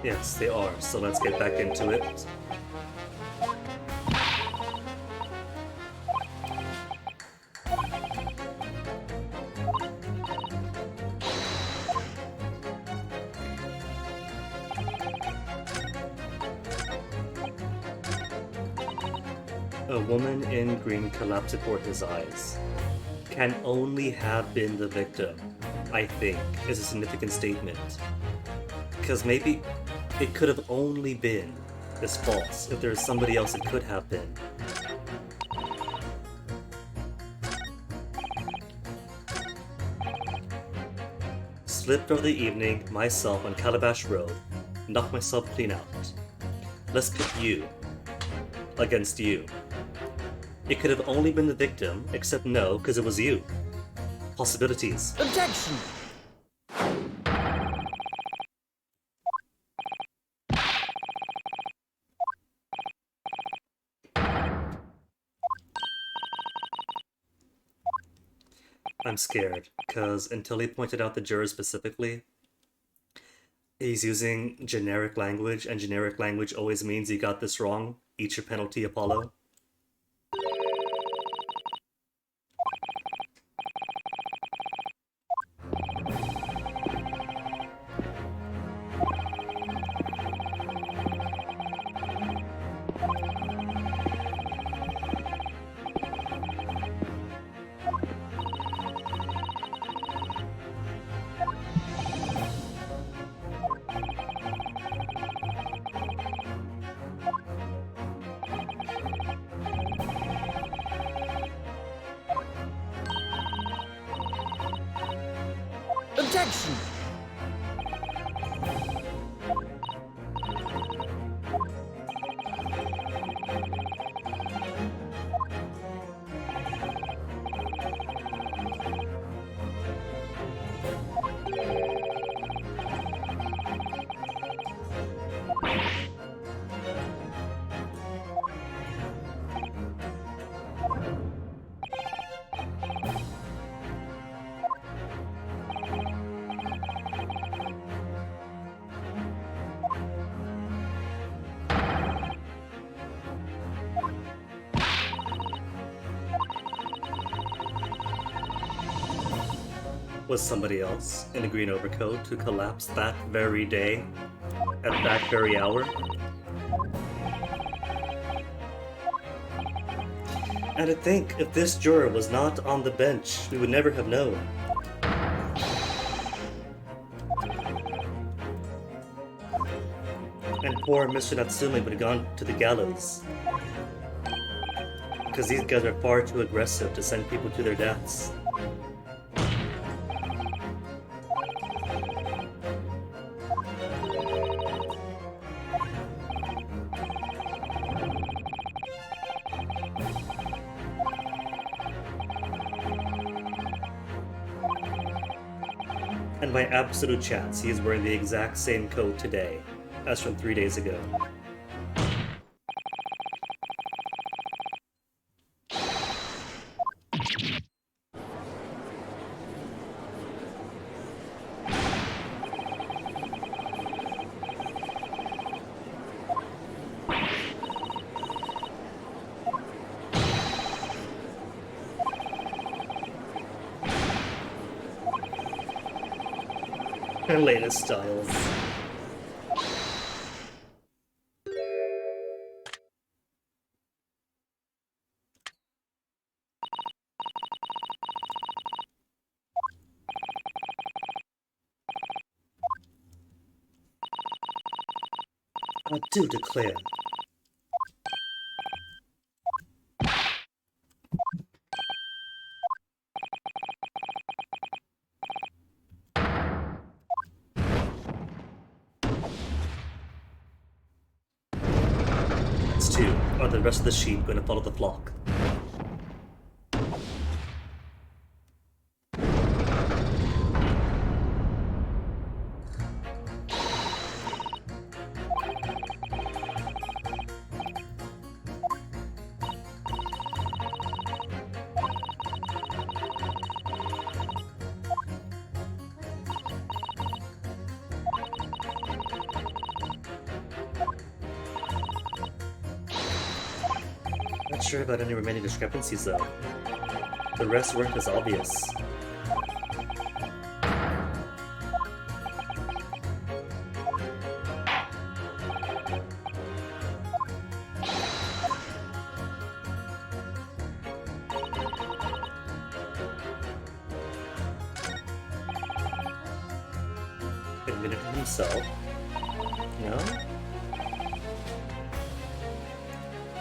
Yes, they are, so let's get back into it. A woman in green collapsed before his eyes. Can only have been the victim, I think, is a significant statement. Because maybe it could have only been this false if there's somebody else it could have been. Slipped over the evening, myself on Calabash Road, knocked myself clean out. Let's put you against you. It could have only been the victim, except no, because it was you. Possibilities. Objection! I'm scared, because until he pointed out the juror specifically, he's using generic language, and generic language always means you got this wrong. Eat your penalty, Apollo. Objection! Was somebody else in a green overcoat who collapsed that very day, at that very hour? And to think, if this juror was not on the bench, we would never have known. And poor Mr. Natsume would have gone to the gallows. Because these guys are far too aggressive to send people to their deaths. And by absolute chance, he is wearing the exact same coat today as from 3 days ago. Her latest styles. I do declare. It's two. Are the rest of the sheep going to follow the flock? Not sure about any remaining discrepancies though. The rest weren't as obvious. Admitted to himself. No?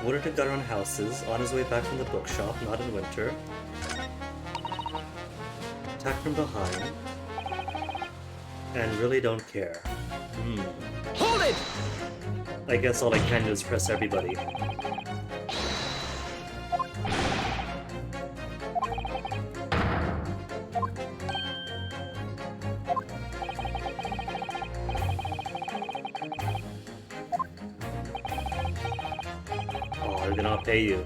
Wouldn't have got around houses, on his way back from the bookshop, not in winter. Attack from behind. And really don't care. Hold it! I guess all I can do is press everybody. Alright, then I'll pay you.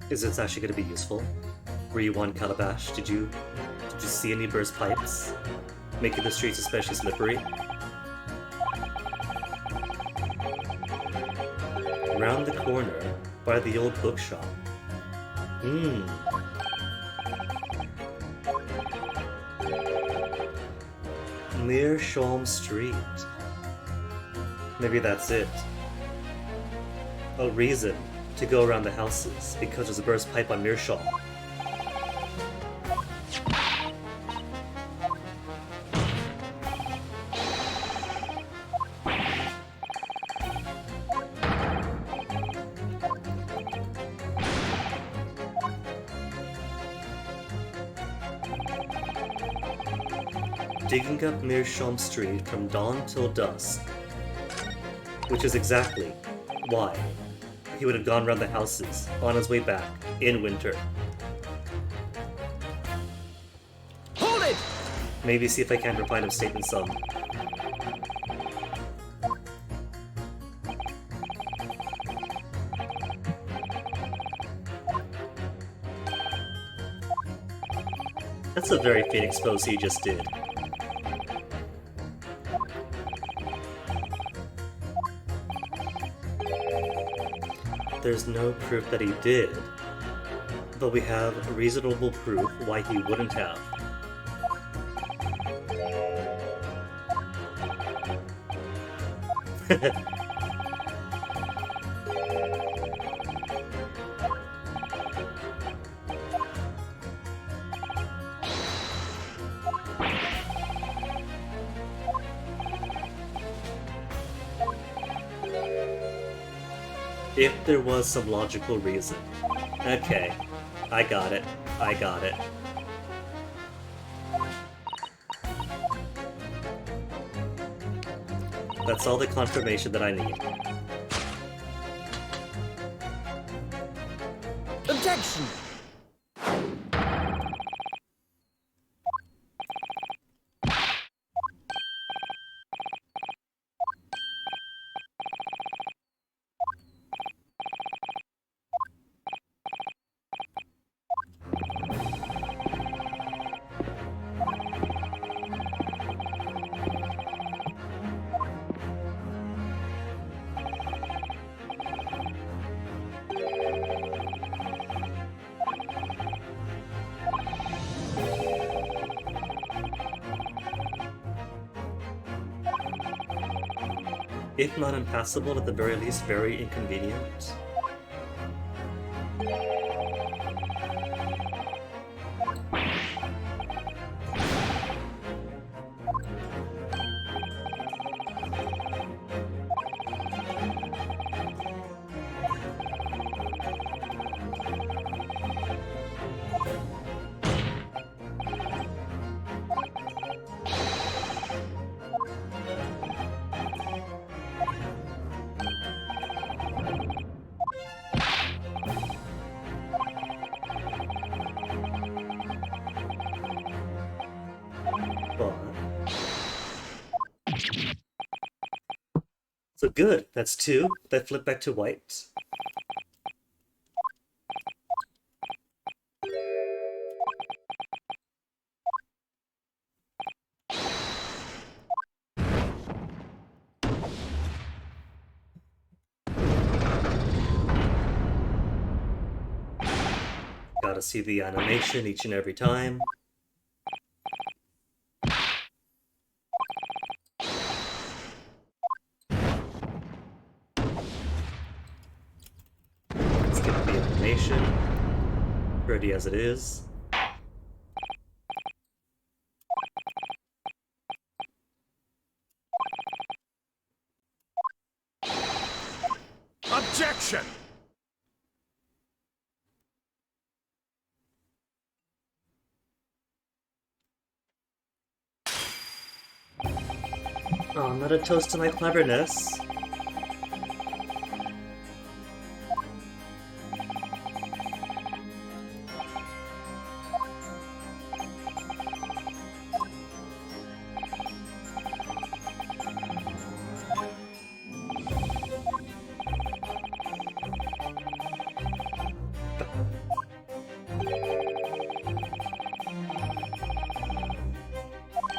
Is this actually going to be useful? Were you on Calabash? Did you see any burst pipes? Making the streets especially slippery? Around the corner, by the old bookshop. Near Shawm Street. Maybe that's it. A reason to go around the houses, because there's a burst pipe on Meerschaum. Digging up Meerschaum Street from dawn till dusk. Which is exactly why he would have gone around the houses on his way back in winter. Hold it! Maybe see if I can find him statement some. That's a very Phoenix pose he just did. There's no proof that he did, but we have reasonable proof why he wouldn't have. If there was some logical reason. Okay, I got it. I got it. That's all the confirmation that I need. Objection! If not impassable, at the very least very inconvenient. So good, that's two. That flip back to white. Gotta see the animation each and every time. Let's get the animation. Ready as it is. Objection! Oh, not a toast to my cleverness.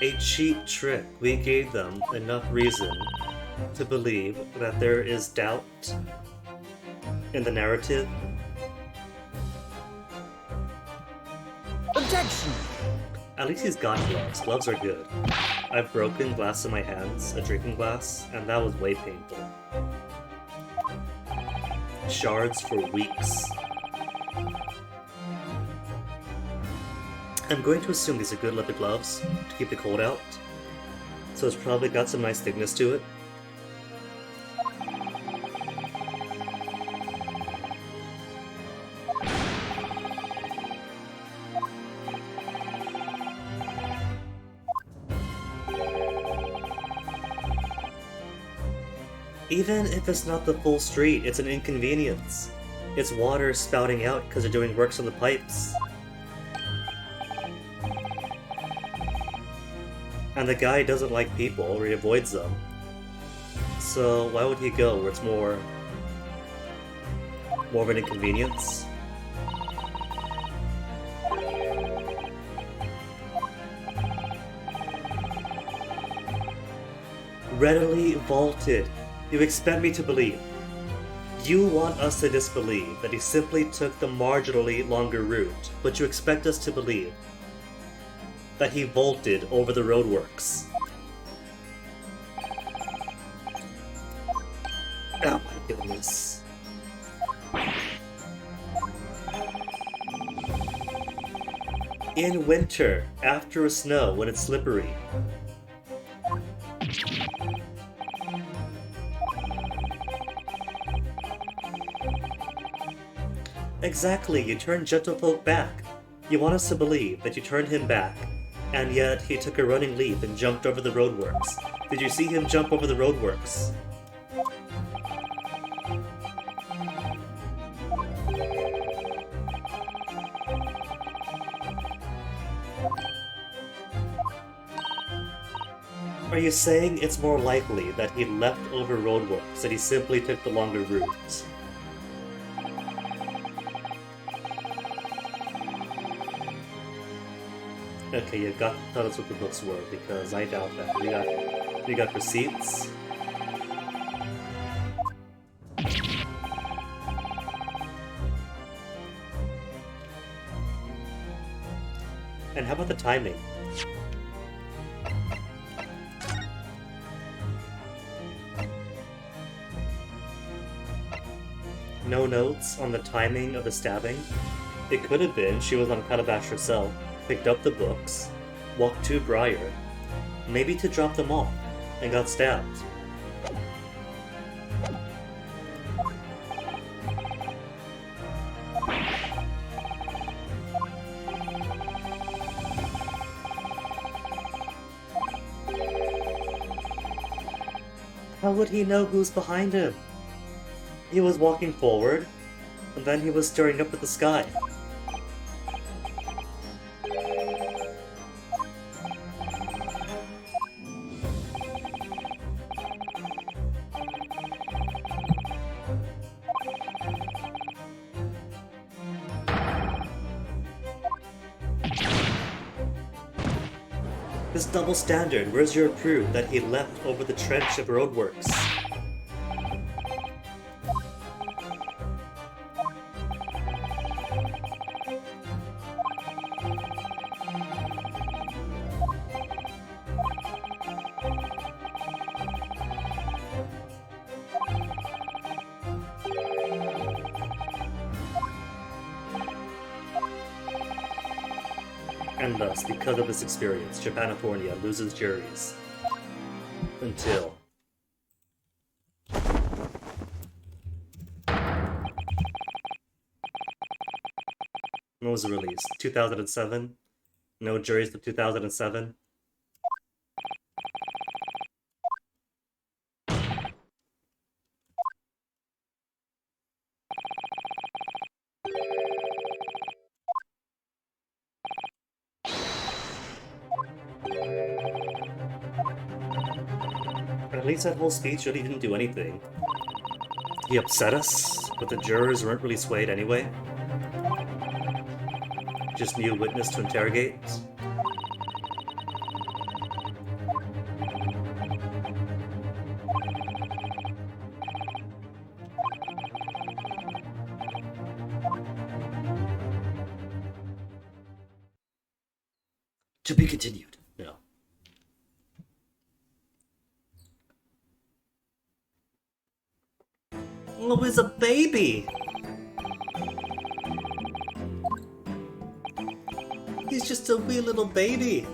A cheap trick. We gave them enough reason to believe that there is doubt in the narrative. Objection! At least he's got gloves. Gloves are good. I've broken glass in my hands, a drinking glass, and that was way painful. Shards for weeks. I'm going to assume these are good leather gloves to keep the cold out, so it's probably got some nice thickness to it. Even if it's not the full street, it's an inconvenience. It's water spouting out because they're doing works on the pipes. And the guy doesn't like people, or he avoids them. So why would he go where it's more of an inconvenience? Readily vaulted. You expect me to believe. You want us to disbelieve that he simply took the marginally longer route, but you expect us to believe that he vaulted over the roadworks. Oh my goodness. In winter, after a snow, when it's slippery. Exactly, you turned gentlefolk back. You want us to believe that you turned him back, and yet he took a running leap and jumped over the roadworks. Did you see him jump over the roadworks? Are you saying it's more likely that he leapt over roadworks, that he simply took the longer route? Okay, you got to tell us what the books were, because I doubt that. We got receipts. And how about the timing? No notes on the timing of the stabbing? It could have been she was on Calabash herself, picked up the books, walked to Briar, maybe to drop them off, and got stabbed. How would he know who's behind him? He was walking forward, and then he was staring up at the sky. This double standard, where's your proof that he leapt over the trench of roadworks? And thus, because of this experience, Japanifornia loses juries. Until... When was the release? 2007? No juries to 2007? at least that whole speech really didn't do anything. He upset us, but the jurors weren't really swayed anyway. Just new witness to interrogate. To be continued. No. Oh, he's a baby! He's just a wee little baby!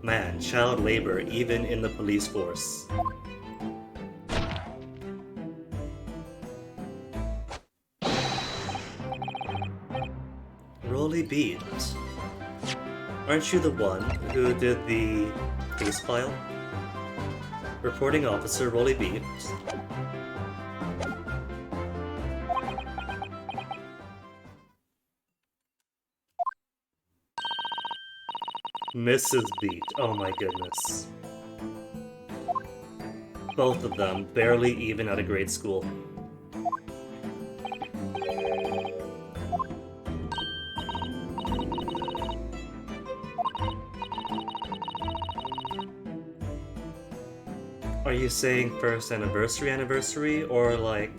Man, child labor even in the police force. Rolly beat. Aren't you the one who did the case file? Reporting officer Rolly beat. Mrs. Beat. Oh my goodness. Both of them barely even out of grade school. Are you saying first anniversary, or like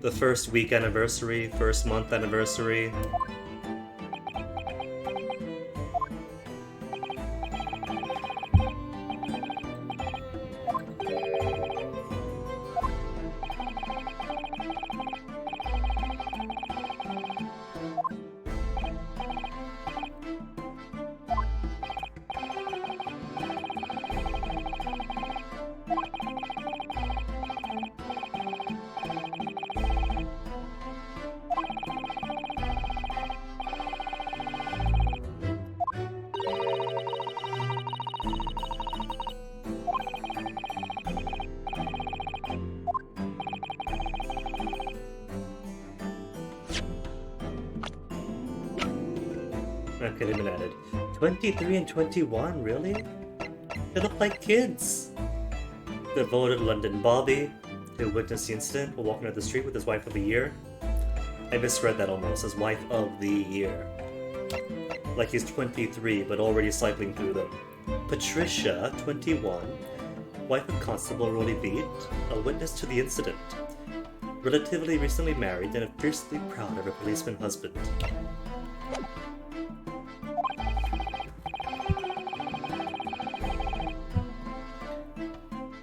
the first week anniversary, first month anniversary? Okay, they've been added. 23 and 21, really? They look like kids! Devoted London Bobby, who witnessed the incident while walking down the street with his wife of the year. I misread that almost, as wife of the year. Like he's 23, but already cycling through them. Patricia, 21, wife of Constable Rolly Beat, a witness to the incident. Relatively recently married and fiercely proud of her policeman husband.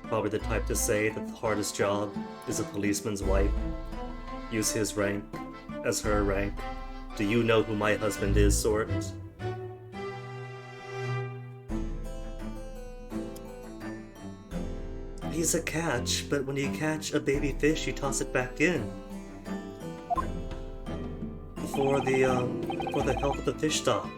Probably the type to say that the hardest job is a policeman's wife. Use his rank as her rank. Do you know who my husband is, sort? He's a catch, but when you catch a baby fish, you toss it back in. For the health of the fish stock.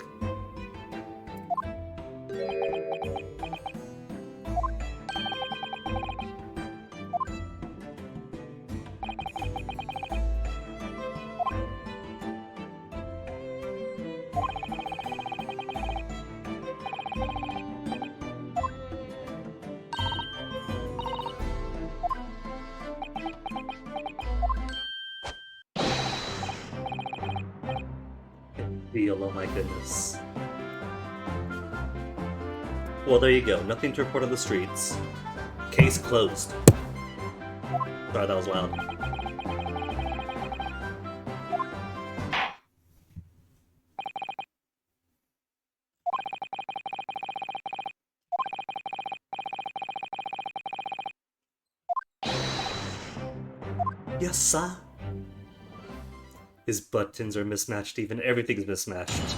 Oh my goodness. Well, there you go. Nothing to report on the streets. Case closed. Sorry, that was loud. Yes, sir. His buttons are mismatched even. Everything's mismatched.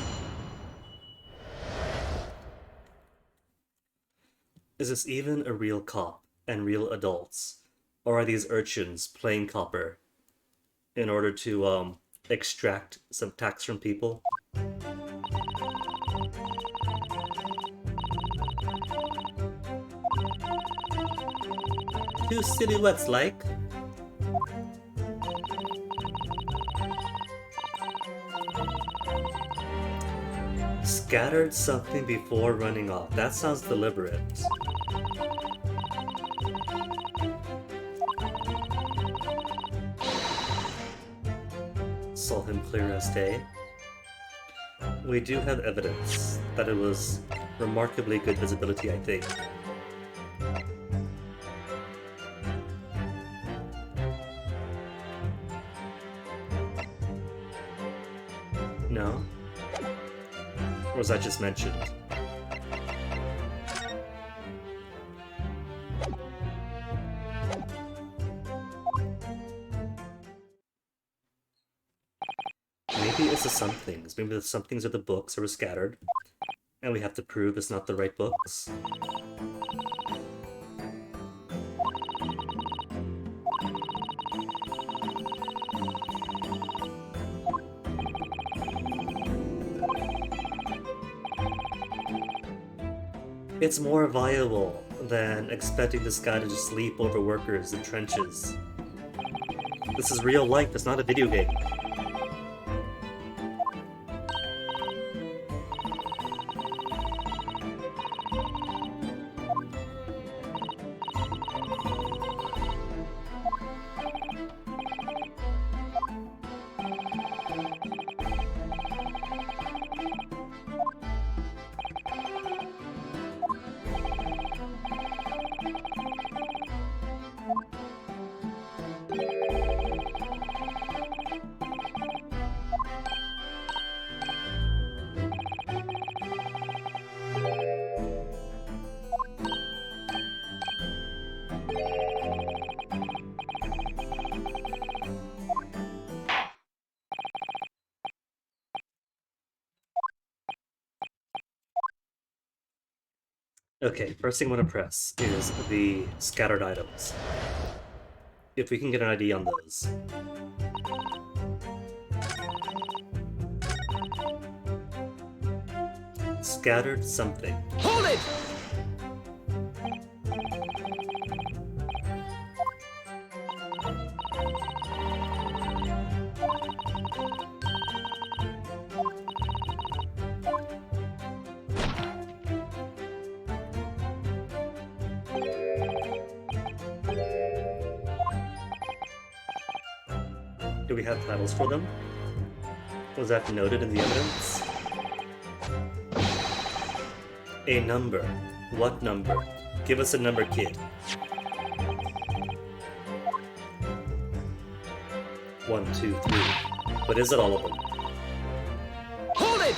Is this even a real cop and real adults? Or are these urchins playing copper in order to, extract some tax from people? Two silhouettes like. Scattered something before running off. That sounds deliberate. saw him clear as day. We do have evidence that it was remarkably good visibility, I think. No? Or was that just mentioned? Maybe it's the some things. Maybe the some things are the books that were scattered, and we have to prove it's not the right books. It's more viable than expecting this guy to just sleep over workers in trenches. This is real life, it's not a video game. Okay, first thing I want to press is the scattered items. If we can get an ID on those. Scattered something. Hold it! Do we have titles for them? Was that noted in the evidence? A number. What number? Give us a number, kid. 1, 2, 3. But is it all of them? Hold it!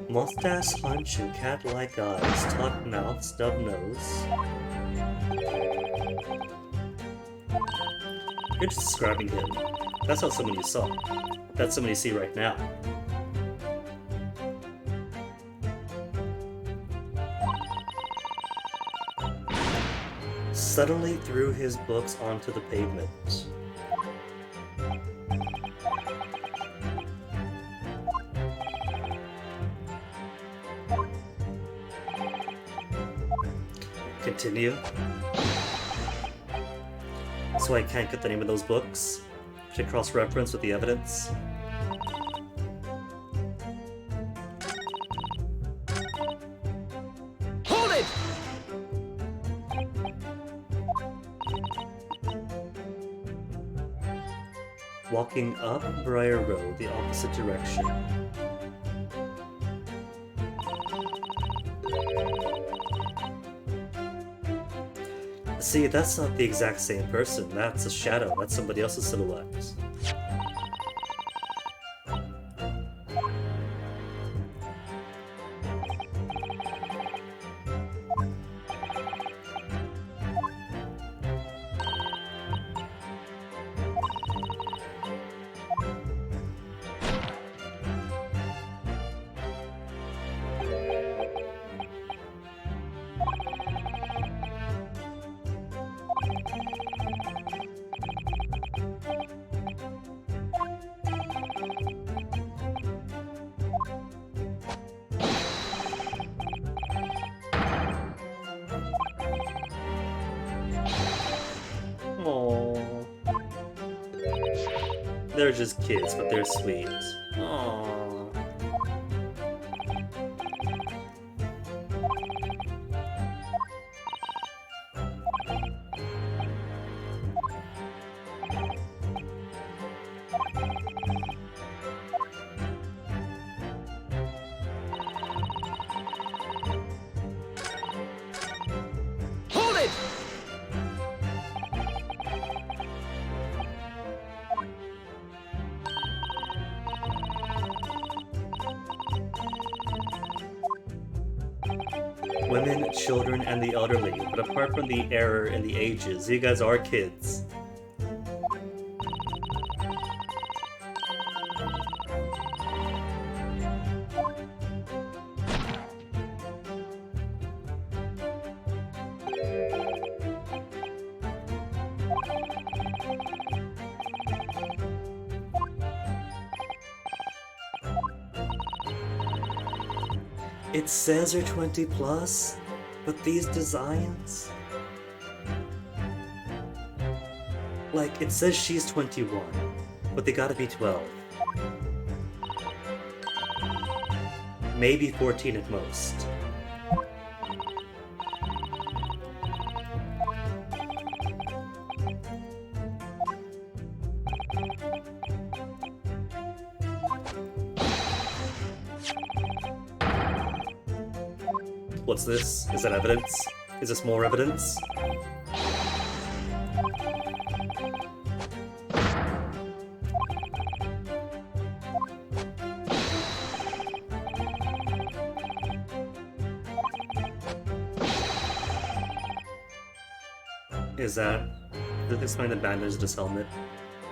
Mustache, hunch, and cat-like eyes. Tucked mouth, stub nose. You're just describing him. That's not someone you saw. That's someone you see right now. Suddenly threw his books onto the pavement. Continue. So I can't get the name of those books? Should cross-reference with the evidence? Hold it! Walking up Briar Road, the opposite direction. See, that's not the exact same person. That's a shadow. That's somebody else's silhouette. Aww. They're just kids, but they're sweet. Aww. Women, children, and the elderly, but apart from the error in the ages, you guys are kids. It says you're 20 plus, but these designs... Like, it says she's 21, but they gotta be 12. Maybe 14 at most. What's this? Is that evidence? Is this more evidence? Is that... Did this explain the bandage to his helmet?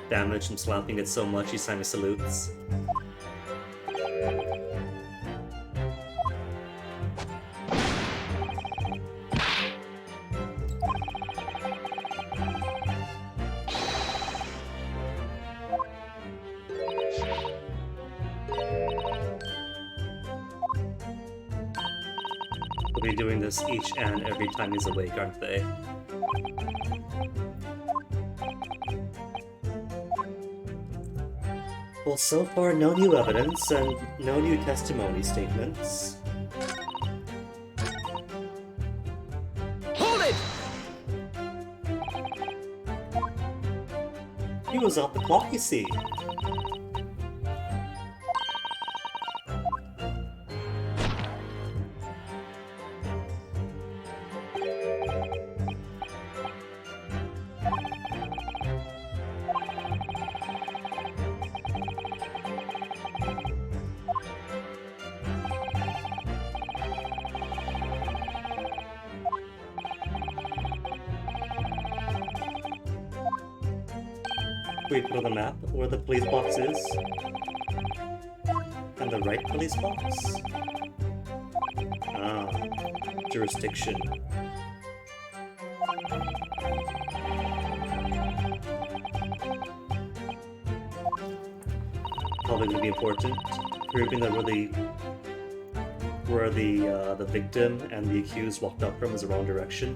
Damage from slapping it so much each time he salutes? They'll be doing this each and every time he's awake, aren't they? Well, so far, no new evidence and no new testimony statements. Hold it! He was off the clock, you see. We put on the map where the police box is. And the right police box? Ah, jurisdiction. Probably gonna be important, proving that where the victim and the accused walked up from is the wrong direction.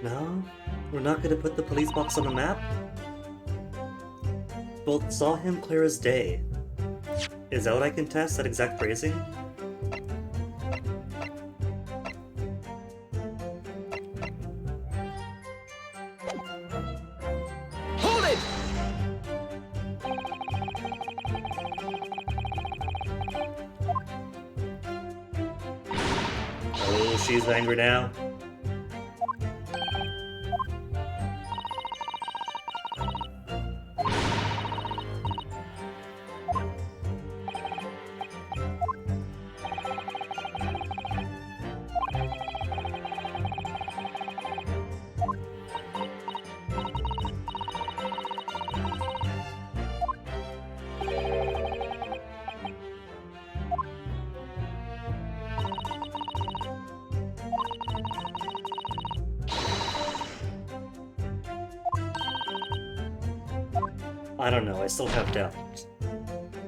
No? We're not gonna put the police box on the map? Both saw him clear as day. Is that what I can test? That exact phrasing? Hold it! Oh, she's angry now. I don't know, I still have doubt.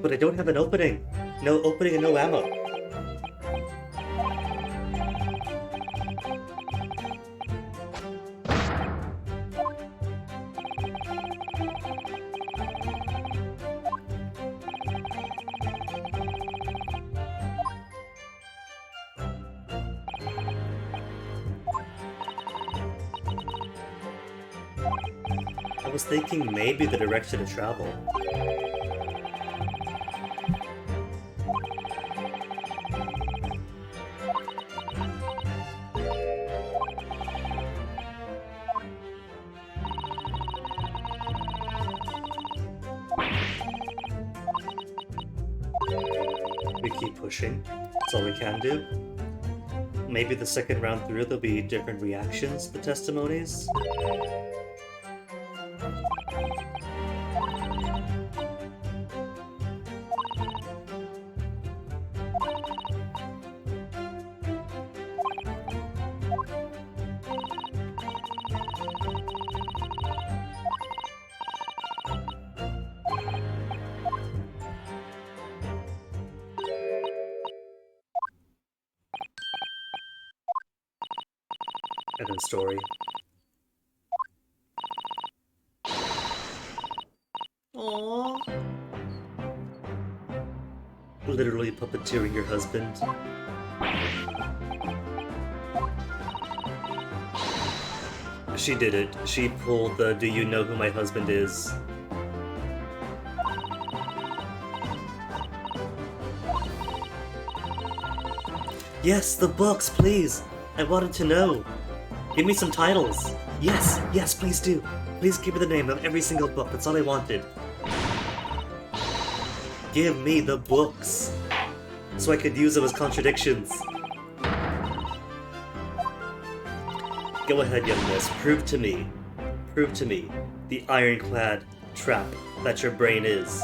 But I don't have an opening. No opening and no ammo. was thinking maybe the direction of travel. We keep pushing. That's all we can do. Maybe the second round through there'll be different reactions to the testimonies. And then story. Aww. Literally puppeteering your husband. She did it. She pulled the "Do you know who my husband is?" Yes, the books, please! I wanted to know. Give me some titles. Yes, yes, please do. Please give me the name of every single book. That's all I wanted. Give me the books, so I could use them as contradictions. Go ahead, young miss. Prove to me the ironclad trap that your brain is.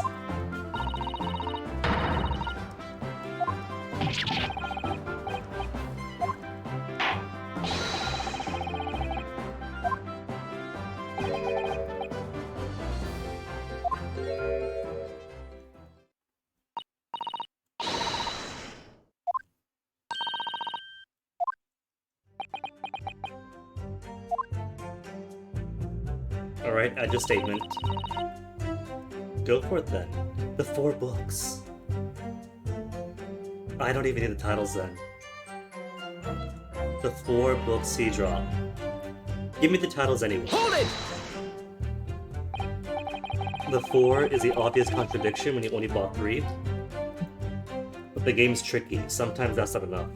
Alright, add your statement. Go for it then. The 4 books. I don't even need the titles then. The 4 books he draw. Give me the titles anyway. Hold it! The 4 is the obvious contradiction when you only bought 3. But the game's tricky. Sometimes that's not enough.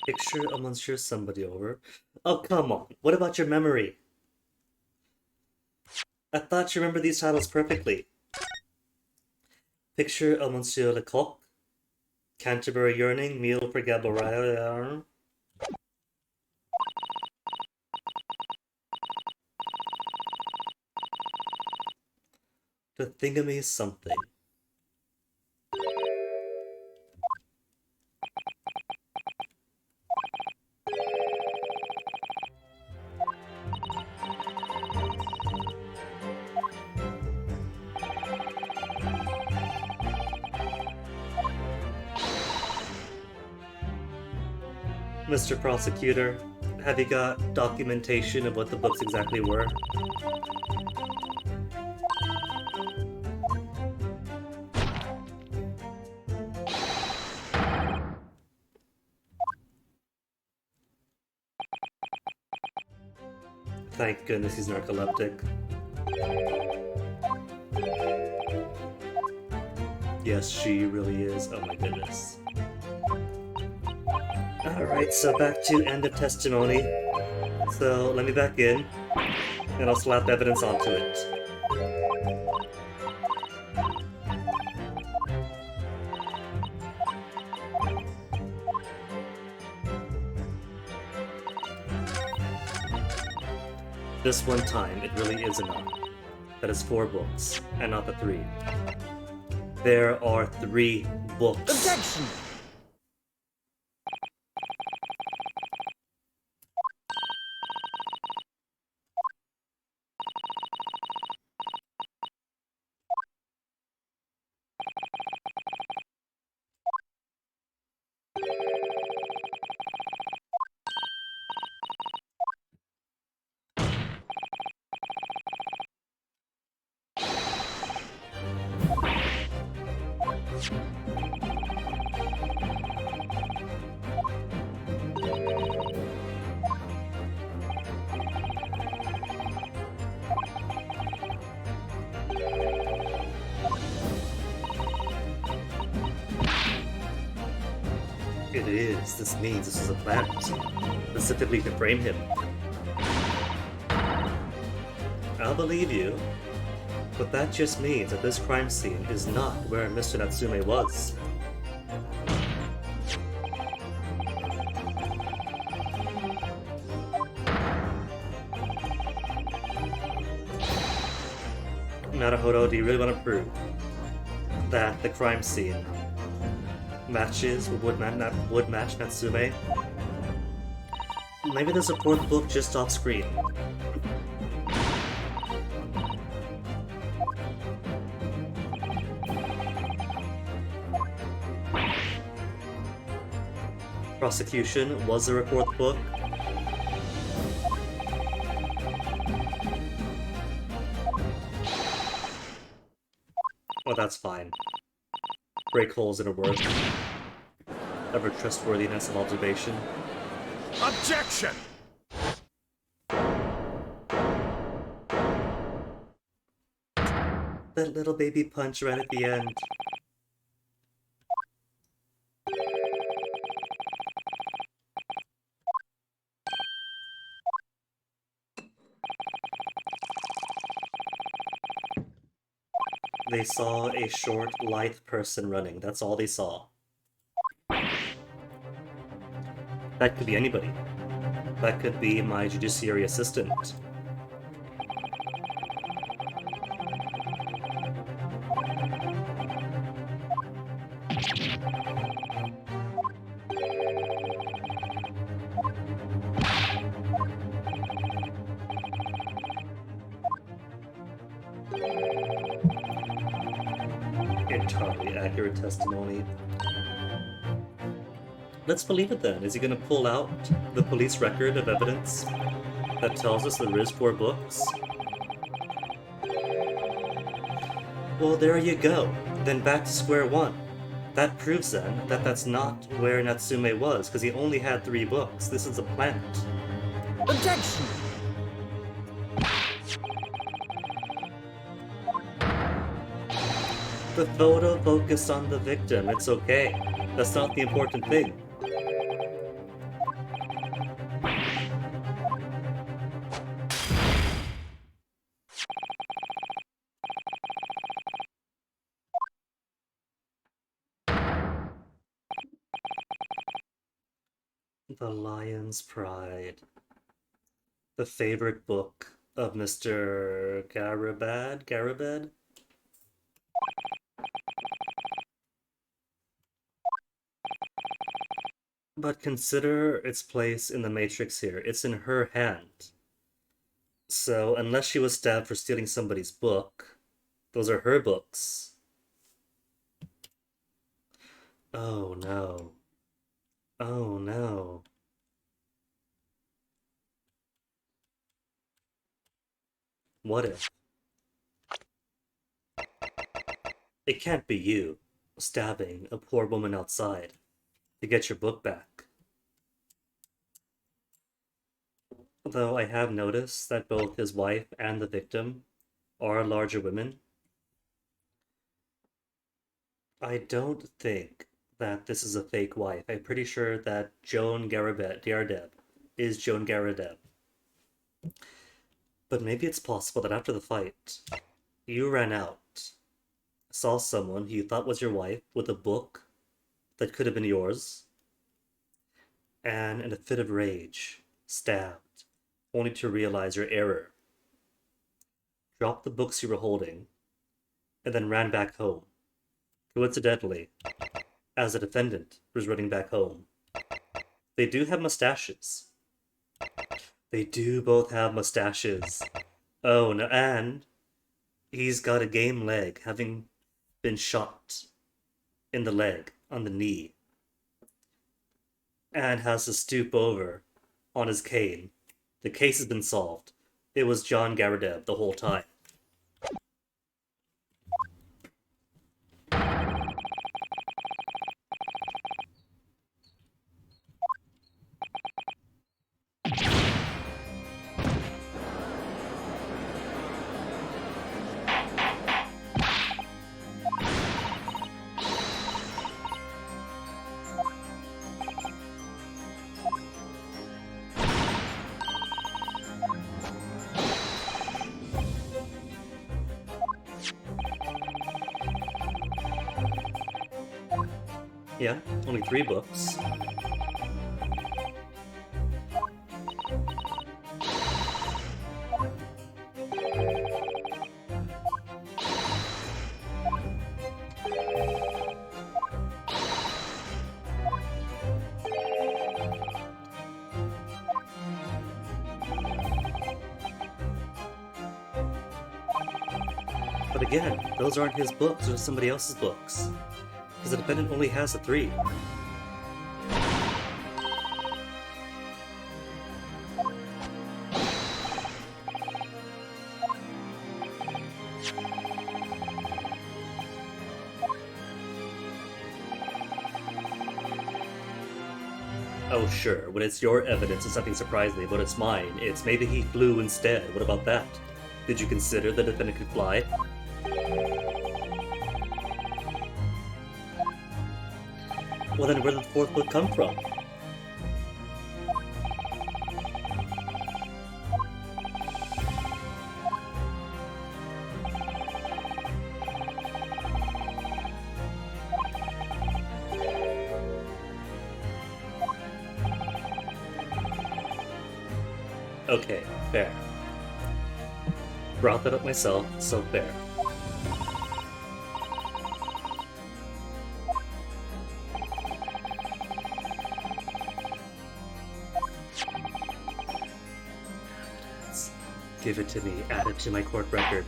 Picture a monsieur somebody over. Oh, come on. What about your memory? I thought you remembered these titles perfectly. Picture a monsieur Lecoq. Canterbury Yearning, Meal for Gabriel. The thingamy something. Mr. Prosecutor, have you got documentation of what the books exactly were? Thank goodness he's narcoleptic. Yes, she really is. Oh my goodness. Alright, so back to end of testimony. So let me back in, and I'll slap evidence onto it. This one time, it really is enough. That is 4 books, and not the 3. There are 3 books. Objection! It is. This means this is a plant. Specifically to frame him. I'll believe you. But that just means that this crime scene is not where Mr. Natsume was. Naruhodo, do you really want to prove that the crime scene matches would match Natsume? Maybe there's a fourth book just off screen. Prosecution, was there a fourth book? Oh, that's fine. Break holes in a word. Ever trustworthiness of observation. Objection! That little baby punch right at the end. They saw a short, lithe person running. That's all they saw. That could be anybody. That could be my judiciary assistant. Entirely accurate testimony. Let's believe it then. Is he gonna pull out the police record of evidence that tells us there is 4 books? Well, there you go. Then back to square one. That proves then that that's not where Natsume was, because he only had 3 books. This is a plant. Objection! The photo focused on the victim. It's okay. That's not the important thing. The Lion's Pride. The favorite book of Mr. Garibed? But consider its place in the Matrix here. It's in her hand. So, unless she was stabbed for stealing somebody's book, those are her books. Oh no. Oh no. What if? It can't be you stabbing a poor woman outside to get your book back. Though I have noticed that both his wife and the victim are larger women, I don't think that this is a fake wife. I'm pretty sure that Joan Gardeb is Joan Gardeb. But maybe it's possible that after the fight, you ran out, saw someone who you thought was your wife with a book that could have been yours, and in a fit of rage, stabbed, only to realize your error. Dropped the books you were holding, and then ran back home. Coincidentally, as a defendant was running back home. They do have mustaches. They do both have mustaches. Oh no, and he's got a game leg, having been shot in the leg, on the knee, and has to stoop over on his cane. The case has been solved. It was John Garadev the whole time. Yeah, only 3 books. But again, those aren't his books, those are somebody else's books. Because the defendant only has the 3. Oh sure, when it's your evidence it's nothing surprising, but it's mine. It's maybe he flew instead. What about that? Did you consider the defendant could fly? Well then where did the 4th book come from? Okay, fair. Brought that up myself, so fair. Give it to me, add it to my court record.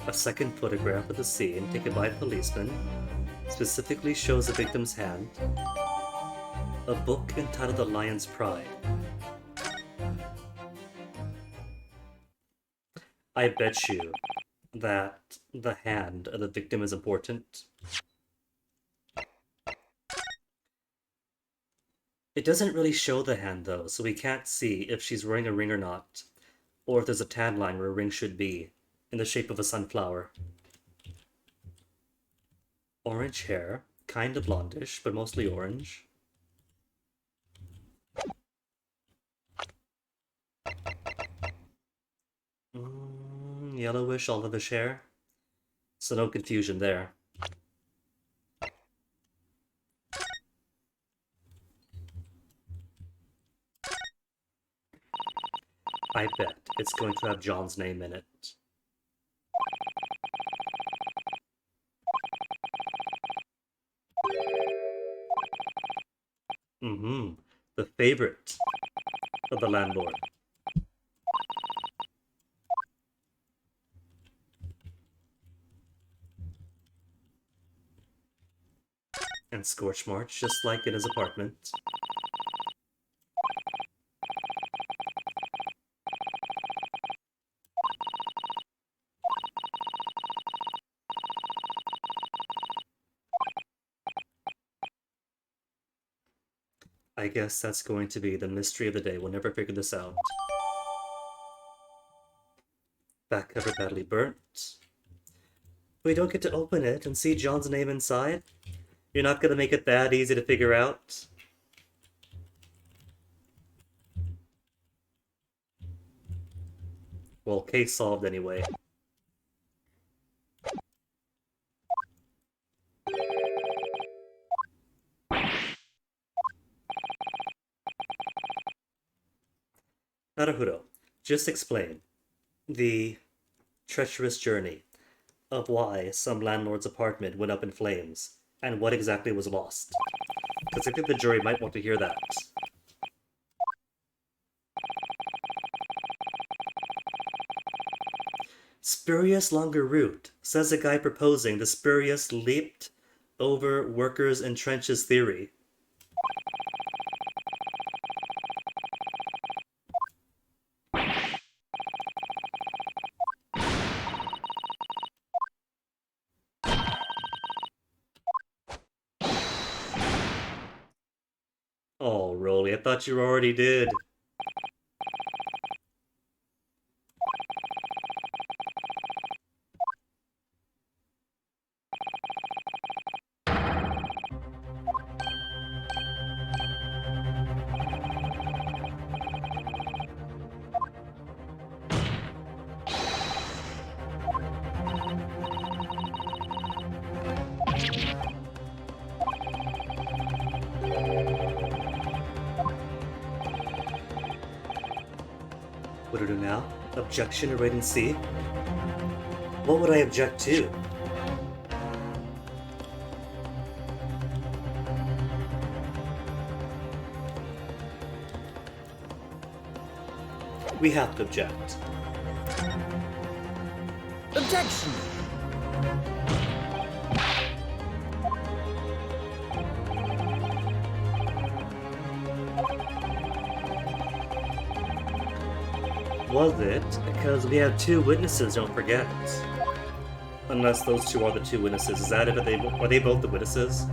A second photograph of the scene taken by a policeman specifically shows the victim's hand. A book entitled The Lion's Pride. I bet you that the hand of the victim is important. It doesn't really show the hand though, so we can't see if she's wearing a ring or not, or if there's a tan line where a ring should be, in the shape of a sunflower. Orange hair, kind of blondish, but mostly orange. Yellowish, olivish hair. So no confusion there. I bet it's going to have John's name in it. The favorite of the landlord. And scorch marks, just like in his apartment. I guess that's going to be the mystery of the day. We'll never figure this out. Back cover badly burnt. We don't get to open it and see John's name inside? You're not gonna make it that easy to figure out? Well, case solved anyway. Naruhodo, just explain the treacherous journey of why some landlord's apartment went up in flames and what exactly was lost. Because I think the jury might want to hear that. Spurious longer route, says the guy proposing the spurious leaped over workers in trenches theory. Oh, Rolly, I thought you already did. What do I do now? Objection to wait and see? What would I object to? We have to object. Objection! Was it? Because we have two witnesses, don't forget. Unless those two are the two witnesses. Is that it? Are they both the witnesses?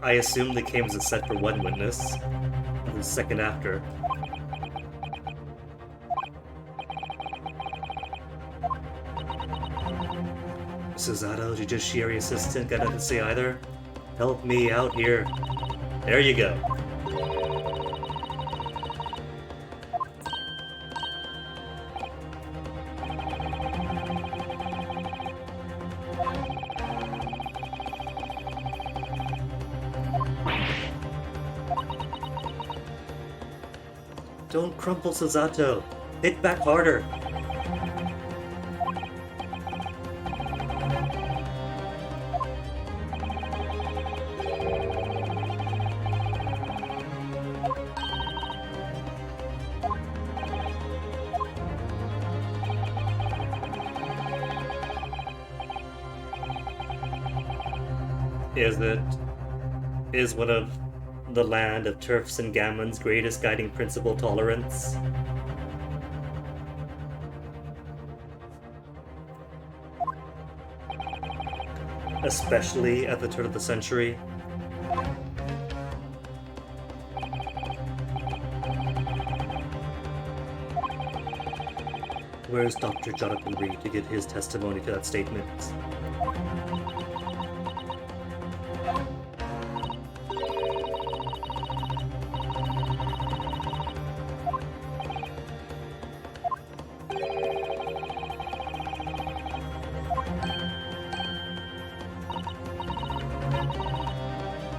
I assume they came as a set for one witness, and the second after. Susato, Judiciary Assistant, got nothing to say either? Help me out here. There you go. Don't crumple, Susato. Hit back harder. Is one of the land of turfs and gammon's greatest guiding principle tolerance? Especially at the turn of the century? Where's Dr. Jonathan Reed to give his testimony to that statement?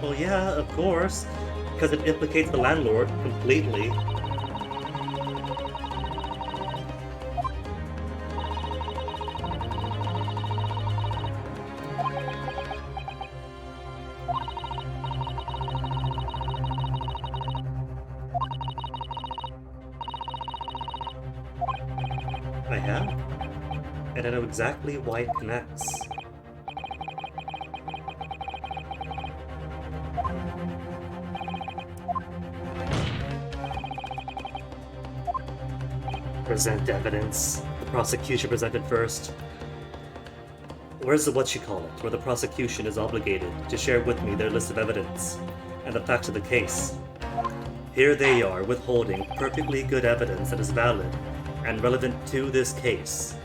Well, yeah, of course, because it implicates the landlord completely. I have, and I know exactly why it connects. Present evidence. The prosecution presented first. Where's the whatchamacallit, where the prosecution is obligated to share with me their list of evidence and the facts of the case? Here they are, withholding perfectly good evidence that is valid and relevant to this case.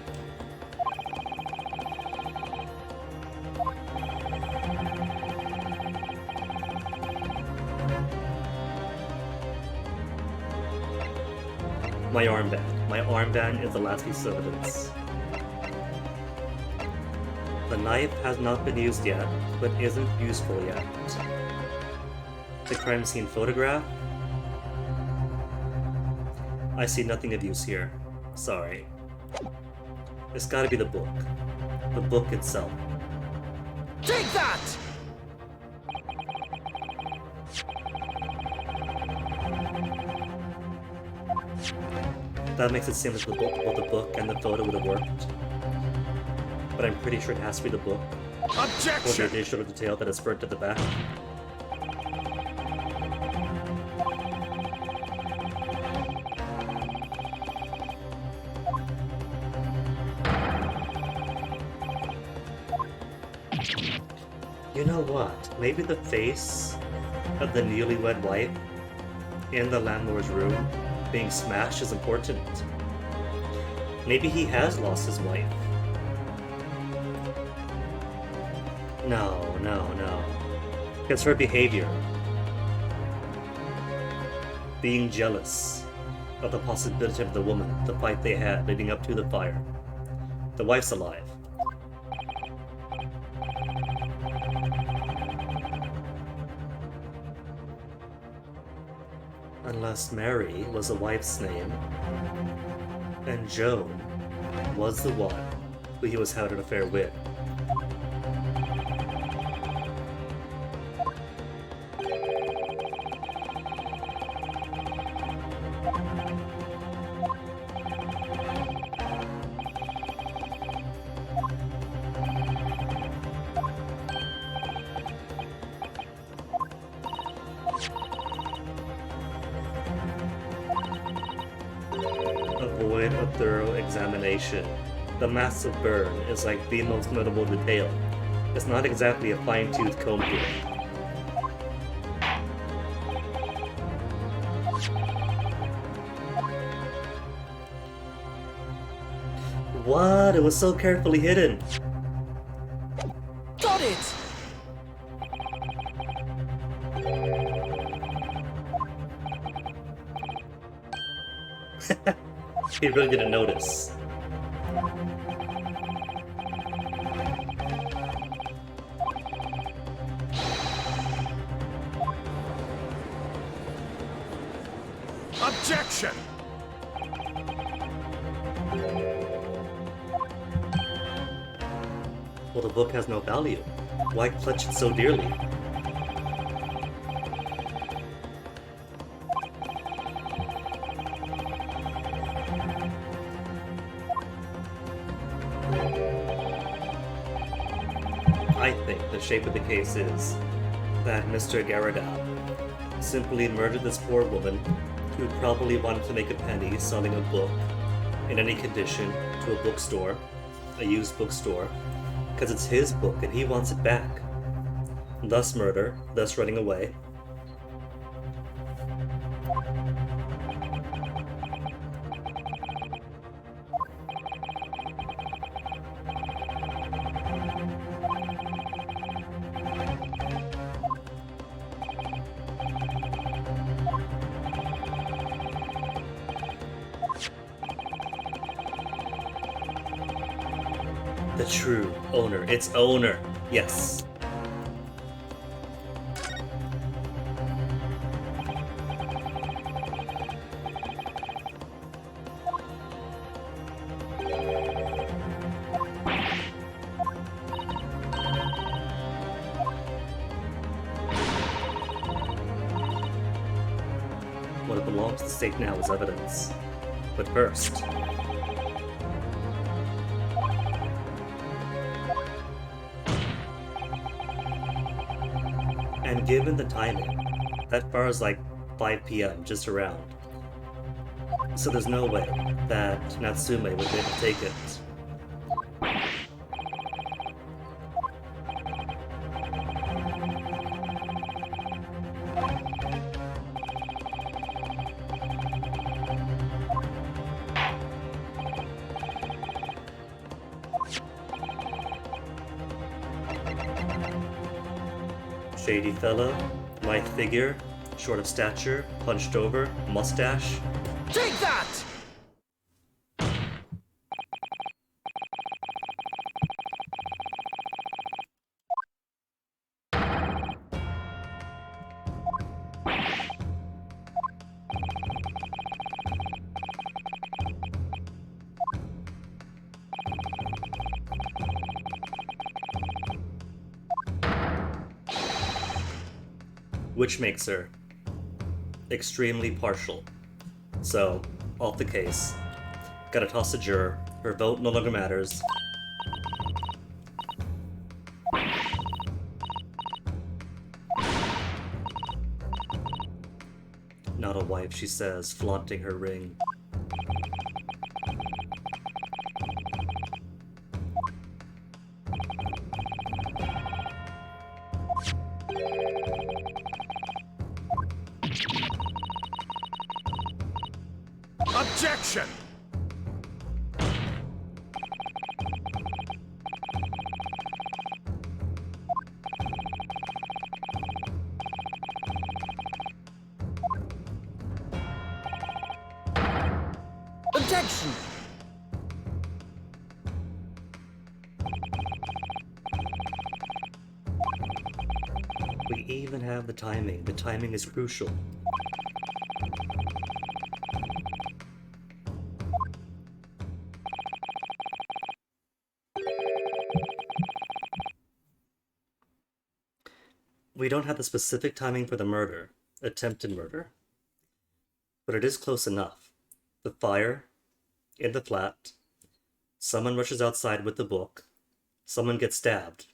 My armband. My armband is the last piece of evidence. The knife has not been used yet, but isn't useful yet. The crime scene photograph? I see nothing of use here. Sorry. It's gotta be the book. The book itself. Take that! That makes it seem like both the book and the photo would have worked. But I'm pretty sure it has to be the book, or the Objection! additional detail that is burnt at the back. You know what? Maybe the face of the newlywed wife in the landlord's room being smashed is important. Maybe he has lost his wife. No. It's her behavior. Being jealous of the possibility of the woman, the fight they had leading up to the fire. The wife's alive. Unless Mary was the wife's name, and Joan was the one who he was having an affair with. Avoid a thorough examination. The massive burn is like the most notable detail. It's not exactly a fine-tooth comb to it. What? It was so carefully hidden. Got it! He really didn't notice. Objection! Well, the book has no value. Why clutch it so dearly? I think the shape of the case is that Mr. Garadab simply murdered this poor woman who probably wanted to make a penny selling a book in any condition to a bookstore, a used bookstore, because it's his book and he wants it back. Thus murder, thus running away. The true owner, its owner, yes. What it belongs to the state now is evidence. But first, and given the timing, that bar is like 5 p.m. just around. So there's no way that Natsume would be able to take it. Shady fella, lithe figure, short of stature, hunched over, mustache. Take that! Which makes her extremely partial. So, off the case, Gotta toss a juror. Her vote no longer matters. Not a wife, she says, flaunting her ring. Objection! Objection! We even have the timing. The timing is crucial. We don't have the specific timing for the murder, attempted murder, but it is close enough. The fire, in the flat, someone rushes outside with the book, someone gets stabbed.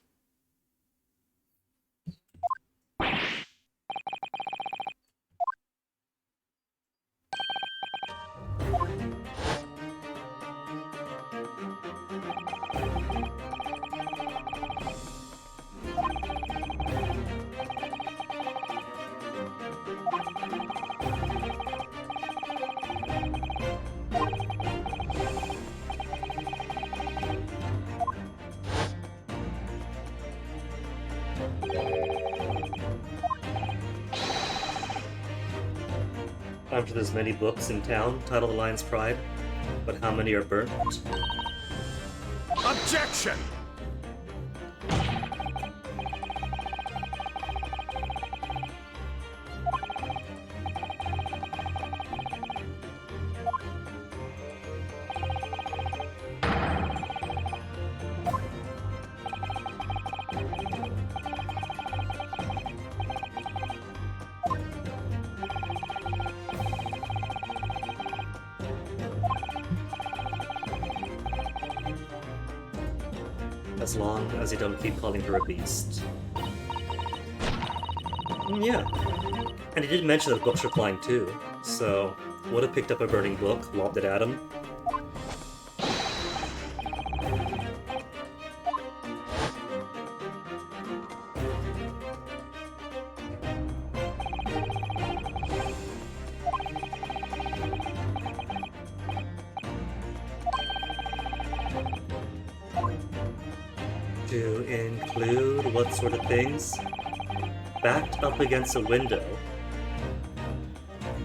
I'm sure there's many books in town titled The Lion's Pride, but how many are burnt? Objection! As long as you don't keep calling her a beast. Yeah. And he did mention that books were flying too, so would have picked up a burning book, lobbed it at him. To include what sort of things? Backed up against a window.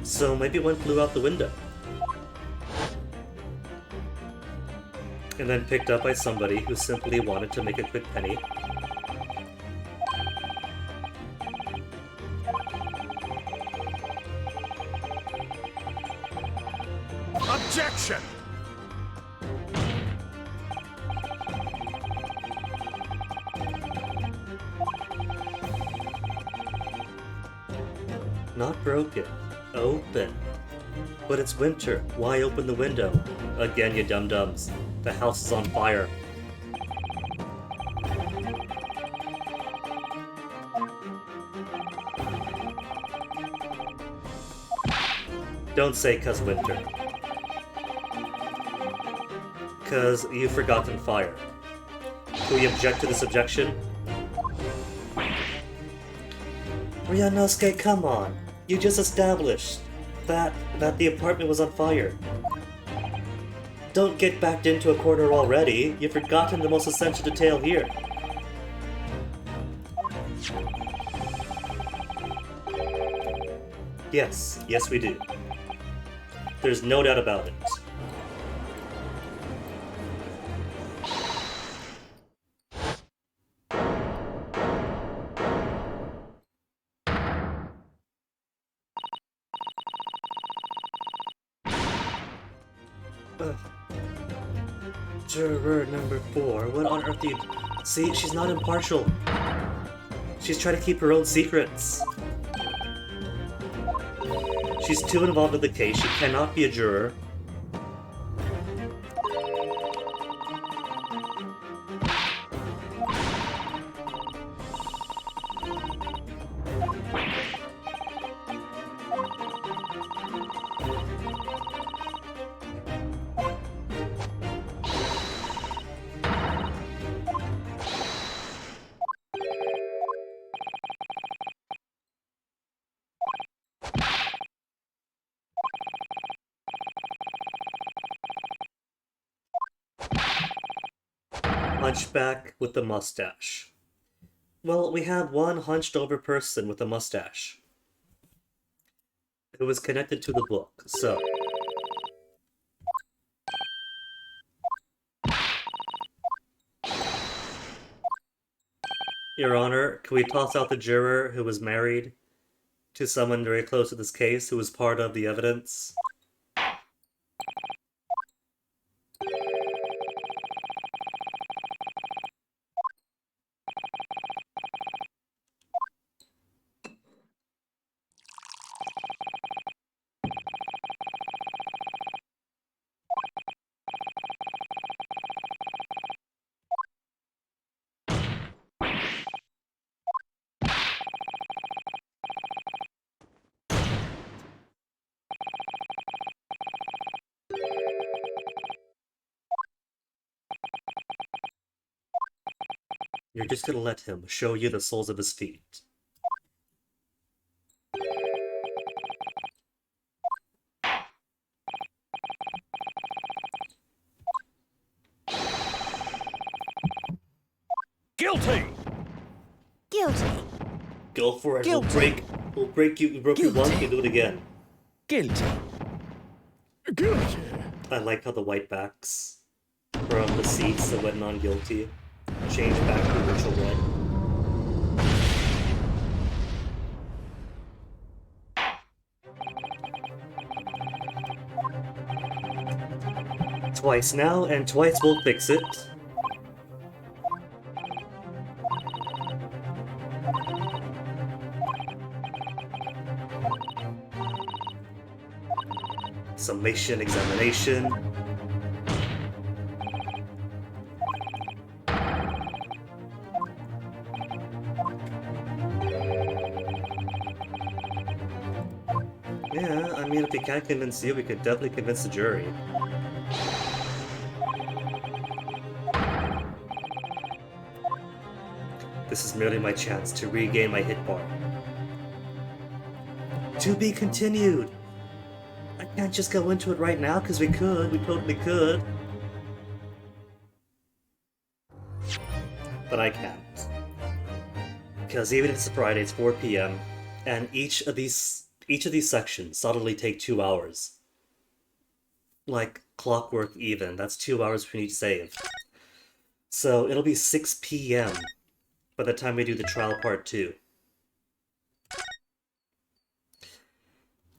So maybe one flew out the window. And then picked up by somebody who simply wanted to make a quick penny. Objection! Not broken. Open. But it's winter. Why open the window? Again, you dum-dums. The house is on fire. Don't say 'cause winter. 'Cause you've forgotten fire. Do we object to this objection? Ryanosuke, come on. You just established that the apartment was on fire. Don't get backed into a corner already. You've forgotten the most essential detail here. Yes, yes we do. There's no doubt about it. Juror number 4, what on earth do you... See, she's not impartial. She's trying to keep her own secrets. She's too involved in the case, she cannot be a juror. hunchback with the mustache. Well, we have one hunched over person with a mustache. It was connected to the book, so... Your Honor, can we toss out the juror who was married to someone very close to this case who was part of the evidence? You're just gonna let him show you the soles of his feet. Guilty! Guilty. Go for it. Guilty. We'll break you. We broke you once. Guilty. You do it again. Guilty. Guilty. I like how the white backs from the seats that went non-guilty change back to virtual red. Twice now, and twice we'll fix it. Summation, examination. Yeah, I mean, if we can't convince you, we could definitely convince the jury. This is merely my chance to regain my hit bar. To be continued! I can't just go into it right now, because we totally could. But I can't. Because even if it's Friday, it's 4 PM, and each of these sections solidly take 2 hours. Like clockwork even, that's 2 hours between each save. So it'll be 6 PM by the time we do the trial part 2.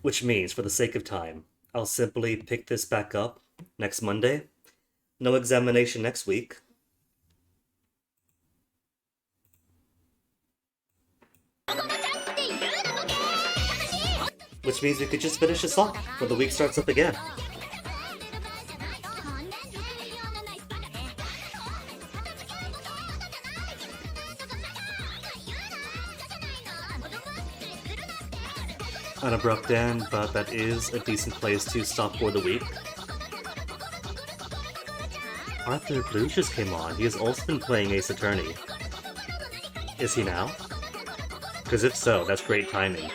Which means, for the sake of time, I'll simply pick this back up next Monday. No examination next week. Which means we could just finish this off when the week starts up again. An abrupt end, but that is a decent place to stop for the week. Arthur Blue just came on. He has also been playing Ace Attorney. Is he now? Because if so, that's great timing.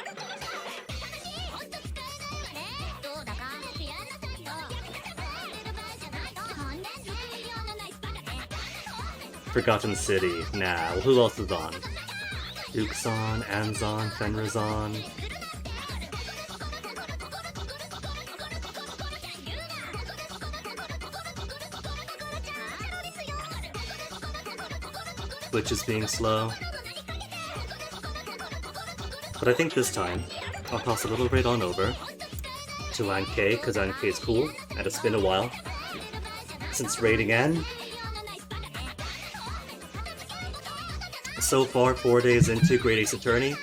Forgotten City. Nah, well, who else is on? Duke's on, Anne's on, Fenrir's on. Which is being slow. But I think this time, I'll toss a little raid on over to Ann K, because Ann K is cool, and it's been a while since raiding Ann. So far, 4 days into Great Ace Attorney,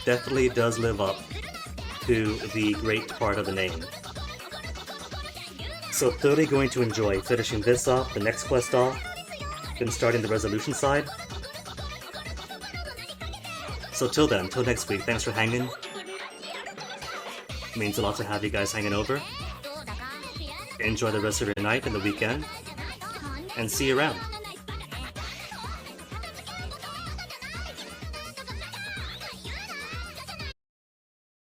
definitely does live up to the great part of the name. So thoroughly going to enjoy finishing this off, the next quest off, then starting the resolution side. So till then, till next week, thanks for hanging. It means a lot to have you guys hanging over. Enjoy the rest of your night and the weekend, and see you around.